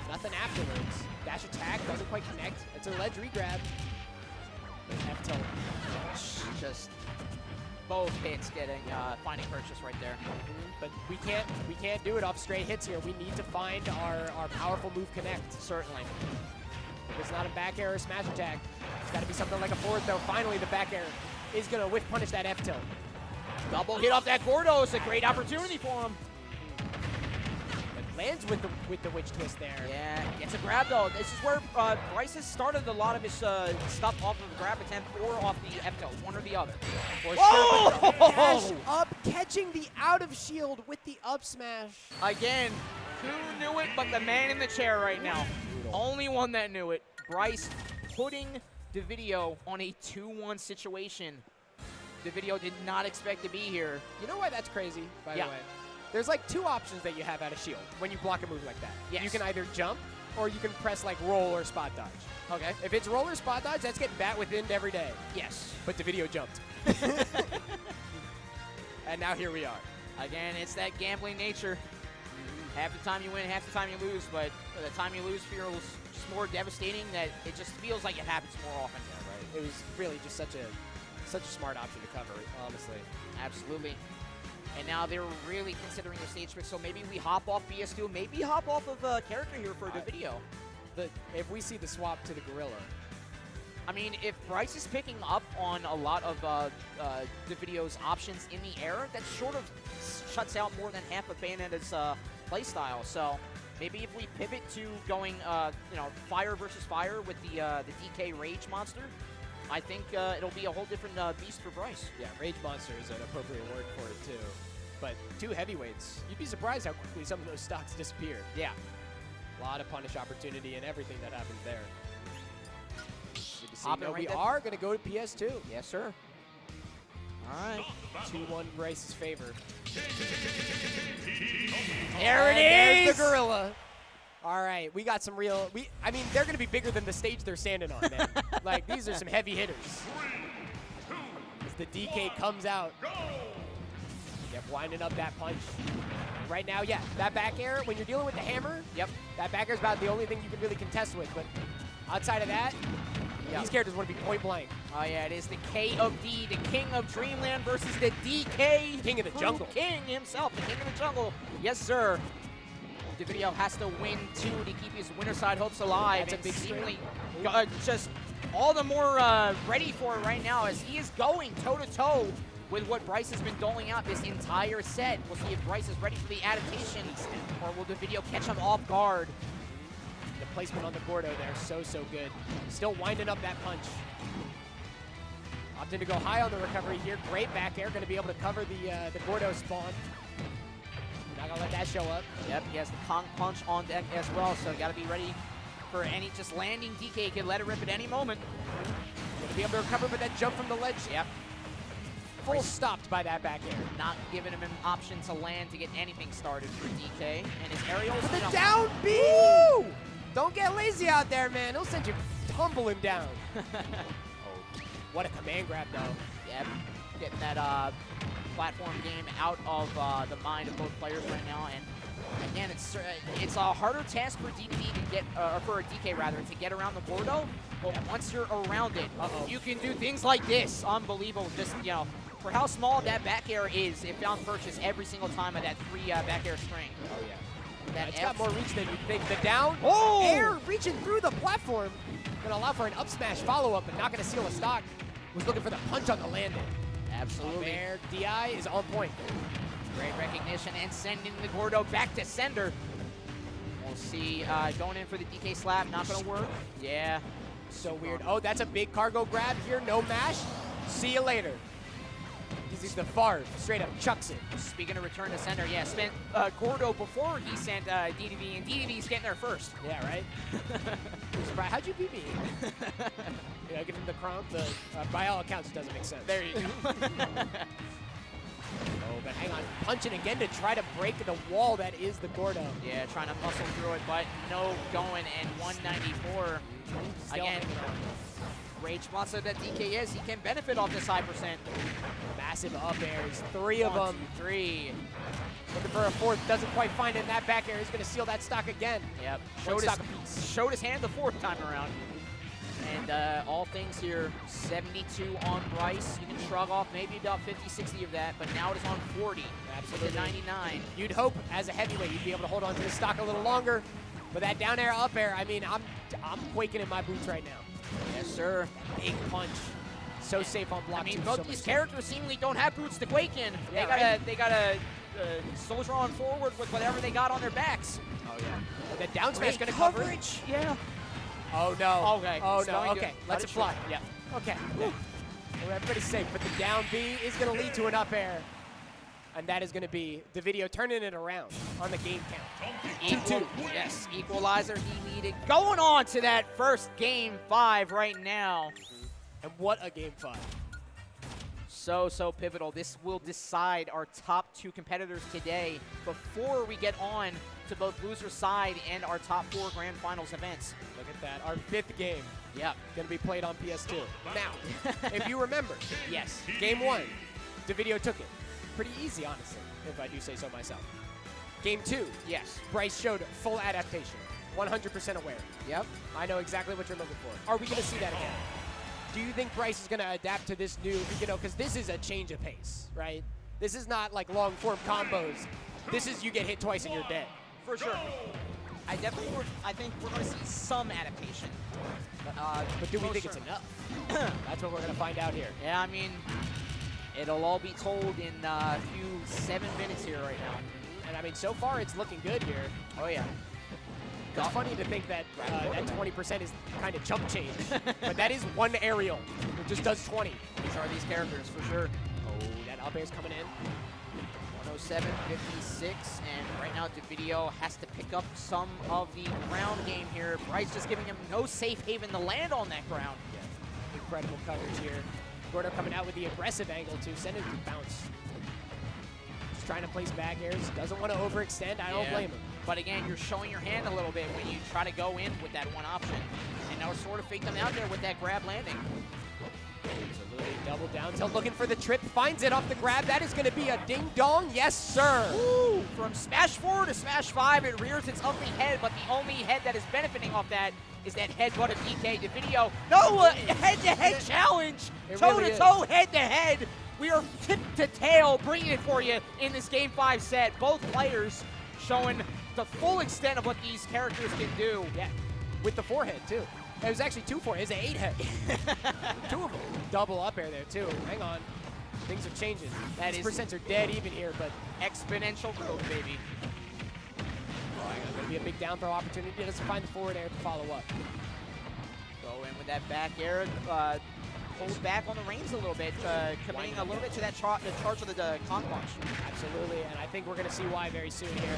nothing afterwards. Dash attack doesn't quite connect. It's a ledge regrab. F tilt. Just both hits getting finding purchase right there. But we can't do it off straight hits here. We need to find our powerful move connect. Certainly. If it's not a back air or smash attack, it's got to be something like a forward throw. Finally, the back air is going to whiff punish that F tilt. Double hit off that Gordo is a great opportunity for him. It lands with the witch twist there. Yeah, gets a grab though. This is where Bryce has started a lot of his stuff off of the grab attempt or off the F tilt, one or the other. Dash up, catching the out of shield with the up smash. Again, who knew it but the man in the chair right now? Only one that knew it. Bryce putting Devideo on a 2-1 situation. Devideo did not expect to be here. You know why that's crazy, by the way? There's like two options that you have out of shield when you block a move like that. Yes. You can either jump or you can press like roll or spot dodge. Okay. If it's roll or spot dodge, that's getting bat within every day. Yes. But Devideo jumped. And now here we are. Again, it's that gambling nature. Half the time you win, half the time you lose, but the time you lose feels just more devastating that it just feels like it happens more often. Yeah, right. It was really just such a smart option to cover, honestly. Absolutely. And now they're really considering the stage trick, so maybe we hop off BS2, maybe hop off of character here for the video. If we see the swap to the Gorilla. I mean, if Bryce is picking up on a lot of the video's options in the air, that sort of shuts out more than half of Bayonetta's playstyle. So maybe if we pivot to going, fire versus fire with the DK Rage monster, I think it'll be a whole different beast for Bryce. Yeah, Rage Monster is an appropriate word for it, too. But two heavyweights. You'd be surprised how quickly some of those stocks disappear. Yeah. A lot of punish opportunity and everything that happens there. Good to see. Hopping No, right we there. are going to go to PS2. Yes, sir. All right. 2-1 Bryce's favor. There it There's is! the Gorilla. All right, we got some real. I mean, they're going to be bigger than the stage they're standing on, man. Like, these are some heavy hitters. As the DK comes out. Yep, winding up that punch. Right now, yeah, that back air, when you're dealing with the hammer, that back air is about the only thing you can really contest with. But outside of that, these characters want to be point blank. Oh, yeah, it is the K of D, the King of Dreamland versus the DK. King of the Jungle. King himself, the King of the Jungle. Yes, sir. Devideo has to win 2 to keep his winner side hopes alive. That's a big seemingly just all the more ready for it right now as he is going toe-to-toe with what Bryce has been doling out this entire set. We'll see if Bryce is ready for the adaptation or will Devideo catch him off guard. The placement on the Gordo there, so good. Still winding up that punch. Opting to go high on the recovery here. Great back air, going to be able to cover the Gordo spawn. Not gonna let that show up. Yep, he has the Kong punch on deck as well, so got to be ready for any just landing DK. Can let it rip at any moment. Gonna be able to recover, but that jump from the ledge. Yep. full stopped by that back air. Not giving him an option to land to get anything started for DK. And his aerials. The down B! Woo! Don't get lazy out there, man. He'll send you tumbling down. Oh, what a command grab, though. Yeah, getting that platform game out of the mind of both players right now. And again, it's a harder task for DK to get, or for a DK rather, to get around the Gordo. But once you're around it, you can do things like this. Unbelievable. Just, you know, for how small that back air is, it found purchase every single time of that 3 back air string. Oh, yeah. That It's got more reach than you think. The down air reaching through the platform. Going to allow for an up smash follow-up, but not going to seal a stock. Was looking for the punch on the landing. Absolutely. There, DI is on point. Great recognition and sending the Gordo back to sender. We'll see, going in for the DK slap, not gonna work. Yeah. So weird. Oh, that's a big cargo grab here, no mash. See you later. He's the Favre, straight up chucks it. Speaking of return to sender, yeah, spent Gordo before he sent Dedede, and Dedede's getting there first. Yeah, right? How'd you beat me? You know, give him the crown. By all accounts, it doesn't make sense. There you go. Oh, but hang on. Punching again to try to break the wall that is the Gordo. Yeah, trying to muscle through it, but no going, and 194. Still again, rage monster that DK is, he can benefit off this high percent. Massive up airs, 3 of them. 1, 2, 3. Looking for a 4th, doesn't quite find it in that back air. He's going to seal that stock again. Yep, Showed his hand the 4th time around. And all things here, 72 on Bryce. You can shrug off maybe about 50, 60 of that, but now it is on 40. Absolutely. To 99. You'd hope, as a heavyweight, you'd be able to hold on to the stock a little longer. But that down air, up air, I mean, I'm quaking in my boots right now. Yes, sir. Big punch. So safe on block. I mean, too, both these characters seemingly don't have boots to quake in. Yeah, they gotta soldier on forward with whatever they got on their backs. Oh yeah. The down smash gonna coverage. cover. Yeah. Oh no. Okay. Oh It's no. going Okay. good. Let's it fly. Yeah. Okay. Well, everybody's safe, but the down B is gonna lead to an up air. And that is going to be the video turning it around on the game count. 2-2. Yes, equalizer he needed. Going on to that first game 5 right now. And what a game 5. So pivotal. This will decide our top 2 competitors today before we get on to both loser side and our top 4 grand finals events. Look at that. Our 5th game. Yep. Going to be played on PS2. Now, if you remember, yes, game 1, the video took it. Pretty easy, honestly, if I do say so myself. Game 2, yes, Bryce showed full adaptation, 100% aware. Yep. I know exactly what you're looking for. Are we going to see that again? Do you think Bryce is going to adapt to this new, you know, because this is a change of pace, right? This is not like long-form combos. This is you get hit twice and you're dead. For sure. I think we're going to see some adaptation. But do we think it's enough? That's what we're going to find out here. Yeah, I mean, it'll all be told in a few 7 minutes here right now. And I mean, so far it's looking good here. Oh yeah. It's funny to think that that 20% is kind of chump change, but that is one aerial. It just does 20. These are these characters for sure. Oh, that up air's coming in. 107, 56, and right now Dedede has to pick up some of the ground game here. Bryce just giving him no safe haven to land on that ground. Yeah. Incredible coverage here. Gordo coming out with the aggressive angle to send it to bounce. Just trying to place back airs. Doesn't want to overextend. I don't blame him. But again, you're showing your hand a little bit when you try to go in with that one option. And now sort of fake them out there with that grab landing. Absolutely. Double down tilt, looking for the trip. Finds it off the grab. That is going to be a ding-dong. Yes, sir. Woo! From smash 4 to smash 5, it rears its ugly head, but the only head that is benefiting off that is that headbutt of DK. Dedede. No head-to-head challenge. Toe-to-toe, head-to-head. We are tip to tail bringing it for you in this Game 5 set. Both players showing the full extent of what these characters can do. Yeah, with the forehead, too. It was actually 2 foreheads. It's an 8 head. 2 of them. Double up air there, too. Hang on. Things are changing. These percents are dead even here, but exponential growth, baby. Going to be a big down throw opportunity. Doesn't find the forward air to follow up. Go in with that back air. Hold back on the reins a little bit, committing a little bit to that the charge of the con punch. Absolutely, and I think we're going to see why very soon here.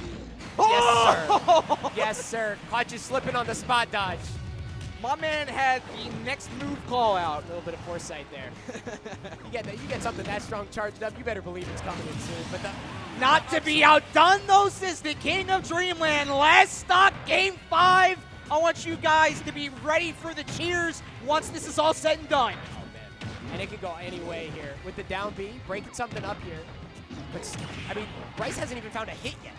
Oh! Yes, sir. Yes, sir. Caught you slipping on the spot dodge. My man had the next move call out. A little bit of foresight there. You get something that strong charged up, you better believe it's coming in soon. But Not to be outdone, though, says the King of Dreamland. Last stock, Game 5. I want you guys to be ready for the cheers once this is all said and done. oh man, and it could go any way here with the down B, breaking something up here. But I mean, Bryce hasn't even found a hit yet.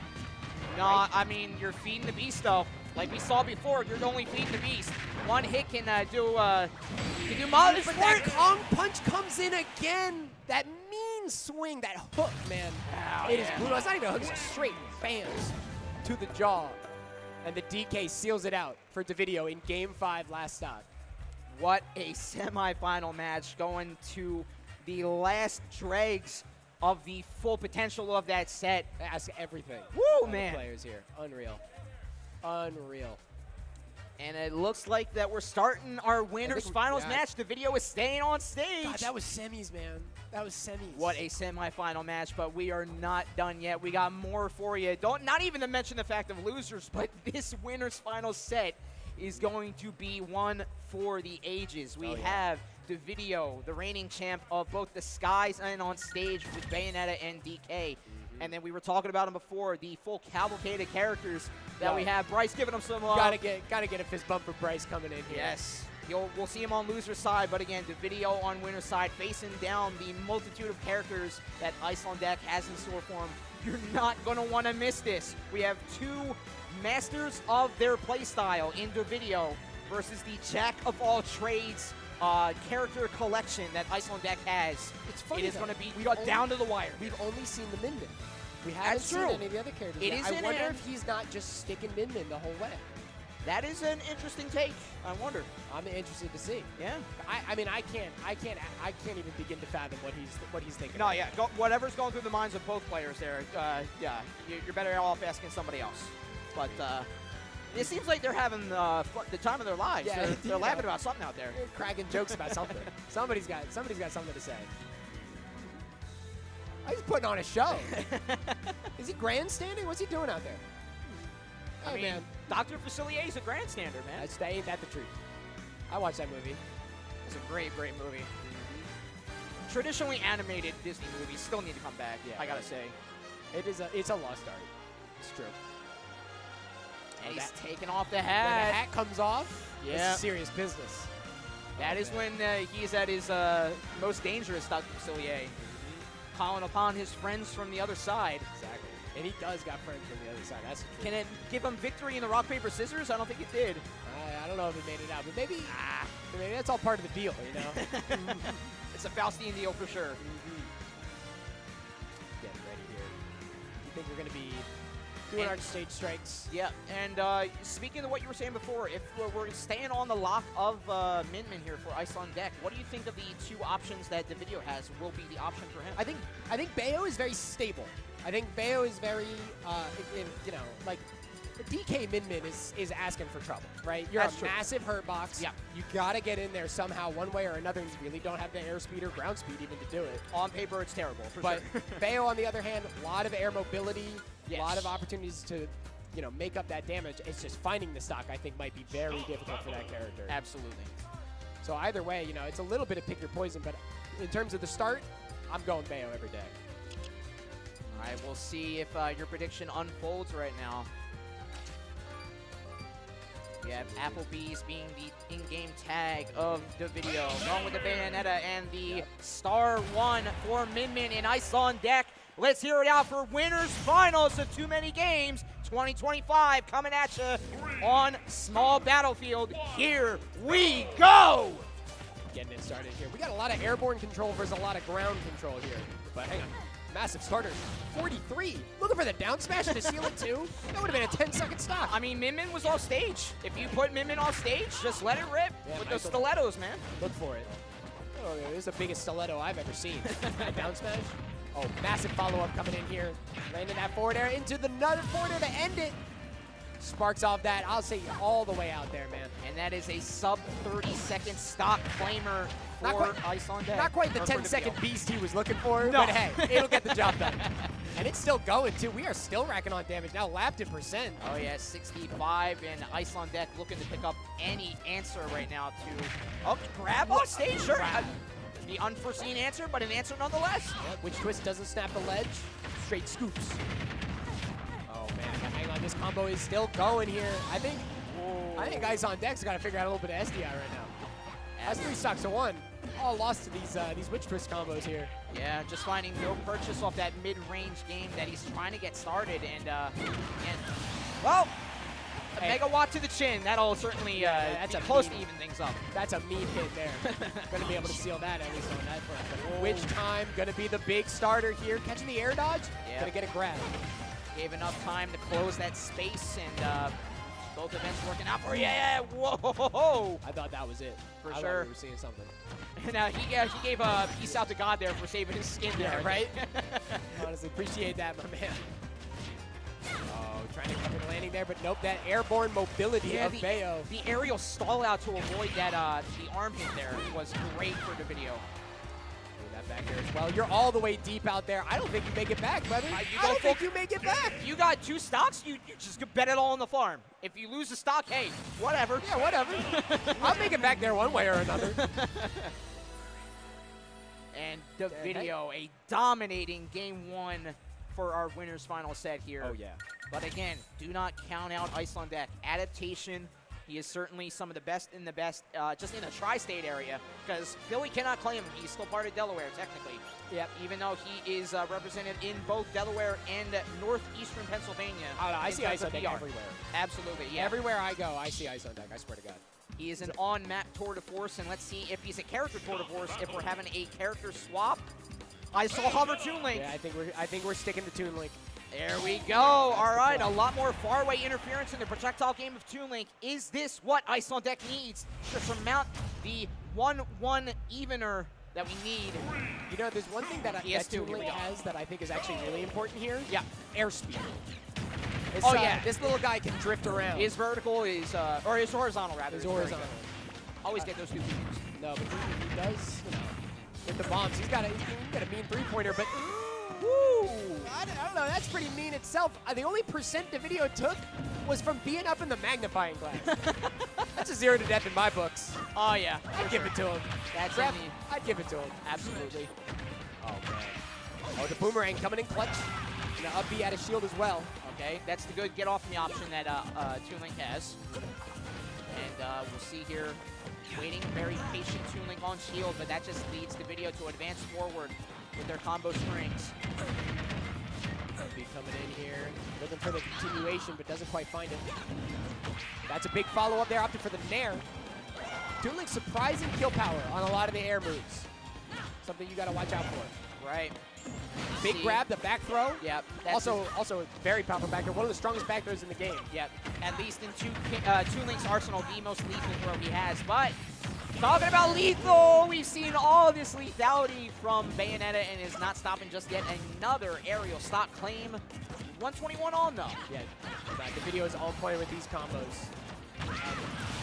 No, right? I mean, you're feeding the beast, though. Like we saw before, you're only feeding the beast. One hit can do mileage But for that it. Kong punch comes in again. That mean swing, that hook, man. Oh, It is yeah. brutal. It's not even a hook, it's a straight bams to the jaw. And the DK seals it out for Davidio in Game 5 last stock. What a semifinal match going to the last dregs of the full potential of that set. Ask everything. Woo, on man. The players here. Unreal. Unreal. And it looks like that we're starting our winners finals match. The video is staying on stage. God, that was semis, man. That was semis. What a semifinal match, but we are not done yet. We got more for you. Not even to mention the fact of losers, but this winners final set is going to be one for the ages. We have the video, the reigning champ of both the skies and on stage with Bayonetta and DK. And then we were talking about him before, the full cavalcade of characters that we have. Bryce giving him some love. Gotta get a fist bump for Bryce coming in here. Yes. We'll see him on loser's side, but again, the video on winner's side, facing down the multitude of characters that Ice on Deck has in store for him. You're not going to want to miss this. We have two masters of their playstyle in the video versus the jack of all trades character collection that Ice on Deck has. It's funny. It is going to be down to the wire. We've only seen the Min Min. We haven't That's seen true. any of the other characters. It yet. is I in wonder him. if he's not just sticking Min Min the whole way. That is an interesting take. I wonder. I'm interested to see. Yeah. I mean, I can't even begin to fathom what he's thinking. No, yeah. Whatever's going through the minds of both players there, yeah, you're better off asking somebody else. But it seems like they're having the time of their lives. Yeah, they're laughing about something out there. They're cracking jokes about something. Somebody's got something to say. He's putting on a show. Is he grandstanding? What's he doing out there? I mean, man, Dr. Facilier is a grandstander, man. ain't that the truth? I watched that movie. It's a great, great movie. Traditionally animated Disney movies still need to come back, I gotta say. It's a lost art. It's true. And he's taking off the When the hat. hat comes off, Yeah. it's serious business. That is when he's at his most dangerous, Dr. Facilier. Calling upon his friends from the other side. Exactly. And he does got friends from the other side. That's the truth. Can it give him victory in the rock, paper, scissors? I don't think it did. I don't know if it made it out, but maybe that's all part of the deal, you know? It's a Faustian deal for sure. Getting ready here. You think we're going to be doing our stage strikes? Yeah, and speaking of what you were saying before, if we're staying on the lock of Min Min here for Ice on Deck, what do you think of the two options that the video has will be the option for him? I think Bayo is very stable. I think Bayo is very, like, DK Min Min is asking for trouble, right? You're That's a true. massive hurt box. Yeah. You got to get in there somehow, one way or another, and you really don't have the airspeed or ground speed even to do it. On paper, it's terrible, for But sure. Bayo, on the other hand, a lot of air mobility, Yes. a lot of opportunities to, make up that damage. It's just finding the stock, I think, might be very difficult for that character. Absolutely. So either way, it's a little bit of pick your poison, but in terms of the start, I'm going Bayo every day. All right, we'll see if your prediction unfolds right now. We have Applebee's being the in-game tag of the video, along with the Bayonetta and the star one for Min Min and Ice on Deck. Let's hear it out for winners finals of TooManyGames 2025 coming at you on Small Battlefield. Here we go! Getting it started here. We got a lot of airborne control versus a lot of ground control here. But hang on. Massive starter. 43. Looking for the down smash to seal it too. That would have been a 10-second stop. I mean, Min Min was off stage. If you put Min Min off stage, just let it rip with those stilettos, man. Look for it. Oh, this is the biggest stiletto I've ever seen. A down smash. Oh, massive follow-up coming in here. Landing that forward air into the another forward air to end it. Sparks off that. I'll say all the way out there, man. And that is a sub 30-second stock flamer for Ice on Deck. Not quite the Or for 10-second video. beast he was looking for, No. but hey, it'll get the job done. And it's still going, too. We are still racking on damage. Now lapped in percent. Oh, yeah, 65, and Ice on deck looking to pick up any answer right now to grab on stage. Sure. The unforeseen answer, but an answer nonetheless. Yep, which twist doesn't snap the ledge. Straight scoops. Oh, man. Hang on. This combo is still going here. I think Ice on deck's got to figure out a little bit of SDI right now. That's 3 stocks to 1. All lost to these witch twist combos here. Yeah, just finding no purchase off that mid-range game that he's trying to get started. And well, a megawatt to the chin. That'll certainly be close to even things up. That's a mean hit there. Going to be able to seal that at least on that front. Witch time going to be the big starter here. Catching the air dodge. Going to get a grab. Gave enough time to close that space, and both events working out for you. Yeah, whoa! I thought that was it. For I sure. We were seeing something. And he gave a peace out to God there for saving his skin there. Right? Honestly, appreciate that, my man. Oh, trying to cover the landing there, but nope, that airborne mobility of Bayo. The aerial stall out to avoid that the arm hit there was great for the video. That back there as well. You're all the way deep out there. I don't think you make it back, brother. I don't think you make it back. You got 2 stocks, you just bet it all on the farm. If you lose a stock, hey, whatever. Yeah, whatever. I'll make it back there one way or another. And the video, a dominating game 1 for our winner's final set here. Oh, yeah. But again, do not count out Ice on deck. Adaptation. He is certainly some of the best in the best, just in the tri-state area, because Philly cannot claim him. He's still part of Delaware, technically. Yep. Even though he is represented in both Delaware and northeastern Pennsylvania. I see Ice on deck everywhere. Absolutely, yeah. Everywhere I go, I see Ice on deck, I swear to God. He is an on-map tour de force, and let's see if he's a character tour de force, if we're having a character swap. I saw Hover Toon Link. Yeah, I think we're sticking to Toon Link. There we go. All right, a lot more far-away interference in the projectile game of Toon Link. Is this what Ice on deck needs to surmount the 1-1 evener that we need? You know, there's one thing that Toon Link has that I think is actually really important here. Yeah. Airspeed. Yeah. This little guy can drift around. His vertical is, or his horizontal rather. His horizontal. Always get those 2 things. No, but he does, you know, with the bombs. He's got a mean 3-pointer, but woo! I don't know. That's pretty mean itself. The only percent the video took was from being up in the magnifying glass. That's a 0 to death in my books. Oh, yeah. I'd give it to him. That's Ref, I'd give it to him. Absolutely. Oh, man. Oh, the boomerang coming in clutch. And the up B out of shield as well. Okay, that's the good get off me option that Toon Link has. And we'll see here. Waiting, very patient Toon Link on shield, but that just leads the video to advance forward with their combo strings. Be coming in here, looking for the continuation, but doesn't quite find it. That's a big follow-up there, opted for the Nair. Toon Link's surprising kill power on a lot of the air moves. Something you got to watch out for. Right. Big grab, the back throw. Yep. Also a very powerful back throw. One of the strongest back throws in the game. Yep. At least in Toon Link's arsenal, the most lethal throw he has. But talking about lethal, we've seen all this lethality from Bayonetta and is not stopping just yet. Another aerial stock claim. 121 on though. Yeah. The video is on point with these combos.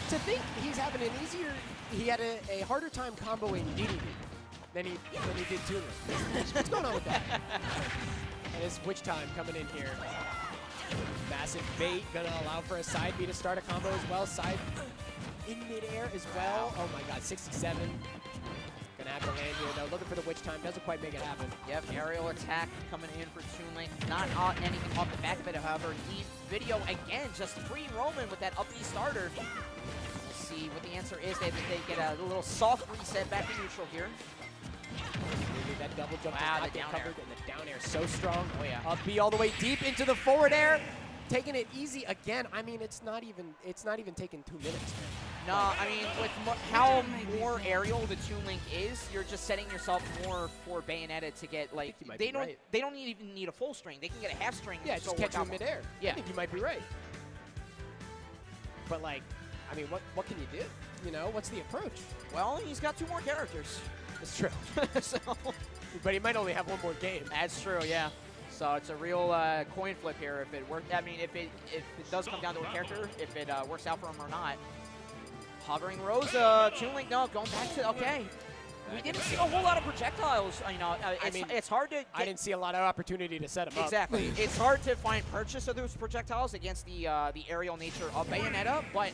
To think he's having an easier, he had a harder time comboing Dedede than he did Toon Link. What's going on with that? And it's Witch time coming in here. Massive bait, gonna allow for a side B to start a combo as well. Side in midair as well. Oh my God, 67. Gonna have to land here though. Looking for the Witch time, doesn't quite make it happen. Yep, aerial attack coming in for Toon Link. Not anything off the back of it, however. The video again just free roaming with that up B starter. We'll see what the answer is. They get a little soft reset back to neutral here. That double jump wow, does not get covered, and the down air so strong. Oh yeah. Up B all the way deep into the forward air, taking it easy again. I mean, it's not even taking 2 minutes, man. No, I mean, with how more aerial the Toon Link is, you're just setting yourself more for Bayonetta to get like they don't even need a full string. They can get a half string. Yeah, just catch you in midair. Yeah. I think you might be right. But like, I mean, what can you do? You know, what's the approach? Well, he's got 2 more characters. It's true. So, but he might only have 1 more game. That's true, yeah. So it's a real coin flip here. If it worked, I mean, if it does come down to a character, if it works out for him or not. Hovering Rosa, Toon Link, no, going back to okay. We didn't see a whole lot of projectiles. You know, it's hard to. I didn't see a lot of opportunity to set them up. Exactly. It's hard to find purchase of those projectiles against the aerial nature of Bayonetta, but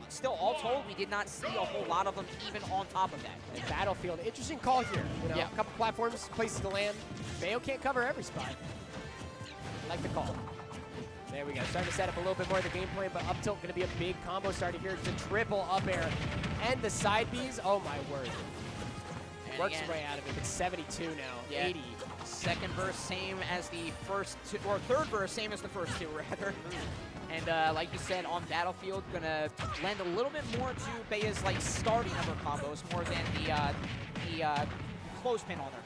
still, all told, we did not see a whole lot of them even on top of that. And Battlefield, interesting call here. You know, Yeah. a couple platforms, places to land. Bayo can't cover every spot. I like the call. There we go. Starting to set up a little bit more of the game plan, but up tilt going to be a big combo started here. The triple up air and the side Bs. Oh my word. And Works again, his way out of it. It's 72 now. Yeah. 80. Second verse, same as the first two, or third verse, same as the first two, rather. And like you said, on Battlefield, gonna lend a little bit more to Baya's like starting number combos more than the clothespin on her.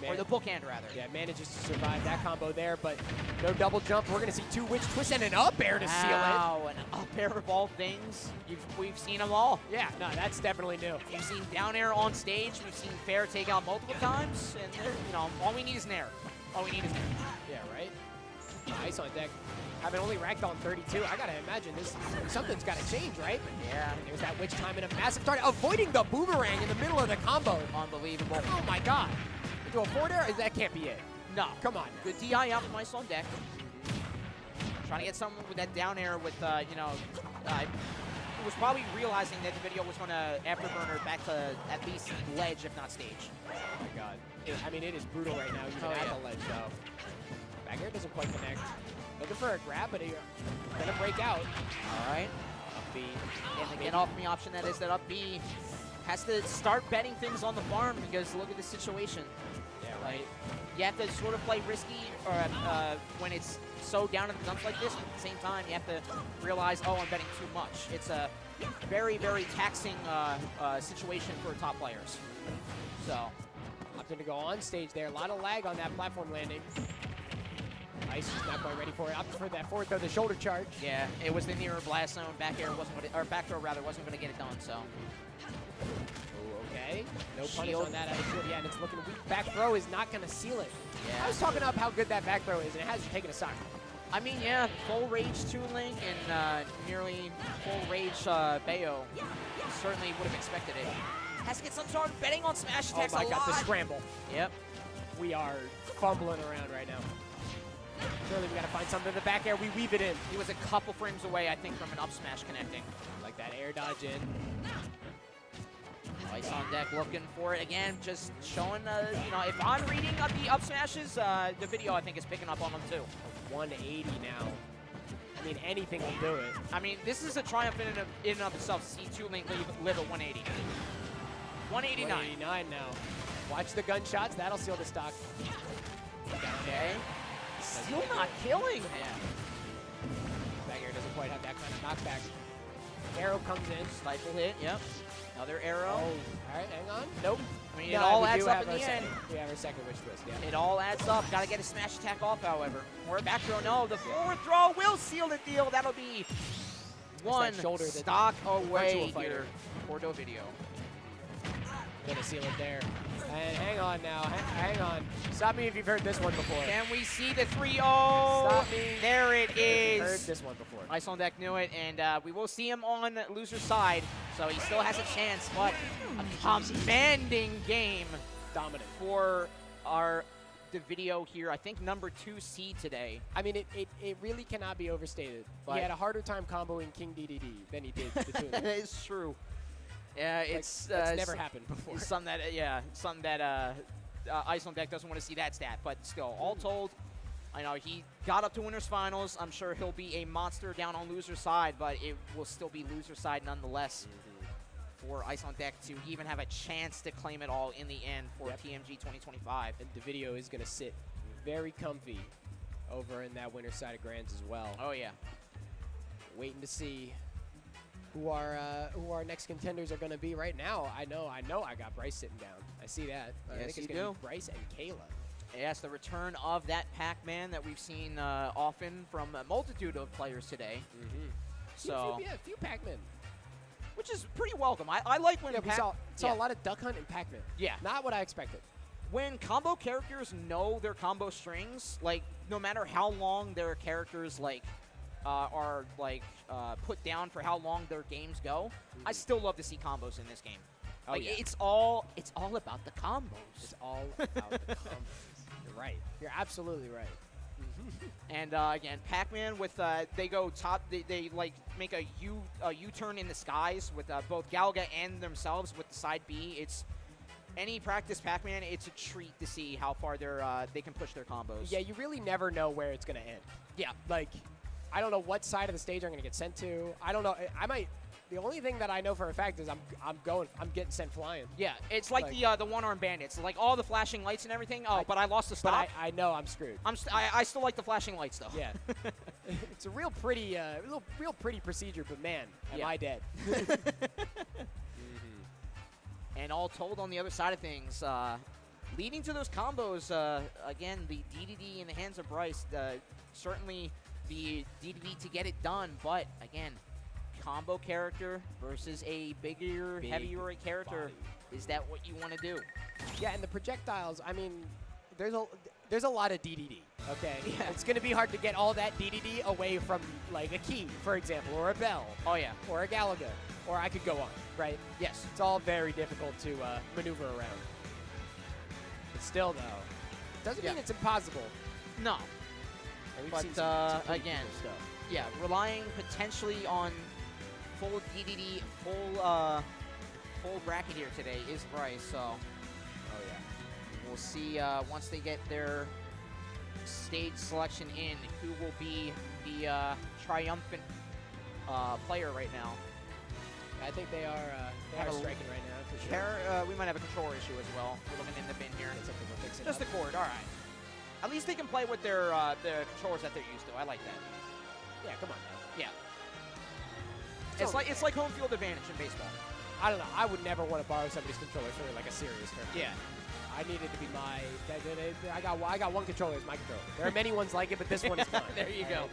Or the bookend, rather. Yeah, manages to survive that combo there, but no double jump. We're going to see two witch twists and an up air to seal it. Wow, an up air of all things. We've seen them all. Yeah, no, that's definitely new. We've seen down air on stage. We've seen fair take out multiple times. And, you know, all we need is an air. All we need is an air. Yeah, right? Ice on deck. Having only ranked on 32, I got to imagine something's got to change, right? Yeah. And there's that witch time and a massive start. Avoiding the boomerang in the middle of the combo. Unbelievable. Oh, my God. Into a forward air? That can't be it. No. Come on. Good DI out from Ice on deck. Trying to get someone with that down air with, you know, was probably realizing that the video was going to afterburner back to at least ledge, if not stage. Oh, my God. I mean, it is brutal right now, even at the ledge, though. Back air doesn't quite connect. Looking for a grab, but he's going to break out. All right. Up B. And again, off the option that is that up B has to start betting things on the farm because look at the situation. Yeah, right. You have to sort of play risky or when it's so down in the dumps like this, but at the same time, you have to realize, oh, I'm betting too much. It's a very, very taxing situation for top players. So, opting to go on stage there. A lot of lag on that platform landing. Ice is not quite ready for it. Opting for that forward throw, the shoulder charge. yeah, it was the nearer blast zone. Back air wasn't going to, or back throw rather, wasn't going to get it done. So. Ooh, okay. No punish Shield. on that out of shield. Yeah, and it's looking weak. Back throw is not going to seal it. Yeah. I was talking up how good that back throw is, and it hasn't taken a sock. I mean, yeah, full rage Toon Link and nearly full rage Bayo certainly would have expected it. Has to get some sort of betting on smash attacks Oh my a God, the lot. scramble. Yep. We are fumbling around right now. Surely we got to find something in the back air. We weave it in. He was a couple frames away, I think, from an up smash connecting. Like that air dodge in. Ice on deck looking for it again, just showing, you know, if I'm reading the up smashes, the video I think is picking up on them too. 180 now. I mean, anything will do it. I mean, this is a triumph in and of itself to see Toon Link live at 180. 189. 189 now. Watch the gunshots. That'll seal the stock. Okay. Still not killing. Yeah. Back air doesn't quite have that kind of knockback. Arrow comes in. Stifle hit, yep. Another arrow. Oh, all right, hang on. Nope. I mean, it No, all we adds do up have in our the second- end. We have our second witch twist, yeah. It all adds up. Got to get a smash attack off, however. Or a back throw. No, the forward throw will seal the deal. That'll be one shoulder that stock away virtual fighter. here for Video. Gonna seal it there. And hang on now, hang on. Stop me if you've heard this one before. Can we see the 3-0? Stop me. There it You've heard is. this one before. Ice on deck knew it, and we will see him on loser's side, so he still has a chance, but a commanding game Dominant. for the video here. I think number 2 seed today. I mean, it really cannot be overstated. But he had a harder time comboing King Dedede than he did the two. That is true. Yeah, Like, it's that's never happened before. something that Ice on deck doesn't want to see that stat, but still, all told, I know he got up to winners finals. I'm sure he'll be a monster down on loser's side, but it will still be loser's side nonetheless for Ice on deck to even have a chance to claim it all in the end for TMG 2025. And the video is gonna sit very comfy over in that winner's side of Grands as well. Oh yeah. Waiting to see who our next contenders are gonna be right now. I know I got Bryce sitting down. I see that. I Yes, think it's you gonna do. be Bryce and Kayla. Yes, the return of that Pac-Man that we've seen often from a multitude of players today. So, a few Pac-Men. which is pretty welcome. I like when Yeah, we saw a lot of Duck Hunt and Pac-Man. Yeah. Not what I expected. When combo characters know their combo strings, like no matter how long their characters are put down for how long their games go, I still love to see combos in this game. Oh, Like yeah. it's all about the combos. It's all about the combos. You're right. You're absolutely right. And again, Pac-Man with they go top. They like make a U-turn in the skies with both Galaga and themselves with the side B. It's any practice Pac-Man. It's a treat to see how far they can push their combos. Yeah, you really never know where it's going to end. Yeah. Like, I don't know what side of the stage I'm going to get sent to. I don't know. I might. The only thing that I know for a fact is I'm getting sent flying. Yeah, it's like the one-armed bandits, like all the flashing lights and everything. Oh, but I lost the stop. But I know I'm screwed. I still like the flashing lights though. Yeah, it's a real pretty procedure, but man, am Yeah. I dead? And all told, on the other side of things, leading to those combos, again, the DDD in the hands of Bryce, certainly the DDD to get it done, but again, combo character versus a bigger, heavier character. Body. Is that what you want to do? Yeah, and the projectiles. I mean, there's a lot of DDD. Okay, Yeah. It's gonna be hard to get all that DDD away from like a key, for example, or a bell, Oh, yeah. or a Galaga, or I could go on. Right? Yes. It's all very difficult to maneuver around. But still, though, doesn't mean it's impossible. No. And we've But, seen some pretty again, cool stuff. Yeah, relying potentially on full DDD, full bracket here today is Bryce, so Oh yeah. we'll see once they get their stage selection in, who will be the triumphant player right now. I think they are Have a- striking right now for sure. We might have a controller issue as well. We're looking in the bin here. That's something we're fixing Just the up. cord, all right. At least they can play with their controllers that they're used to. I like that. Yeah, come on now. Yeah. It's It's like home field advantage in baseball. I don't know. I would never want to borrow somebody's controller for like a serious tournament. Yeah. I need it to be my. I got one controller as my controller. There are many ones like it, but this one is mine. There you All go. right?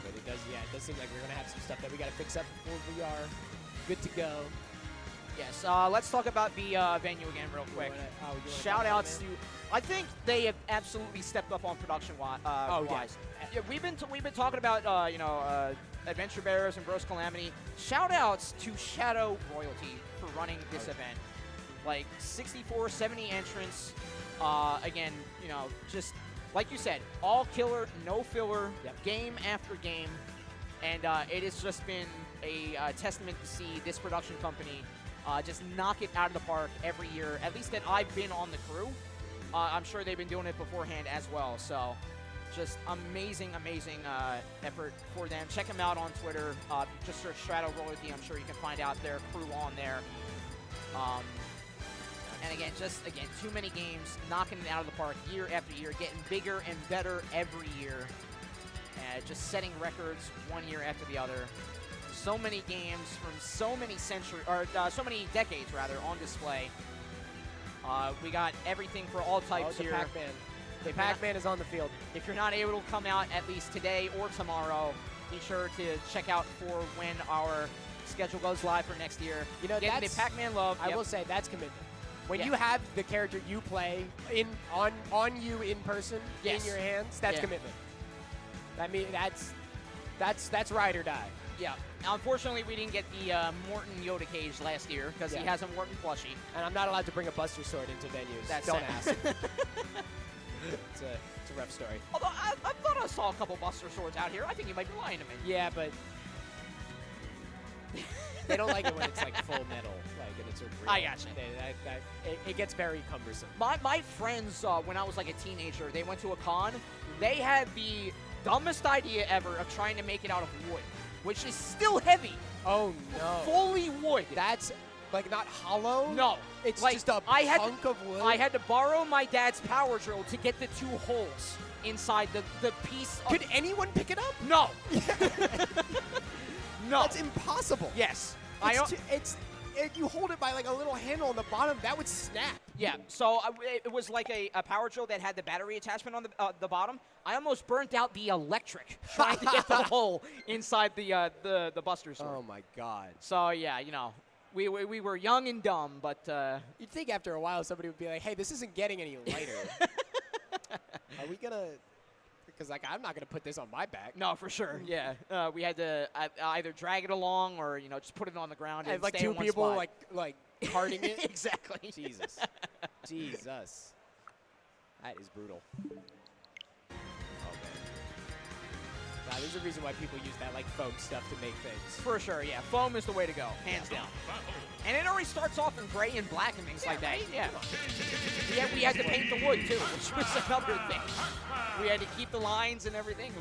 But it does seem like we're gonna have some stuff that we gotta fix up before we are good to go. Yes. Let's talk about the venue again real quick. You wanna Shout talk outs about to. I think they have absolutely stepped up on production wise. Yeah, we've been talking about Adventure Bears and Bros Calamity. Shout outs to Shadow Royalty for running this event. Like 64-70 entrants. Again, just like you said, all killer, no filler, game after game, and it has just been a testament to see this production company just knock it out of the park every year. At least that I've been on the crew. I'm sure they've been doing it beforehand as well. So, just amazing effort for them. Check them out on Twitter. Just search Shadow Royalty. I'm sure you can find out their crew on there. And again, too many games, knocking it out of the park year after year, getting bigger and better every year. Just setting records one year after the other. So many games from so many so many decades rather on display. We got everything for all types here. Pac-Man. The Pac-Man is on the field. If you're not able to come out at least today or tomorrow, be sure to check out for when our schedule goes live for next year. Getting the Pac-Man love. I will say that's commitment. When Yeah. you have the character you play on you in person in your hands, that's commitment. I mean, that's ride or die. Yeah. Now, unfortunately, we didn't get the Morton Yoda cage last year because he has a Morton plushie. And I'm not allowed to bring a Buster Sword into venues. That's Don't sad. ask. It's a rough story. Although I thought I saw a couple Buster Swords out here. I think you might be lying to me. Yeah, but they don't like it when it's like full metal, and it's a real. I gotcha. It gets very cumbersome. My friends, when I was like a teenager, they went to a con. They had the dumbest idea ever of trying to make it out of wood, which is still heavy. Oh no! Fully wood. That's like not hollow. No, it's like, just a hunk of wood. I had to borrow my dad's power drill to get the 2 holes inside the piece. Could anyone pick it up? No. No. That's impossible. Yes. You hold it by like a little handle on the bottom, that would snap. Yeah, so it was like a power drill that had the battery attachment on the bottom. I almost burnt out the electric trying to get the hole inside the Buster Sword. Oh my God. So yeah, we were young and dumb, but You'd think after a while somebody would be like, "Hey, this isn't getting any lighter. Are we gonna because like I'm not gonna put this on my back. No, for sure. Yeah, we had to either drag it along or just put it on the ground and like stay two in one people spot. like carting it. Exactly. Jesus, Jesus, that is brutal. Nah, there's a reason why people use that like foam stuff to make things. For sure, yeah. Foam is the way to go, hands down. And it already starts off in gray and black and things like that. Yeah. We had to paint the wood too, which was another thing. We had to keep the lines and everything.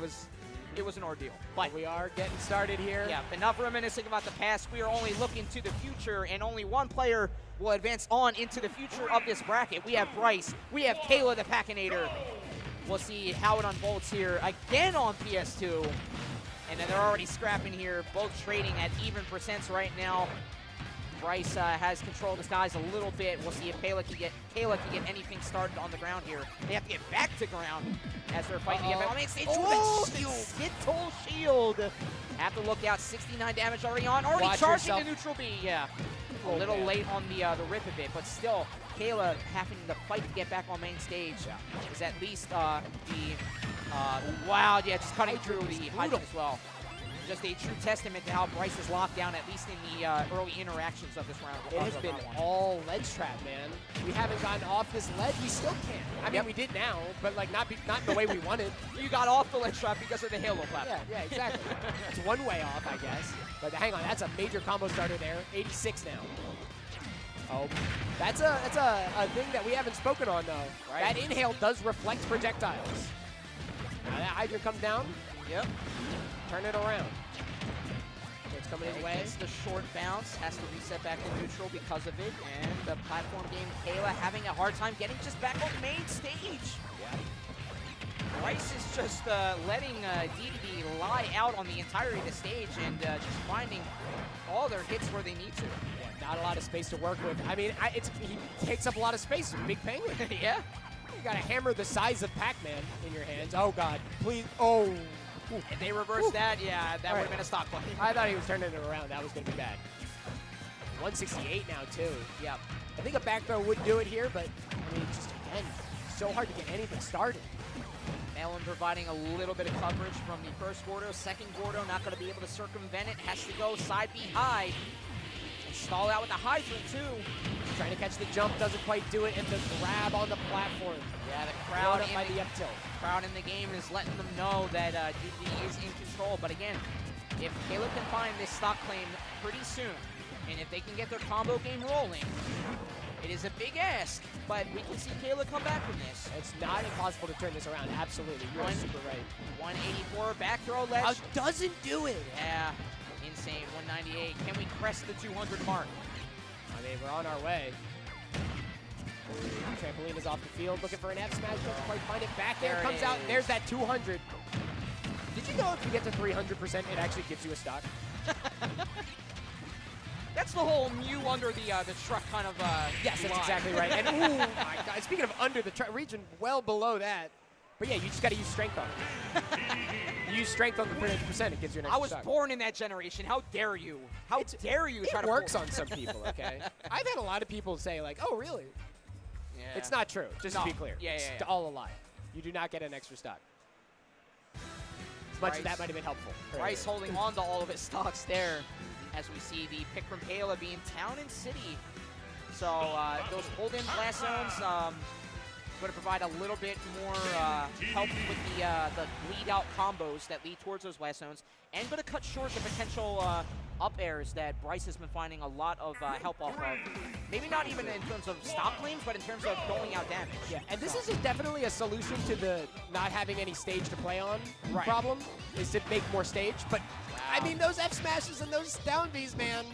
It was an ordeal. But we are getting started here. Yeah, enough reminiscing about the past. We are only looking to the future, and only one player will advance on into the future of this bracket. We have Bryce. We have Kayla the Pac-Manator. We'll see how it unfolds here again on PS2. And then they're already scrapping here, both trading at even percents right now. Bryce has control of the skies a little bit. We'll see if Kayla can get anything started on the ground here. They have to get back to ground as they're fighting to get back. I mean, Skittle shield. Have to look out. 69 damage already on. Already Watch charging yourself. the neutral B. Yeah. A little late on the rip a bit, but still, Kayla having to fight to get back on main stage is at least wow, yeah, just cutting through the hydrant as well. Just a true testament to how Bryce is locked down, at least in the early interactions of this round. It has been all ledge trap, man. We haven't gotten off this ledge. We still can't. I mean, we did now, but like not the way we wanted. You got off the ledge trap because of the Halo platform. Yeah, exactly. It's one way off, I guess. But hang on, that's a major combo starter there. 86 now. Oh, that's a thing that we haven't spoken on though. Right? That inhale does reflect projectiles. Now that Hydra comes down. Yep. Turn it around. So it's coming his way. It's the short bounce, has to reset back to neutral because of it, and the platform game, Kayla having a hard time getting just back on main stage. Yeah. Bryce is just letting Dedede lie out on the entirety of the stage and just finding all their hits where they need to. Yeah, not a lot of space to work with. I mean, he takes up a lot of space. He's a big penguin. Yeah. You got a hammer the size of Pac-Man in your hands. Oh, God. Please. Oh. If they reverse that, yeah, that would have been a stock play. I thought he was turning it around. That was going to be bad. 168 now, too. Yep. I think a back throw would do it here, but, I mean, just, again, so hard to get anything started. Ellen providing a little bit of coverage from the first Gordo. Second Gordo not going to be able to circumvent it. Has to go side B high. And stall out with the Hydra, too. Trying to catch the jump, doesn't quite do it, and the grab on the platform. Yeah, the crowd up by the up tilt. Crowd in the game is letting them know that Dedede is in control. But again, if Kayla can find this stock claim pretty soon, and if they can get their combo game rolling, it is a big ask. But we can see Kayla come back from this. It's not impossible to turn this around. Absolutely, you're super right. 184 back throw ledge. Doesn't do it. Yeah, insane. 198. Can we crest the 200 mark? I mean, we're on our way. Trampoline is off the field, looking for an F smash. Doesn't quite find it. Back there comes out. There's that 200. Did you know if you get to 300%, it actually gives you a stock? That's the whole Mew under the truck kind of. Yes, that's exactly right. And ooh, my God! Speaking of under the truck, reaching well below that. But yeah, you just got to use strength on it. You use strength on the 300%, it gives you an extra I was stock. born in that generation. How dare you? How dare you try to? It works on some people. Okay. I've had a lot of people say like, "Oh, really?" Yeah. It's not true. Just to be clear. Yeah, it's all a lie. You do not get an extra stock. As much as that might have been helpful. Bryce holding on to all of his stocks there, as we see the pick from Kayla being Town and City. So those hold-in blast zones going to provide a little bit more help with the lead-out combos that lead towards those blast zones, and going to cut short the potential up airs that Bryce has been finding a lot of help off of. Maybe not even in terms of stock claims, but in terms of doling out damage. Yeah, and this is definitely a solution to the not having any stage to play on problem, is to make more stage. But, I mean, those F smashes and those down Bs, man,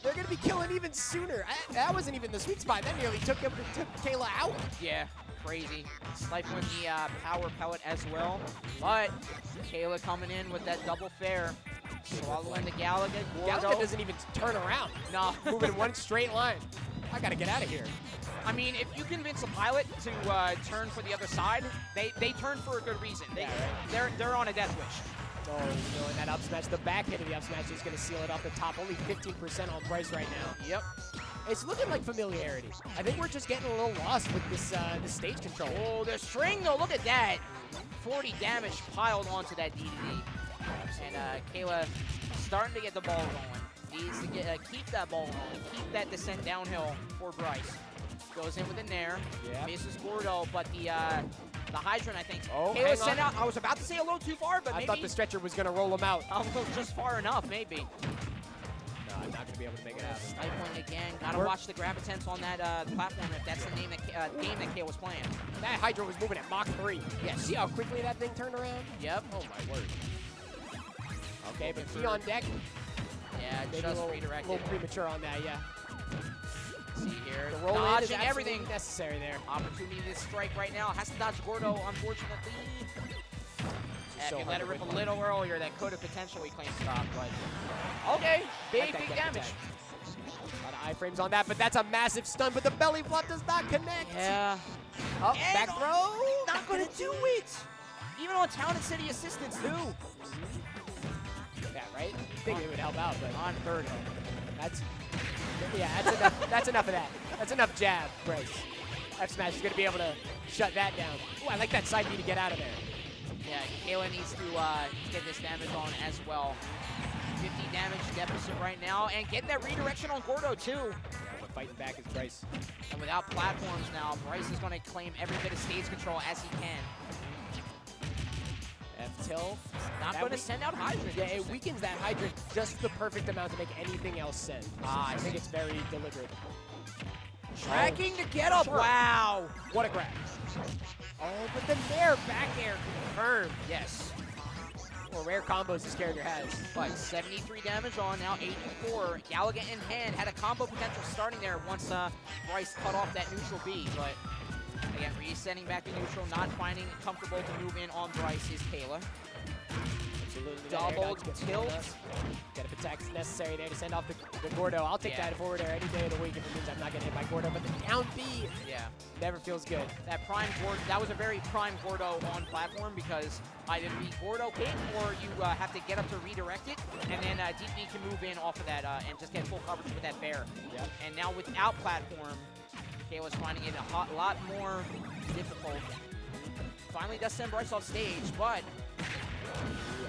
they're going to be killing even sooner. That wasn't even the sweet spot. That nearly took Kayla out. Yeah. Crazy. Stifling the power pellet as well. But Kayla coming in with that double fair. Swallowing the Galaga. Galaga doesn't even turn around. No. Moving in one straight line. I got to get out of here. I mean, if you convince a pilot to turn for the other side, they turn for a good reason. They're on a death wish. Oh, you know, and that up smash, the back hit of the up smash is going to seal it off the top. Only 15% on Bryce right now. Yep. It's looking like familiarity. I think we're just getting a little lost with this this stage control. Oh, the string though, look at that. 40 damage piled onto that Dedede. And Kayla starting to get the ball rolling. Needs to keep that ball rolling, keep that descent downhill for Bryce. Goes in with a nair, misses Gordo, but the hydrant, I think. Oh, Kayla sent out. I was about to say a little too far, but I maybe. thought the stretcher was going to roll him out. A little just far enough, maybe. No, I'm not going to be able to make it out. Stifling again. Gotta watch the gravitance on that platform if that's the name that game that Kayla was playing. That Hydra was moving at Mach 3. Yeah, see how quickly that thing turned around? Yep. Oh, my word. Okay, but key on deck. Yeah, maybe just a redirected. little premature on that, yeah. See here, the roll dodging is everything necessary there. Opportunity to strike right now. Has to dodge Gordo, unfortunately. If you let it rip a little earlier, that could have potentially claimed stock, but okay, big damage. A lot of iframes on that, but that's a massive stun, but the belly flop does not connect. Yeah. Oh, back throw. Not gonna do it. Even on Town and City assistance too. Yeah, right? I think it would help out, but on third. That's enough. That's enough of that. That's enough jab, Bryce. F smash is gonna be able to shut that down. Ooh, I like that side B to get out of there. Yeah, Kayla needs to get this damage on as well. 50 damage deficit right now, and get that redirection on Gordo too. Yeah, but fighting back is Bryce. And without platforms now, Bryce is going to claim every bit of stage control as he can. F-tilt. Not going to send out Hydrant. Yeah, it weakens that Hydrant just the perfect amount to make anything else send. I think it's very deliberate. Tracking the get up. Sure. Wow. What a grab. Oh, but the nair back air confirmed. Yes. Well, rare combos this character has. But 73 damage on, now 84. Gallagher in hand, had a combo potential starting there once Bryce cut off that neutral B. But again, resetting back to neutral, not finding it comfortable to move in on Bryce is Kayla. Double tilt. Got a attack necessary there to send off the Gordo. I'll take that forward air any day of the week if it means I'm not getting hit by Gordo. But the down B, never feels good. That prime Gordo, that was a very prime Gordo on platform because either the Gordo hit or you have to get up to redirect it, and then DP can move in off of that and just get full coverage with that bear. Yep. And now without platform, Kayla's finding it a lot more difficult. Finally does send Bryce off stage, but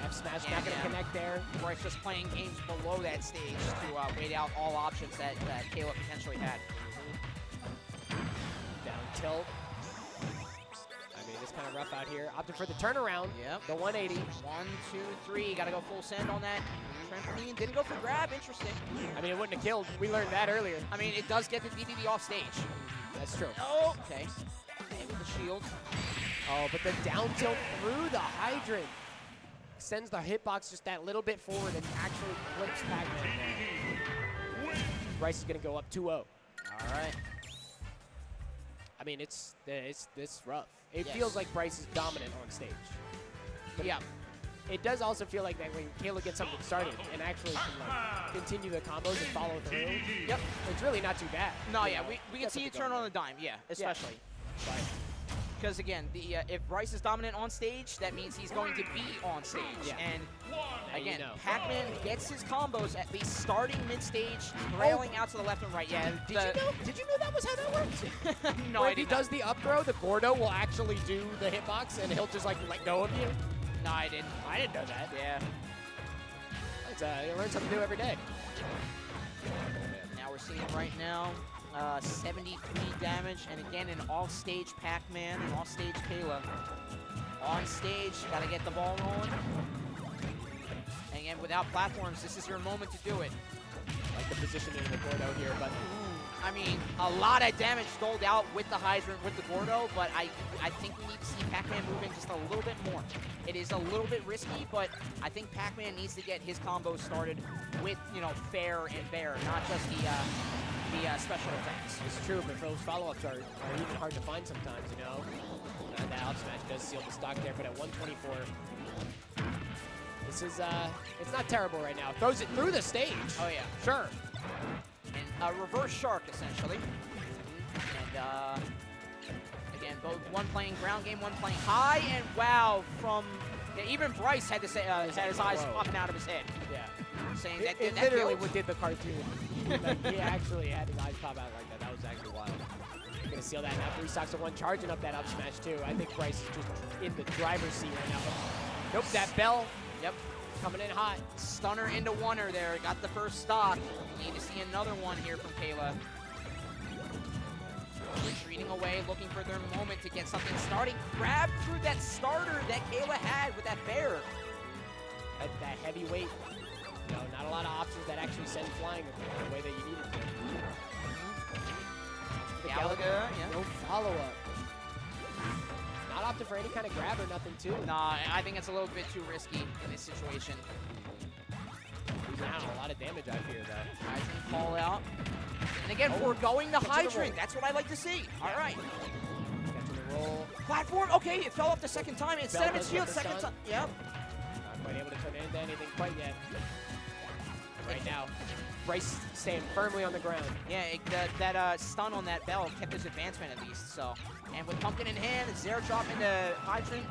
F-smash not going to connect there. Bryce just playing games below that stage to wait out all options that Kayla potentially had. Down tilt. I mean, it's kind of rough out here. Opted for the turnaround. Yep. The 180. 1, 2, 3. Got to go full send on that trampoline. Didn't go for grab. Interesting. I mean, it wouldn't have killed. We learned that earlier. I mean, it does get the DDD off stage. That's true. Oh, okay. Maybe the shield. Oh, but the down tilt through the hydrant sends the hitbox just that little bit forward and actually flips Pac-Man. Bryce is going to go up 2-0. All right. I mean, it's rough. It feels like Bryce is dominant on stage. But yeah. It does also feel like that when Kayla gets something started and actually can like, continue the combos and follow through. Yep. It's really not too bad. No, yeah, we can see you turn on a dime, especially. Yeah. Because again, if Bryce is dominant on stage, that means he's going to be on stage. Yeah. And again, Pac-Man gets his combos at least starting mid-stage, trailing out to the left and right. Yeah. Did you know that was how that works? No, if he does the up throw, the Gordo will actually do the hitbox and he'll just like let go of you. No, I didn't. I didn't know that. Yeah. You learn something new every day. Now we're seeing right now 73 damage, and again an off-stage Pac-Man and off-stage Kayla. On stage, gotta get the ball rolling. And again, without platforms, this is your moment to do it. I like the positioning of the Gordo here, but I mean, a lot of damage doled out with the hydrant, with the Gordo, but I think we need to see Pac-Man move in just a little bit more. It is a little bit risky, but I think Pac-Man needs to get his combos started with, fair and bear, not just the special effects. It's true, but those follow-ups are even hard to find sometimes, That out smash does seal the stock there, but at 124, this is, it's not terrible right now. Throws it through the stage. Oh, yeah. Sure. And a reverse shark, essentially. And, again, both one playing ground game, one playing high, and wow, from Yeah, even Bryce had to say, had his eyes popping out of his head. Yeah. Saying It that literally killed? what did the cartoon. Like, he actually had his eyes pop out like that. That was actually wild. Gonna seal that now. 3 stocks to 1, charging up that up smash too. I think Bryce is just in the driver's seat right now. Nope, that bell. Yep. Coming in hot. Stunner into oneer there. Got the first stock. Need to see another one here from Kayla. Retreating away, looking for their moment to get something starting. Grab through that starter that Kayla had with that bear. That heavy weight. You know, not a lot of options that actually send flying the way that you need it to. Galaga, yeah. No follow-up. Not opting for any kind of grab or nothing, too. Nah, I think it's a little bit too risky in this situation. Losing out on a lot of damage, I fear, though. Hydrant call out. And again, foregoing the hydrant. That's what I like to see. All right. Catching the roll. Platform. Okay, it fell off the second time. Instead of its shield, second time. Yep. Not quite able to turn it into anything quite yet. Right now, Bryce staying firmly on the ground. Yeah, that stun on that bell kept his advancement at least. So, and with pumpkin in hand, zero drop into hydrant.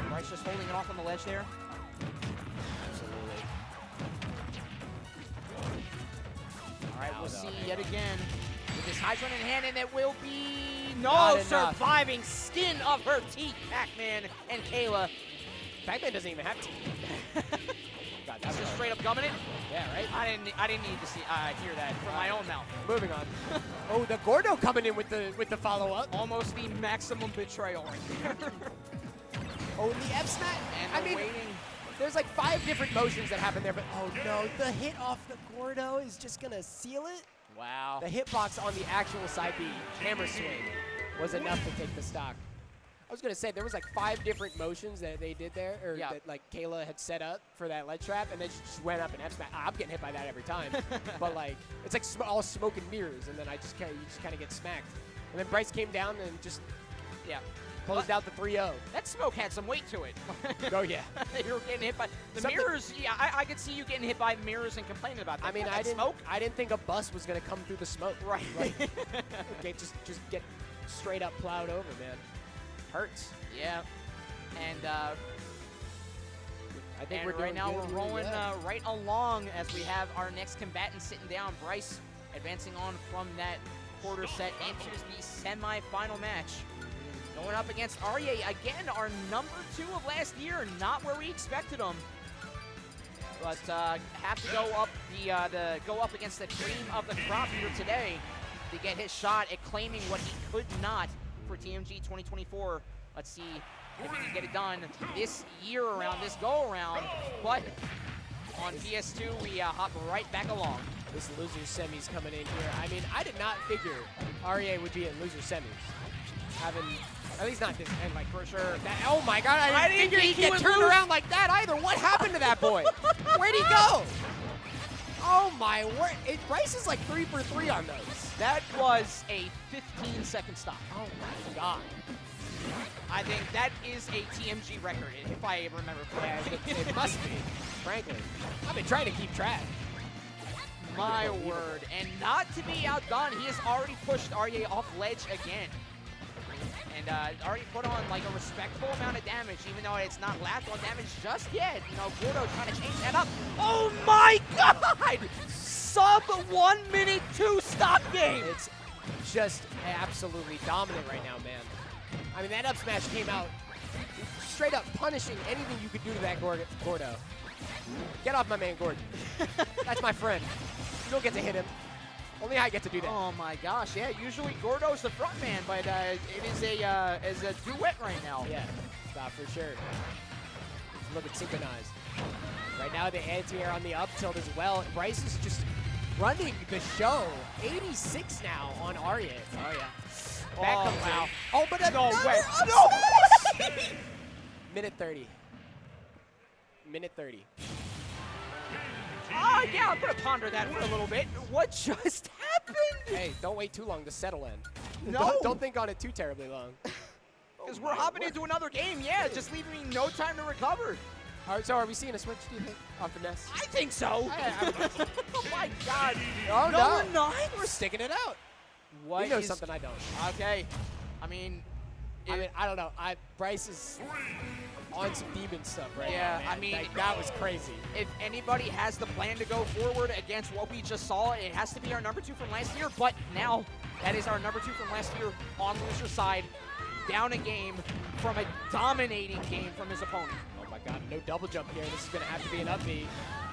Bryce just holding it off on the ledge there. Absolutely. All right, we'll Now, see though, yet again with this hydrant in hand, and it will be Not no enough. surviving skin of her teeth. Pac-Man and Kayla. Pac-Man doesn't even have teeth. God, That's that's just straight up gumming it. Yeah, right? I didn't need to see hear that from my own mouth. Moving on. Oh, the Gordo coming in with the follow-up. Almost the maximum betrayal right there. Oh, the F smash. And I the mean, waiting. there's like 5 different motions that happen there, but oh no, the hit off the Gordo is just gonna seal it. Wow. The hitbox on the actual side B hammer swing was enough to take the stock. I was gonna say there was like 5 different motions that they did there, or Yeah. that like Kayla had set up for that ledge trap, and then she just went up and F smash. I'm getting hit by that every time, but like it's like all smoke and mirrors, and then you just kind of get smacked. And then Bryce came down and just closed out the 3-0. That smoke had some weight to it. Oh yeah. You were getting hit by the Something- mirrors. Yeah, I could see you getting hit by mirrors and complaining about that. I mean, That smoke. I didn't think a bus was gonna come through the smoke. Right. Like, okay, just get straight up plowed over, man. Hurts. Yeah. And I think and we're right doing now good. we're rolling Yeah. right along as we have our next combatant sitting down. Bryce advancing on from that quarter set into the semi-final match. Going up against Arye again, our number 2 of last year, not where we expected him. But have to go up go up against the cream of the crop here today to get his shot at claiming what he could not for TMG 2024. Let's see if he can get it done this year around, this go around. But on PS2, we hop right back along. This loser semis coming in here. I mean, I did not figure REA would be in loser semis. At least not this end, like for sure. Oh my God, I didn't figure he'd get turned around like that either. What happened to that boy? Where'd he go? Oh my word. Bryce is like 3 for 3 on those. That was a 15-second stop. Oh my God. I think that is a TMG record, if I remember correctly. Yeah, it must be, frankly. I've been trying to keep track. My word. And not to be outdone, he has already pushed Arye off ledge again. And already put on like a respectable amount of damage, even though it's not lapped on damage just yet. You know, Gordo trying to change that up. Oh my God! Sub 1 minute 2 stop game. It's just absolutely dominant right now, man. I mean, that up smash came out straight up punishing anything you could do to that Gordo. Get off my man, Gordon. That's my friend. You don't get to hit him. Only I get to do that. Oh my gosh, yeah. Usually Gordo's the front man, but it is a duet right now. Yeah, stop for sure. It's a little bit synchronized. Right now, the anti-air on the up tilt as well. Bryce is just running the show. 86 now on Arye. Oh, yeah. Back Oh, comes wow. in. Oh, but No another way. up No smash! way! Minute 30. Minute 30. Yeah, I'm gonna ponder that for a little bit. What just happened? Hey, don't wait too long to settle in. No. Don't think on it too terribly long. Because we're hopping into another game, yeah, just leaving me no time to recover. All right, so are we seeing a switch, do you think, off the Ness? I think so. Oh my God. Oh, No, no. we're not. We're sticking it out. What You know is- something I don't. Okay. I mean, I don't know. Bryce is on some demon stuff right Yeah, now, man. I mean, Like, that was crazy. If anybody has the plan to go forward against what we just saw, it has to be our number 2 from last year. But now, that is our number 2 from last year on loser side, down a game from a dominating game from his opponent. Oh my God, no double jump here. This is gonna have to be an up B.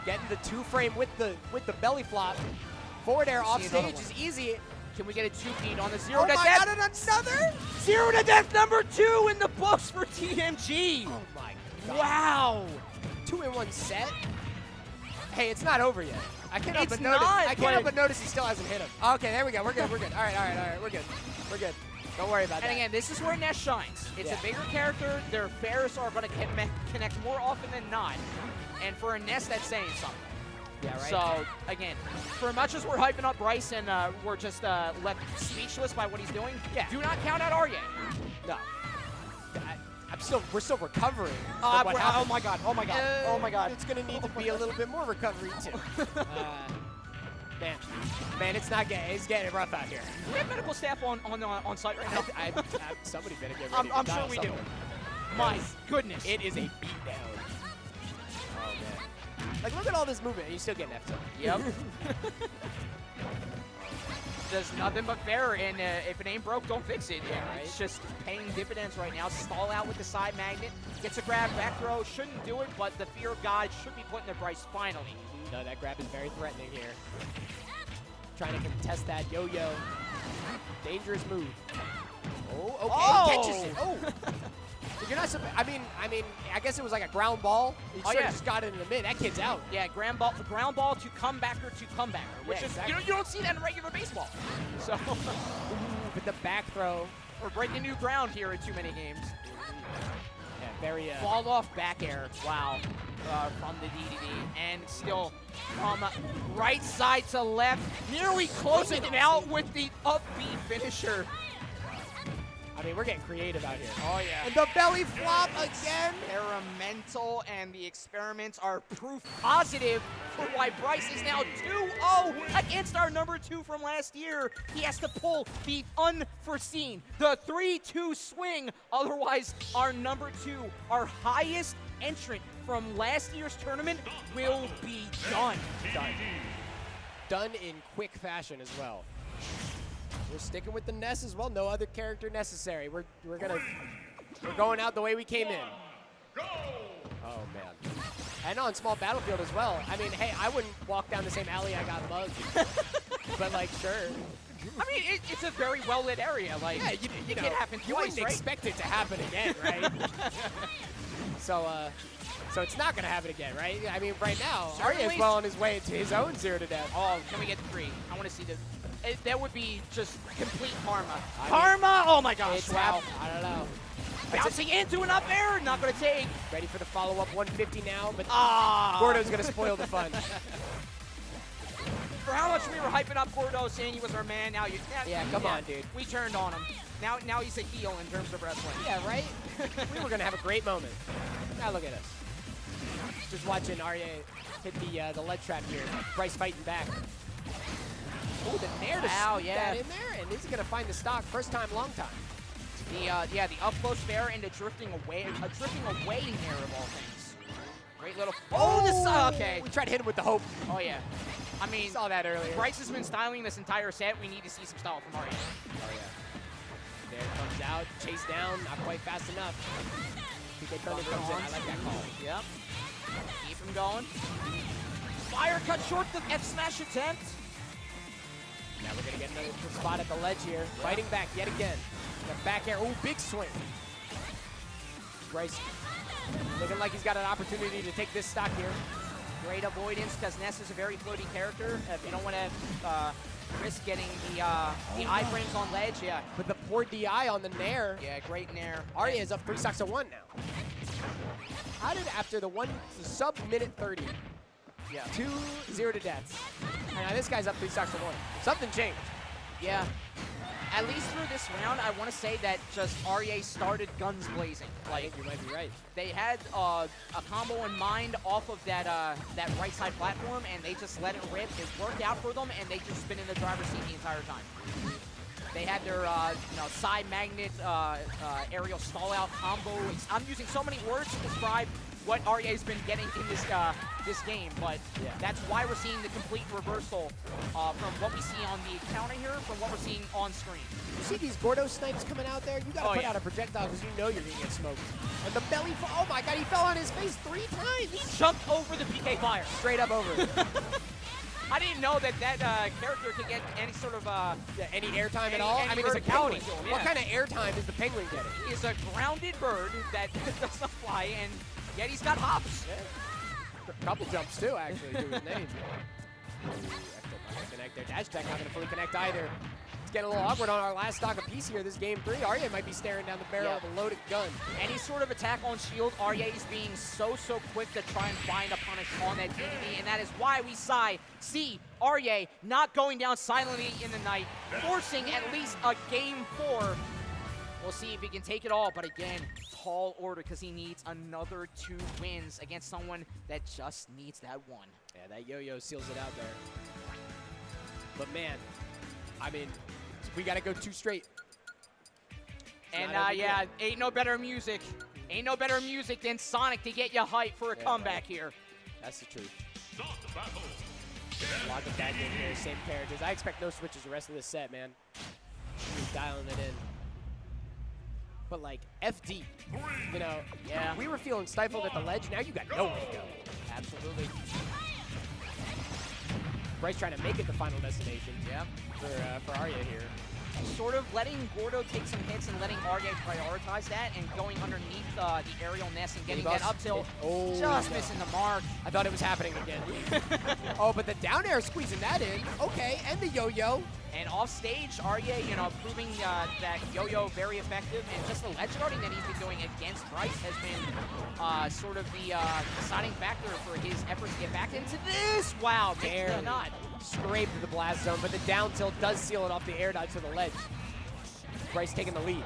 Getting the 2-frame with the belly flop. Forward air off stage is easy. Can we get a 2-peat on the 0 Oh to my death? God, and another? 0 to death number 2 in the books for TMG. Oh my God. Wow. 2-in-1 set. Hey, it's not over yet. I can't help It's but notice. not, I can't help but- but notice he still hasn't hit him. Okay, there we go. We're good. We're good. All right. We're good. We're good. Don't worry about that. And again, this is where Ness shines. It's Yeah. a bigger character. Their affairs are going to connect more often than not. And for a Ness, that's saying something. Yeah, right. So, again, for much as we're hyping up Bryce and we're just left speechless by what he's doing, do not count out Arye. No. We're still recovering. from what Oh happened. my God, oh my God, oh my God. It's gonna need to be a little bit more recovery too. Man, it's getting rough out here. Do we have medical staff on site right now? Somebody better get ready. I'm to sure dial we do. something. My goodness. It is a beatdown. Oh man. Like, look at all this movement, and you still getting F up. Yep. Does nothing but fair, and if it ain't broke, don't fix it. Yeah, right. It's just paying dividends right now. Stall out with the side magnet. Gets a grab, back throw. Shouldn't do it, but the fear of God should be put in the Bryce finally. No, that grab is very threatening here. Trying to contest that yo-yo. Dangerous move. Oh, okay. Oh! Catches it. Oh. You're not. I mean, I guess it was like a ground ball. He Oh, sort yeah. of just got it in the mid. That kid's out. Yeah, ground ball to comebacker, which Yeah, is exactly. you don't see that in regular baseball. So With the back throw. we're breaking new ground here at TooManyGames. Yeah, very. Fall off back air. Wow. From the Dedede, and still from right side to left, nearly closing it out with the up B finisher. I mean, we're getting creative out here. Oh yeah. And the belly flop again. Experimental, and the experiments are proof positive for why Bryce is now 2-0 against our number 2 from last year. He has to pull the unforeseen, the 3-2 swing. Otherwise, our number 2, our highest entrant from last year's tournament, will be done. Done in quick fashion as well. We're sticking with the Ness as well. No other character necessary. We're going out the way we came in. Oh man. And on small battlefield as well. I mean, hey, I wouldn't walk down the same alley I got mugged. But like, sure. I mean, it's a very well-lit area. Like, Yeah, it you can know, happen you twice, wouldn't right? expect it to happen again, right? So it's not going to happen again, right? I mean, right now, Certainly. Arya's well on his way to his own 0 to death. Oh, can we get 3? I want to see the. That would be just complete karma. I mean, Karma! Oh my gosh! It's Wow. I don't know. Bouncing into an up air, not going to take. Ready for the follow-up 150 now, but Ah! Gordo's going to spoil the fun. For how much we were hyping up Gordo, saying he was our man, now you. Yeah, come on, dude. We turned on him. Now he's a heel in terms of wrestling. Yeah, right? We were going to have a great moment. Now look at us. Just watching Arya hit the lead trap here. Bryce fighting back. Oh, the nair to sneak that in there, and this is going to find the stock. First time, long time. The up close fair and the drifting away nair of all things. Great little. Oh, this okay. We tried to hit him with the hope. Oh yeah. I mean, Saw that earlier. Bryce has been styling this entire set. We need to see some style from Arya. Oh yeah. There it comes out, chase down, not quite fast enough. PK Thunder comes in. I like that call. Yep. Keep him going. Fire cut short the F smash attempt. Now we're gonna get another spot at the ledge here. Fighting back yet again. The back air. Oh, big swing. Bryce looking like he's got an opportunity to take this stock here. Great avoidance because Ness is a very floaty character. If you don't want to risk getting the iframes on ledge, yeah. But the poor DI on the nair. Yeah, great nair. Arya is up 3 stocks to 1 now. How did after the sub minute 30, 2-0 to deaths, and now this guy's up 3 stocks to 1. Something changed. Yeah. At least through this round, I want to say that just Arya started guns blazing. Like, You might be right. they had a combo in mind off of that right side platform, and they just let it rip. It worked out for them, and they just been in the driver's seat the entire time. They had their side magnet aerial stall out combo. I'm using so many words to describe what REA's been getting in this game, but that's why we're seeing the complete reversal from what we see on the counter here from what we're seeing on screen. You see these Gordo snipes coming out there? You gotta put out a projectile because you know you're gonna get smoked. And the belly, oh my god, he fell on his face 3 times! He jumped over the PK fire. Straight up over it. I didn't know that character could get any sort of any airtime at all. I mean, it's a penguin. What kind of airtime is the penguin getting? He is a grounded bird that does not fly, and yet he's got hops. Yeah. A couple jumps too, actually, to his name. Connect there. Dash attack not going to fully connect either. It's getting a little awkward on our last stock of piece here. This game 3, Arya might be staring down the barrel of a loaded gun. Any sort of attack on shield, Arya is being so quick to try and find a punish on that Dedede, and that is why we see Arya not going down silently in the night, forcing at least a game 4. We'll see if he can take it all, but again, tall order because he needs another 2 wins against someone that just needs that 1. Yeah, that yo-yo seals it out there. But man, I mean, we got to go 2 straight. And yeah, ain't no better music. Ain't no better music than Sonic to get you hyped for a comeback here. That's the truth. Lock it back in here, same characters. I expect no switches the rest of this set, man. He's dialing it in. But like, FD, you know, we were feeling stifled at the ledge. Now you got nowhere to go. Absolutely. Bryce trying to make it the final destination. Yeah. For Arya here. Sort of letting Gordo take some hits and letting Arya prioritize that and going underneath the aerial Ness and getting that up tilt. Just missing the mark. I thought it was happening again. Oh, but the down air squeezing that in. Okay, and the yo-yo. And off stage, Arya, you know, proving that yo-yo very effective, and just the ledge guarding that he's been doing against Bryce has been sort of the deciding factor for his efforts to get back into this. Wow, barely not. Scraped the blast zone, but the down tilt does seal it off the air dodge to the ledge. Bryce taking the lead.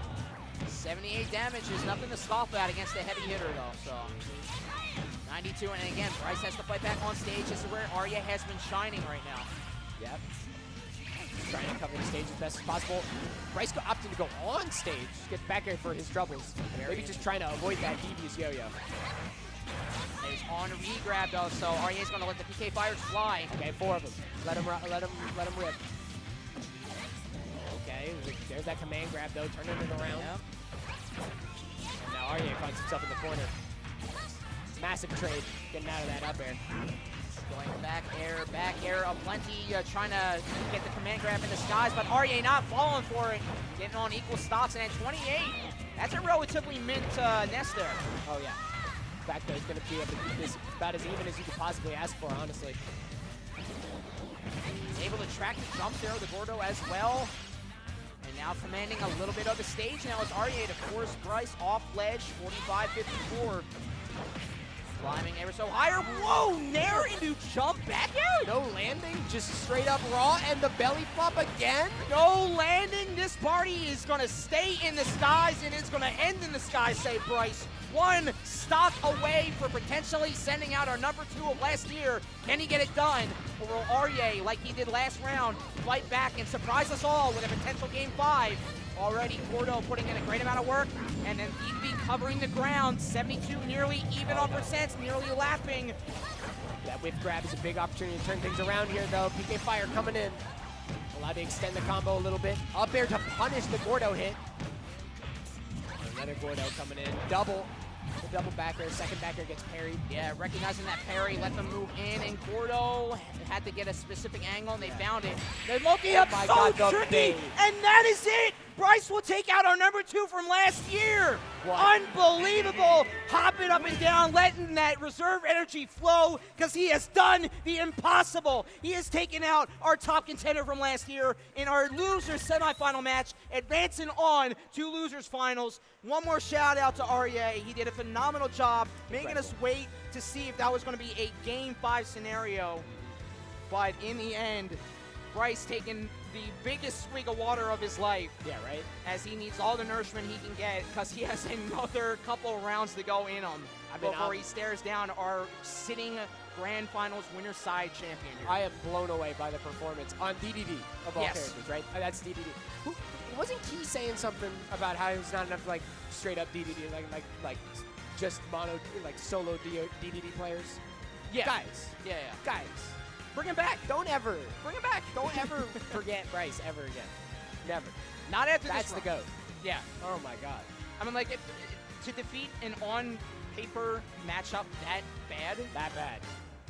78 damage is nothing to scoff at against a heavy hitter, though. So 92, and again, Bryce has to fight back on stage. This is where Arya has been shining right now. Yep. Trying to cover the stage as best as possible. Bryce opting to go on stage, gets back here for his troubles. Maybe just trying to avoid that devious yo-yo. He's on re-grab though, so Arya's going to let the PK fires fly. Okay, 4 of them. Let him rip. Okay, there's that command grab though, turning it around. Yep. And now Arya finds himself in the corner. Massive trade, getting out of that up air. Going back air aplenty, trying to get the command grab in the skies, but Arya not falling for it. Getting on equal stocks, and at 28, that's a relatively mint Ness there. Oh yeah. Back there is going to be able to keep this about as even as you could possibly ask for, honestly. He's able to track the jumps there with the Gordo as well. And now commanding a little bit of the stage now is Arya to force Bryce off ledge, 45-54. Climbing ever so higher. Whoa, Nair into jump back air. No landing, just straight up raw, and the belly flop again. No landing. This party is going to stay in the skies, and it's going to end in the skies, say Bryce. 1 stock away for potentially sending out our number 2 of last year. Can he get it done? Or will Arya, like he did last round, fight back and surprise us all with a potential game 5? Already Gordo putting in a great amount of work, and then Dedede covering the ground. 72 nearly even on percents, nearly laughing. That whip grab is a big opportunity to turn things around here though. PK Fire coming in. Allowed to extend the combo a little bit. Up there to punish the Gordo hit. Another Gordo coming in. Double. The double backer, second backer gets parried. Yeah, recognizing that parry, let them move in, and Gordo had to get a specific angle, and they found it. The multi-up so tricky, and that is it! Bryce will take out our number 2 from last year. What? Unbelievable. Hopping up and down, letting that reserve energy flow because he has done the impossible. He has taken out our top contender from last year in our loser semifinal match, advancing on to losers finals. One more shout out to Arya. He did a phenomenal job making us wait to see if that was going to be a game 5 scenario. But in the end, Bryce taking the biggest swig of water of his life. Yeah, right? As he needs all the nourishment he can get because he has another couple of rounds to go in him before he stares down our sitting Grand Finals winner side champion here. I am blown away by the performance on Dedede of all characters, right? That's Dedede. wasn't Key saying something about how it's not enough like straight up DDD, like just mono, like solo DDD players? Yeah. Guys. Yeah. Guys. Bring him back. Don't ever Bring him back. Don't ever forget Bryce ever again. Never. Not after That's this the run. GOAT. Yeah. Oh my God. I mean, like, to defeat an on-paper matchup that bad,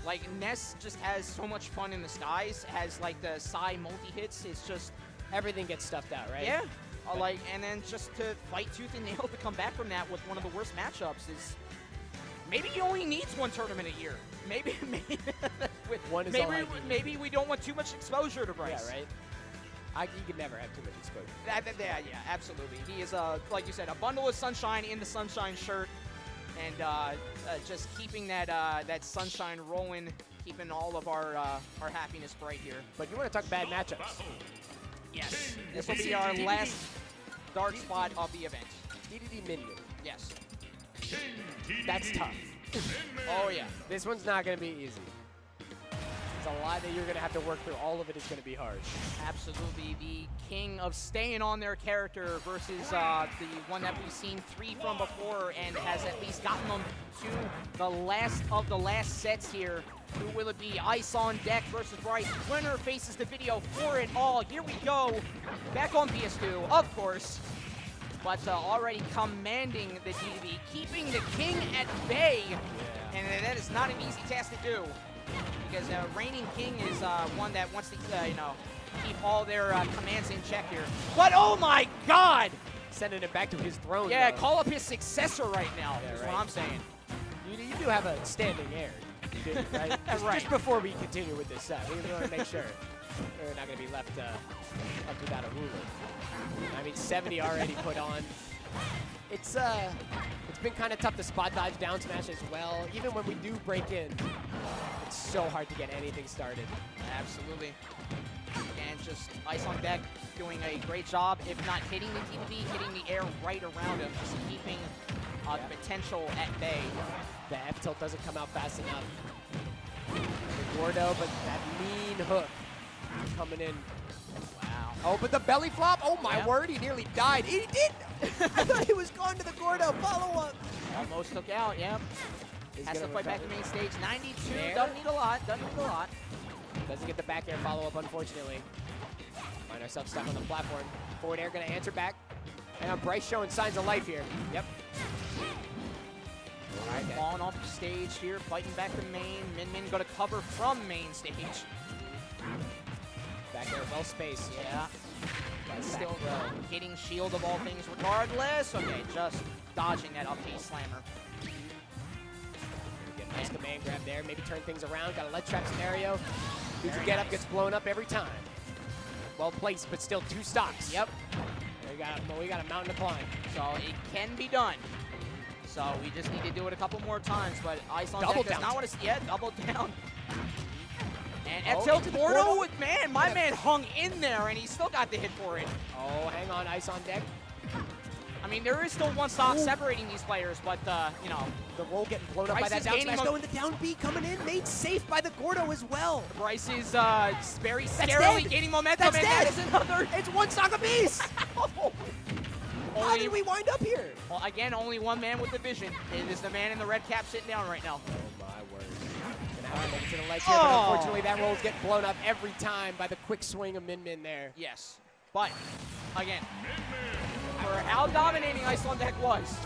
like, Ness just has so much fun in the skies, has, like, the Psy multi-hits. It's just... Everything gets stuffed out, right? Yeah. Like, and then just to fight tooth and nail to come back from that with one of the worst matchups is... Maybe he only needs one tournament a year. Maybe One is all I need. maybe we don't want too much exposure to Bryce. Yeah, right? You could never have too much exposure. Yeah, absolutely. He is, like you said, a bundle of sunshine in the sunshine shirt, and just keeping that sunshine rolling, keeping all of our happiness bright here. But you want to talk bad matchups? Yes. This will be our last dark spot of the event. DDD Minion. Yes. That's tough. Oh, yeah. This one's not going to be easy. There's a lot that you're going to have to work through. All of it is going to be hard. Absolutely. The king of staying on their character versus the one that we've seen 3 from before and has at least gotten them to the last of the last sets here. Who will it be? Ice on deck versus Bryce. Winner faces the video for it all. Here we go. Back on PS2, of course. But already commanding the DDD, keeping the king at bay. Yeah. And that is not an easy task to do. Because reigning king is one that wants to, keep all their commands in check here. But oh my God! Sending it back to his throne. Yeah, though. call up his successor right now. Yeah, is right. what I'm saying. You do have a standing heir. You do, right? Just before we continue with this set, we want to make sure we're not going to be left without a ruler. I mean, 70 already put on. It's been kind of tough to spot dodge down smash as well. Even when we do break in, it's so hard to get anything started. Absolutely. And just Ice on deck doing a great job, if not hitting the DDD, hitting the air right around him, just keeping the potential at bay. The F tilt doesn't come out fast enough. Gordo, but that mean hook coming in. Wow. Oh, but the belly flop, oh my word, he nearly died. He did! I thought he was gone to the Gordo follow-up. Almost took out, yep. Has to fight back to main stage. 92, there. doesn't need a lot. Doesn't get the back air follow-up, unfortunately. Find ourselves stuck on the platform. Forward air gonna answer back. And Bryce showing signs of life here. Yep. Alright, falling off the stage here, fighting back to main. Min gonna cover from main stage. Back air well spaced. Yeah. Still hitting shield of all things regardless. Okay, just dodging that up B slammer. Get a nice command grab there. Maybe turn things around. Got a lead trap scenario. Dude's get up, gets blown up every time. Well placed, but still 2 stocks. Yep. We got a mountain to climb. So it can be done. So we just need to do it a couple more times. But Ice on double deck does down. not want to see it. Double down. And F into tilt the Gordo, Gordo. man, my man hung in there, and he still got the hit for it. Oh, hang on, Ice on deck. I mean, there is still 1 stock separating these players, but, The roll getting blown up by Bryce that is down gaining smash. Going the down B coming in. Made safe by the Gordo as well. Bryce is very That's scarily dead. gaining momentum, That's and dead. that is another. It's 1 stock apiece. How did we wind up here? Well, again, only 1 man with the vision. It is the man in the red cap sitting down right now. Oh, my word. Gonna have to make it to the ledge here, but unfortunately that roll's getting blown up every time by the quick swing of Min there. Yes. But, again, for how dominating Ice on deck was,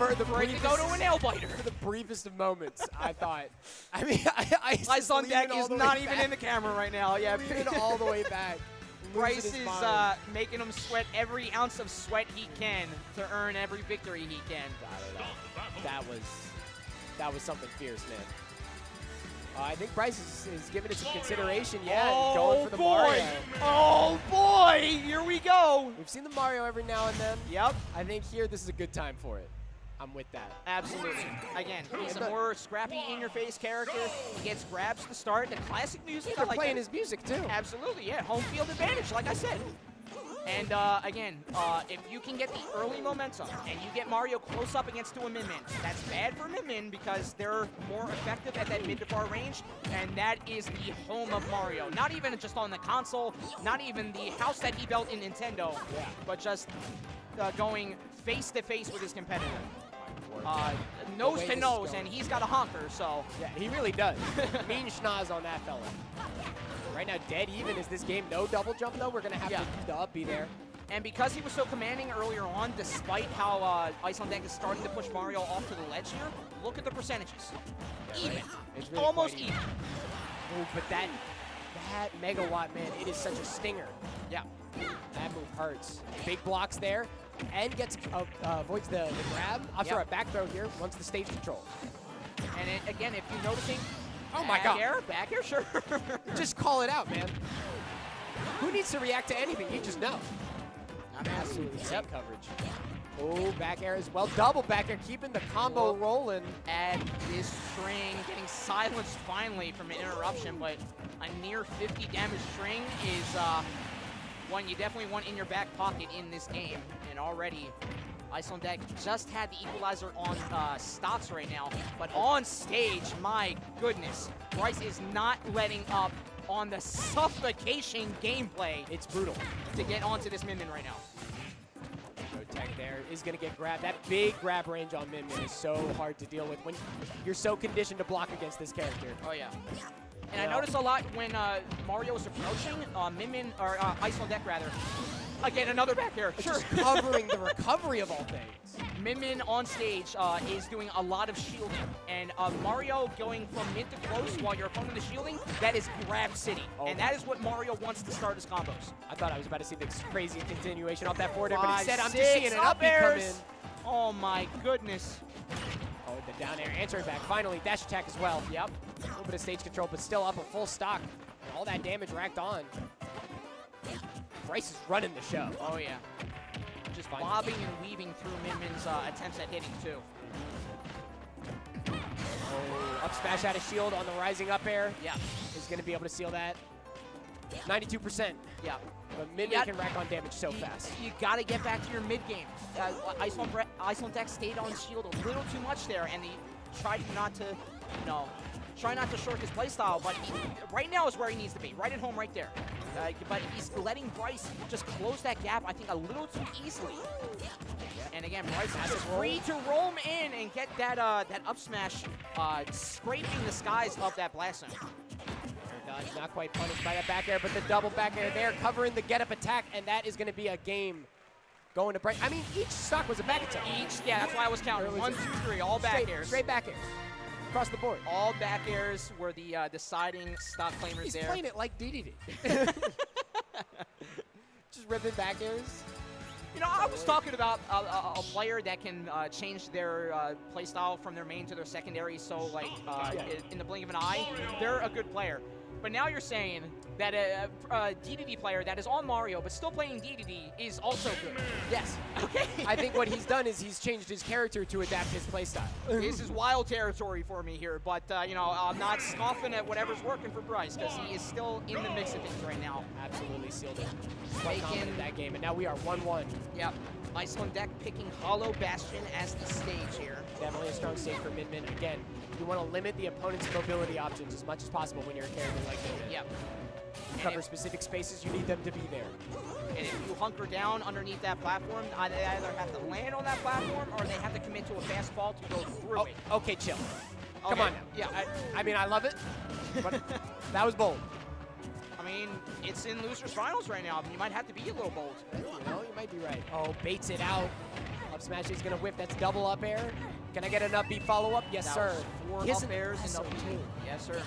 For the ready to go to a nail biter. For the briefest of moments, I thought. I mean, Ice on deck is not even in the camera right now. Yeah, leaning all the way back. Bryce is making him sweat every ounce of sweat he can to earn every victory he can. That was something fierce, man. I think Bryce is giving it some consideration. Yeah, oh going for the boy. Mario. Oh boy, here we go. We've seen the Mario every now and then. Yep. I think here this is a good time for it. I'm with that. Absolutely. Again, he's a more scrappy, in-your-face character. He gets grabs to start. The classic music. They're I like playing that. his music too. Absolutely, yeah. Home field advantage, like I said. And again, if you can get the early momentum and you get Mario close up against to a Min Min, that's bad for Min Min because they're more effective at that mid to far range, and that is the home of Mario. Not even just on the console, not even the house that he built in Nintendo, but just going face to face with his competitor. Nose to nose, and he's got a honker, so. Yeah, he really does. Mean schnoz on that fella. Right now, dead even is this game. No double jump, though. We're going to have to use the up B there. And because he was so commanding earlier on, despite how Iceland is starting to push Mario off to the ledge here, look at the percentages. Even. It's really almost even. Oh, but that megawatt, man, it is such a stinger. Yeah. That move hurts. Big blocks there, and gets avoids the grab. Up throw, a back throw here, once the stage control. And again, if you're noticing, oh my god. Back air, sure. Just call it out, man. Who needs to react to anything? You just know. Absolutely insane coverage. Oh, back air as well. Double back air, keeping the combo rolling. And this string getting silenced finally from an interruption, but a near 50 damage string is one you definitely want in your back pocket in this game. And already, Iceland just had the equalizer on stocks right now, but on stage, my goodness, Bryce is not letting up on the suffocation gameplay. It's brutal to get onto this Min Min right now. Tech there is going to get grabbed. That big grab range on Min Min is so hard to deal with when you're so conditioned to block against this character. Oh, yeah. And I noticed a lot when Mario was approaching, Min Min, or Iceland rather. Again, another back air. Sure. Just covering the recovery of all things. Min Min on stage is doing a lot of shielding. And Mario going from mid to close while your opponent is shielding, that is grab city. Oh, and that is what Mario wants to start his combos. I thought I was about to see this crazy continuation off that forward air, but instead I'm just seeing an up come in. Oh my goodness. Oh, the down air answering back. Finally, dash attack as well. Yep. A little bit of stage control, but still up a full stock. And all that damage racked on. Bryce is running the show. Oh, yeah. Just bobbing and weaving through Min Min's attempts at hitting, too. Oh, up smash out of shield on the rising up air. Yeah. Is going to be able to seal that. 92%. Yeah. But Min Min can rack on damage so fast. You got to get back to your mid game. Iceland Deck stayed on shield a little too much there, and he tried not to, try not to short his playstyle, but right now is where he needs to be. Right at home, right there. But he's letting Bryce just close that gap, I think, a little too easily. And again, Bryce is free to roam in and get that that up smash, scraping the skies of that blast zone. Dodge not quite punished by that back air, but the double back air there, covering the get-up attack, and that is going to be a game going to Bryce. I mean, each stock was a back attack. Yeah, that's why I was counting. 1, 2, 3, all back airs. Straight back airs. Across the board. All back airs were the deciding stock claimers there. He's playing it like Dedede. Just ripping back airs. I was talking about a player that can change their playstyle from their main to their secondary, so like in the blink of an eye, they're a good player. But now you're saying that a Dedede player that is on Mario but still playing Dedede is also good. Yes. Okay. I think what he's done is he's changed his character to adapt his playstyle. This is wild territory for me here, but I'm not scoffing at whatever's working for Bryce because he is still in the mix of things right now. Absolutely sealed it. Quite confident in that game, and now we are 1-1. Yep. Iceland Deck picking Hollow Bastion as the stage here. Definitely a strong stage for Min Min. Again, you want to limit the opponent's mobility options as much as possible when you're a character like Min Min. Yep. Cover specific spaces, you need them to be there. And if you hunker down underneath that platform, they either have to land on that platform or they have to commit to a fast fall to go through it. Okay, chill. Okay. Come on now. Yeah. I mean, I love it, but that was bold. I mean, it's in losers finals right now. You might have to be a little bold. You might be right. Oh, baits it out. Up smash is going to whip. That's double up air. Can I get an up B follow-up? Yes, sir. 4 up airs and up B. Yes, sir.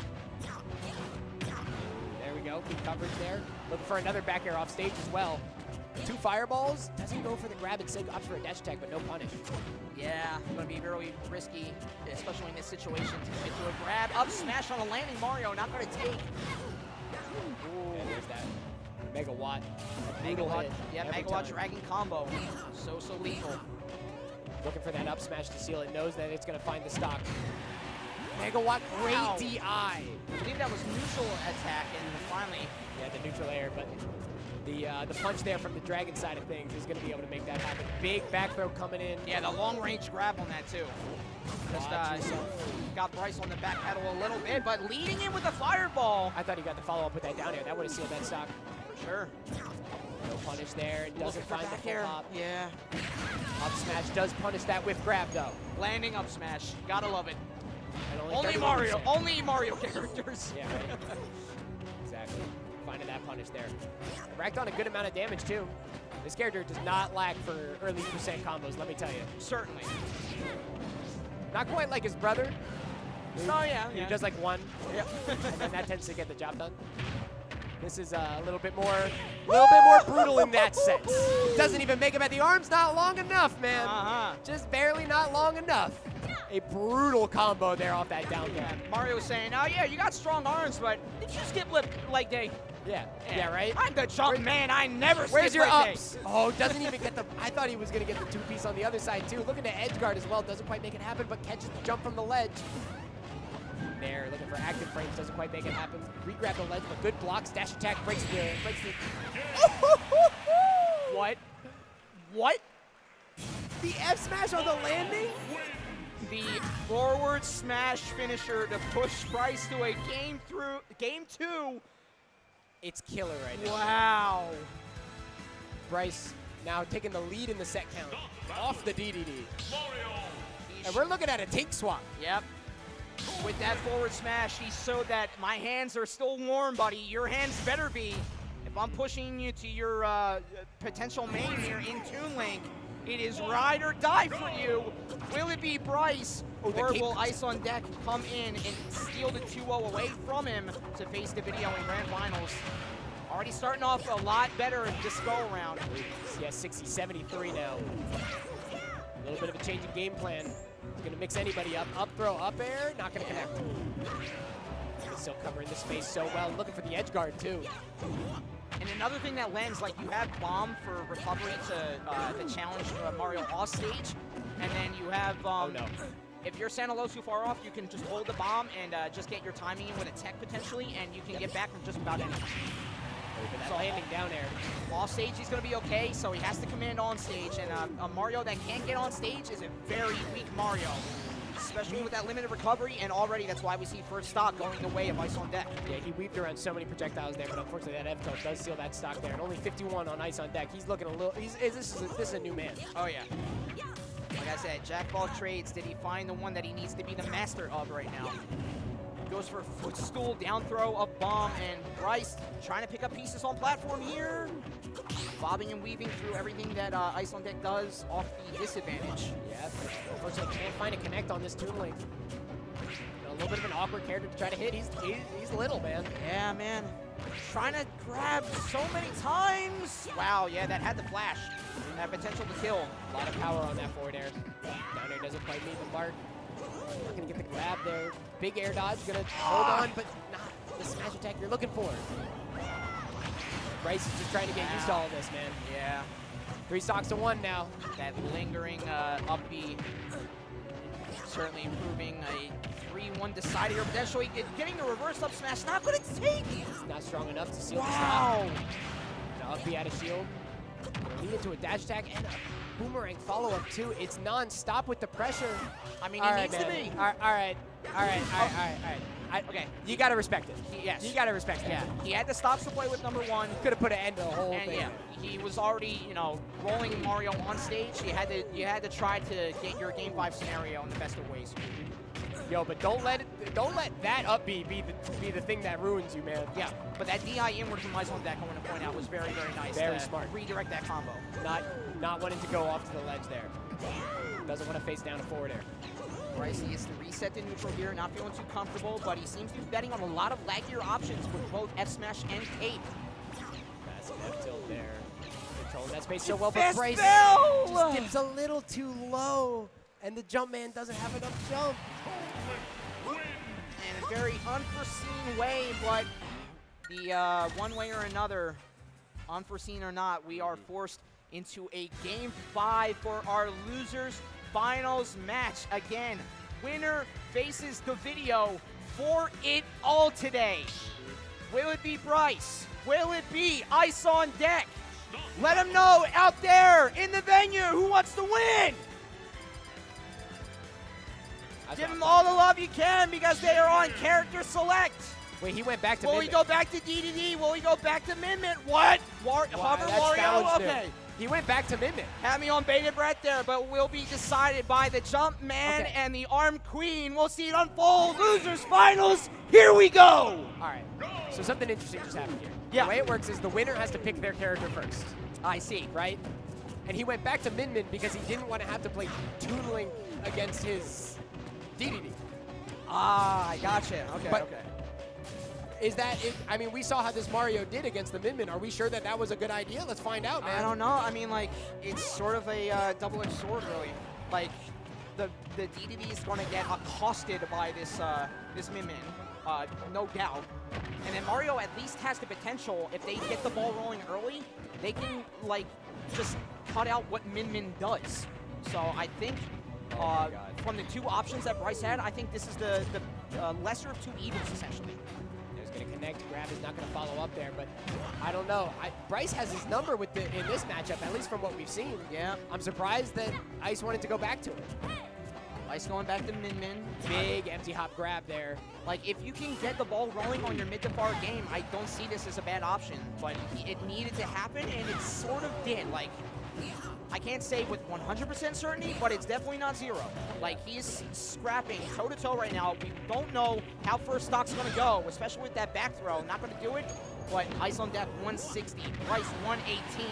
There we go. Good coverage there. Looking for another back air off stage as well. 2 fireballs. Doesn't go for the grab. Instead opts for a dash attack, but no punish. Yeah, going to be very risky, especially in this situation, to commit to a grab. Up smash on a landing Mario. Not going to take. Ooh. And there's that megawatt. Megawatt. Yeah, megawatt dragon combo. So lethal. Looking for that up smash to seal it. Knows that it's going to find the stock. Megawatt, great DI. I believe that was neutral attack, and finally. Yeah, the neutral air, but The punch there from the dragon side of things is going to be able to make that happen. Big back throw coming in. Yeah, the long-range grab on that, too. Just got Bryce on the back pedal a little bit, but leading in with a fireball. I thought he got the follow-up with that down air. That would have sealed that stock. For sure. No punish there. It doesn't find the full hop. Yeah. Up smash does punish that with grab, though. Landing up smash. Gotta love it. And Only 31%. Mario. Only Mario characters. Yeah, right. Exactly. Finding that punish there. Racked on a good amount of damage, too. This character does not lack for early percent combos, let me tell you. Certainly. Not quite like his brother. Oh, yeah. You're just like one. Yeah. And then that tends to get the job done. This is a little bit more brutal in that sense. Doesn't even make him at the arms, not long enough, man. Just barely not long enough. A brutal combo there off that down Yeah. gap. Mario was saying, oh, yeah, you got strong arms, but did you skip leg day? Yeah, right? I'm the jump man. I never skip Where's your leg day. ups? Oh, doesn't even get the... I thought he was going to get the two-piece on the other side, too. Looking to edge guard as well. Doesn't quite make it happen, but catches the jump from the ledge. There, looking for active frames. Doesn't quite make it happen. Re-grab the ledge, but good blocks. Dash attack breaks the... What? What? The F smash on the landing? The forward smash finisher to push Bryce to a game two. It's killer right now. Wow. Bryce now taking the lead in the set count off the Dedede. And we're looking at a tank swap. Yep. With that forward smash, he showed that my hands are still warm, buddy. Your hands better be. If I'm pushing you to your potential main here in Toon Link, it is ride or die for you. Will it be Bryce, or will Ice on Deck come in and steal the 2-0 away from him to face the video in Grand Finals? Already starting off a lot better this go-around. Yeah, 60-73 now. A little bit of a change in game plan. He's going to mix anybody up. Up throw, up air, not going to connect. He's still covering the space so well. Looking for the edge guard, too. And another thing that lends, like you have bomb for recovery to challenge Mario off stage, and then you have, if you're standing a little too far off, you can just hold the bomb and just get your timing in with a tech potentially, and you can get back from just about anything. So landing down air. Off stage, he's going to be okay, so he has to command on stage, and a Mario that can't get on stage is a very weak Mario. Especially with that limited recovery, and already that's why we see first stock going the way of Ice on Deck. Yeah, he weaved around so many projectiles there, but unfortunately that F-tilt does seal that stock there. And only 51 on Ice on Deck. He's looking a little, this is a new man. Oh yeah. Like I said, Jack of all trades, did he find the one that he needs to be the master of right now? Goes for a footstool, down throw of bomb, and Bryce trying to pick up pieces on platform here. Bobbing and weaving through everything that Ice on Deck does off the disadvantage. Yeah, unfortunately can't find a connect on this Toon Link. A little bit of an awkward character to try to hit. He's little, man. Yeah, man. Trying to grab so many times. Wow, yeah, that had the flash. That potential to kill. A lot of power on that forward air. Down air doesn't quite meet the mark. Not gonna get the grab there. Big air dodge, gonna hold on, but not the smash attack you're looking for. Bryce is just trying to get used to all this, man. Yeah. 3 stocks to 1 now. That lingering up B certainly improving a 3-1 decider here. Potentially getting the reverse up smash. Not going to take. It's not strong enough to seal the stock. Now up B out of shield. Lead into a dash attack and a boomerang follow-up too. It's non-stop with the pressure. I mean, he needs to be. All right. Okay, you gotta respect it. Yes. You gotta respect it. Yeah, he had the stops to play with number 1. Could have put an end to the whole and thing. Yeah, he was already, rolling Mario on stage. You had to try to get your Game 5 scenario in the best of ways. Yo, but don't let that up B be the thing that ruins you, man. Yeah, but that DI inward from Ice on Deck, I want to point out, was very, very nice. Very smart. Redirect that combo. Not wanting to go off to the ledge there. Doesn't want to face down a forward air. Bryce needs to reset to neutral here, not feeling too comfortable, but he seems to be betting on a lot of laggier options with both F smash and cape. Massive F tilt there. Controlling that space so well, but Fast Bryce bell! just dips a little too low, and the jump man doesn't have enough jump. And a very unforeseen way, but the one way or another, unforeseen or not, we are forced into a Game 5 for our losers finals match. Again, winner faces the video for it all today. Will it be Bryce? Will it be Ice on Deck? Let them know out there in the venue who wants to win. Give them all the love you can because they are on character select. Wait, he went back to Will Min we go back to Dedede? Will we go back to Min Min? What? Hover that's Wario? challenged him. Okay. He went back to Min Min. Had me on bated breath there, but will be decided by the Jump Man and the Arm Queen. We'll see it unfold. Losers finals. Here we go. All right. So something interesting just happened here. Yeah. The way it works is the winner has to pick their character first. I see. Right? And he went back to Min Min because he didn't want to have to play Toon Link against his Dedede. Ah, I gotcha. Okay, But okay. Is that it? I mean, we saw how this Mario did against the Min Min. Are we sure that that was a good idea? Let's find out, man. I don't know. I mean, like, it's sort of a double-edged sword, really. Like, the Dedede is going to get accosted by this this Min Min, no doubt. And then Mario at least has the potential, if they get the ball rolling early, they can, like, just cut out what Min Min does. So I think from the two options that Bryce had, I think this is the lesser of two evils, essentially. Going to connect. Grab is not going to follow up there, but I don't know. Bryce has his number with in this matchup, at least from what we've seen. Yeah. I'm surprised that Ice wanted to go back to it. Ice going back to Min Min. Big empty hop grab there. Like, if you can get the ball rolling on your mid to far game, I don't see this as a bad option. But it needed to happen, and it sort of did. Like, I can't say with 100% certainty, but it's definitely not zero. Like, he's scrapping toe-to-toe right now. We don't know how first stock's going to go, especially with that back throw. Not going to do it, but Ice on Deck 160, Bryce 118.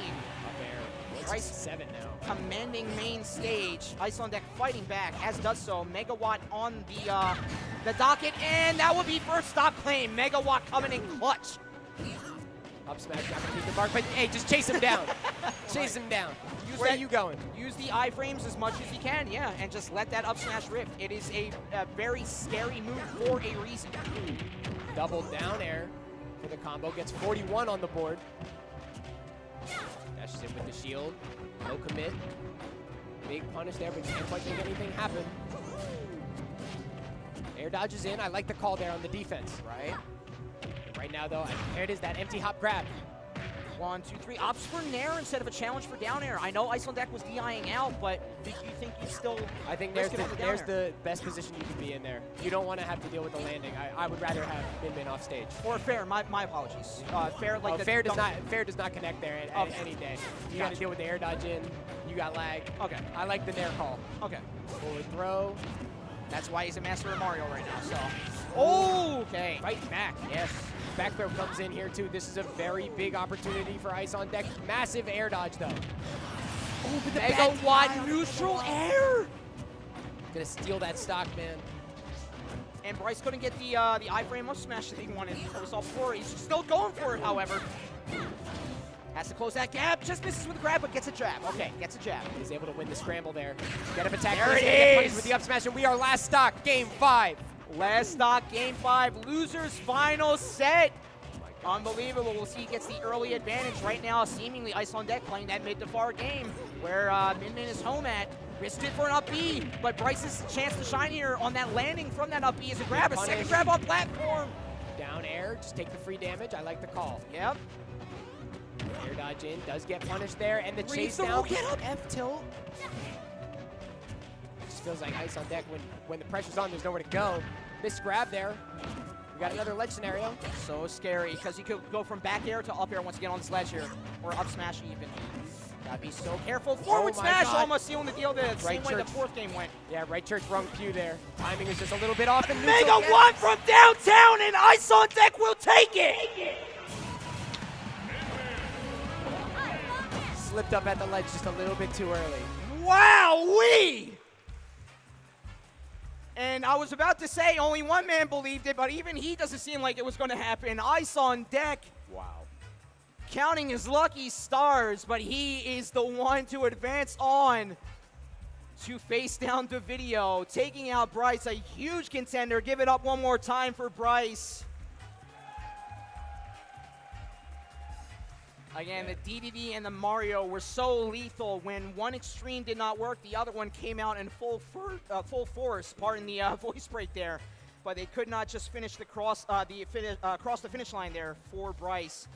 Bryce 7 now. Commanding main stage. Ice on Deck fighting back, as does so. Megawatt on the docket, and that would be first stock claim. Megawatt coming in clutch. Up smash, not going to keep the mark, but hey, just chase him down. Chase him down. Where are you going? Use the iframes as much as you can, yeah, and just let that up smash rip. It is a very scary move for a reason. Double down air for the combo. Gets 41 on the board. Dashes in with the shield. No commit. Big punish there, but can't quite make anything happen. Air dodges in. I like the call there on the defense. Right. Right now, though, there it is, that empty hop grab. 1, 2, 3. Ops for Nair instead of a challenge for down air. I know Ice on Deck was DIing out, but do you think you still... I think there's the best position you can be in there. You don't want to have to deal with the landing. I would rather have Min Min off stage. Or Fair, my apologies. Fair, like Fair does not connect there at any day. You got to deal with the air dodge in. You got lag. Okay. I like the Nair call. Okay. Forward throw. That's why he's a master of Mario right now, so... Oh, okay. Fighting back. Yes. Back throw comes in here, too. This is a very big opportunity for Ice on Deck. Massive air dodge, though. Oh, but the Megawatt neutral air! Gonna steal that stock, man. And Bryce couldn't get the iframe up smash that he wanted. That was all for it. He's still going for it, however. Has to close that gap. Just misses with the grab, but gets a jab. Okay, gets a jab. He's able to win the scramble there. Get him attack. There it get punished is! with the up smash, and we are last stock, game 5. Last stock, game 5. Losers final set. Unbelievable. We'll see he gets the early advantage right now. Seemingly Ice on Deck playing that mid to far game where Min Min is home at. Risked it for an up B, but Bryce's chance to shine here on that landing from that up B is a grab. A second grab on platform. Down air, just take the free damage. I like the call. Yep. Air dodge in, does get punished there, and the chase Richter down. will get up. F tilt. Just feels like Ice on Deck when the pressure's on, there's nowhere to go. Missed grab there. We got another ledge scenario. So scary, because you could go from back air to up air once again on this ledge here, or up smash even. Gotta be so careful. Forward smash, almost sealing the deal there. Same way the fourth game went. Yeah, right church, wrong pew there. Timing is just a little bit off. And Megawatt from downtown, and Ice on Deck will take it. Slipped up at the ledge just a little bit too early. Wow-wee! And I was about to say only one man believed it, but even he doesn't seem like it was going to happen. Ice on Deck. Wow. Counting his lucky stars, but he is the one to advance on to face down the video, taking out Bryce, a huge contender. Give it up one more time for Bryce. Again, the Dedede and the Mario were so lethal. When one extreme did not work, the other one came out in full force. Pardon the voice break there, but they could not just finish the cross the finish line there for Bryce.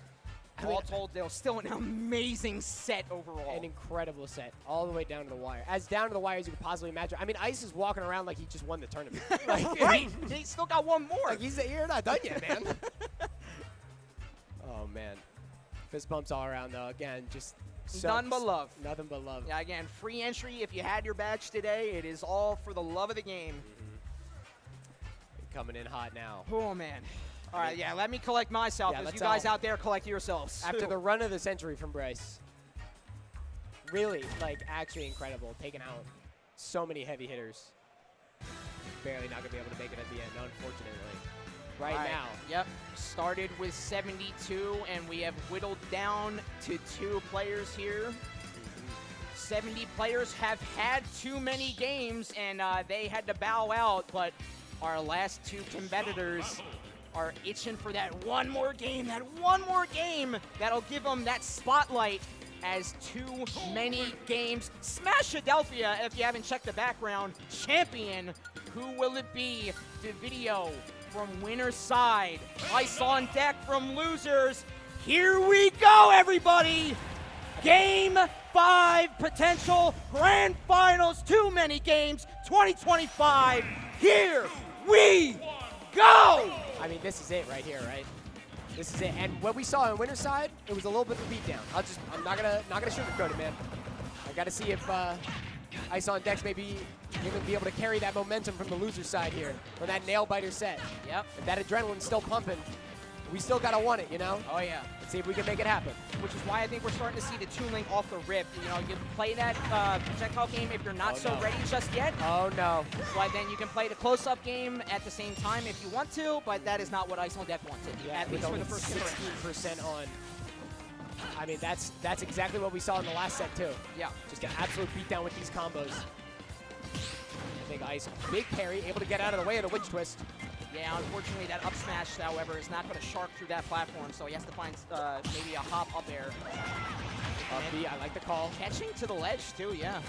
all told, they're still an amazing set overall. An incredible set, all the way down to the wire. As down to the wire as you could possibly imagine. I mean, Ice is walking around like he just won the tournament. Like, right, he's still got one more. Like you're not done yet, man. Oh, man. Fist bumps all around, though. Again, just none but love. Nothing but love. Yeah, again, free entry. If you had your badge today, it is all for the love of the game. Coming in hot now. Oh, man. All right, yeah, let me collect myself as you guys out there collect yourselves. After the run of the century from Bryce. Really, like, actually incredible. Taking out so many heavy hitters. Barely not going to be able to make it at the end, unfortunately. Right now. Yep. Started with 72, and we have whittled down to 2 players here. 70 players have had too many games, and they had to bow out, but our last 2 competitors are itching for that one more game that'll give them that spotlight as Too Many Games Smash-adelphia, if you haven't checked the background, champion. Who will it be? The video from winner's side. Ice on deck from losers. Here we go, everybody! Game 5 potential grand finals, Too Many Games 2025. Here we go! I mean, this is it right here, right? This is it. And what we saw on winner's side, it was a little bit of a beatdown. I'm not gonna sugarcoat it, man. I gotta see if Ice on Deck's maybe going to be able to carry that momentum from the loser side here, or that nail biter set. Yep. If that adrenaline's still pumping, we still gotta want it, you know? Oh yeah. Let's see if we can make it happen. Which is why I think we're starting to see the Toon Link off the rip. You know, you play that projectile game if you're not ready just yet. Oh no. But then you can play the close-up game at the same time if you want to, but that is not what Ice on Deck wanted, at least for the first 16% on. I mean, that's exactly what we saw in the last set too. Yeah. Just get absolute beatdown with these combos. I think Ice, big parry, able to get out of the way of the witch twist. Yeah, unfortunately that up smash, however, is not going to shark through that platform, so he has to find maybe a hop up air. B, I like the call. Catching to the ledge too, yeah.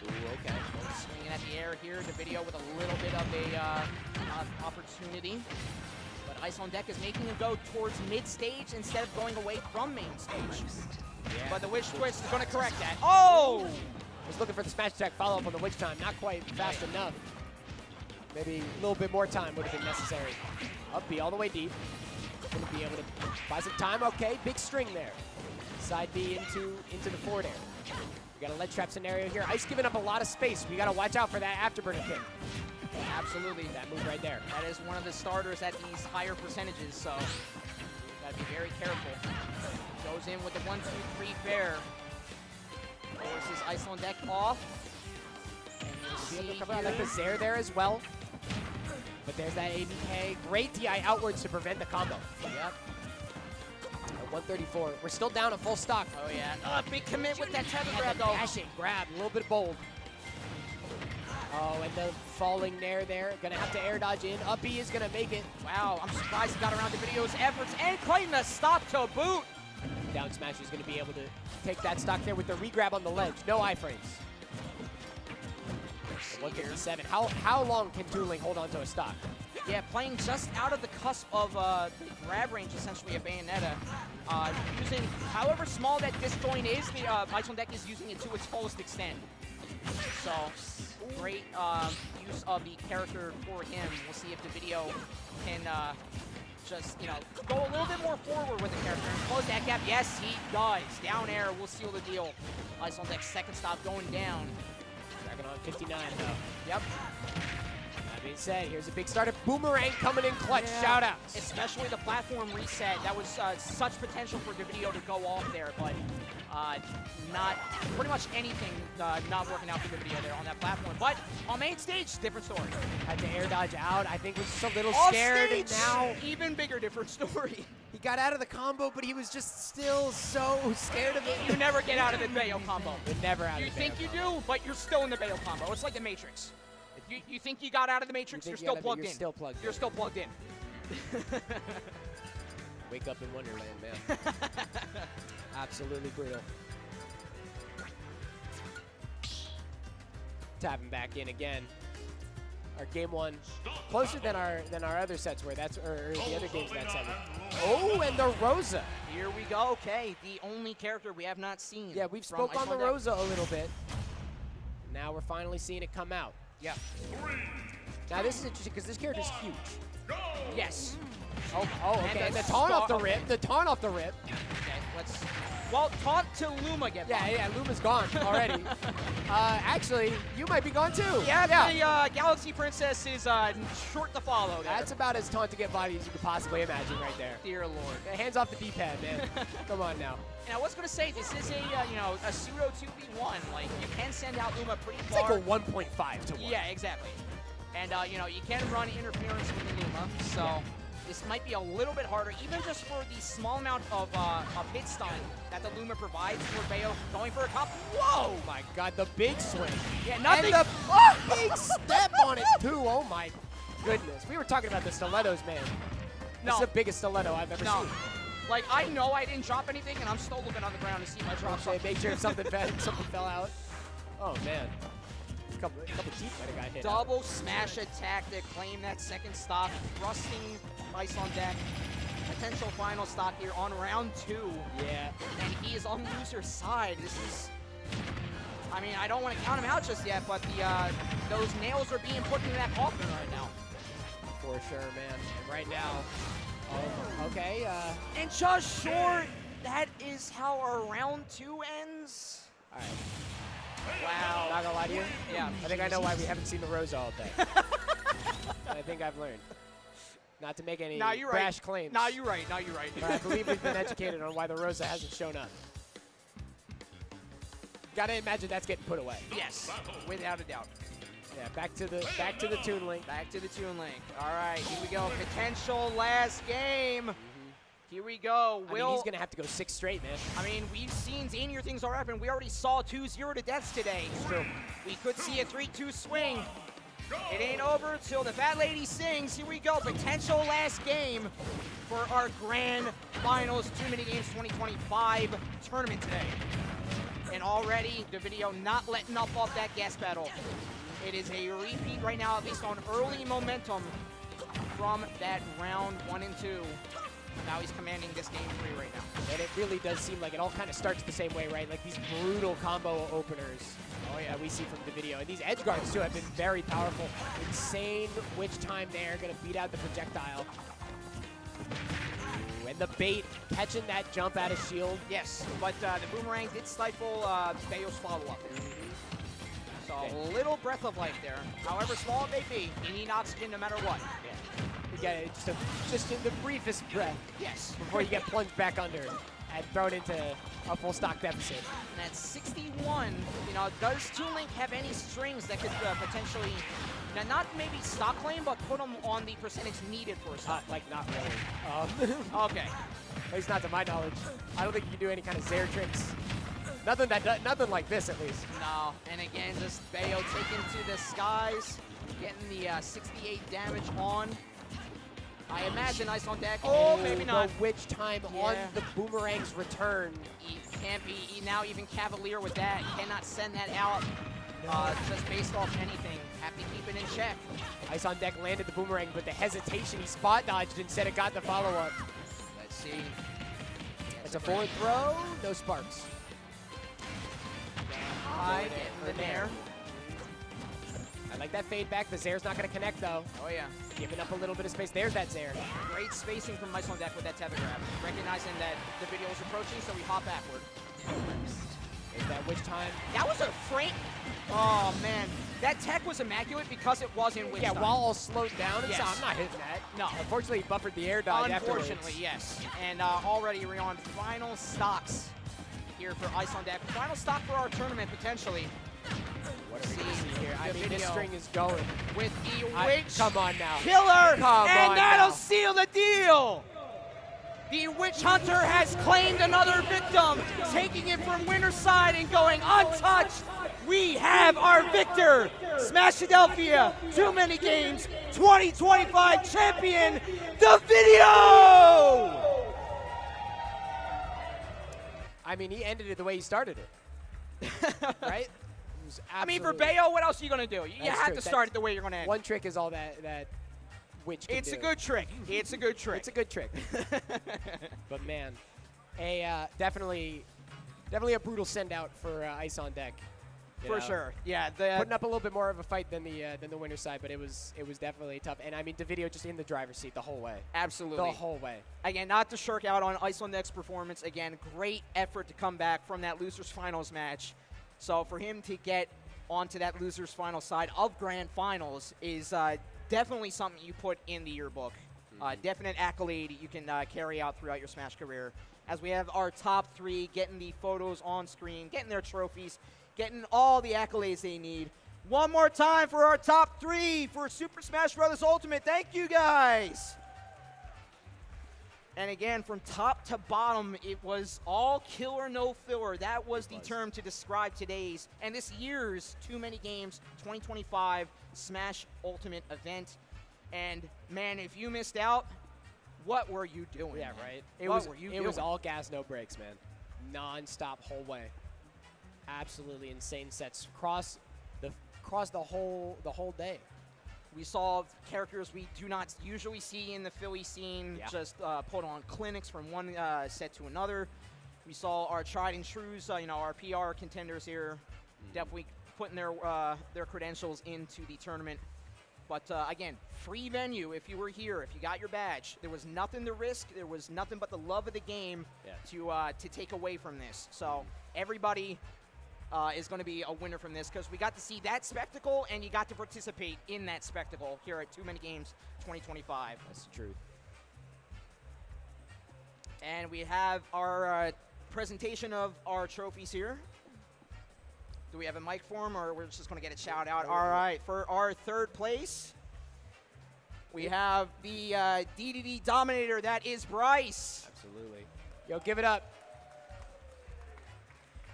Ooh, okay. Swinging at the air here, the video with a little bit of a opportunity. But Ice on Deck is making him go towards mid-stage instead of going away from main stage. Yeah. But the witch twist is going to correct that. Oh! Was looking for the smash attack follow-up on the witch time. Not quite fast enough. Maybe a little bit more time would have been necessary. Up B all the way deep. Going to be able to buy some time. Okay, big string there. Side B into the forward air. We got a ledge trap scenario here. Ice giving up a lot of space. We got to watch out for that afterburner kick. Absolutely. That move right there. That is one of the starters at these higher percentages, so you got to be very careful. Goes in with the 1-2-3 fair. Forces Ice on Deck off. And you'll see I like the Zair there as well. But there's that ABK. Great DI outwards to prevent the combo. Yep. At 134. We're still down at full stock. Oh, yeah. Big commit with that tether grab, though. Dashing grab, a little bit bold. Oh, and the falling nair there. Gonna have to air dodge in. Up B is gonna make it. Wow, I'm surprised he got around the video's efforts and claimed the stop to boot. Down smash is gonna be able to take that stock there with the re-grab on the ledge. No iframes. 157. How long can Toon Link hold on to a stock? Yeah, playing just out of the cusp of the grab range, essentially, of Bayonetta. Using however small that disjoint is, the Ice on Deck is using it to its fullest extent. So, great use of the character for him. We'll see if the video can just, go a little bit more forward with the character and close that gap. Yes, he does. Down air will seal the deal. Ice on Deck, second stop going down. Dragon on 59, though. Yep. That being said, here's a big starter. Boomerang coming in clutch. Yeah. Shout outs. Especially the platform reset. That was such potential for the video to go off there, but not pretty much anything not working out for the video there on that platform. But on main stage, different story. Had to air dodge out. I think was just a little Off scared. stage, And now even bigger different story. he got out of the combo, but he was just still so scared of it. You never get out of the Bayo combo. You're never out You of the think Bayo you combo. do, but you're still in the Bayo combo. It's like the Matrix. You think you got out of the Matrix, you're still plugged in. You're still plugged in. You're still plugged in. Wake up in Wonderland, man. Absolutely brutal. Tapping back in again. our game one closer than our other sets were. That's or the other games in that set. Oh, and the Rosa. Here we go. Okay, the only character we have not seen. Yeah, we've from spoke on the Iceland. Rosa a little bit. Now we're finally seeing it come out. Yeah. Now this is interesting because this character's huge. Yes. Oh, okay. And The the taunt off the star- rip. The taunt off the rip. Okay, let's. Well, talk to Luma get by. Yeah, Luma's gone already. Actually, you might be gone too. Yeah, the Galaxy Princess is short to follow there. That's about as taunt to get body as you could possibly imagine right there. Dear Lord. Hands off the D-pad, man. Come on now. And I was going to say, this is a pseudo 2v1. Like, you can send out Luma pretty It's far. like a 1.5 to 1. Yeah, exactly. And, you can run interference with the Luma, so this might be a little bit harder, even just for the small amount of hit stun that the Luma provides for Bayo going for a top. Whoa! Oh my god, the big swing. Yeah, nothing. And the big step on it too. Oh my goodness. We were talking about the stilettos, man. This is the biggest stiletto I've ever seen. Like, I know I didn't drop anything, and I'm still looking on the ground to see my drop. Make sure something fell out. Oh man. A couple deep that got hit. Double smash attack to claim that second stock, thrusting Ice on deck. Potential final stock here on round 2. Yeah. And he is on the loser's side. This is, I mean, I don't want to count him out just yet, but those nails are being put into that coffin right now. For sure, man. And right now, okay. And just short, that is how our round 2 ends. All right. Wow. Not gonna lie to you. Yeah. I think I know why we haven't seen the Rosa all day. I think I've learned. Not to make any brash claims. No, you're right. But I believe we've been educated on why the Rosa hasn't shown up. Gotta imagine that's getting put away. Yes, without a doubt. Yeah, back to the Toon Link. Back to the Toon Link. All right, here we go. Potential last game. Here we go. I mean, he's going to have to go 6 straight, man. I mean, we've seen zanier things already happen. We already saw 2-0 to deaths today. It's true. We could see a 3-2 swing. It ain't over till the fat lady sings. Here we go. Potential last game for our grand finals TooManyGames 2025 tournament today. And already the video not letting up off that gas pedal. It is a repeat right now, at least on early momentum from that round 1 and 2. Now he's commanding this game 3 right now. And it really does seem like it all kind of starts the same way, right? Like these brutal combo openers that we see from the video. And these edge guards, too, have been very powerful. Insane which time they're going to beat out the projectile. Ooh, and the bait, catching that jump out of shield. Yes, but the boomerang did stifle Bayo's follow-up. So a little breath of life there. However small it may be, you need oxygen no matter what. Yeah. You get it just in the briefest breath. Yes. Before you get plunged back under and thrown into a full stock deficit. And at 61, does Toon Link have any strings that could potentially, not maybe stock claim, but put them on the percentage needed for a stock? Like, not really. Okay. At least not to my knowledge. I don't think you can do any kind of Zaire tricks. Nothing like this, at least. No. And again, just Bayo taken to the skies, getting the 68 damage on. I imagine Ice on deck. Oh, maybe not. The witch time on the boomerang's return. He can't be now even cavalier with that. Cannot send that out just based off anything. Have to keep it in check. Ice on deck landed the boomerang, but the hesitation, he spot dodged instead of got the follow-up. Let's see. It's a forward throw, no sparks. High, getting the nair. I like that fade back. The Zaire's not going to connect, though. Oh, yeah. Giving up a little bit of space. There's that Zaire. Great spacing from Ice on deck with that tether grab. Recognizing that the video is approaching, so we hop backward. There's that witch time. That was a frame. Oh, man. That tech was immaculate because it was in witch time. Yeah, while all slowed down. Yes. So I'm not hitting that. No. Unfortunately, he buffered the air dodge afterwards. Unfortunately, yes. And already we're on final stocks here for Ice on deck. Final stock for our tournament, potentially. What are we going to see here? I mean, this string is going. With the witch come on now. killer. Come and on that'll now. seal the deal. The witch hunter has claimed another victim, taking it from winner's side and going untouched. We have our victor, Smashadelphia, TooManyGames 2025 champion, the video! I mean, he ended it the way he started it. Right? was I mean, absolutely. for Bayo, what else are you going to do? You That's have true. to start it the way you're going to end. One trick is all that witch can It's do. a good trick. It's a good trick. It's a good trick. But man, definitely a brutal send out for Ice on Deck. You For know? sure. Yeah. Putting up a little bit more of a fight than the winner's side, but it was definitely tough. And I mean, Dedede just in the driver's seat the whole way. Absolutely. The whole way. Again, not to shirk out on Ice on Deck's performance. Again, great effort to come back from that losers finals match. So for him to get onto that losers final side of grand finals is definitely something you put in the yearbook. Definite accolade you can carry out throughout your Smash career. As we have our top 3 getting the photos on screen, getting their trophies, getting all the accolades they need. One more time for our top 3 for Super Smash Bros. Ultimate. Thank you, guys. And again, from top to bottom, it was all killer, no filler. That was the term to describe today's and this year's TooManyGames 2025 Smash Ultimate event. And man, if you missed out, what were you doing? Yeah, man? right. It was all gas, no brakes, man. Non-stop whole way. Absolutely insane sets across the whole day. We saw characters we do not usually see in the Philly scene just put on clinics from one set to another. We saw our tried and trues, our PR contenders here, definitely putting their credentials into the tournament. But again, free venue if you were here, if you got your badge. There was nothing to risk. There was nothing but the love of the game to take away from this. So everybody is going to be a winner from this because we got to see that spectacle and you got to participate in that spectacle here at TooManyGames 2025. That's the truth. And we have our presentation of our trophies here. Do we have a mic for him, or we're just going to get a shout out? All right, for our 3rd place, we have the Dedede Dominator. That is Bryce. Absolutely. Yo, give it up.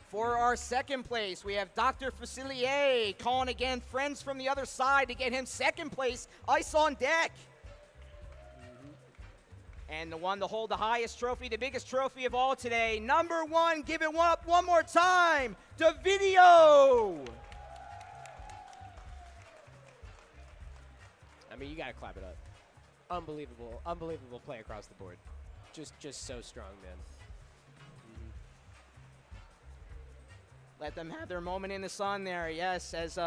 For our 2nd place, we have Dr. Facilier calling again friends from the other side to get him 2nd place, Ice on Deck. And the one to hold the highest trophy, the biggest trophy of all today, number 1, give it up one more time, Dedede. I mean, you got to clap it up. Unbelievable play across the board. Just so strong, man. Let them have their moment in the sun there, yes, as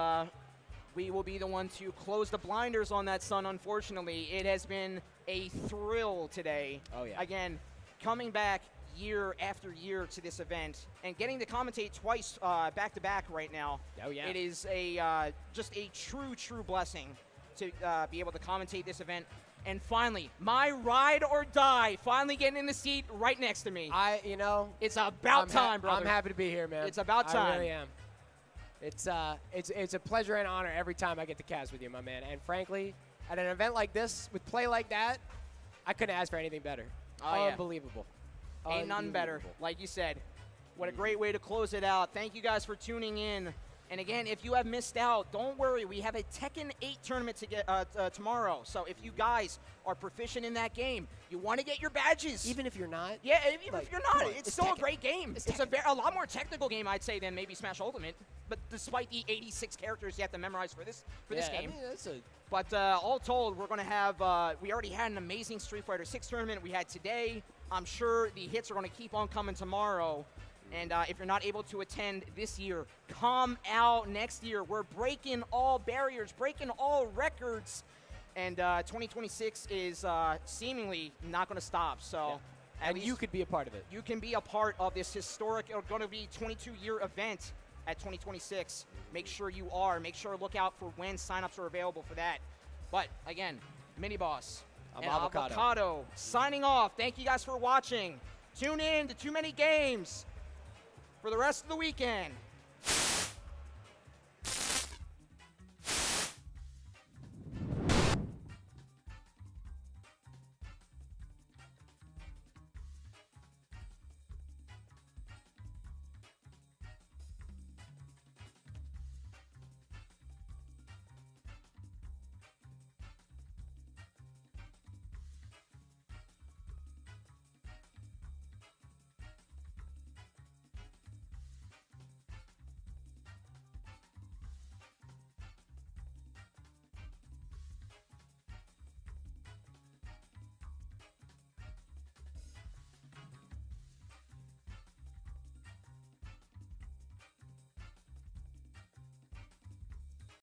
we will be the one to close the blinders on that sun, unfortunately. It has been a thrill today. Oh, yeah. Again, coming back year after year to this event and getting to commentate twice back-to-back right now. Oh, yeah. It is just a true blessing to be able to commentate this event. And finally, my ride or die, finally getting in the seat right next to me. It's about time, brother. I'm happy to be here, man. It's about time. I really am. It's a pleasure and honor every time I get to cast with you, my man. And frankly, at an event like this, with play like that, I couldn't ask for anything better. Oh, Unbelievable. Ain't none better, like you said. What a great way to close it out. Thank you guys for tuning in. And again, if you have missed out, don't worry. We have a Tekken 8 tournament to get tomorrow. So if you guys are proficient in that game, you want to get your badges. Even if you're not? Yeah, even if you're not, it's still Tekken. a great game. It's a lot more technical game, I'd say, than maybe Smash Ultimate. But despite the 86 characters you have to memorize for this game. I mean, but all told, we're going to have, we already had an amazing Street Fighter 6 tournament we had today. I'm sure the hits are going to keep on coming tomorrow. And if you're not able to attend this year, come out next year. We're breaking all barriers, breaking all records. And 2026 is seemingly not going to stop. So, and you could be a part of it. You can be a part of this historic, going to be 22-year event at 2026. Make sure you are. Make sure to look out for when signups are available for that. But again, Mini Boss I'm and Avocado signing off. Thank you guys for watching. Tune in to TooManyGames for the rest of the weekend.